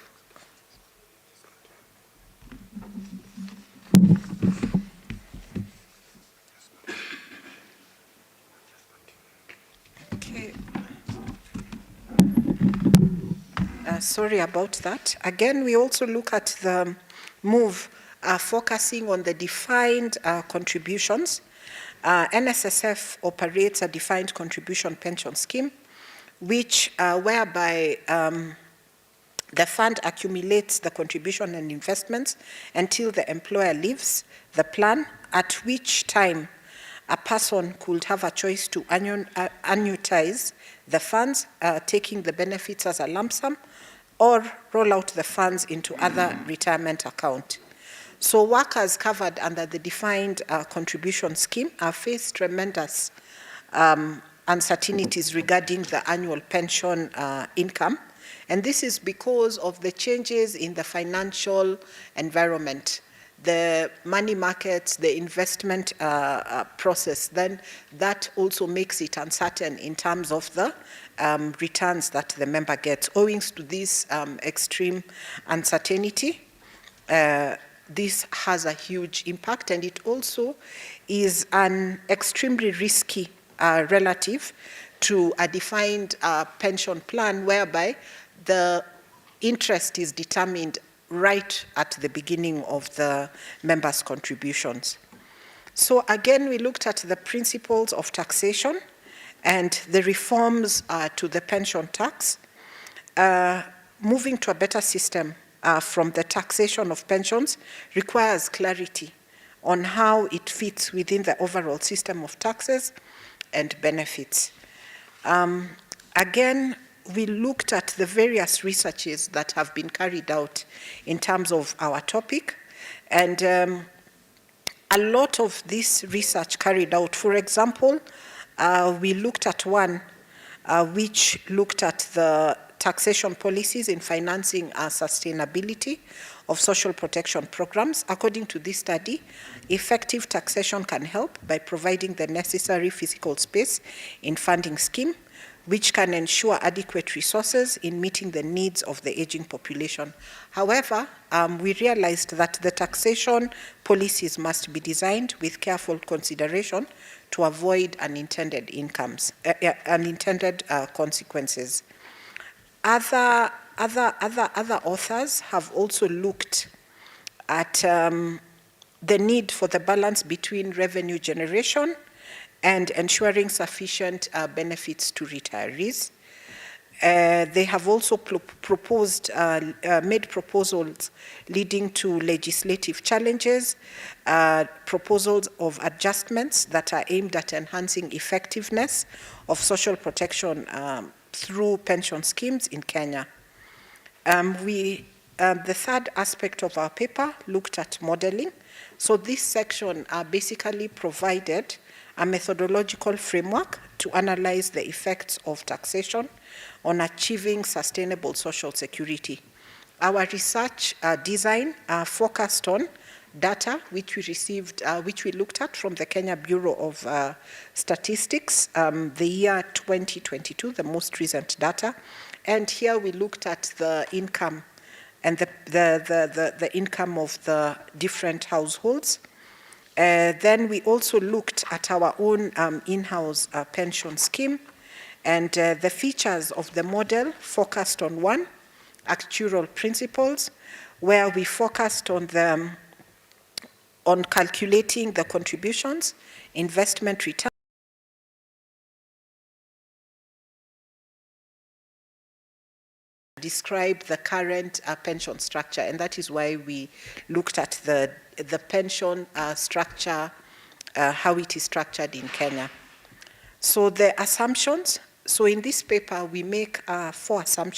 Okay. Sorry about that. Again, we also look at the move focusing on the defined contributions. NSSF operates a defined contribution pension scheme, which whereby the fund accumulates the contribution and investments until the employer leaves the plan, at which time a person could have a choice to annuitize the funds, taking the benefits as a lump sum, or roll out the funds into other retirement account. So workers covered under the defined contribution scheme face tremendous uncertainties regarding the annual pension income. And this is because of the changes in the financial environment, the money markets, the investment process. Then that also makes it uncertain in terms of the returns that the member gets. Owing to this extreme uncertainty, this has a huge impact, and it also is an extremely risky relative to a defined pension plan, whereby the interest is determined right at the beginning of the members' contributions. So again, we looked at the principles of taxation and the reforms to the pension tax, moving to a better system from the taxation of pensions requires clarity on how it fits within the overall system of taxes and benefits. Again, we looked at the various researches that have been carried out in terms of our topic, and a lot of this research carried out, for example, we looked at one which looked at the taxation policies in financing sustainability of social protection programs. According to this study, effective taxation can help by providing the necessary physical space in funding scheme, which can ensure adequate resources in meeting the needs of the aging population. However, we realized that the taxation policies must be designed with careful consideration to avoid unintended consequences. Other authors have also looked at the need for the balance between revenue generation and ensuring sufficient benefits to retirees. They have also made proposals leading to legislative challenges, proposals of adjustments that are aimed at enhancing effectiveness of social protection through pension schemes in Kenya. The third aspect of our paper looked at modeling. So this section basically provided a methodological framework to analyze the effects of taxation on achieving sustainable social security. Our research design focused on data which we received, which we looked at from the Kenya Bureau of Statistics, the year 2022, the most recent data. And here we looked at the income and the income of the different households. Then we also looked at our own in-house pension scheme, and the features of the model focused on one, actuarial principles, where we focused on calculating the contributions, investment return, describe the current pension structure, and that is why we looked at the pension structure, how it is structured in Kenya. So the assumptions, so in this paper we make 4 assumptions.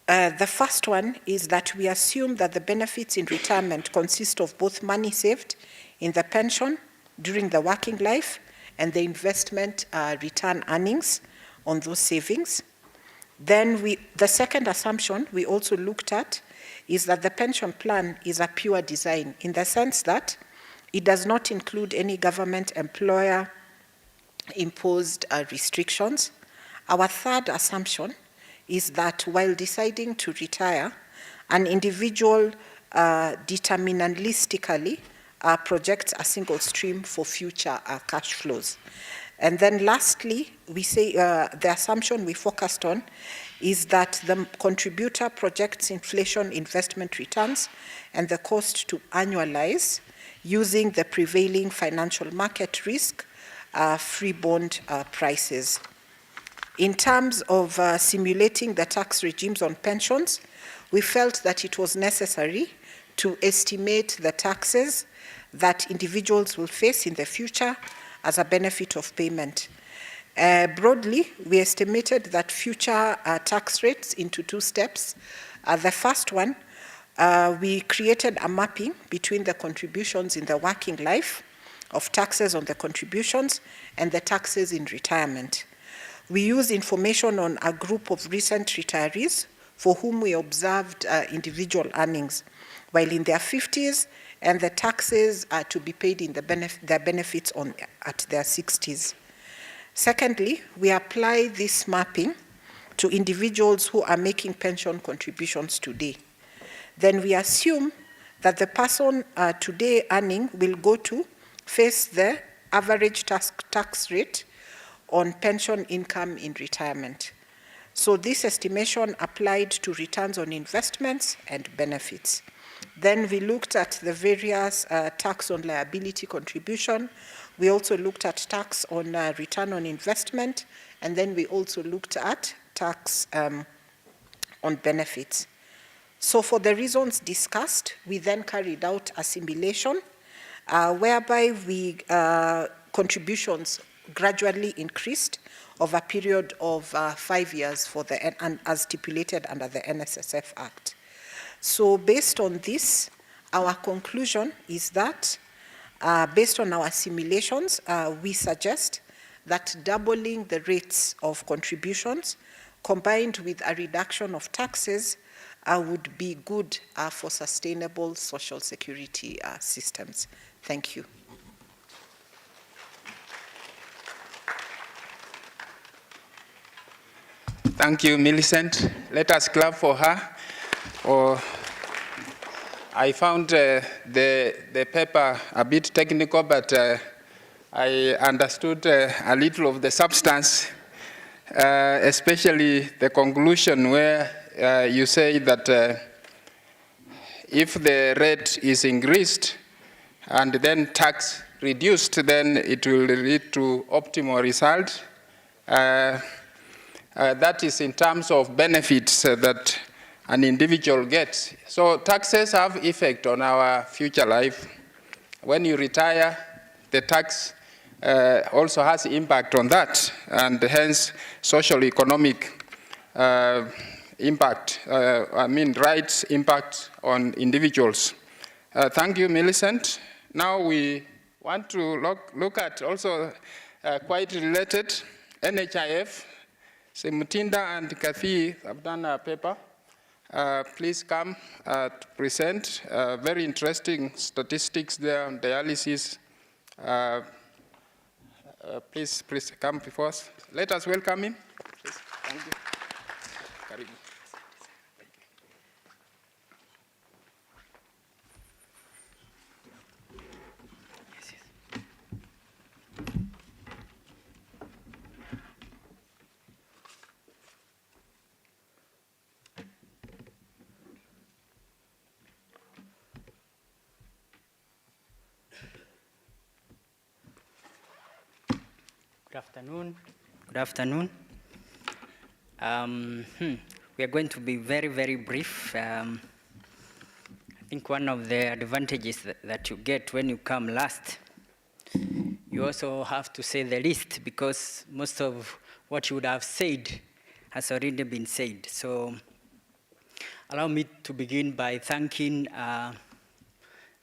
The first one is that we assume that the benefits in retirement consist of both money saved in the pension during the working life and the investment return earnings on those savings. Then the second assumption we also looked at is that the pension plan is a pure design in the sense that it does not include any government employer imposed restrictions. Our third assumption is that while deciding to retire, an individual deterministically projects a single stream for future cash flows. And then lastly, we say the assumption we focused on is that the contributor projects inflation investment returns and the cost to annualize using the prevailing financial market risk free bond prices. In terms of simulating the tax regimes on pensions, we felt that it was necessary to estimate the taxes that individuals will face in the future as a benefit of payment. Broadly, we estimated that future tax rates into 2 steps. The first one, we created a mapping between the contributions in the working life of taxes on the contributions and the taxes in retirement. We used information on a group of recent retirees for whom we observed individual earnings while in their 50s, and the taxes are to be paid in their benefits at their 60s. Secondly, we apply this mapping to individuals who are making pension contributions today. Then we assume that the person today earning will go to face the average tax rate on pension income in retirement. So this estimation applied to returns on investments and benefits. Then we looked at the various tax on liability contribution. We also looked at tax on return on investment, and then we also looked at tax on benefits. So for the reasons discussed, we then carried out a simulation whereby contributions gradually increased over a period of 5 years as stipulated under the NSSF Act. So based on this, our conclusion is that based on our simulations, we suggest that doubling the rates of contributions combined with a reduction of taxes would be good for sustainable social security systems. Thank you. Thank you, Millicent. Let us clap for her. I found the paper a bit technical, but I understood a little of the substance, especially the conclusion where you say that if the rate is increased and then tax reduced, then it will lead to optimal result. That is in terms of benefits that an individual gets. So taxes have effect on our future life. When you retire, the tax also has impact on that, and hence social economic impact, rights impact on individuals. Thank you, Millicent. Now we want to look at also quite related, NHIF. So Mutinda and Kathy have done a paper. Please come to present. Very interesting statistics there on dialysis. Please come before us. Let us welcome him. Please. Thank you. Karibu. Good afternoon. Good afternoon. We are going to be very, very brief. I think one of the advantages that you get when you come last, you also have to say the least, because most of what you would have said has already been said. So allow me to begin by thanking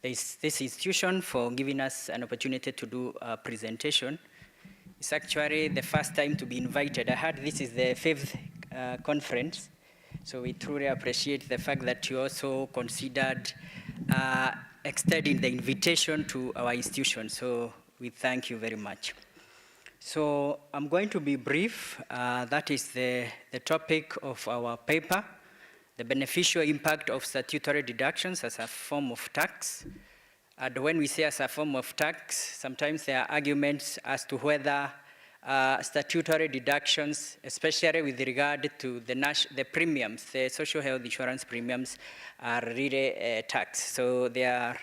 this institution for giving us an opportunity to do a presentation. It's actually the first time to be invited. I heard this is the 5th conference, so we truly appreciate the fact that you also considered extending the invitation to our institution, so we thank you very much. So I'm going to be brief. That is the topic of our paper, the beneficial impact of statutory deductions as a form of tax. And when we say as a form of tax, sometimes there are arguments as to whether statutory deductions, especially with regard to the premiums, the social health insurance premiums, are really taxed. So there are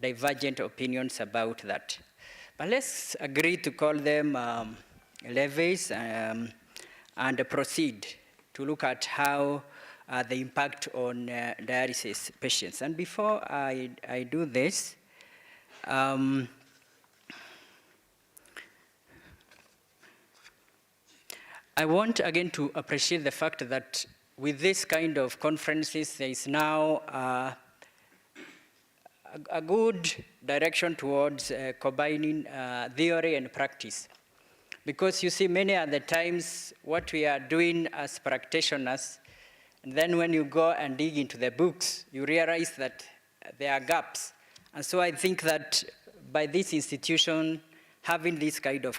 divergent opinions about that. But let's agree to call them levies and proceed to look at how they impact on dialysis patients. And before I do this, I want again to appreciate the fact that with this kind of conferences, there is now a good direction towards combining theory and practice. Because you see, many other times, what we are doing as practitioners, and then when you go and dig into the books, you realize that there are gaps. And so I think that by this institution, having this kind of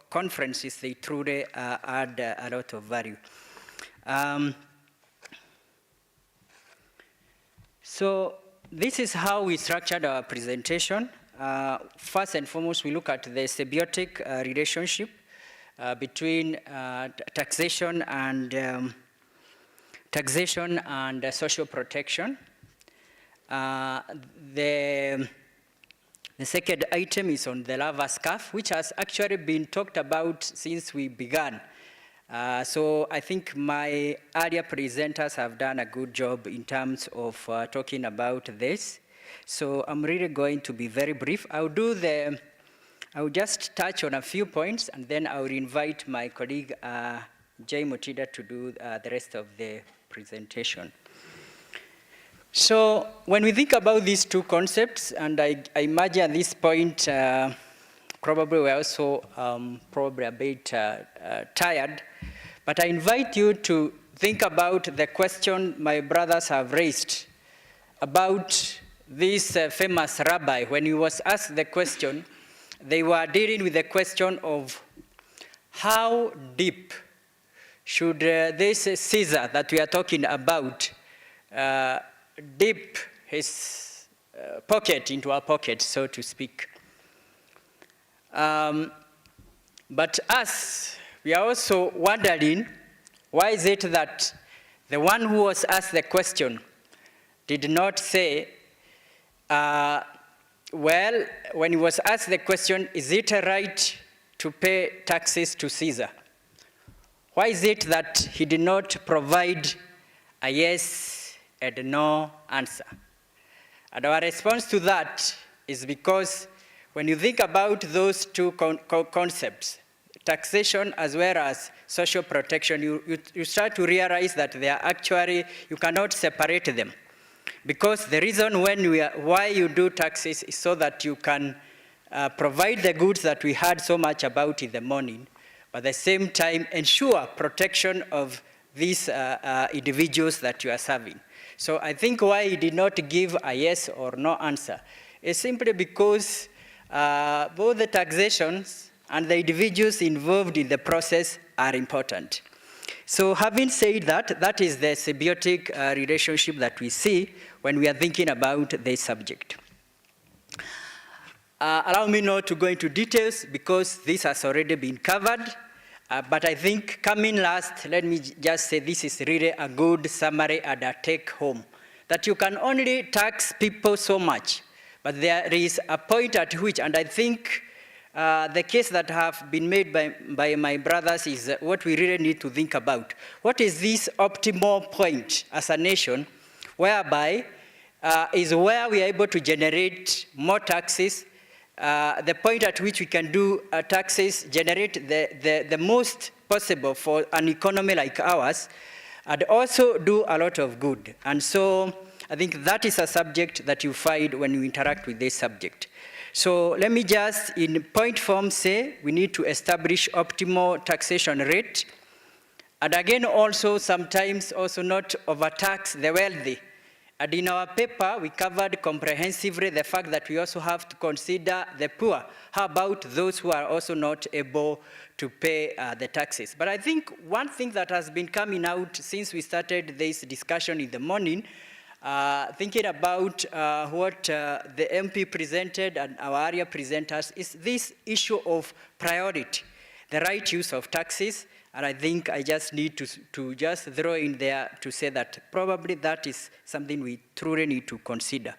conferences, they truly add a lot of value. So this is how we structured our presentation. First and foremost, we look at the symbiotic relationship between taxation and social protection. The second item is on the lava scarf, which has actually been talked about since we began. So I think my earlier presenters have done a good job in terms of talking about this. So I'm really going to be very brief. I'll just touch on a few points, and then I will invite my colleague, Jay Mutida, to do the rest of the presentation. So when we think about these two concepts, and I imagine at this point, probably we're also probably a bit tired, but I invite you to think about the question my brothers have raised about this famous rabbi. When he was asked the question, they were dealing with the question of how deep should this Caesar that we are talking about dip his pocket into our pocket, so to speak. But us, we are also wondering, why is it that the one who was asked the question did not say, well, when he was asked the question, is it right to pay taxes to Caesar? Why is it that he did not provide a yes and no answer? And our response to that is because when you think about those two concepts, taxation as well as social protection, you start to realize that they are actually, you cannot separate them. Because the reason why you do taxes is so that you can provide the goods that we heard so much about in the morning, but at the same time ensure protection of these individuals that you are serving. So I think why he did not give a yes or no answer is simply because both the taxations and the individuals involved in the process are important. So having said that, that is the symbiotic relationship that we see when we are thinking about this subject. Allow me not to go into details because this has already been covered, but I think coming last, let me just say this is really a good summary and a take home, that you can only tax people so much, but there is a point at which, and I think the case that have been made by my brothers is what we really need to think about. What is this optimal point as a nation whereby is where we are able to generate more taxes, the point at which we can do taxes, generate the most possible for an economy like ours, and also do a lot of good. And so I think that is a subject that you find when you interact with this subject. So let me just, in point form, say we need to establish optimal taxation rate. And again, also sometimes also not overtax the wealthy. And in our paper, we covered comprehensively the fact that we also have to consider the poor. How about those who are also not able to pay the taxes? But I think one thing that has been coming out since we started this discussion in the morning, thinking about what the MP presented and our area presenters, is this issue of priority, the right use of taxes. And I think I just need to just throw in there to say that probably that is something we truly need to consider.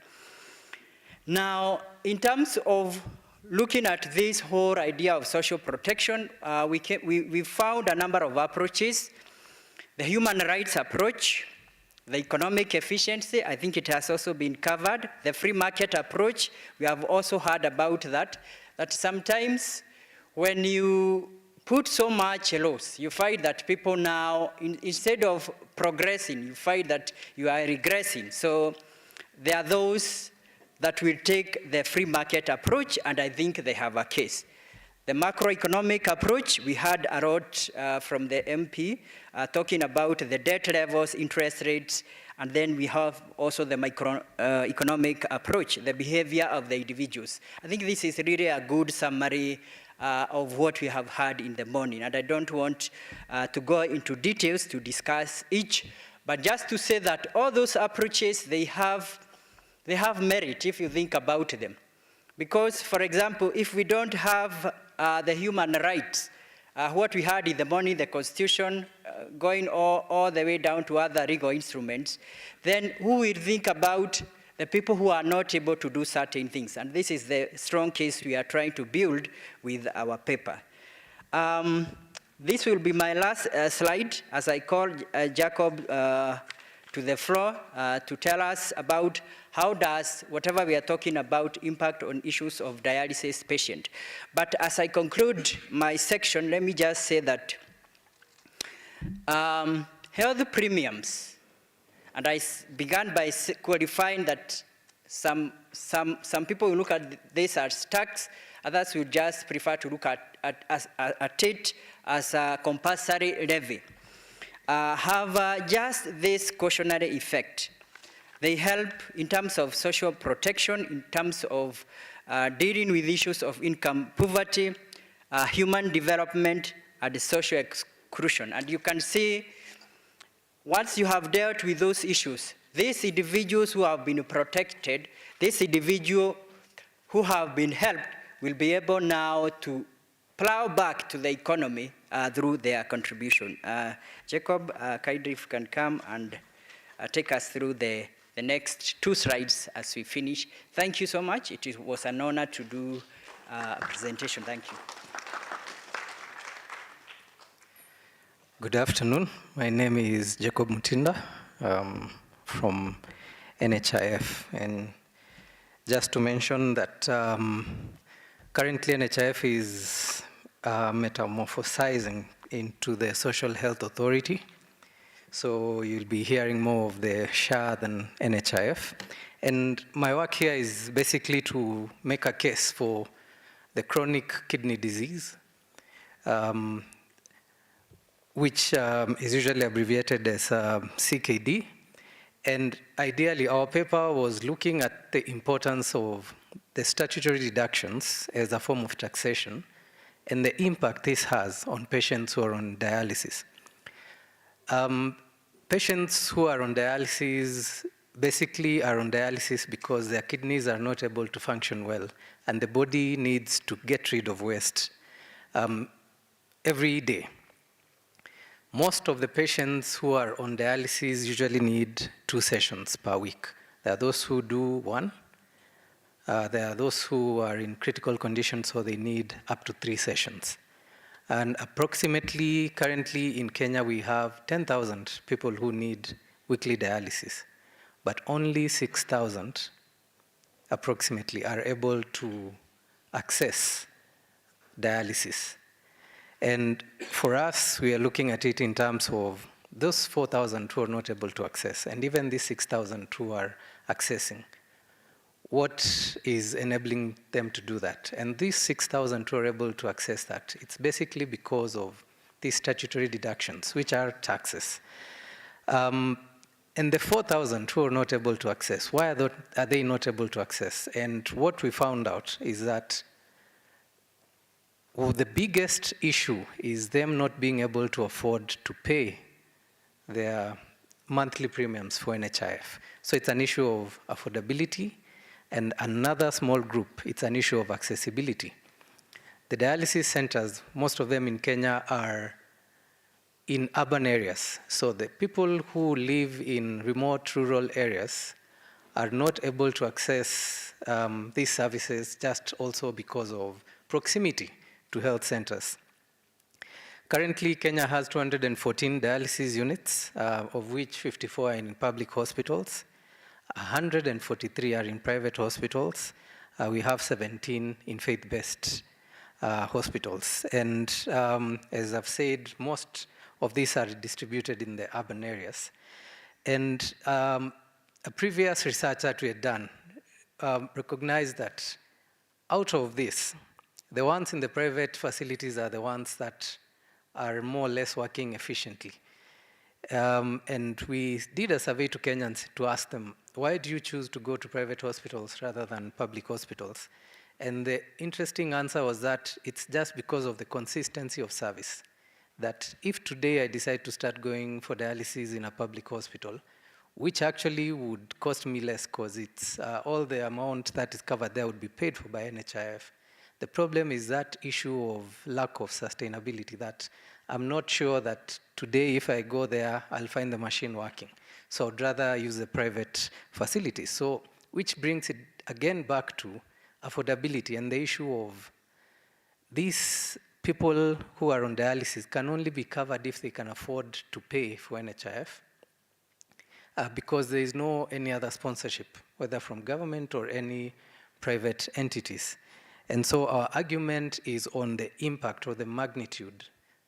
Now, in terms of looking at this whole idea of social protection, we found a number of approaches. The human rights approach, the economic efficiency, I think it has also been covered. The free market approach, we have also heard about that sometimes when you put so much laws, you find that people now, instead of progressing, you find that you are regressing. So there are those that will take the free market approach, and I think they have a case. The macroeconomic approach, we heard a lot from the MP talking about the debt levels, interest rates, and then we have also the microeconomic approach, the behavior of the individuals. I think this is really a good summary of what we have heard in the morning. And I don't want to go into details to discuss each, but just to say that all those approaches, they have merit if you think about them. Because, for example, if we don't have the human rights, what we had in the morning, the Constitution, going all the way down to other legal instruments, then who will think about the people who are not able to do certain things? And this is the strong case we are trying to build with our paper. This will be my last slide, as I call Jacob to the floor to tell us about how does whatever we are talking about impact on issues of dialysis patient. But as I conclude my section, let me just say that health premiums, and I began by qualifying that some people will look at this as tax, others will just prefer to look at it as a compulsory levy, have just this cautionary effect. They help in terms of social protection, in terms of dealing with issues of income poverty, human development, and social crucial. And you can see, once you have dealt with those issues, these individuals who have been protected, these individuals who have been helped will be able now to plow back to the economy through their contribution. Jacob, kindly if you can come and take us through the next 2 slides as we finish. Thank you so much. It was an honor to do a presentation. Thank you. Good afternoon. My name is Jacob Mutinda from NHIF. And just to mention that currently NHIF is metamorphosizing into the Social Health Authority. So you'll be hearing more of the SHA than NHIF. And my work here is basically to make a case for the chronic kidney disease, which is usually abbreviated as CKD. And ideally, our paper was looking at the importance of the statutory deductions as a form of taxation and the impact this has on patients who are on dialysis. Patients who are on dialysis basically are on dialysis because their kidneys are not able to function well, and the body needs to get rid of waste every day. Most of the patients who are on dialysis usually need 2 sessions per week. There are those who do 1. There are those who are in critical condition, so they need up to 3 sessions. And approximately, currently in Kenya, we have 10,000 people who need weekly dialysis, but only 6,000 approximately are able to access dialysis. And for us, we are looking at it in terms of those 4,000 who are not able to access, and even these 6,000 who are accessing. What is enabling them to do that? And these 6,000 who are able to access that, it's basically because of these statutory deductions, which are taxes. And the 4,000 who are not able to access, why are they not able to access? And what we found out is that the biggest issue is them not being able to afford to pay their monthly premiums for NHIF. So it's an issue of affordability, and another small group, it's an issue of accessibility. The dialysis centers, most of them in Kenya, are in urban areas. So the people who live in remote rural areas are not able to access these services just also because of proximity to health centers. Currently, Kenya has 214 dialysis units, of which 54 are in public hospitals. 143 are in private hospitals. We have 17 in faith-based hospitals. And as I've said, most of these are distributed in the urban areas. And a previous research that we had done recognized that out of this, the ones in the private facilities are the ones that are more or less working efficiently. And we did a survey to Kenyans to ask them, why do you choose to go to private hospitals rather than public hospitals? And the interesting answer was that it's just because of the consistency of service. That if today I decide to start going for dialysis in a public hospital, which actually would cost me less because it's all the amount that is covered there would be paid for by NHIF. The problem is that issue of lack of sustainability, that I'm not sure that today if I go there, I'll find the machine working. So I'd rather use the private facility. So, which brings it again back to affordability and the issue of these people who are on dialysis can only be covered if they can afford to pay for NHIF because there is no any other sponsorship, whether from government or any private entities. And so our argument is on the impact or the magnitude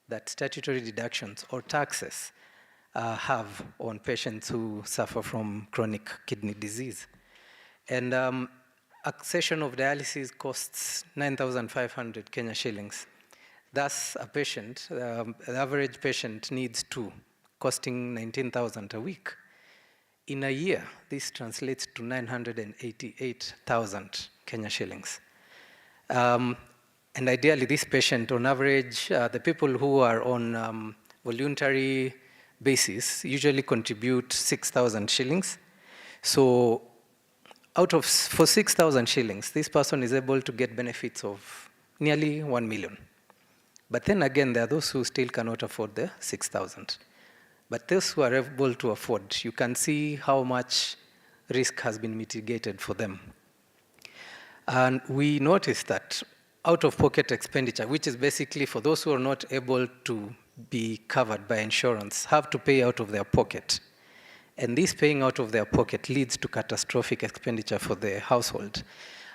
that statutory deductions or taxes have on patients who suffer from chronic kidney disease. And accession of dialysis costs 9,500 Kenya shillings. Thus, a patient, the average patient needs 2, costing 19,000 a week. In a year, this translates to 988,000 Kenya shillings. And ideally, this patient, on average, the people who are on voluntary basis usually contribute 6,000 shillings. So for 6,000 shillings, this person is able to get benefits of nearly 1 million. But then again, there are those who still cannot afford the 6,000. But those who are able to afford, you can see how much risk has been mitigated for them. And we noticed that out-of-pocket expenditure, which is basically for those who are not able to be covered by insurance, have to pay out of their pocket. And this paying out of their pocket leads to catastrophic expenditure for the household.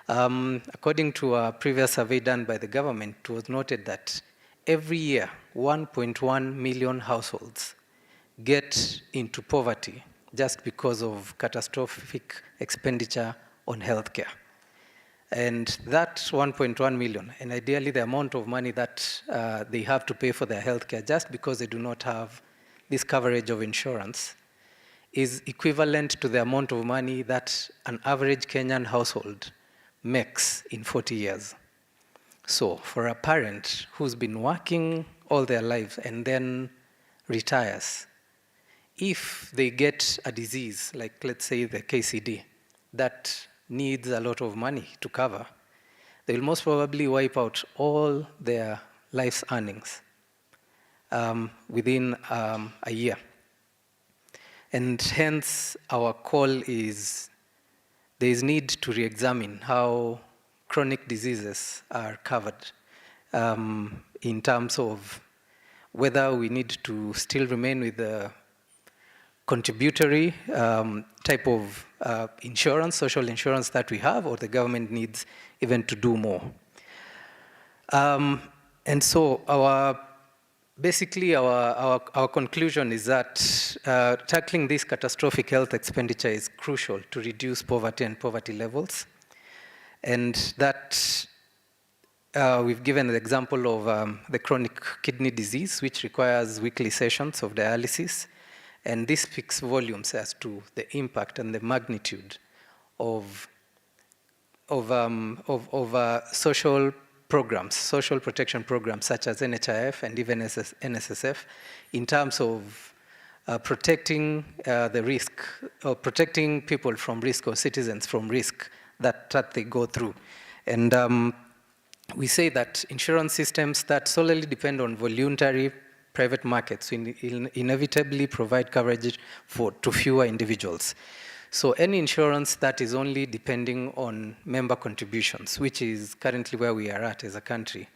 According to a previous survey done by the government, it was noted that every year, 1.1 million households get into poverty just because of catastrophic expenditure on healthcare. And that 1.1 million, and ideally the amount of money that they have to pay for their healthcare just because they do not have this coverage of insurance, is equivalent to the amount of money that an average Kenyan household makes in 40 years. So for a parent who's been working all their lives and then retires, if they get a disease, like let's say the KCD, that needs a lot of money to cover, they will most probably wipe out all their life's earnings within a year. And hence, our call is there is need to re-examine how chronic diseases are covered in terms of whether we need to still remain with the contributory type of insurance, social insurance that we have, or the government needs even to do more. And so basically our conclusion is that tackling this catastrophic health expenditure is crucial to reduce poverty and poverty levels. And that we've given an example of the chronic kidney disease, which requires weekly sessions of dialysis. And this speaks volumes as to the impact and the magnitude of social programs, social protection programs such as NHIF and even NSSF in terms of protecting the risk, or protecting people from risk or citizens from risk that they go through. And we say that insurance systems that solely depend on voluntary private markets will inevitably provide coverage to fewer individuals. So any insurance that is only depending on member contributions, which is currently where we are at as a country,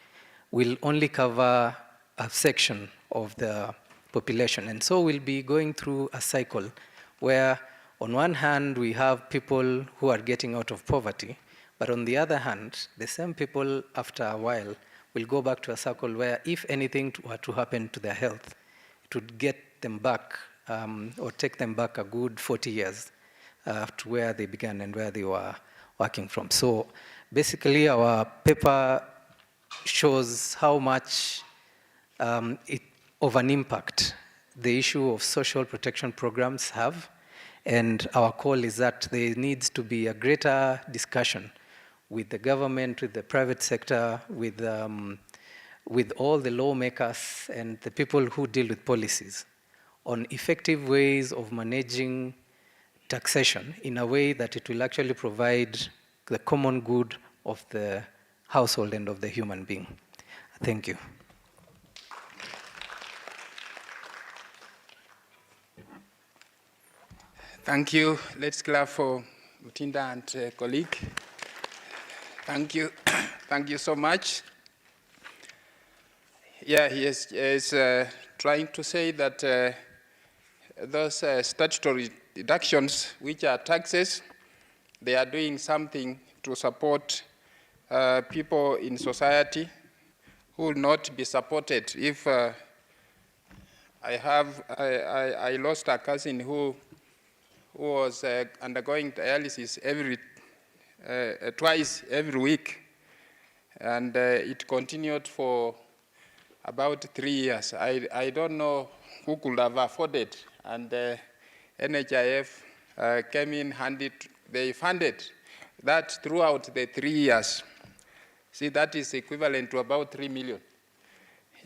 will only cover a section of the population. And so we'll be going through a cycle where on one hand we have people who are getting out of poverty, but on the other hand, the same people after a while will go back to a circle where if anything were to happen to their health, it would get them back or take them back a good 40 years to where they began and where they were working from. So basically our paper shows how much of an impact the issue of social protection programs have. And our call is that there needs to be a greater discussion with the government, with the private sector, with all the lawmakers and the people who deal with policies on effective ways of managing taxation in a way that it will actually provide the common good of the household and of the human being. Thank you. Thank you. Let's clap for Mutinda and colleague. Thank you. Thank you so much. Yeah, he is trying to say that those statutory deductions, which are taxes, they are doing something to support people in society who will not be supported. If I lost a cousin who was undergoing dialysis twice every week, and it continued for about 3 years. I don't know who could have afforded, and NHIF came in handy. They funded that throughout the 3 years. See, that is equivalent to about 3 million.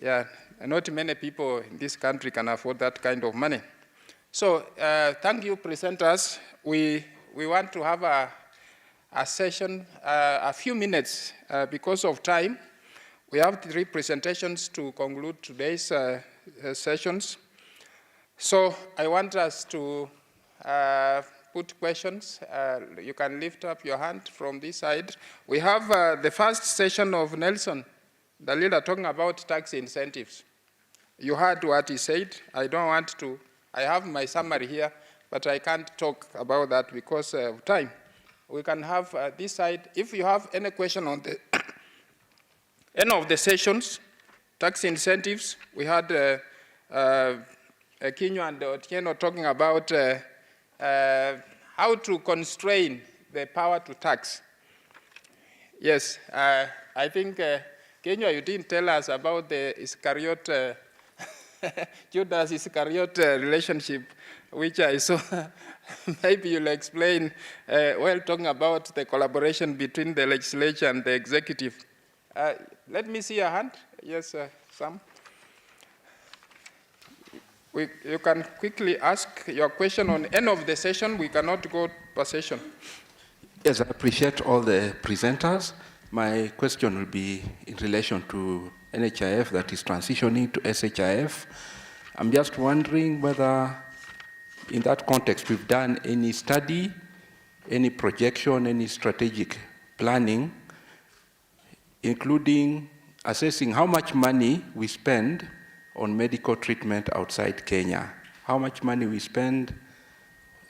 Yeah, not many people in this country can afford that kind of money. So thank you, presenters. We want to have a session, a few minutes because of time. We have 3 presentations to conclude today's sessions. So I want us to put questions. You can lift up your hand from this side. We have the first session of Nelson Dalila talking about tax incentives. You heard what he said. I don't want to, I have my summary here, but I can't talk about that because of time. We can have this side. If you have any question on the end of the sessions, tax incentives, we had Kinyo and Otieno talking about how to constrain the power to tax. Yes, I think, Kinyo, you didn't tell us about the Iscariot, Judas Iscariot relationship, which I saw. Maybe you'll explain while talking about the collaboration between the legislature and the executive. Let me see your hand. Yes, Sam. You can quickly ask your question on end of the session. We cannot go per session. Yes, I appreciate all the presenters. My question will be in relation to NHIF that is transitioning to SHIF. I'm just wondering whether in that context we've done any study, any projection, any strategic planning, including assessing how much money we spend on medical treatment outside Kenya, how much money we spend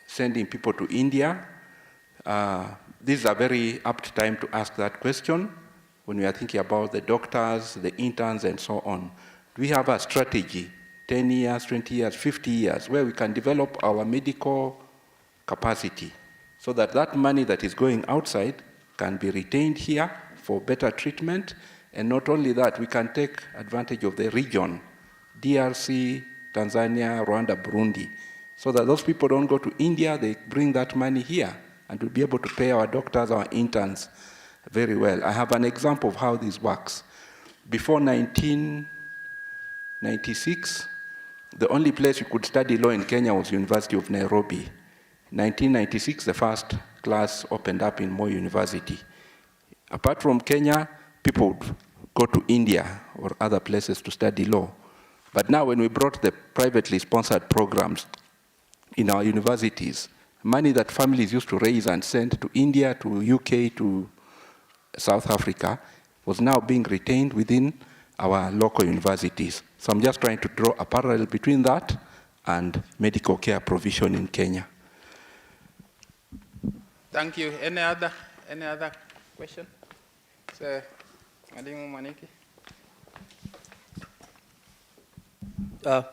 sending people to India. This is a very apt time to ask that question when we are thinking about the doctors, the interns, and so on. Do we have a strategy, 10 years, 20 years, 50 years, where we can develop our medical capacity so that that money that is going outside can be retained here for better treatment, and not only that, we can take advantage of the region, DRC, Tanzania, Rwanda, Burundi, so that those people don't go to India, they bring that money here, and we'll be able to pay our doctors, our interns very well. I have an example of how this works. Before 1996, the only place you could study law in Kenya was University of Nairobi. 1996, the first class opened up in Moi University. Apart from Kenya, people would go to India or other places to study law. But now when we brought the privately sponsored programs in our universities, money that families used to raise and send to India, to UK, to South Africa, was now being retained within our local universities. So I'm just trying to draw a parallel between that and medical care provision in Kenya. Thank you. Any other question?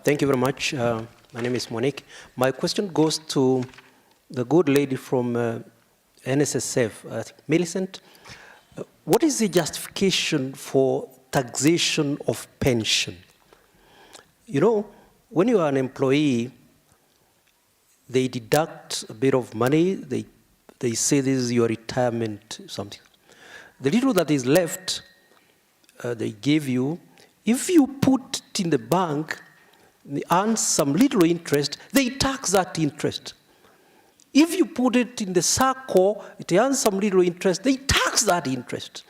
Thank you very much. My name is Monique. My question goes to the good lady from NSSF, Millicent. What is the justification for taxation of pension? You know, when you are an employee, they deduct a bit of money. They say this is your retirement, something. The little that is left, they give you. If you put it in the bank, they earn some little interest, they tax that interest. If you put it in the circle, it earns some little interest, they tax that interest.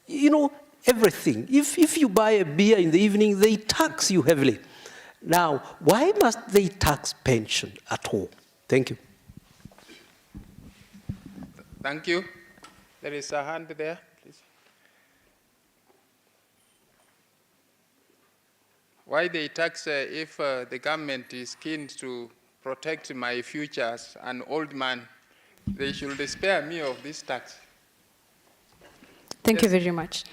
You know, everything. If you buy a beer in the evening, they tax you heavily. Now, why must they tax pension at all? Thank you. Thank you. There is a hand there, please. Why they tax if the government is keen to protect my future as an old man? They should spare me of this tax. Thank you very much.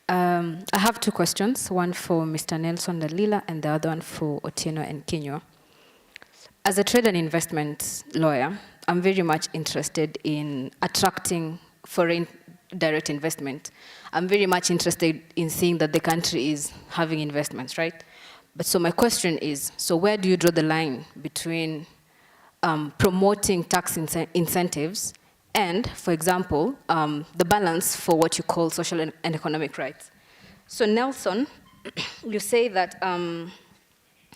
I have 2 questions, one for Mr. Nelson Dalila and the other one for Otieno and Kinyo. As a trade and investment lawyer, I'm very much interested in attracting foreign direct investment. I'm very much interested in seeing that the country is having investments, right? But so my question is, so where do you draw the line between promoting tax incentives and, for example, the balance for what you call social and economic rights? So Nelson you say that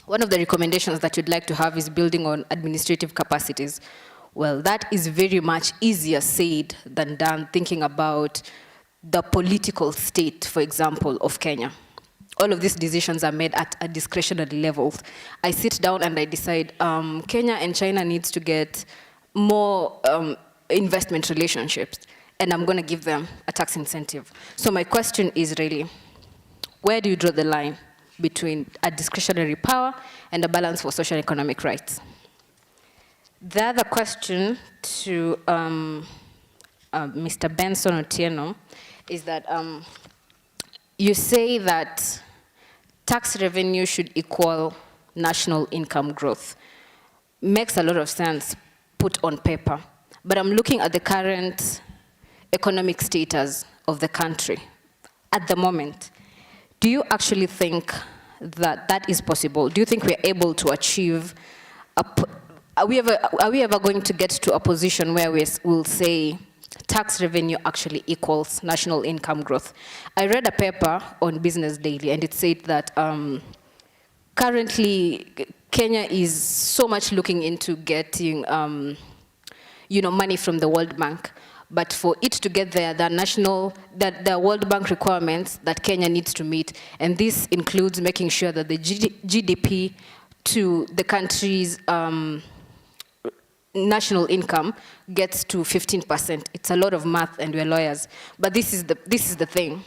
one of the recommendations that you'd like to have is building on administrative capacities. Well, that is very much easier said than done, thinking about the political state, for example, of Kenya. All of these decisions are made at a discretionary level. I sit down and I decide Kenya and China needs to get more investment relationships, and I'm going to give them a tax incentive. So my question is really, where do you draw the line between a discretionary power and a balance for social and economic rights? The other question to Mr. Benson Otieno is that you say that tax revenue should equal national income growth. Makes a lot of sense put on paper, but I'm looking at the current economic status of the country at the moment. Do you actually think that that is possible? Do you think we're able to achieve, are we ever going to get to a position where we'll say tax revenue actually equals national income growth? I read a paper on Business Daily and it said that currently Kenya is so much looking into getting money from the World Bank. But for it to get there, the World Bank requirements that Kenya needs to meet, and this includes making sure that the GDP to the country's national income gets to 15%. It's a lot of math, and we're lawyers. But this is the thing.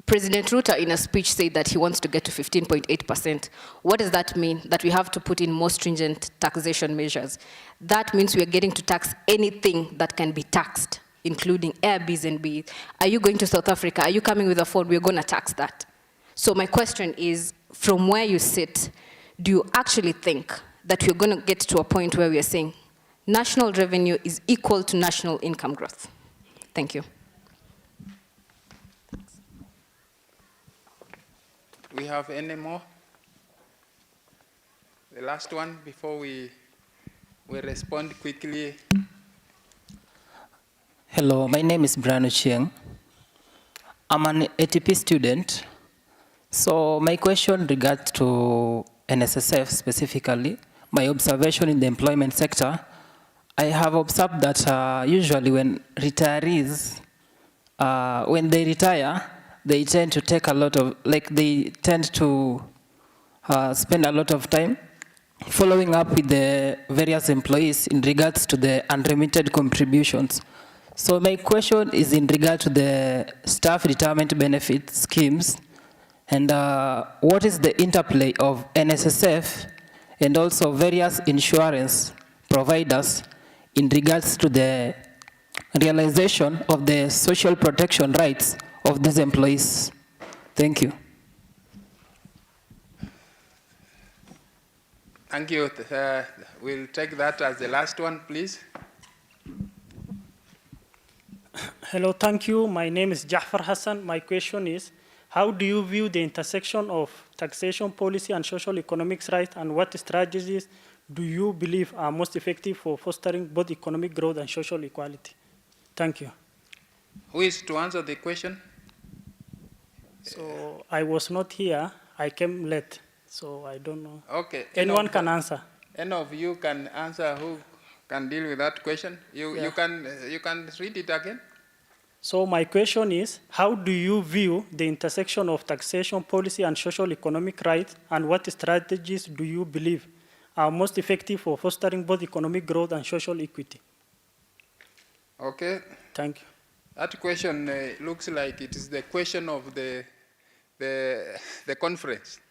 President Ruto, in a speech, said that he wants to get to 15.8%. What does that mean? That we have to put in more stringent taxation measures. That means we are getting to tax anything that can be taxed, including Airbnb. Are you going to South Africa? Are you coming with a phone? We're going to tax that. So my question is, from where you sit, do you actually think that we're going to get to a point where we are saying national revenue is equal to national income growth? Thank you. We have any more? The last one before we respond quickly. Hello, my name is Brian Ochieng. I'm an ATP student. So my question regards to NSSF specifically. My observation in the employment sector, I have observed that usually when retirees, when they retire, they tend to take a lot of, they tend to spend a lot of time following up with the various employees in regards to the unremitted contributions. So my question is in regard to the staff retirement benefit schemes, and what is the interplay of NSSF and also various insurance providers in regards to the realization of the social protection rights of these employees? Thank you. Thank you. We'll take that as the last one, please. Hello, thank you. My name is Jafar Hassan. My question is, how do you view the intersection of taxation policy and social economic rights, and what strategies do you believe are most effective for fostering both economic growth and social equality? Thank you. Who is to answer the question? So I was not here. I came late, so I don't know. Okay. Anyone can answer. Any of you can answer who can deal with that question? You can read it again? So my question is, how do you view the intersection of taxation policy and social economic rights, and what strategies do you believe are most effective for fostering both economic growth and social equity? Okay. Thank you. That question looks like it is the question of the conference,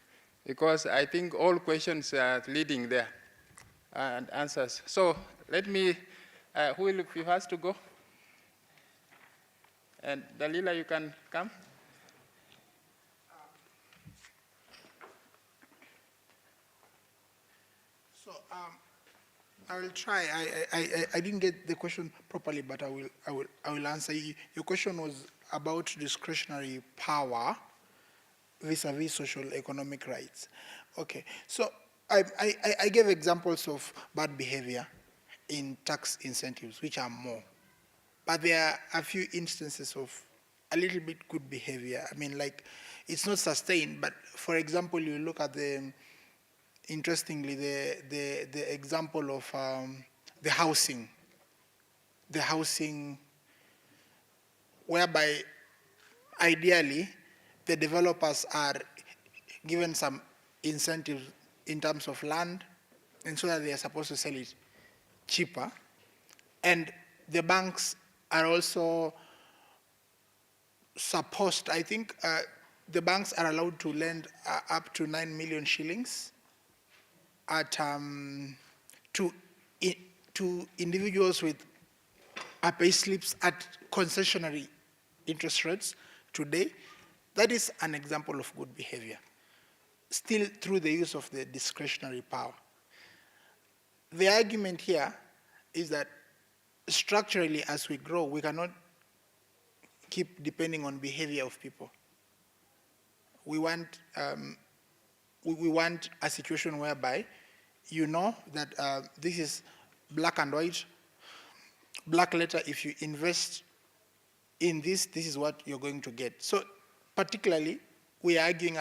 because I think all questions are leading there and answers. So let me, who will be first to go? And Dalila, you can come. So I will try. I didn't get the question properly, but I will answer. Your question was about discretionary power vis-a-vis social economic rights. Okay. So I gave examples of bad behavior in tax incentives, which are more. But there are a few instances of a little bit good behavior. I mean, like, it's not sustained, but for example, you look at interestingly, the example of the housing, whereby ideally the developers are given some incentives in terms of land, and so that they are supposed to sell it cheaper. And the banks are also supposed, I think the banks are allowed to lend up to 9 million shillings at, to individuals with pay slips at concessionary interest rates today. That is an example of good behavior, still through the use of the discretionary power. The argument here is that structurally, as we grow, we cannot keep depending on behavior of people. We want a situation whereby you know that this is black and white, black letter. If you invest in this, this is what you're going to get. So particularly, we are arguing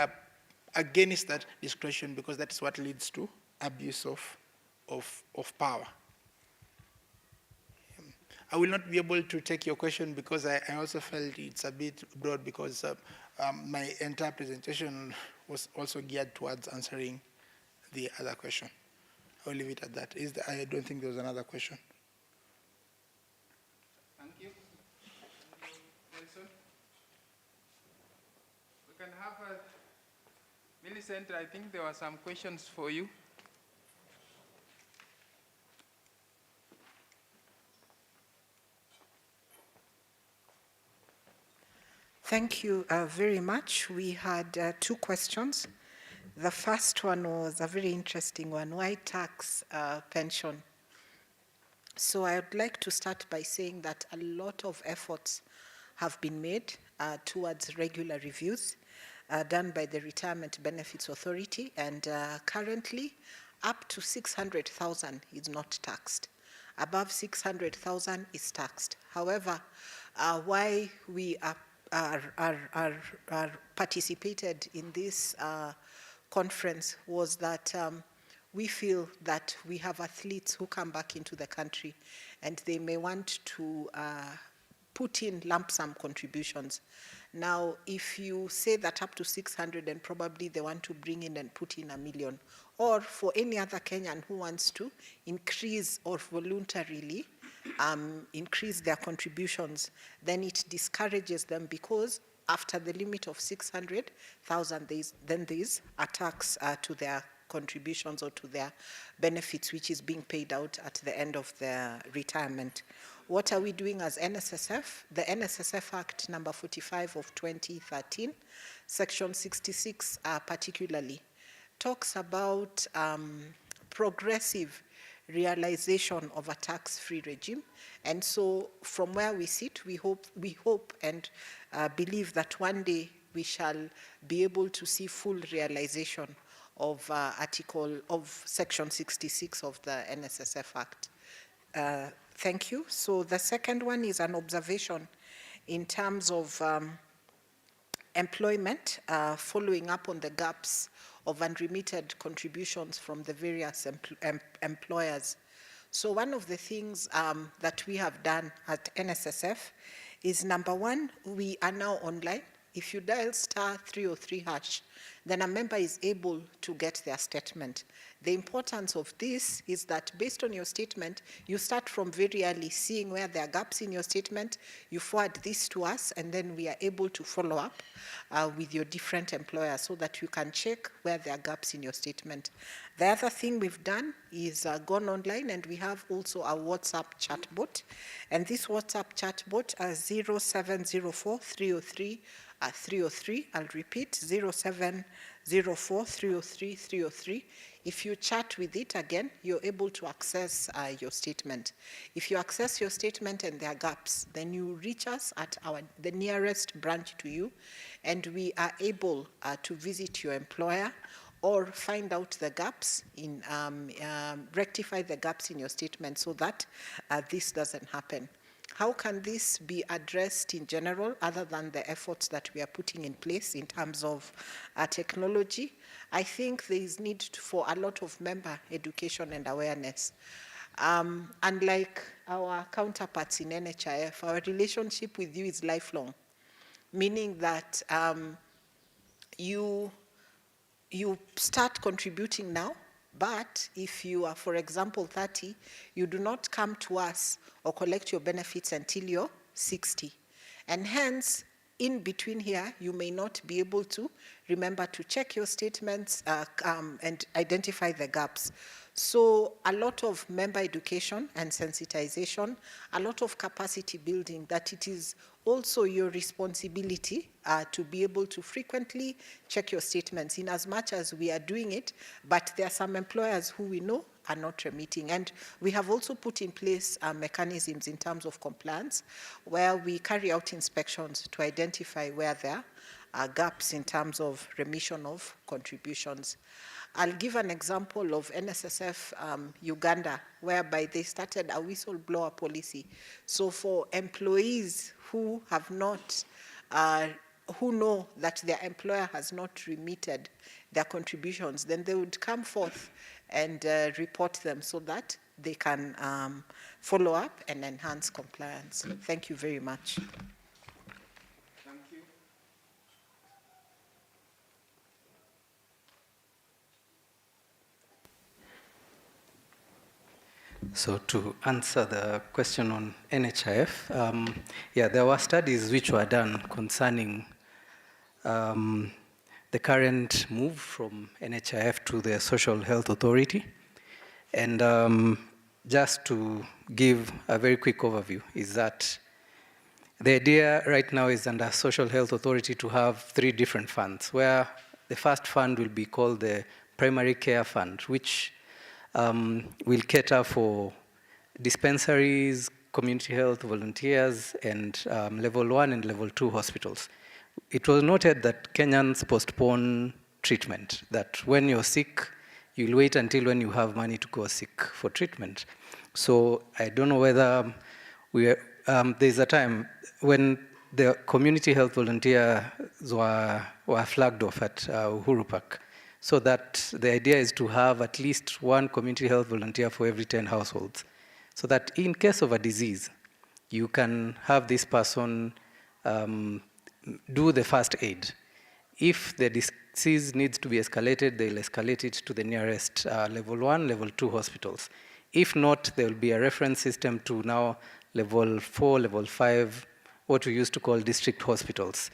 against that discretion because that is what leads to abuse of power. I will not be able to take your question because I also felt it's a bit broad because my entire presentation was also geared towards answering the other question. I will leave it at that. I don't think there was another question. Thank you. Nelson? We can have Millicent, I think there were some questions for you. Thank you very much. We had 2 questions. The first one was a very interesting one. Why tax pension? So I would like to start by saying that a lot of efforts have been made towards regular reviews done by the Retirement Benefits Authority, and currently up to 600,000 is not taxed. Above 600,000 is taxed. However, why we are participated in this conference was that we feel that we have athletes who come back into the country and they may want to put in lump sum contributions. Now, if you say that up to 600, and probably they want to bring in and put in $1 million, or for any other Kenyan who wants to increase or voluntarily increase their contributions, then it discourages them because after the limit of 600,000, then there's a tax to their contributions or to their benefits, which is being paid out at the end of their retirement. What are we doing as NSSF? The NSSF Act number 45 of 2013, section 66 particularly, talks about progressive realization of a tax-free regime. And so from where we sit, we hope and believe that one day we shall be able to see full realization of section 66 of the NSSF Act. Thank you. So the second one is an observation in terms of employment, following up on the gaps of unremitted contributions from the various employers. So one of the things that we have done at NSSF is, number one, we are now online. If you dial *303#, then a member is able to get their statement. The importance of this is that based on your statement, you start from very early, seeing where there are gaps in your statement, you forward this to us, and then we are able to follow up with your different employers so that you can check where there are gaps in your statement. The other thing we've done is gone online, and we have also a WhatsApp chatbot. And this WhatsApp chatbot is 0704 303 303. I'll repeat, 0704 303 303. If you chat with it again, you're able to access your statement. If you access your statement and there are gaps, then you reach us at the nearest branch to you, and we are able to visit your employer or find out the gaps rectify the gaps in your statement so that this doesn't happen. how can this be addressed in general, other than the efforts that we are putting in place in terms of technology? I think there is need for a lot of member education and awareness. Unlike our counterparts in NHIF, our relationship with you is lifelong, meaning that you start contributing now, but if you are, for example, 30, you do not come to us or collect your benefits until you're 60. And hence, in between here, you may not be able to remember to check your statements and identify the gaps. So a lot of member education and sensitization, a lot of capacity building, that it is also your responsibility to be able to frequently check your statements in as much as we are doing it, but there are some employers who we know are not remitting. And we have also put in place mechanisms in terms of compliance, where we carry out inspections to identify where there are gaps in terms of remission of contributions. I'll give an example of NSSF Uganda, whereby they started a whistleblower policy. So for employees who have not, who know that their employer has not remitted their contributions, then they would come forth and report them so that they can follow up and enhance compliance. Thank you very much. So to answer the question on NHIF, yeah, there were studies which were done concerning the current move from NHIF to the Social Health Authority. And just to give a very quick overview is that the idea right now is under Social Health Authority to have 3 different funds, where the first fund will be called the Primary Care Fund, which will cater for dispensaries, community health volunteers, and level 1 and level 2 hospitals. It was noted that Kenyans postpone treatment, that when you're sick, you'll wait until when you have money to go sick for treatment. So I don't know whether there's a time when the community health volunteers were flagged off at Uhuru Park. So that the idea is to have at least 1 community health volunteer for every 10 households. So that in case of a disease, you can have this person do the first aid. If the disease needs to be escalated, they'll escalate it to the nearest level 1, level 2 hospitals. If not, there will be a reference system to now level 4, level 5, what we used to call district hospitals.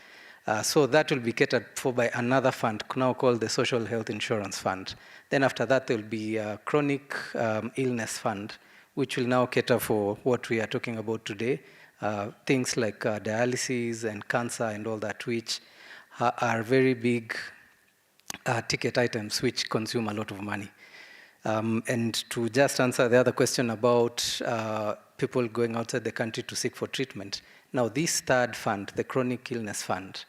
So that will be catered for by another fund, now called the Social Health Insurance Fund. Then after that, there will be a chronic illness fund, which will now cater for what we are talking about today, things like dialysis and cancer and all that, which are very big ticket items which consume a lot of money. And to just answer the other question about people going outside the country to seek for treatment, now this third fund, the Chronic Illness Fund,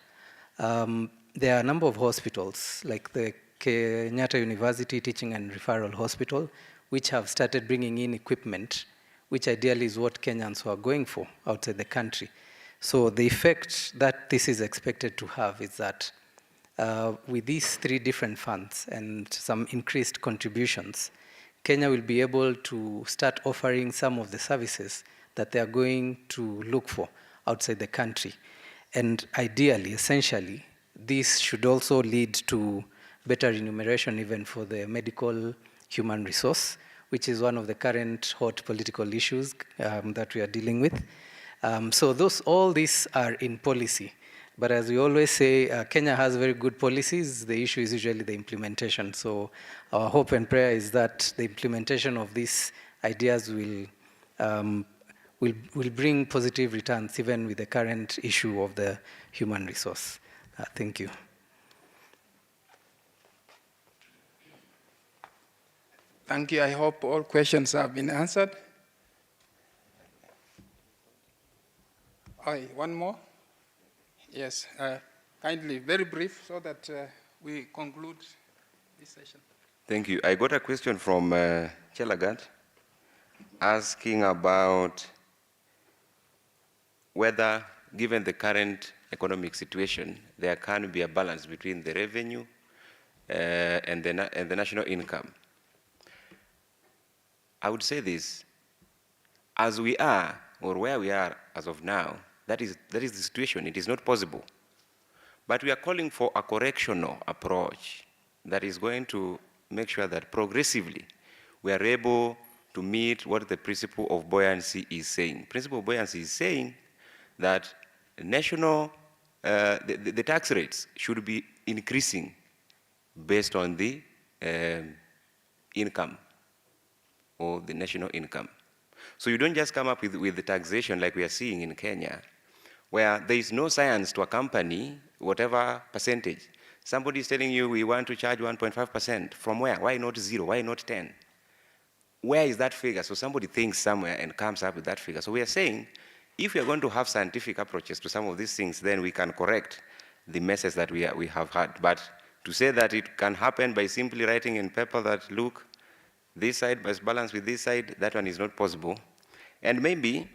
there are a number of hospitals, like the Kenyatta University Teaching and Referral Hospital, which have started bringing in equipment, which ideally is what Kenyans are going for outside the country. So the effect that this is expected to have is that with these 3 different funds and some increased contributions, Kenya will be able to start offering some of the services that they are going to look for outside the country. And ideally, essentially, this should also lead to better remuneration even for the medical human resource, which is one of the current hot political issues that we are dealing with. So all these are in policy. But as we always say, Kenya has very good policies. The issue is usually the implementation. So our hope and prayer is that the implementation of these ideas will bring positive returns, even with the current issue of the human resource. Thank you. Thank you. I hope all questions have been answered. One more? Yes, kindly, very brief, so that we conclude this session. Thank you. I got a question from Chelagat asking about whether, given the current economic situation, there can be a balance between the revenue and the national income. I would say this, as we are, or where we are as of now, that is the situation. It is not possible. But we are calling for a correctional approach that is going to make sure that progressively we are able to meet what the principle of buoyancy is saying. Principle of buoyancy is saying that national, the tax rates should be increasing based on the income or the national income. So you don't just come up with the taxation like we are seeing in Kenya, where there is no science to accompany whatever percentage. Somebody is telling you we want to charge 1.5%. From where? Why not 0? Why not 10? Where is that figure? So somebody thinks somewhere and comes up with that figure. So we are saying, if we are going to have scientific approaches to some of these things, then we can correct the messes that we have had. But to say that it can happen by simply writing in paper that, look, this side must balance with this side, that one is not possible. And maybe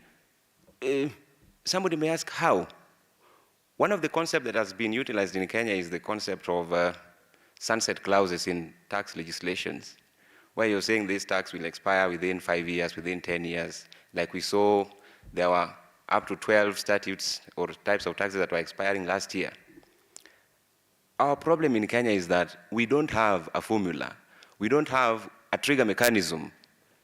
somebody may ask how. One of the concepts that has been utilized in Kenya is the concept of sunset clauses in tax legislations, where you're saying this tax will expire within 5 years, within 10 years. Like we saw, there were up to 12 statutes or types of taxes that were expiring last year. Our problem in Kenya is that we don't have a formula. We don't have a trigger mechanism.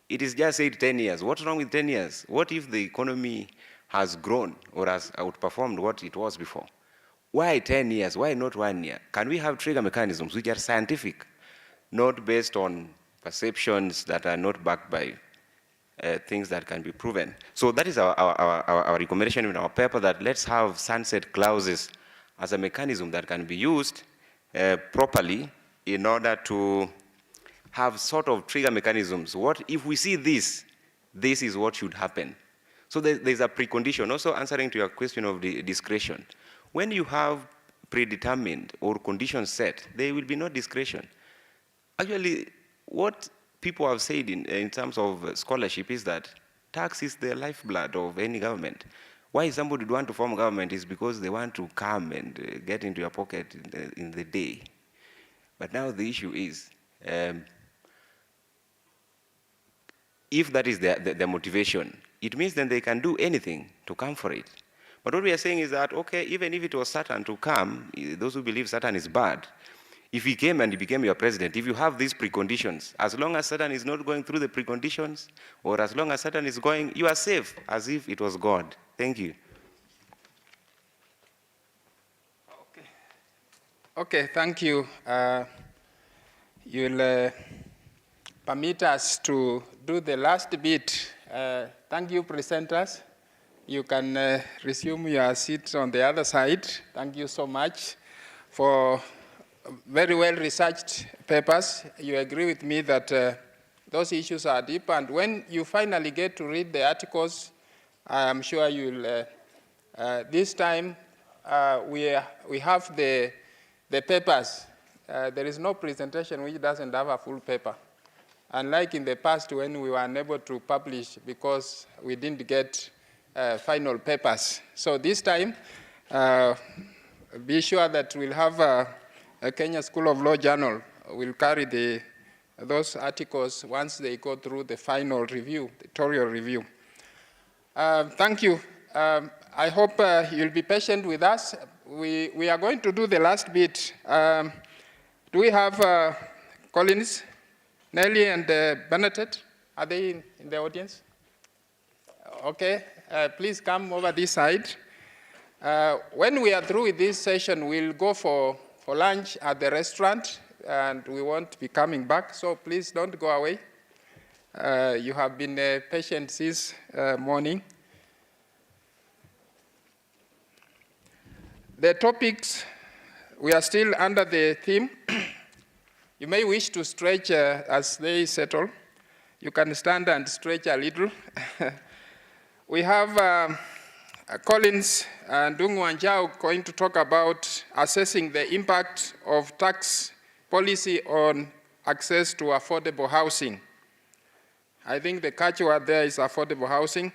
It is just 8, 10 years. What's wrong with 10 years? What if the economy has grown or has outperformed what it was before? Why 10 years? Why not 1 year? Can we have trigger mechanisms which are scientific, not based on perceptions that are not backed by things that can be proven? So that is our recommendation in our paper, that let's have sunset clauses as a mechanism that can be used properly in order to have sort of trigger mechanisms. What if we see this? This is what should happen. So there's a precondition. Also answering to your question of the discretion. When you have predetermined or conditions set, there will be no discretion. Actually, what people have said in terms of scholarship is that tax is the lifeblood of any government. Why somebody would want to form government is because they want to come and get into your pocket in the day. But now the issue is, if that is their motivation, it means then they can do anything to come for it. But what we are saying is that, okay, even if it was Satan to come, those who believe Satan is bad, if he came and he became your president, if you have these preconditions, as long as Satan is not going through the preconditions, or as long as Satan is going, you are safe, as if it was God. Thank you. Okay, thank you. You'll permit us to do the last bit. Thank you, presenters. You can resume your seats on the other side. Thank you so much for very well-researched papers. You agree with me that those issues are deep, and when you finally get to read the articles, I am sure you'll, this time we have the papers. There is no presentation which doesn't have a full paper. Unlike in the past when we were unable to publish because we didn't get final papers. So this time, be sure that we'll have a Kenya School of Law journal will carry those articles once they go through the final review, the editorial review. Thank you. I hope you'll be patient with us. We are going to do the last bit. Do we have Collins, Nelly, and Bernadette? Are they in the audience? Okay, please come over this side. When we are through with this session, we'll go for lunch at the restaurant, and we won't be coming back, so please don't go away. You have been patient since morning. The topics, we are still under the theme. You may wish to stretch as they settle. You can stand and stretch a little. We have Collins and Ndungu Wanjau going to talk about assessing the impact of tax policy on access to affordable housing. I think the catchword there is affordable housing.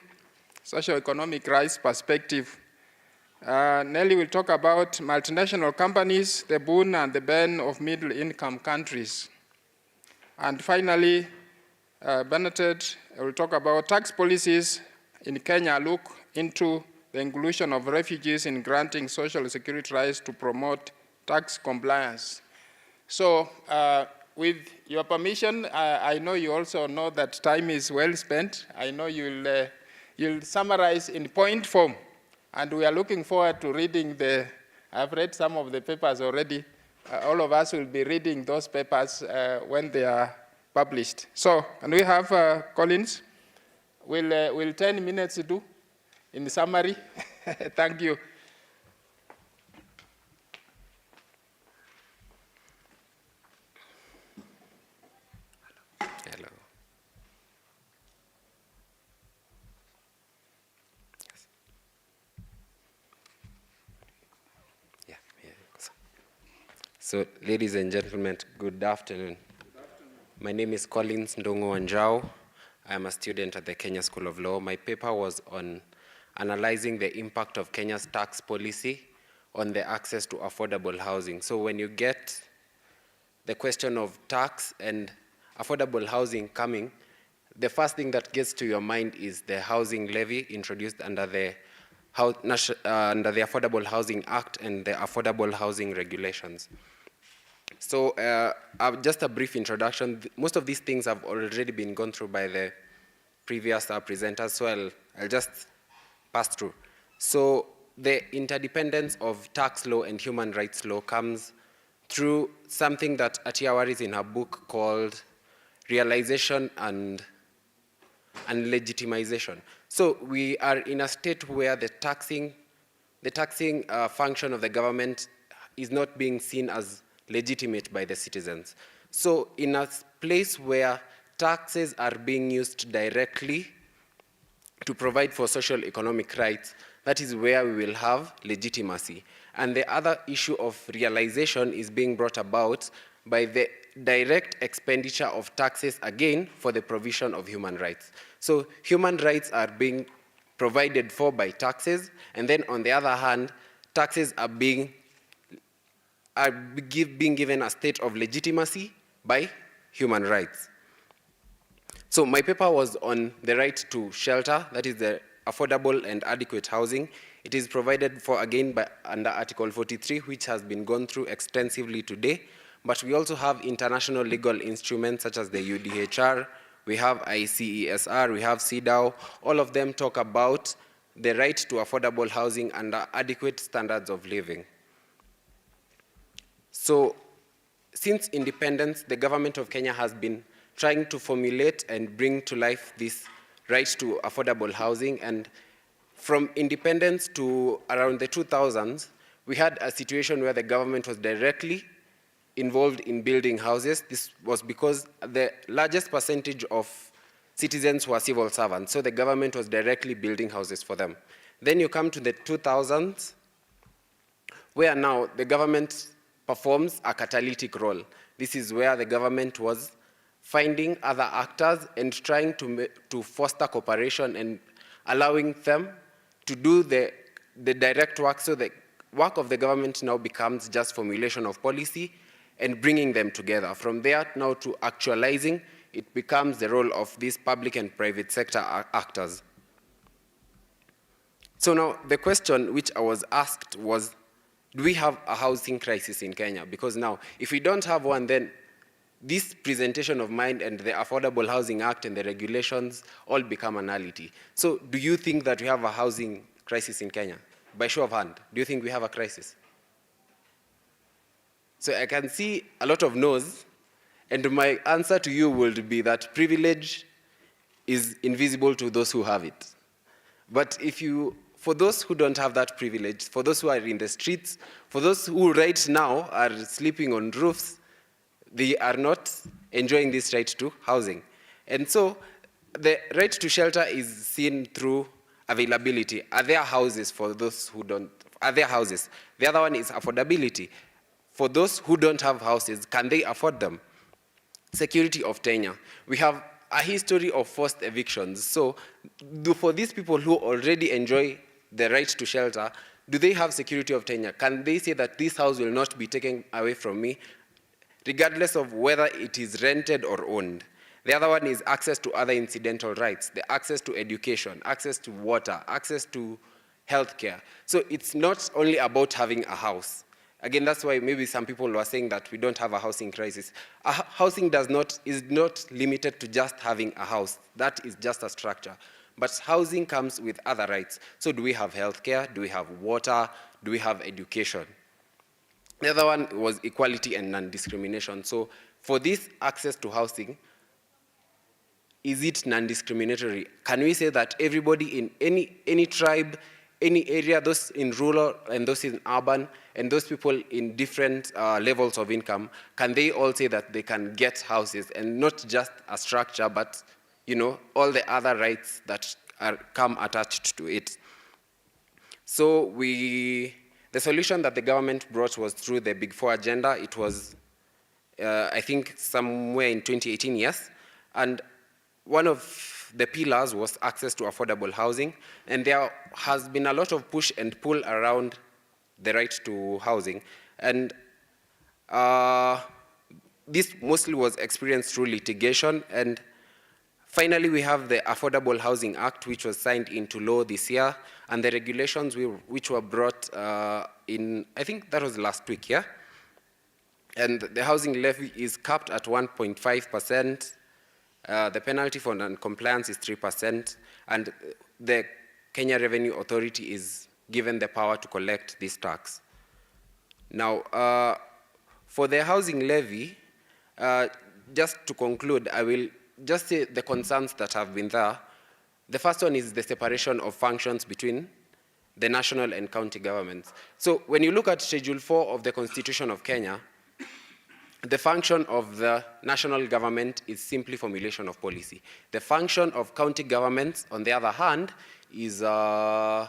socio-economic rights perspective. Nelly will talk about multinational companies, the boon and the bane of middle-income countries. And finally, Bernadette will talk about tax policies in Kenya, look into the inclusion of refugees in granting social security rights to promote tax compliance. So, with your permission, I know you also know that time is well spent. I know you'll summarize in point form, and we are looking forward to reading I've read some of the papers already. All of us will be reading those papers when they are published. So, and we have Collins. Will 10 minutes do in summary? Thank you. Hello. Yes. Yeah. So, ladies and gentlemen, good afternoon. My name is Collins Ndongo Wanjao. I am a student at the Kenya School of Law. My paper was on analyzing the impact of Kenya's tax policy on the access to affordable housing. So when you get the question of tax and affordable housing coming, the first thing that gets to your mind is the housing levy introduced under the Affordable Housing Act and the Affordable Housing Regulations. So just a brief introduction. Most of these things have already been gone through by the previous presenters, so I'll just pass through. So the interdependence of tax law and human rights law comes through something that Atia Waris in her book called realization and legitimization. So we are in a state where the taxing function of the government is not being seen as legitimate by the citizens. So in a place where taxes are being used directly to provide for social economic rights, that is where we will have legitimacy. And the other issue of realization is being brought about by the direct expenditure of taxes, again, for the provision of human rights. So human rights are being provided for by taxes, and then on the other hand, taxes are being given a state of legitimacy by human rights. So my paper was on the right to shelter, that is the affordable and adequate housing. It is provided for, again, under Article 43, which has been gone through extensively today. But we also have international legal instruments such as the UDHR, we have ICESR, we have CEDAW. All of them talk about the right to affordable housing under adequate standards of living. So since independence, the government of Kenya has been trying to formulate and bring to life this right to affordable housing. And from independence to around the 2000s, we had a situation where the government was directly involved in building houses. This was because the largest percentage of citizens were civil servants, so the government was directly building houses for them. Then you come to the 2000s, where now the government performs a catalytic role. This is where the government was finding other actors and trying to foster cooperation and allowing them to do the direct work. So the work of the government now becomes just formulation of policy and bringing them together. From there now to actualizing, it becomes the role of these public and private sector actors. So now the question which I was asked was, do we have a housing crisis in Kenya? Because now, if we don't have one, then this presentation of mine and the Affordable Housing Act and the regulations all become a nullity. So do you think that we have a housing crisis in Kenya? By show of hand, do you think we have a crisis? So I can see a lot of no's, and my answer to you would be that privilege is invisible to those who have it. But for those who don't have that privilege, for those who are in the streets, for those who right now are sleeping on roofs, they are not enjoying this right to housing. And so the right to shelter is seen through availability. Are there houses for those who don't? Are there houses? The other one is affordability. For those who don't have houses, can they afford them? Security of tenure. We have a history of forced evictions. So for these people who already enjoy the right to shelter, do they have security of tenure? Can they say that this house will not be taken away from me, regardless of whether it is rented or owned? The other one is access to other incidental rights, the access to education, access to water, access to healthcare. So it's not only about having a house. Again, that's why maybe some people were saying that we don't have a housing crisis. Housing is not limited to just having a house. That is just a structure. But housing comes with other rights. So do we have healthcare? Do we have water? Do we have education? The other one was equality and non-discrimination. So for this access to housing, is it non-discriminatory? Can we say that everybody in any tribe, any area, those in rural and those in urban, and those people in different levels of income, can they all say that they can get houses, and not just a structure, but all the other rights that come attached to it? So the solution that the government brought was through the Big Four agenda. It was, I think, somewhere in 2018, yes. And one of the pillars was access to affordable housing. And there has been a lot of push and pull around the right to housing. And this mostly was experienced through litigation. And finally, we have the Affordable Housing Act, which was signed into law this year, and the regulations which were brought in, I think that was last week, yeah? And the housing levy is capped at 1.5%. The penalty for non-compliance is 3%, and the Kenya Revenue Authority is given the power to collect this tax. Now, for the housing levy, just to conclude, I will just say the concerns that have been there. The first one is the separation of functions between the national and county governments. So when you look at Schedule 4 of the Constitution of Kenya, the function of the national government is simply formulation of policy. The function of county governments, on the other hand, is now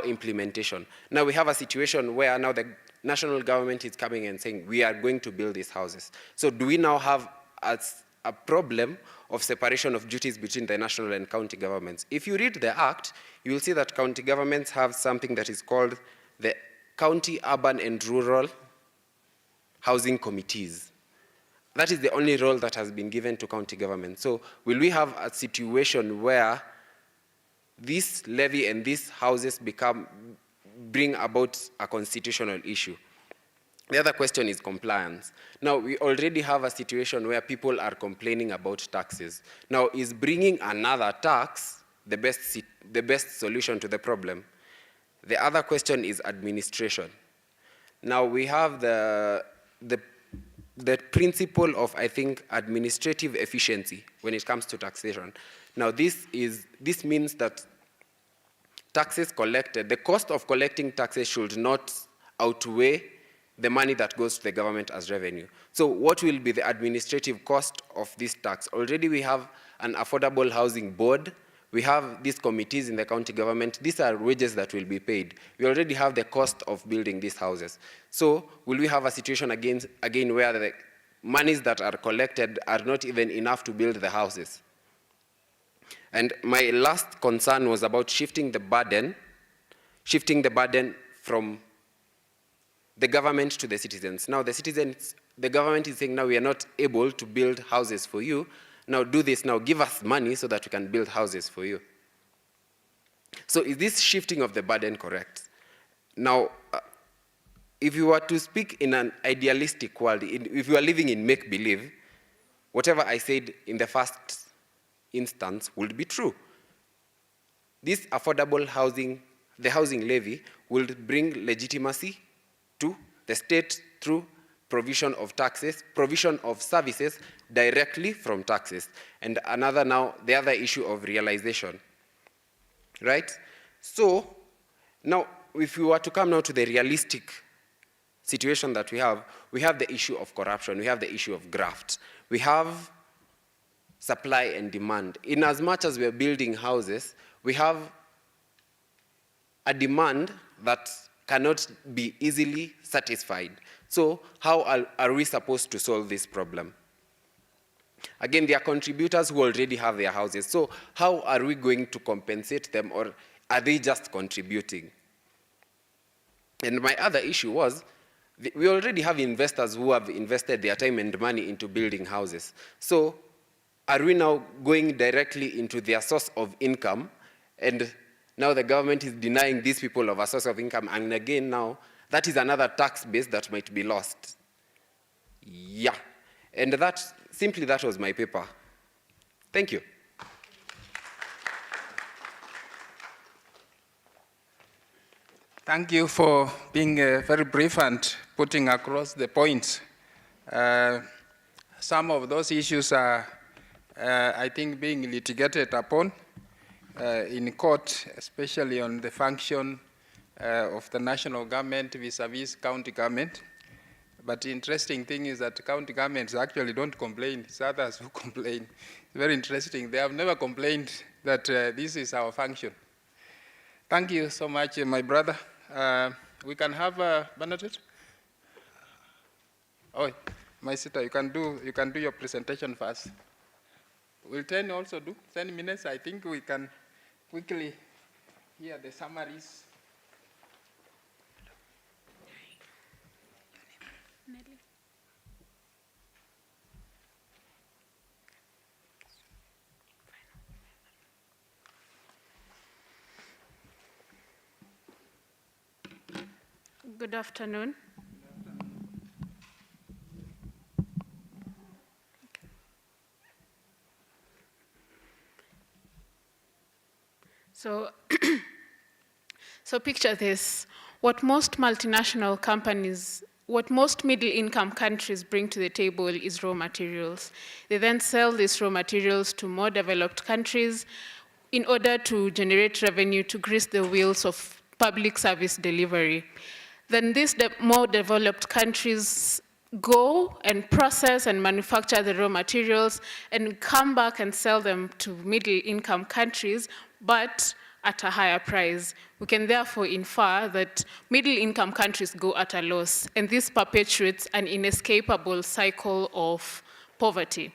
implementation. Now we have a situation where now the national government is coming and saying, we are going to build these houses. So do we now have a problem of separation of duties between the national and county governments? If you read the Act, you will see that county governments have something that is called the County Urban and Rural Housing Committees. That is the only role that has been given to county government. So will we have a situation where this levy and these houses bring about a constitutional issue? The other question is compliance. Now, we already have a situation where people are complaining about taxes. Now, is bringing another tax the best solution to the problem? The other question is administration. Now, we have the principle of, I think, administrative efficiency when it comes to taxation. Now, this means that taxes collected, the cost of collecting taxes should not outweigh the money that goes to the government as revenue. So what will be the administrative cost of this tax? Already we have an affordable housing board. We have these committees in the county government. These are wages that will be paid. We already have the cost of building these houses. So will we have a situation again where the monies that are collected are not even enough to build the houses? And my last concern was about shifting the burden from the government to the citizens. Now the government is saying, now we are not able to build houses for you. Now do this, now give us money so that we can build houses for you. So is this shifting of the burden correct? Now, if you were to speak in an idealistic world, if you are living in make-believe, whatever I said in the first instance would be true. This affordable housing, the housing levy, will bring legitimacy to the state through provision of taxes, provision of services directly from taxes. And the other issue of realization, right? So now, if we were to come now to the realistic situation that we have the issue of corruption, we have the issue of graft, we have supply and demand. In as much as we are building houses, we have a demand that cannot be easily satisfied. So how are we supposed to solve this problem? Again, they are contributors who already have their houses. So how are we going to compensate them, or are they just contributing? And my other issue was, we already have investors who have invested their time and money into building houses. So are we now going directly into their source of income, and now the government is denying these people of a source of income, and again now, that is another tax base that might be lost. Yeah, and that was my paper. Thank you. Thank you for being very brief and putting across the points. Some of those issues are, I think, being litigated upon in court, especially on the function of the national government vis-a-vis county government. But the interesting thing is that county governments actually don't complain. It's others who complain. It's very interesting. They have never complained that this is our function. Thank you so much, my brother. We can have Bernadette. Oh, my sister, you can do your presentation first. Will 10 also do? 10 minutes, I think we can quickly hear the summaries. Good afternoon. So picture this. What most multinational companies, what most middle-income countries bring to the table is raw materials. They then sell these raw materials to more developed countries in order to generate revenue to grease the wheels of public service delivery. Then these more developed countries go and process and manufacture the raw materials and come back and sell them to middle-income countries, but at a higher price. We can therefore infer that middle-income countries go at a loss, and this perpetuates an inescapable cycle of poverty.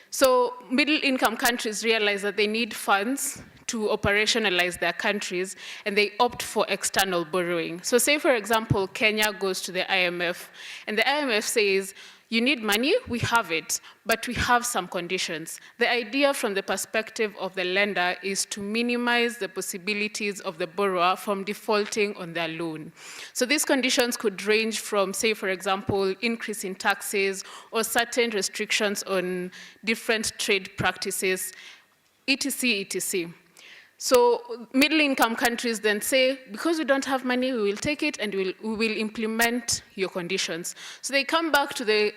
So middle-income countries realize that they need funds to operationalize their countries, and they opt for external borrowing. So say, for example, Kenya goes to the IMF, and the IMF says, you need money, we have it, but we have some conditions. The idea from the perspective of the lender is to minimize the possibilities of the borrower from defaulting on their loan. So these conditions could range from, say, for example, increase in taxes or certain restrictions on different trade practices, etc., etc. So middle-income countries then say, because we don't have money, we will take it and we will implement your conditions. So they come back to the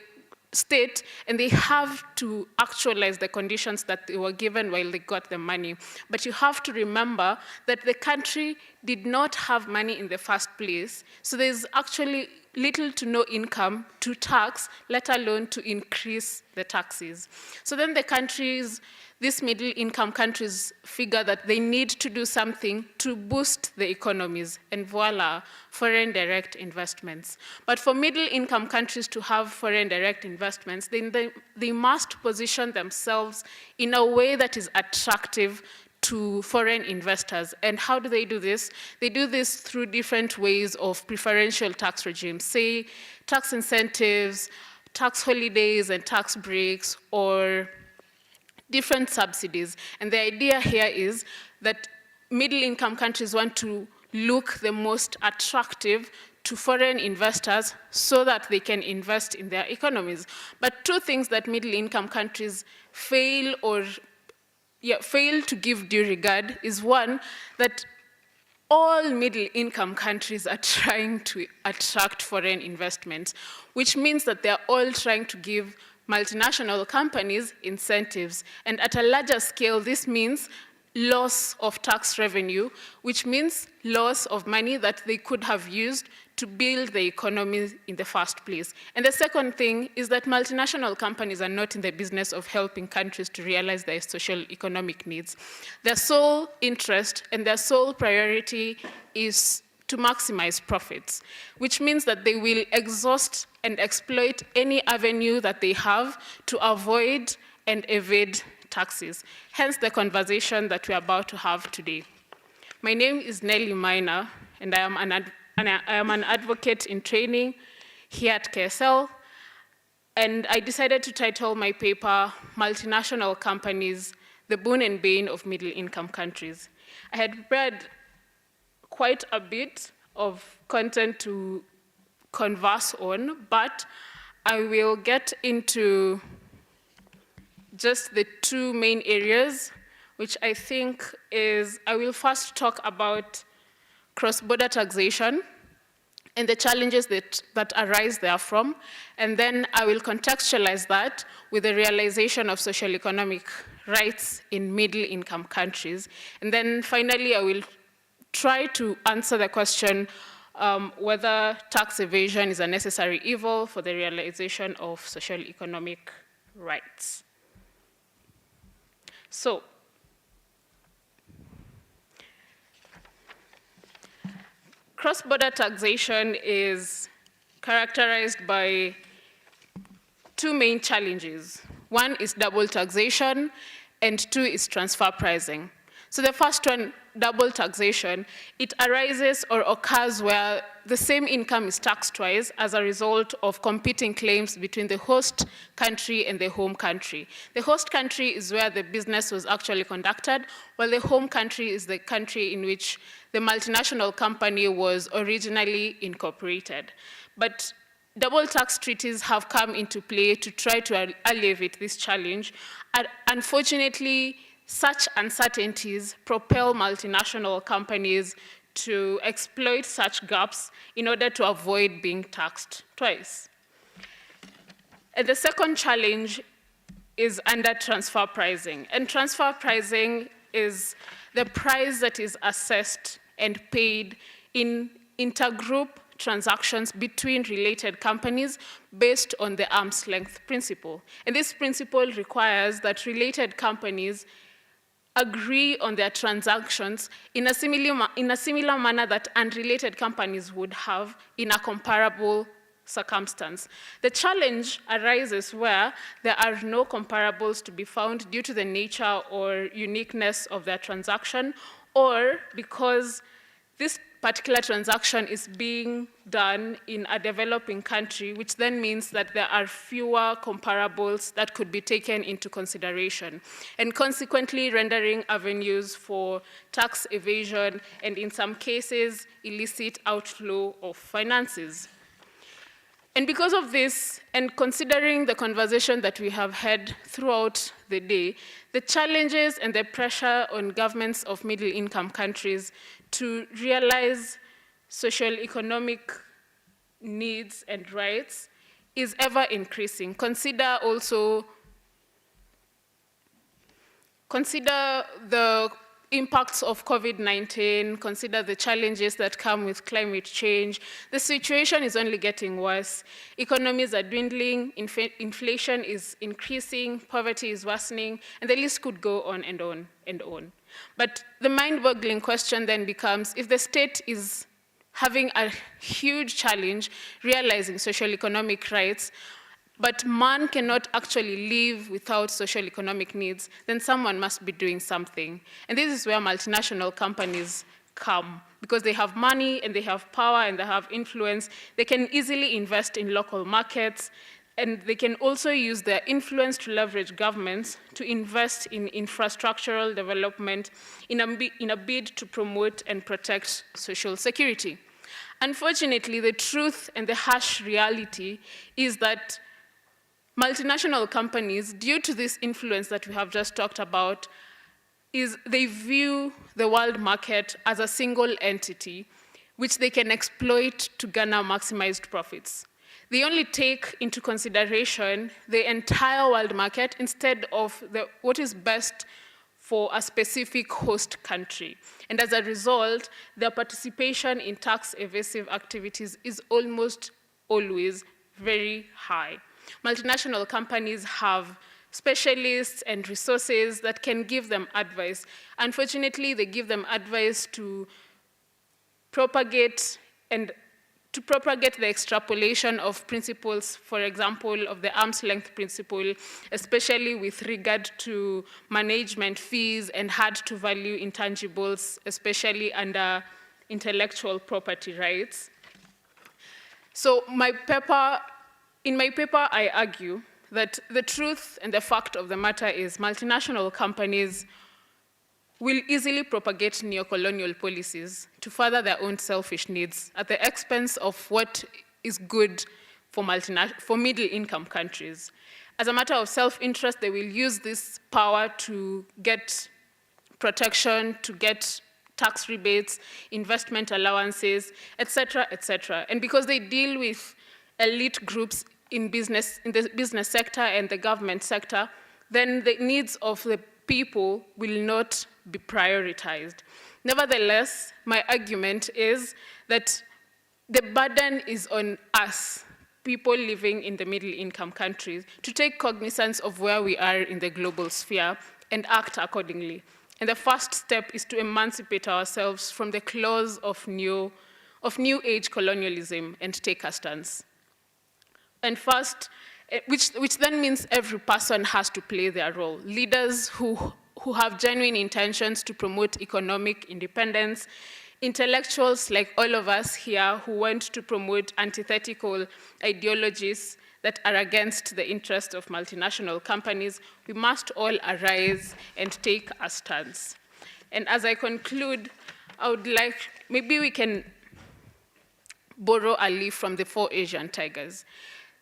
state and they have to actualize the conditions that they were given while they got the money. But you have to remember that the country did not have money in the first place, so there's actually little to no income to tax, let alone to increase the taxes. So then the countries, these middle-income countries, figure that they need to do something to boost the economies, and voila, foreign direct investments. But for middle-income countries to have foreign direct investments, then they must position themselves in a way that is attractive to foreign investors. And how do they do this? They do this through different ways of preferential tax regimes, say tax incentives, tax holidays and tax breaks, or different subsidies. And the idea here is that middle-income countries want to look the most attractive to foreign investors so that they can invest in their economies. But two things that middle-income countries fail to give due regard is, one, that all middle-income countries are trying to attract foreign investments, which means that they're all trying to give multinational companies incentives. And at a larger scale, this means loss of tax revenue, which means loss of money that they could have used to build the economy in the first place. And the second thing is that multinational companies are not in the business of helping countries to realize their social economic needs. Their sole interest and their sole priority is to maximize profits, which means that they will exhaust and exploit any avenue that they have to avoid and evade taxes, hence the conversation that we're about to have today. My name is Nelly Minor, and I am an advocate in training here at KSL, and I decided to title my paper, Multinational Companies, the Boon and Bane of Middle-Income Countries. I had prepared quite a bit of content to converse on, but I will get into just the two main areas, which I think is, I will first talk about cross-border taxation and the challenges that arise therefrom, and then I will contextualize that with the realization of social economic rights in middle-income countries. And then finally, I will try to answer the question whether tax evasion is a necessary evil for the realization of social economic rights. So, cross-border taxation is characterized by two main challenges. One is double taxation, and two is transfer pricing. So the first one, double taxation, it arises or occurs where the same income is taxed twice as a result of competing claims between the host country and the home country. The host country is where the business was actually conducted, while the home country is the country in which the multinational company was originally incorporated. But double tax treaties have come into play to try to alleviate this challenge. And unfortunately, such uncertainties propel multinational companies to exploit such gaps in order to avoid being taxed twice. And the second challenge is under transfer pricing. And transfer pricing is the price that is assessed and paid in intergroup transactions between related companies based on the arm's length principle. And this principle requires that related companies agree on their transactions in a similar manner that unrelated companies would have in a comparable circumstance. The challenge arises where there are no comparables to be found due to the nature or uniqueness of their transaction, or because this particular transaction is being done in a developing country, which then means that there are fewer comparables that could be taken into consideration, and consequently rendering avenues for tax evasion and, in some cases, illicit outflow of finances. And because of this, and considering the conversation that we have had throughout the day, the challenges and the pressure on governments of middle-income countries to realize social economic needs and rights is ever increasing. Consider the impacts of COVID-19, consider the challenges that come with climate change. The situation is only getting worse. Economies are dwindling, inflation is increasing, poverty is worsening, and the list could go on and on and on. But the mind-boggling question then becomes, if the state is having a huge challenge realizing social economic rights, but man cannot actually live without social economic needs, then someone must be doing something. And this is where multinational companies come, because they have money and they have power and they have influence. They can easily invest in local markets, and they can also use their influence to leverage governments to invest in infrastructural development in a bid to promote and protect social security. Unfortunately, the truth and the harsh reality is that multinational companies, due to this influence that we have just talked about, they view the world market as a single entity which they can exploit to garner maximized profits. They only take into consideration the entire world market instead of what is best for a specific host country. And as a result, their participation in tax evasive activities is almost always very high. Multinational companies have specialists and resources that can give them advice. Unfortunately, they give them advice to propagate and to propagate the extrapolation of principles, for example, of the arm's length principle, especially with regard to management fees and hard-to-value intangibles, especially under intellectual property rights. So in my paper, I argue that the truth and the fact of the matter is multinational companies will easily propagate neocolonial policies to further their own selfish needs at the expense of what is good for middle-income countries. As a matter of self-interest, they will use this power to get protection, to get tax rebates, investment allowances, etc., etc. And because they deal with elite groups in the business sector and the government sector, then the needs of the people will not be prioritized. Nevertheless, my argument is that the burden is on us, people living in the middle-income countries, to take cognizance of where we are in the global sphere and act accordingly. And the first step is to emancipate ourselves from the claws of new age colonialism and take a stance. And first, which then means every person has to play their role. Leaders who have genuine intentions to promote economic independence, intellectuals like all of us here who want to promote antithetical ideologies that are against the interest of multinational companies, we must all arise and take a stance. And as I conclude, I would like, maybe we can borrow a leaf from the 4 Asian tigers,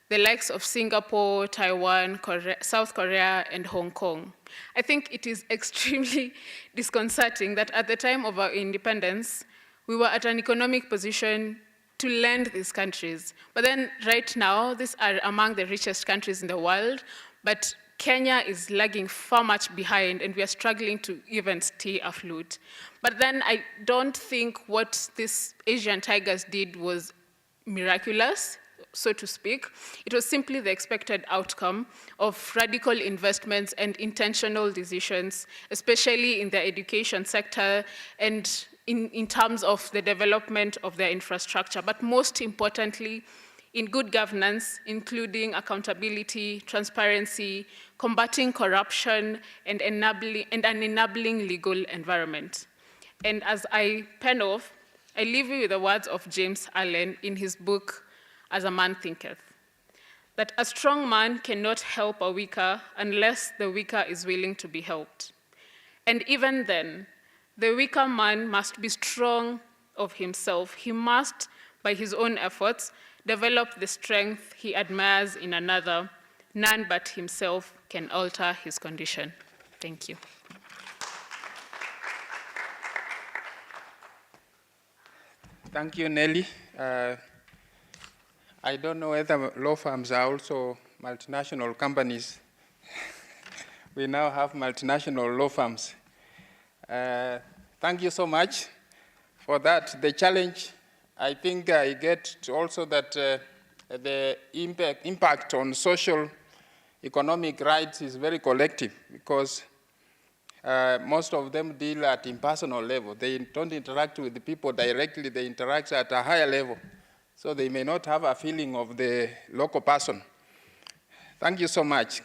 the likes of Singapore, Taiwan, South Korea, and Hong Kong. I think it is extremely disconcerting that at the time of our independence, we were at an economic position to lend these countries. But then right now, these are among the richest countries in the world, but Kenya is lagging far much behind, and we are struggling to even stay afloat. But then I don't think what these Asian tigers did was miraculous, so to speak. It was simply the expected outcome of radical investments and intentional decisions, especially in the education sector and in terms of the development of their infrastructure, but most importantly, in good governance, including accountability, transparency, combating corruption, and an enabling legal environment. And as I pen off, I leave you with the words of James Allen in his book, As a Man Thinketh, that a strong man cannot help a weaker unless the weaker is willing to be helped. And even then, the weaker man must be strong of himself. He must, by his own efforts, develop the strength he admires in another. None but himself can alter his condition. Thank you. Thank you, Nelly. I don't know whether law firms are also multinational companies. We now have multinational law firms. Thank you so much for that. The challenge, I think I get also that the impact on social economic rights is very collective, because most of them deal at impersonal level. They don't interact with the people directly, they interact at a higher level. So they may not have a feeling of the local person. Thank you so much.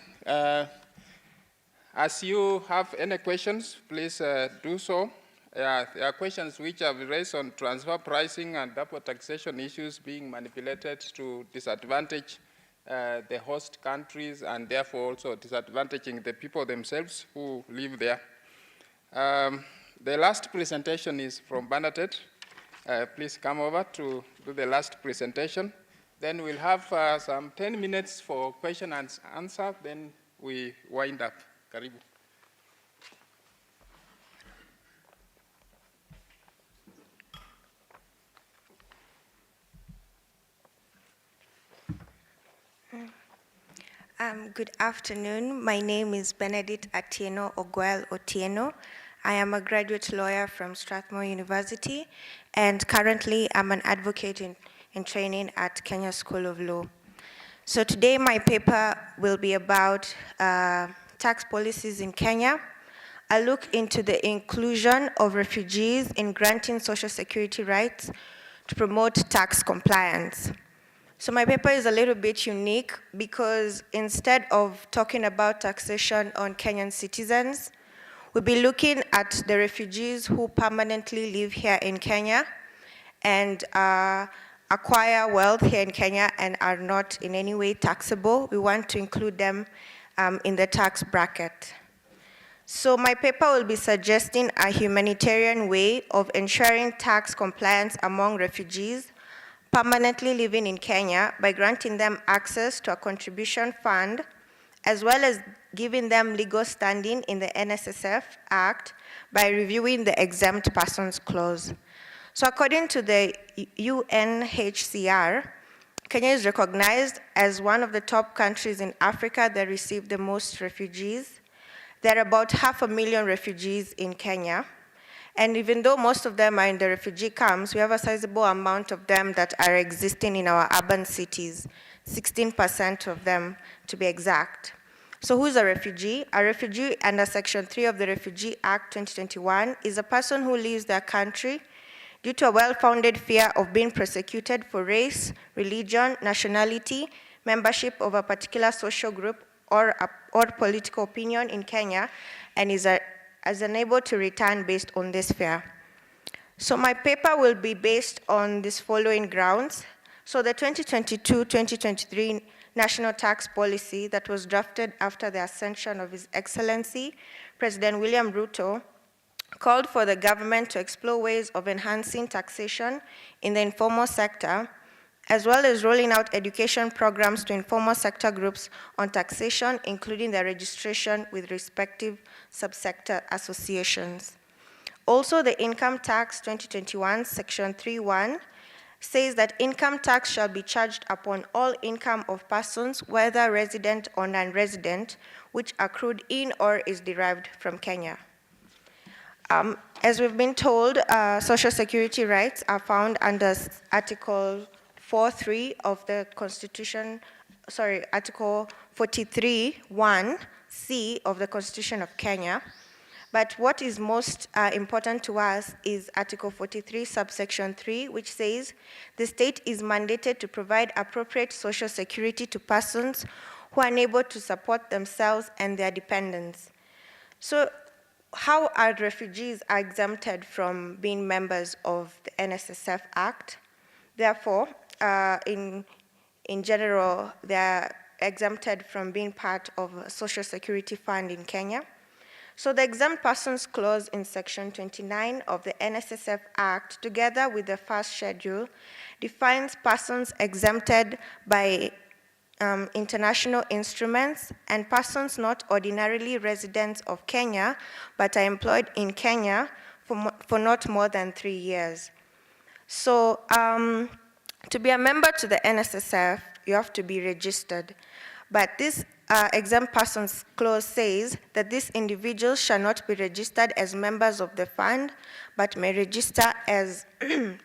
As you have any questions, please do so. There are questions which have raised on transfer pricing and double taxation issues being manipulated to disadvantage the host countries and therefore also disadvantaging the people themselves who live there. The last presentation is from Bernadette. Please come over to do the last presentation. Then we'll have some 10 minutes for question and answer, then we wind up. Karibu. Good afternoon. My name is Benedict Atieno Ogwel Otieno. I am a graduate lawyer from Strathmore University, and currently I'm an advocate in training at Kenya School of Law. So today my paper will be about tax policies in Kenya, a look into the inclusion of refugees in granting social security rights to promote tax compliance. So my paper is a little bit unique because instead of talking about taxation on Kenyan citizens, we'll be looking at the refugees who permanently live here in Kenya and acquire wealth here in Kenya and are not in any way taxable. We want to include them in the tax bracket. So my paper will be suggesting a humanitarian way of ensuring tax compliance among refugees permanently living in Kenya by granting them access to a contribution fund, as well as giving them legal standing in the NSSF Act by reviewing the exempt persons clause. So according to the UNHCR, Kenya is recognized as one of the top countries in Africa that receive the most refugees. There are about 500,000 refugees in Kenya. And even though most of them are in the refugee camps, we have a sizable amount of them that are existing in our urban cities, 16% of them to be exact. So who is a refugee? A refugee under Section 3 of the Refugee Act 2021 is a person who leaves their country due to a well-founded fear of being persecuted for race, religion, nationality, membership of a particular social group, or political opinion in Kenya, and is unable to return based on this fear. So my paper will be based on these following grounds. So the 2022-2023 National Tax Policy that was drafted after the ascension of His Excellency, President William Ruto, called for the government to explore ways of enhancing taxation in the informal sector, as well as rolling out education programs to informal sector groups on taxation, including their registration with respective subsector associations. Also, the Income Tax 2021, Section 3.1, says that income tax shall be charged upon all income of persons, whether resident or non-resident, which accrued in or is derived from Kenya. As we've been told, social security rights are found under Article 4.3 of the Constitution, Article 43(1)(c) of the Constitution of Kenya. But what is most important to us is Article 43, subsection 3, which says the state is mandated to provide appropriate social security to persons who are unable to support themselves and their dependents. So how are refugees exempted from being members of the NSSF Act? Therefore, in general, they are exempted from being part of a social security fund in Kenya. So the exempt persons clause in Section 29 of the NSSF Act, together with the first schedule, defines persons exempted by international instruments and persons not ordinarily residents of Kenya, but are employed in Kenya for not more than 3 years. So to be a member to the NSSF, you have to be registered. But this exempt persons clause says that these individuals shall not be registered as members of the fund, but may register as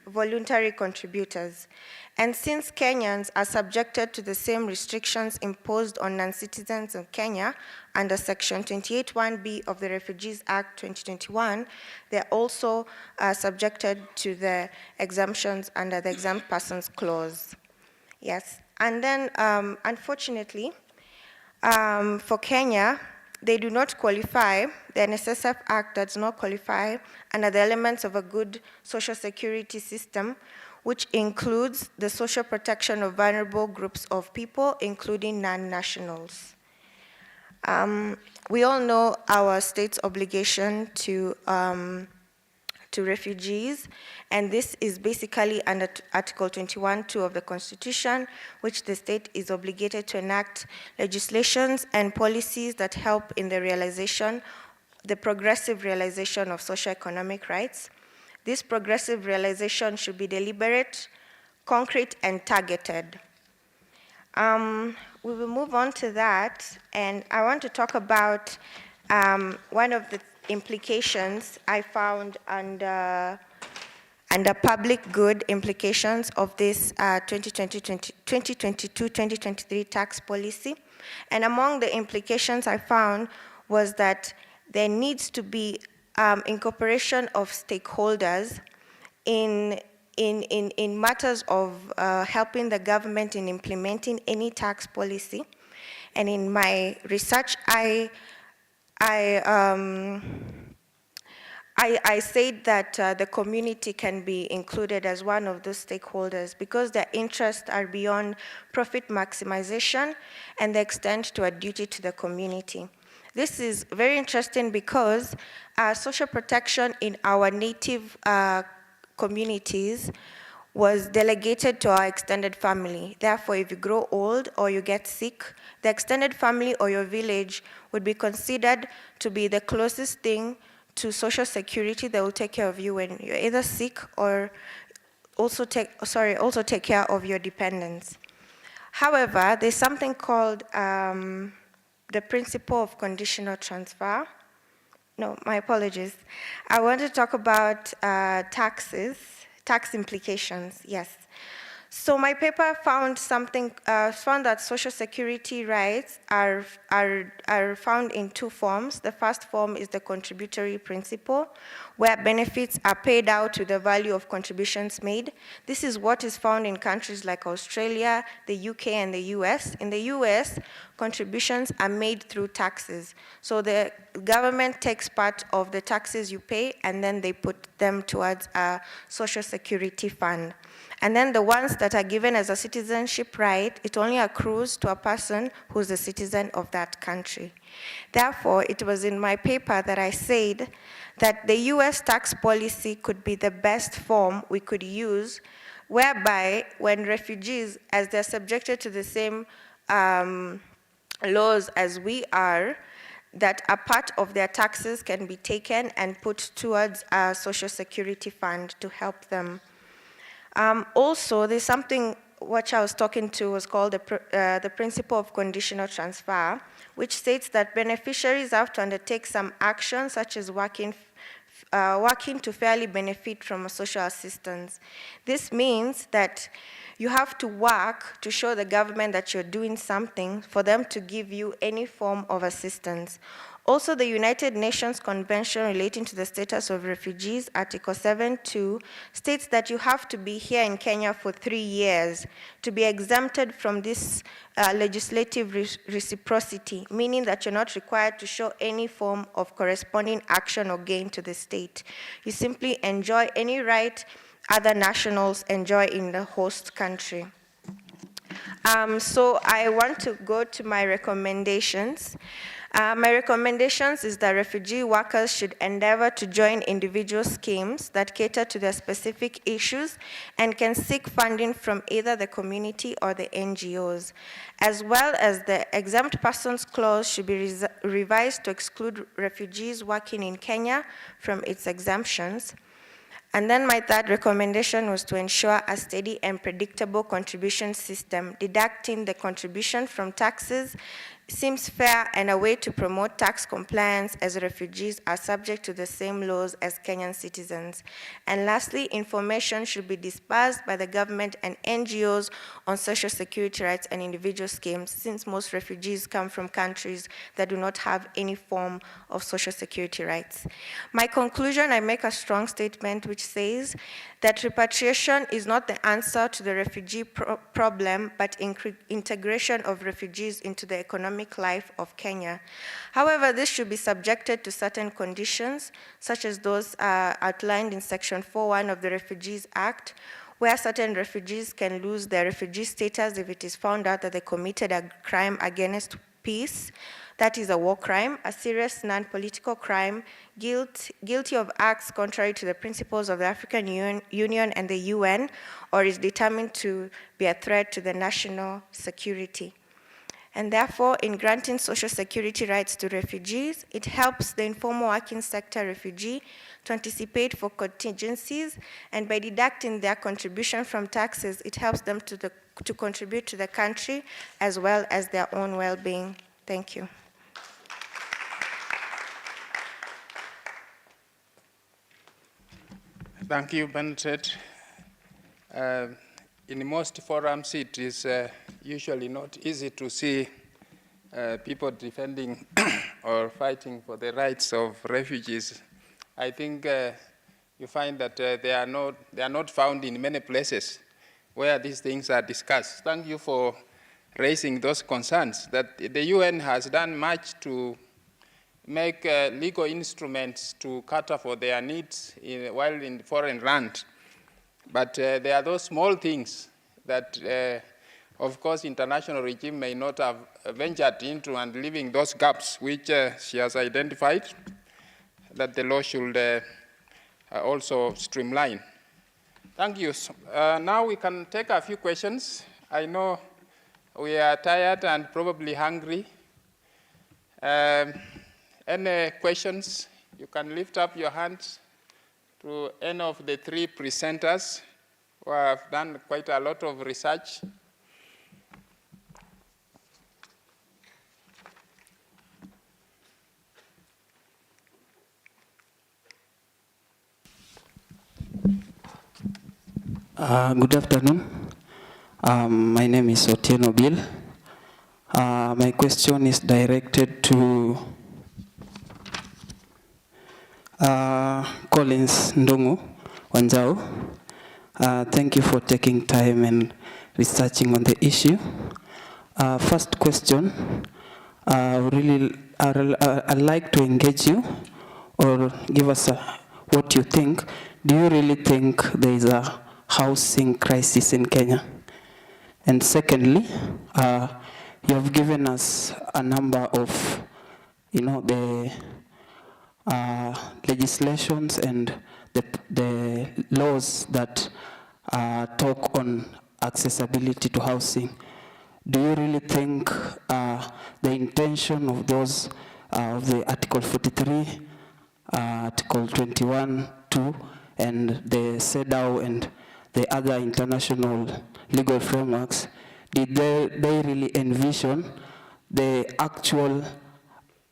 voluntary contributors. And since Kenyans are subjected to the same restrictions imposed on non-citizens of Kenya under Section 28(1)(b) of the Refugees Act 2021, they're also subjected to the exemptions under the exempt persons clause. Yes, and then unfortunately, for Kenya, they do not qualify, the NSSF Act does not qualify under the elements of a good social security system, which includes the social protection of vulnerable groups of people, including non-nationals. We all know our state's obligation to refugees, and this is basically under Article 21(2) of the Constitution, which the state is obligated to enact legislations and policies that help in the realization, the progressive realization of socio-economic rights. This progressive realization should be deliberate, concrete, and targeted. We will move on to that, and I want to talk about one of the implications I found under public good implications of this 2022-2023 tax policy. And among the implications I found was that there needs to be incorporation of stakeholders in in matters of helping the government in implementing any tax policy. And in my research, I said that the community can be included as one of those stakeholders because their interests are beyond profit maximization and they extend to a duty to the community. This is very interesting because social protection in our native communities was delegated to our extended family. Therefore, if you grow old or you get sick, the extended family or your village would be considered to be the closest thing to social security that will take care of you when you're either sick or also take care of your dependents. However, there's something called the principle of conditional transfer. No, my apologies. I want to talk about tax implications, yes. So my paper found found that social security rights are found in two forms. The first form is the contributory principle, where benefits are paid out to the value of contributions made. This is what is found in countries like Australia, the UK, and the US. In the US, contributions are made through taxes. So the government takes part of the taxes you pay, and then they put them towards a social security fund. And then the ones that are given as a citizenship right, it only accrues to a person who's a citizen of that country. Therefore, it was in my paper that I said that the US tax policy could be the best form we could use, whereby when refugees, as they're subjected to the same laws as we are, that a part of their taxes can be taken and put towards a social security fund to help them. Also, there's something which I was talking to was called the principle of conditional transfer, which states that beneficiaries have to undertake some action, such as working to fairly benefit from social assistance. This means that you have to work to show the government that you're doing something for them to give you any form of assistance. Also, the United Nations Convention relating to the status of refugees, Article 7.2, states that you have to be here in Kenya for 3 years to be exempted from this legislative reciprocity, meaning that you're not required to show any form of corresponding action or gain to the state. You simply enjoy any right other nationals enjoy in the host country. So I want to go to my recommendations. My recommendations is that refugee workers should endeavor to join individual schemes that cater to their specific issues and can seek funding from either the community or the NGOs, as well as the exempt persons clause should be revised to exclude refugees working in Kenya from its exemptions. And then my third recommendation was to ensure a steady and predictable contribution system. Deducting the contribution from taxes seems fair and a way to promote tax compliance, as refugees are subject to the same laws as Kenyan citizens. And lastly, information should be dispersed by the government and NGOs on social security rights and individual schemes, since most refugees come from countries that do not have any form of social security rights. My conclusion, I make a strong statement which says that repatriation is not the answer to the refugee problem, but integration of refugees into the economic life of Kenya. However, this should be subjected to certain conditions, such as those outlined in Section 4.1 of the Refugees Act, where certain refugees can lose their refugee status if it is found out that they committed a crime against peace. That is a war crime, a serious non-political crime, guilty of acts contrary to the principles of the African Union and the UN, or is determined to be a threat to the national security. And therefore, in granting social security rights to refugees, it helps the informal working sector refugee to anticipate for contingencies, and by deducting their contribution from taxes, it helps them to contribute to the country as well as their own well-being. Thank you. Thank you, Bernadette. In most forums, it is usually not easy to see people defending or fighting for the rights of refugees. I think you find that they are not found in many places where these things are discussed. Thank you for raising those concerns, that the UN has done much to make legal instruments to cater for their needs while in foreign land. But there are those small things that, of course, international regime may not have ventured into, and leaving those gaps which she has identified, that the law should also streamline. Thank you. Now we can take a few questions. I know we are tired and probably hungry. Any questions? You can lift up your hands to any of the three presenters who have done quite a lot of research. Good afternoon. My name is Otieno Bill. My question is directed to Collins Ndungu Wanjao. Thank you for taking time and researching on the issue. First question, I'd like to engage you or give us what you think. Do you really think there is a housing crisis in Kenya? And secondly, you have given us a number of, the legislations and the laws that talk on accessibility to housing. Do you really think the intention of those, of the Article 43, Article 21(2), and the CEDAW and the other international legal frameworks, did they really envision the actual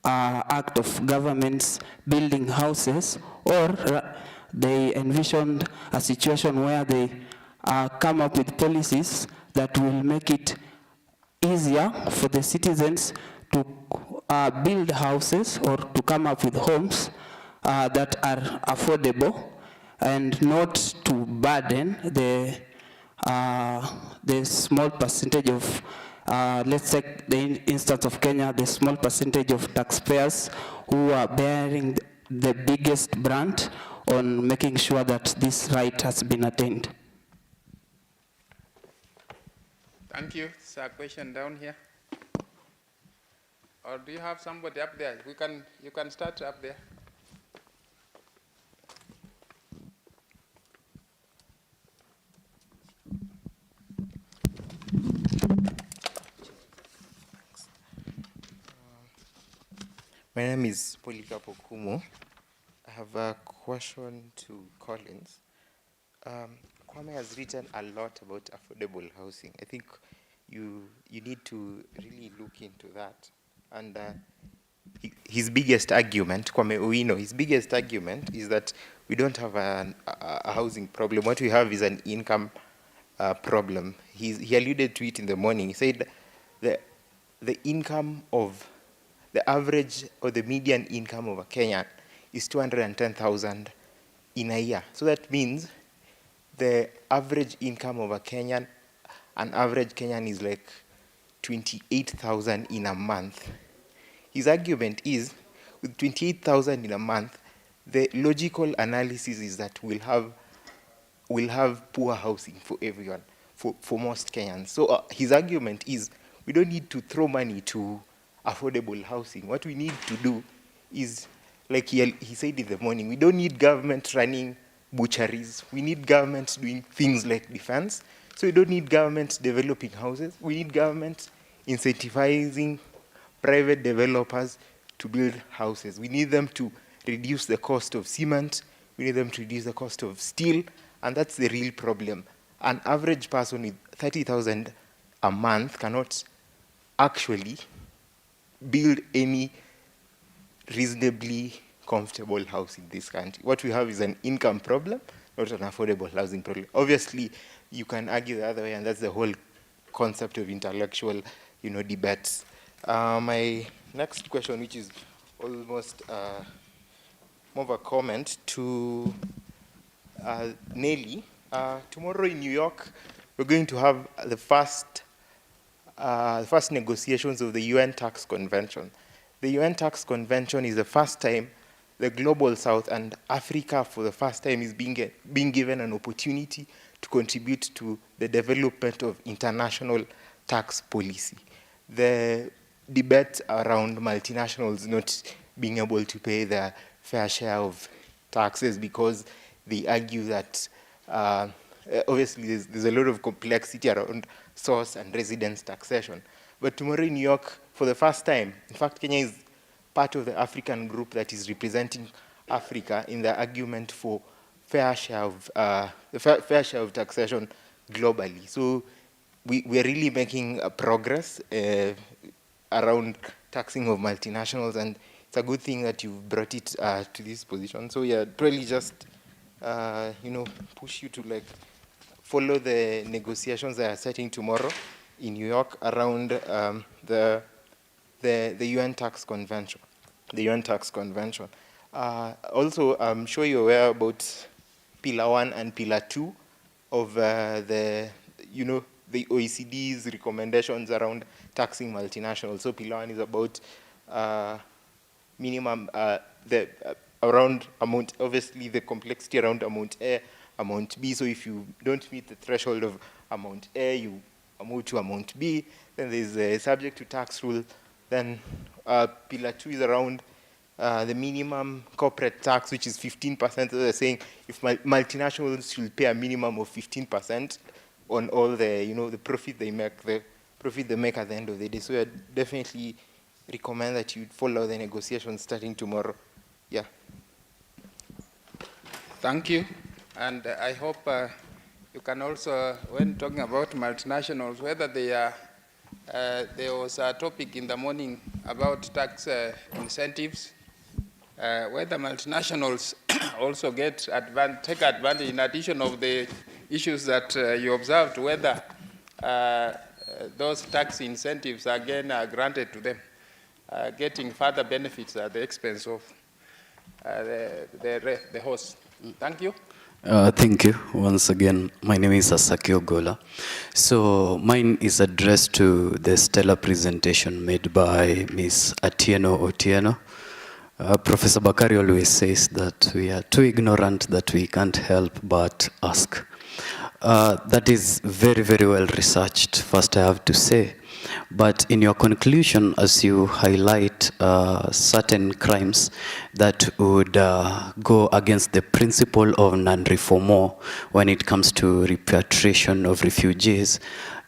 act of governments building houses, or they envisioned a situation where they come up with policies that will make it easier for the citizens to build houses or to come up with homes that are affordable, and not to burden the small percentage of, let's take the instance of Kenya, the small percentage of taxpayers who are bearing the biggest brunt on making sure that this right has been attained. Thank you. There's a question down here. Or do you have somebody up there? You can start up there. My name is Polycarp Okumu. I have a question to Collins. Kwame has written a lot about affordable housing. I think you need to really look into that. And his biggest argument, Kwame Owino, his biggest argument is that we don't have a housing problem. What we have is an income problem. He alluded to it in the morning. He said the income of the average or the median income of a Kenyan is 210,000 in a year. So that means the average income of an average Kenyan is like 28,000 in a month. His argument is, with 28,000 in a month, the logical analysis is that we'll have poor housing for everyone, for most Kenyans. So his argument is, we don't need to throw money to affordable housing. What we need to do is, like he said in the morning, we don't need government running butcheries. We need government doing things like defense. So we don't need government developing houses. We need government incentivizing private developers to build houses. We need them to reduce the cost of cement. We need them to reduce the cost of steel. And that's the real problem. An average person with 30,000 a month cannot actually build any reasonably comfortable house in this country. What we have is an income problem, not an affordable housing problem. Obviously, you can argue the other way, and that's the whole concept of intellectual, debates. My next question, which is almost more of a comment to Nelly, tomorrow in New York, we're going to have the first negotiations of the UN Tax Convention. The UN Tax Convention is the first time the Global South and Africa for the first time is being given an opportunity to contribute to the development of international tax policy. The debate around multinationals not being able to pay their fair share of taxes because they argue that obviously there's a lot of complexity around source and residence taxation. But tomorrow in New York, for the first time, in fact, Kenya is part of the African group that is representing Africa in the argument for fair share of taxation globally. So we are really making progress around taxing of multinationals, and it's a good thing that you've brought it to this position. So yeah, probably just push you to follow the negotiations that are setting tomorrow in New York around the UN Tax Convention. The UN Tax Convention. Also, I'm sure you're aware about Pillar 1 and Pillar 2 of the OECD's recommendations around taxing multinationals. So Pillar 1 is about minimum, around amount, obviously the complexity around amount A, amount B. So if you don't meet the threshold of amount A, you move to amount B. Then there's a subject to tax rule. Then Pillar 2 is around the minimum corporate tax, which is 15%. So they're saying if multinationals should pay a minimum of 15% on all the profit they make, at the end of the day. So I definitely recommend that you follow the negotiations starting tomorrow. Yeah. Thank you. And I hope you can also, when talking about multinationals, whether they are, there was a topic in the morning about tax incentives, whether multinationals also take advantage in addition of the issues that you observed, whether those tax incentives again are granted to them, getting further benefits at the expense of the host. Thank you. Thank you. Once again, my name is Asaki Ogola. So mine is addressed to the stellar presentation made by Ms. Otieno. Professor Bakari always says that we are too ignorant that we can't help but ask. That is very, very well researched, first I have to say. But in your conclusion, as you highlight certain crimes that would go against the principle of non-refoulement when it comes to repatriation of refugees,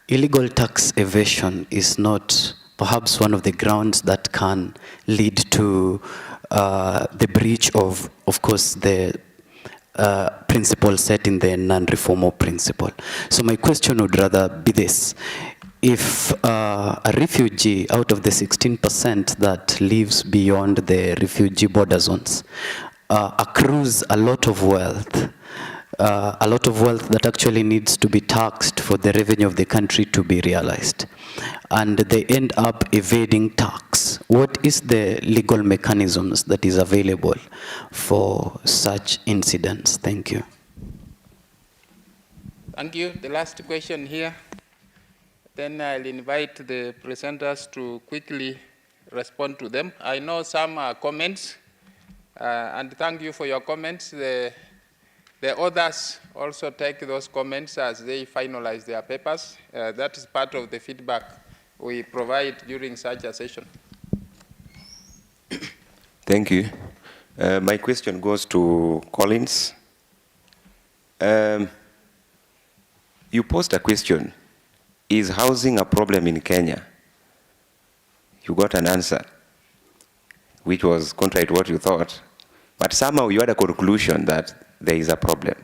illegal tax evasion is not perhaps one of the grounds that can lead to the breach of course, the principle set in the non-refoulement principle. So my question would rather be this. If a refugee out of the 16% that lives beyond the refugee border zones accrues a lot of wealth that actually needs to be taxed for the revenue of the country to be realized, and they end up evading tax, what is the legal mechanisms that is available for such incidents? Thank you. Thank you. The last question here. Then I'll invite the presenters to quickly respond to them. I know some comments, and thank you for your comments. The others also take those comments as they finalize their papers. That is part of the feedback we provide during such a session. Thank you. My question goes to Collins. You posed a question. Is housing a problem in Kenya? You got an answer, which was contrary to what you thought, but somehow you had a conclusion that there is a problem.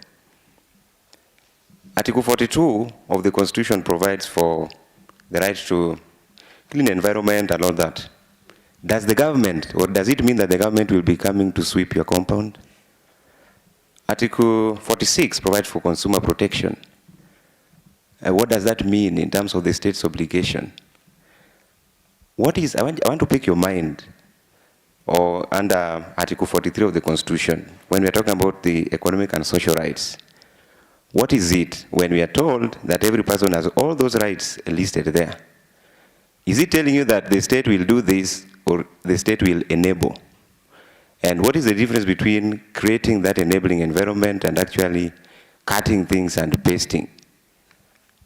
Article 42 of the Constitution provides for the right to clean environment and all that. Does the government, or does it mean that the government will be coming to sweep your compound? Article 46 provides for consumer protection. What does that mean in terms of the state's obligation? I want to pick your mind. or under Article 43 of the Constitution, when we are talking about the economic and social rights, what is it when we are told that every person has all those rights listed there? Is it telling you that the state will do this or the state will enable? And what is the difference between creating that enabling environment and actually cutting things and pasting?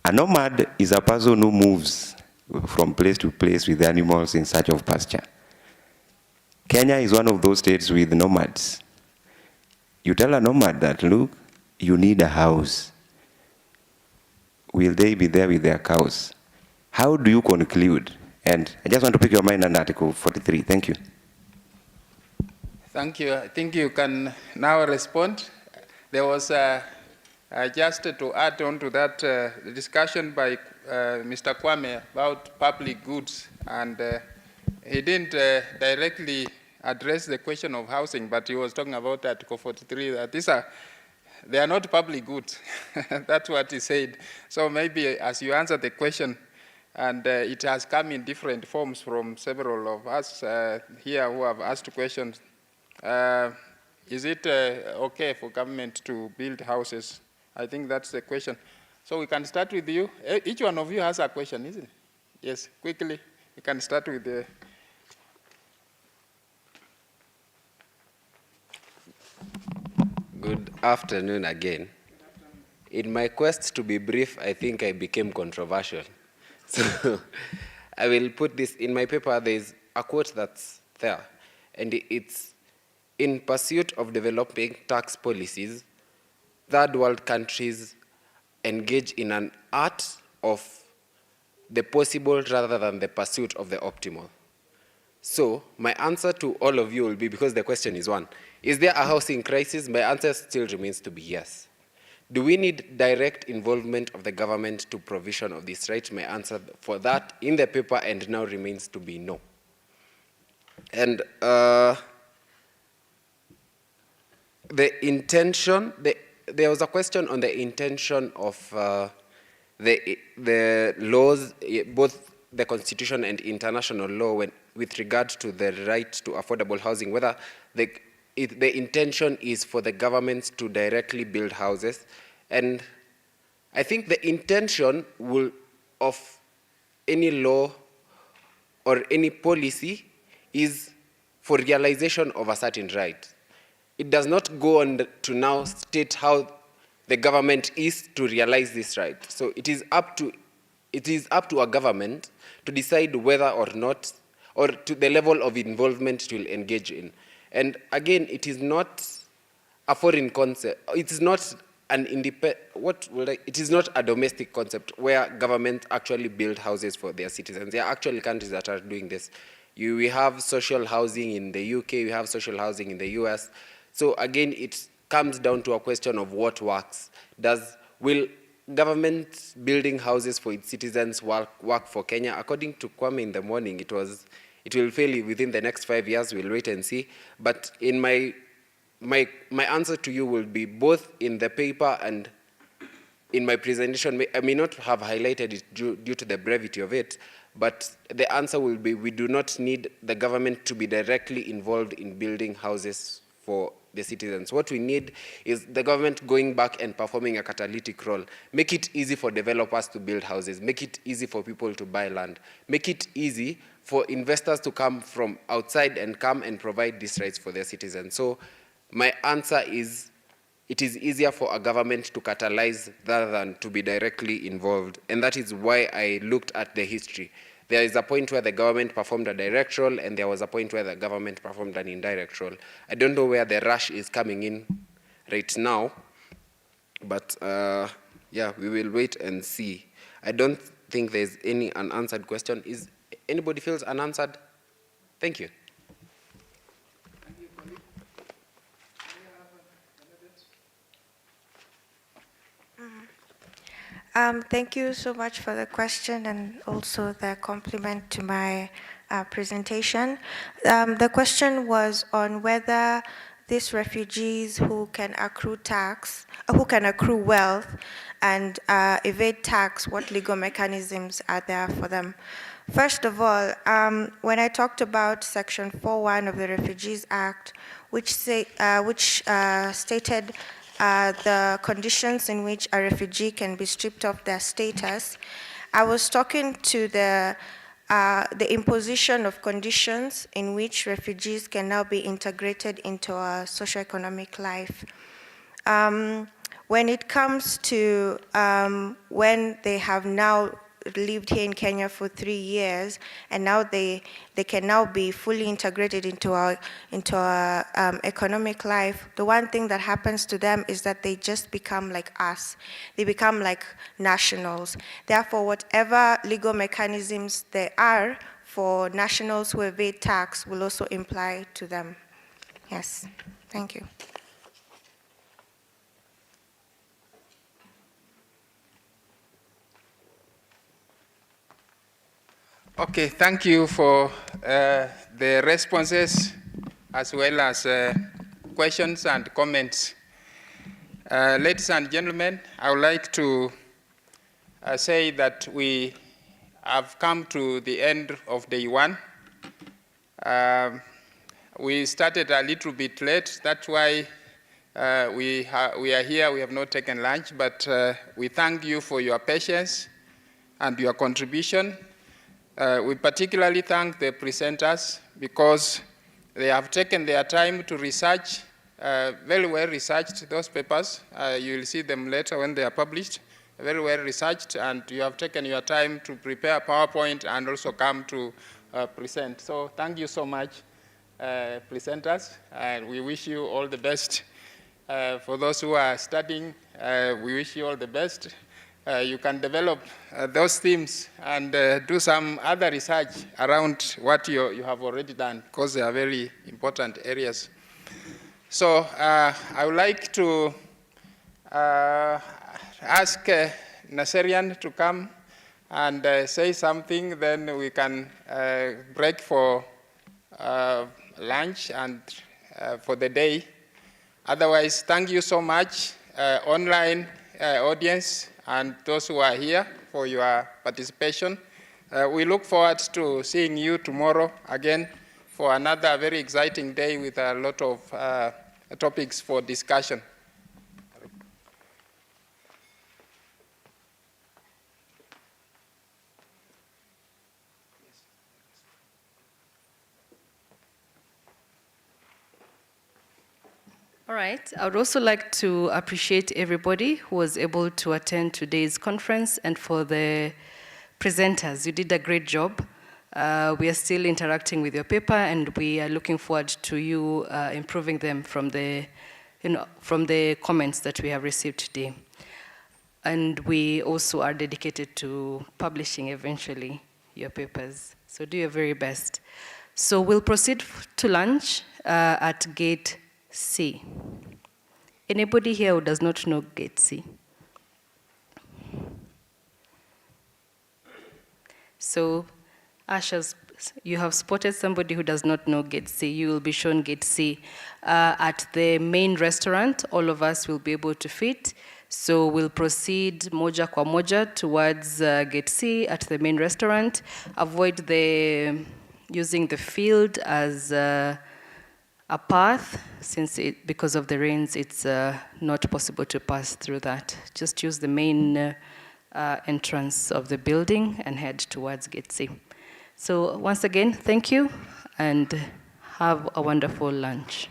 A nomad is a person who moves from place to place with animals in search of pasture. Kenya is one of those states with nomads. You tell a nomad that, look, you need a house. Will they be there with their cows? How do you conclude? And I just want to pick your mind on Article 43. Thank you. Thank you. I think you can now respond. There was just to add on to that discussion by Mr. Kwame about public goods, and he didn't directly address the question of housing, but he was talking about Article 43, that they are not public goods. That's what he said. So maybe as you answer the question, and it has come in different forms from several of us here who have asked questions, is it okay for government to build houses? I think that's the question. So we can start with you. Each one of you has a question, isn't it? Yes, quickly. You can start with the... Good afternoon again. In my quest to be brief, I think I became controversial. So I will put this in my paper. There's a quote that's there, and it's, in pursuit of developing tax policies, third world countries engage in an art of the possible rather than the pursuit of the optimal. So my answer to all of you will be, because the question is one, is there a housing crisis? My answer still remains to be yes. Do we need direct involvement of the government to provision of this right? My answer for that in the paper and now remains to be no. And the intention, there was a question on the intention of the laws, both the Constitution and international law, with regard to the right to affordable housing, whether the intention is for the governments to directly build houses. And I think the intention of any law or any policy is for realization of a certain right. It does not go on to now state how the government is to realize this right. So it is up to a government to decide whether or not, or to the level of involvement it will engage in. And again, it is not a foreign concept. It is not an it is not a domestic concept where government actually build houses for their citizens. There are actually countries that are doing this. We have social housing in the UK, we have social housing in the US. So again, it comes down to a question of what works. Will government building houses for its citizens work for Kenya? According to Kwame in the morning, it will fail within the next 5 years. We'll wait and see. But in my answer to you will be both in the paper and in my presentation. I may not have highlighted it due to the brevity of it, but the answer will be we do not need the government to be directly involved in building houses for the citizens. What we need is the government going back and performing a catalytic role. Make it easy for developers to build houses. Make it easy for people to buy land. Make it easy for investors to come from outside and come and provide these rights for their citizens. So my answer is, it is easier for a government to catalyze rather than to be directly involved. And that is why I looked at the history. There is a point where the government performed a direct role, and there was a point where the government performed an indirect role. I don't know where the rush is coming in right now, but yeah, we will wait and see. I don't think there's any unanswered question. Is anybody feels unanswered? Thank you. Thank you so much for the question and also the compliment to my presentation. The question was on whether these refugees who can accrue wealth and evade tax, what legal mechanisms are there for them? First of all, when I talked about Section 4.1 of the Refugees Act, which stated the conditions in which a refugee can be stripped of their status, I was talking to the imposition of conditions in which refugees can now be integrated into our socioeconomic life. When it comes to when they have now lived here in Kenya for 3 years, and now they can now be fully integrated into our economic life, the one thing that happens to them is that they just become like us. They become like nationals. Therefore, whatever legal mechanisms there are for nationals who evade tax will also apply to them. Yes, thank you. Okay, thank you for the responses as well as questions and comments. Ladies and gentlemen, I would like to say that we have come to the end of day one. We started a little bit late, that's why we are here, we have not taken lunch, but we thank you for your patience and your contribution. We particularly thank the presenters because they have taken their time to research, very well researched those papers. You will see them later when they are published, very well researched, and you have taken your time to prepare PowerPoint and also come to present. So thank you so much, presenters, and we wish you all the best. For those who are studying, we wish you all the best. You can develop those themes and do some other research around what you have already done, because they are very important areas. So I would like to ask Naserian to come and say something, then we can break for lunch and for the day. Otherwise, thank you so much, online audience, and those who are here for your participation. We look forward to seeing you tomorrow again for another very exciting day with a lot of topics for discussion. All right, I would also like to appreciate everybody who was able to attend today's conference, and for the presenters, you did a great job. We are still interacting with your paper, and we are looking forward to you improving them from the comments that we have received today. And we also are dedicated to publishing eventually your papers. So do your very best. So we'll proceed to lunch at Gate C. Anybody here who does not know Gate C? So, Ashas, you have spotted somebody who does not know Gate C. You will be shown Gate C. At the main restaurant, all of us will be able to fit. So we'll proceed moja kwa moja towards Gate C at the main restaurant. Avoid using the field as a path, since because of the rains, it's not possible to pass through that. Just use the main entrance of the building and head towards Gate C. So once again, thank you, and have a wonderful lunch.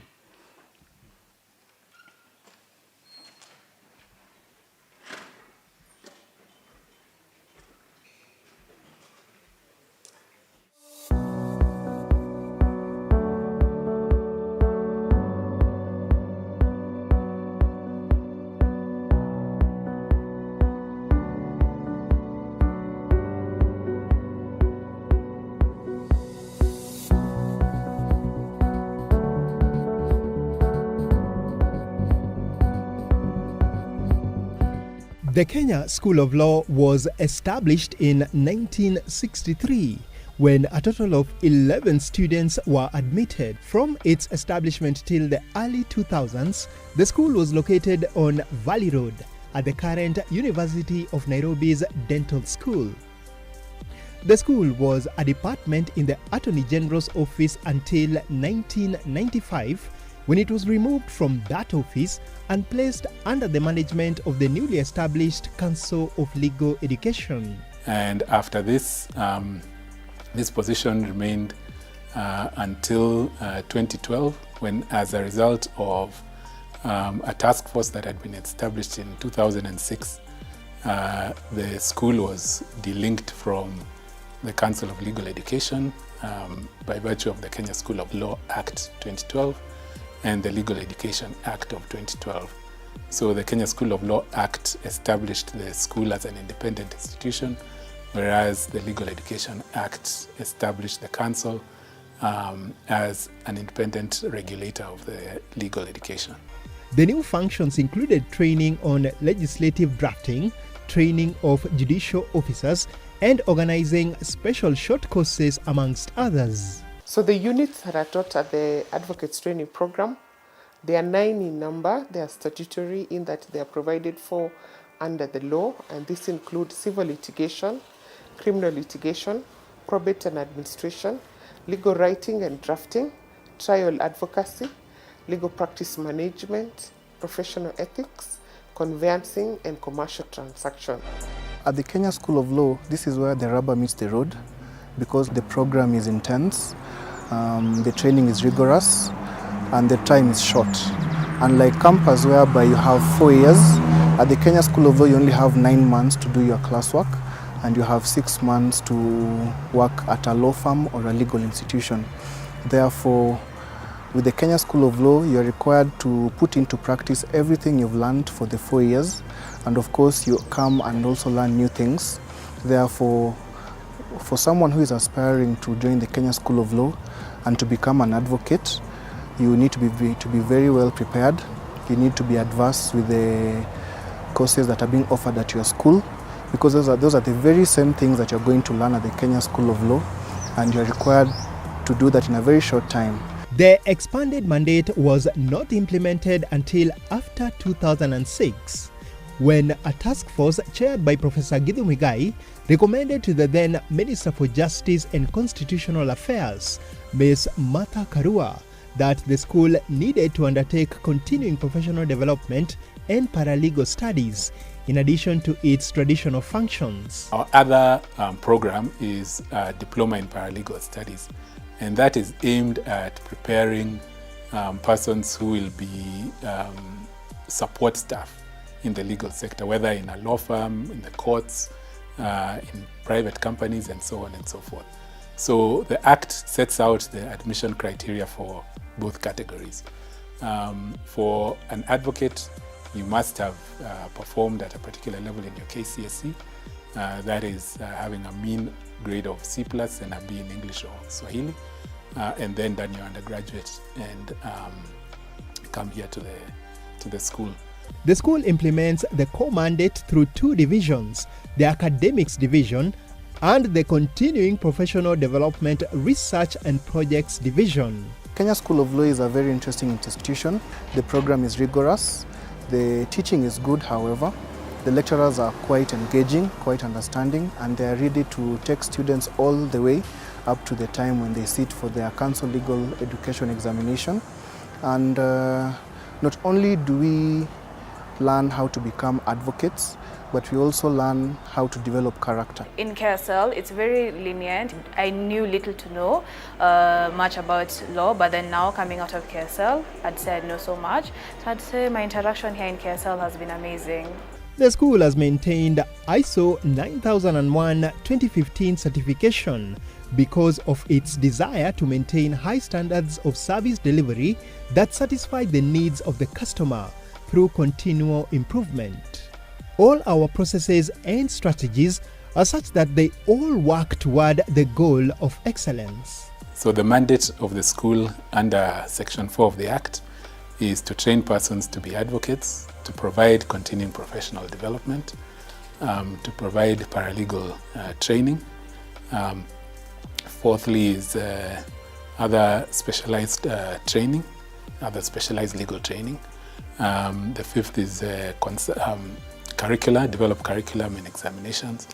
The Kenya School of Law was established in 1963 when a total of 11 students were admitted. From its establishment till the early 2000s, the school was located on Valley Road at the current University of Nairobi's Dental School. The school was a department in the Attorney General's office until 1995, when it was removed from that office and placed under the management of the newly established Council of Legal Education. And after this, this position remained until 2012, when, as a result of a task force that had been established in 2006, the school was delinked from the Council of Legal Education by virtue of the Kenya School of Law Act 2012 and the Legal Education Act of 2012. So the Kenya School of Law Act established the school as an independent institution, whereas the Legal Education Act established the council as an independent regulator of the legal education. The new functions included training on legislative drafting, training of judicial officers, and organizing special short courses, amongst others. So the units that are taught at the Advocates Training Program, they are 9 in number. They are statutory in that they are provided for under the law, and this includes civil litigation, criminal litigation, probate and administration, legal writing and drafting, trial advocacy, legal practice management, professional ethics, conveyancing, and commercial transaction. At the Kenya School of Law, this is where the rubber meets the road, because the program is intense, the training is rigorous, and the time is short. Unlike campus, whereby you have 4 years, at the Kenya School of Law you only have 9 months to do your classwork, and you have 6 months to work at a law firm or a legal institution. Therefore, with the Kenya School of Law, you are required to put into practice everything you've learned for the 4 years, and of course you come and also learn new things. Therefore, for someone who is aspiring to join the Kenya School of Law and to become an advocate, you need to be very well prepared. You need to be adversed with the courses that are being offered at your school, because those are the very same things that you're going to learn at the Kenya School of Law, and you're required to do that in a very short time. The expanded mandate was not implemented until after 2006, when a task force chaired by Professor Githu Muigai recommended to the then Minister for Justice and Constitutional Affairs, Ms. Martha Karua, that the school needed to undertake continuing professional development and paralegal studies, in addition to its traditional functions. Our other program is Diploma in Paralegal Studies, and that is aimed at preparing persons who will be support staff in the legal sector, whether in a law firm, in the courts, in private companies, and so on and so forth. So the Act sets out the admission criteria for both categories. For an advocate, you must have performed at a particular level in your KCSE, that is having a mean grade of C+ and a B in English or Swahili, and then done your undergraduate and come here to the school. The school implements the core mandate through 2 divisions, the Academics Division and the Continuing Professional Development Research and Projects Division. Kenya School of Law is a very interesting institution. The program is rigorous. The teaching is good, however. The lecturers are quite engaging, quite understanding, and they are ready to take students all the way up to the time when they sit for their council legal education examination. And not only do we learn how to become advocates, but we also learn how to develop character. In KSL, it's very lenient. I knew little to know much about law, but then now coming out of KSL, I'd say I know so much. So I'd say my interaction here in KSL has been amazing. The school has maintained ISO 9001-2015 certification because of its desire to maintain high standards of service delivery that satisfy the needs of the customer through continual improvement. All our processes and strategies are such that they all work toward the goal of excellence. So the mandate of the school under Section 4 of the Act is to train persons to be advocates, to provide continuing professional development, to provide paralegal training. Fourthly is other specialized training, other specialized legal training. The fifth is develop curriculum and examinations.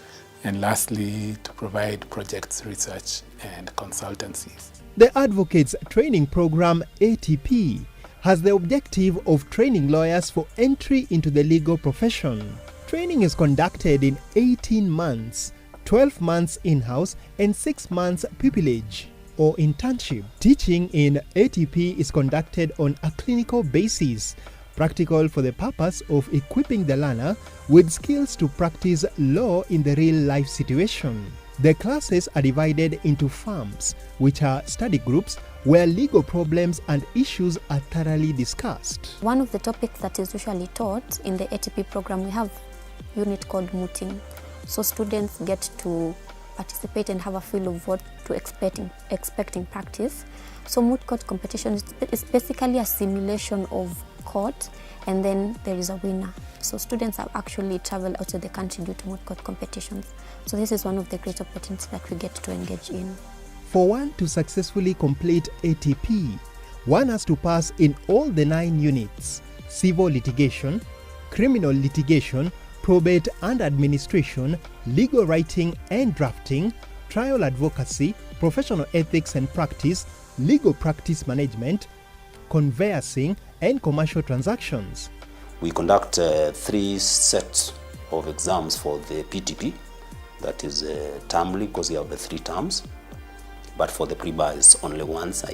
and lastly, to provide projects, research, and consultancies. The Advocates Training Program, ATP, has the objective of training lawyers for entry into the legal profession. Training is conducted in 18 months, 12 months in-house, and 6 months pupillage or internship. Teaching in ATP is conducted on a clinical basis, practical for the purpose of equipping the learner with skills to practice law in the real-life situation. The classes are divided into firms, which are study groups where legal problems and issues are thoroughly discussed. One of the topics that is usually taught in the ATP program, we have a unit called mooting. So students get to participate and have a feel of what to expect in practice. So moot court competition is basically a simulation of court, and then there is a winner. So students have actually traveled out of the country due to moot court competitions. So this is one of the great opportunities that we get to engage in. For one to successfully complete ATP, one has to pass in all the 9 units: civil litigation, criminal litigation, probate and administration, legal writing and drafting, trial advocacy, professional ethics and practice, legal practice management, conveyancing, and commercial transactions. We conduct 3 sets of exams for the PTP, that is termly because you have the 3 terms, but for the pre-bar it's only once a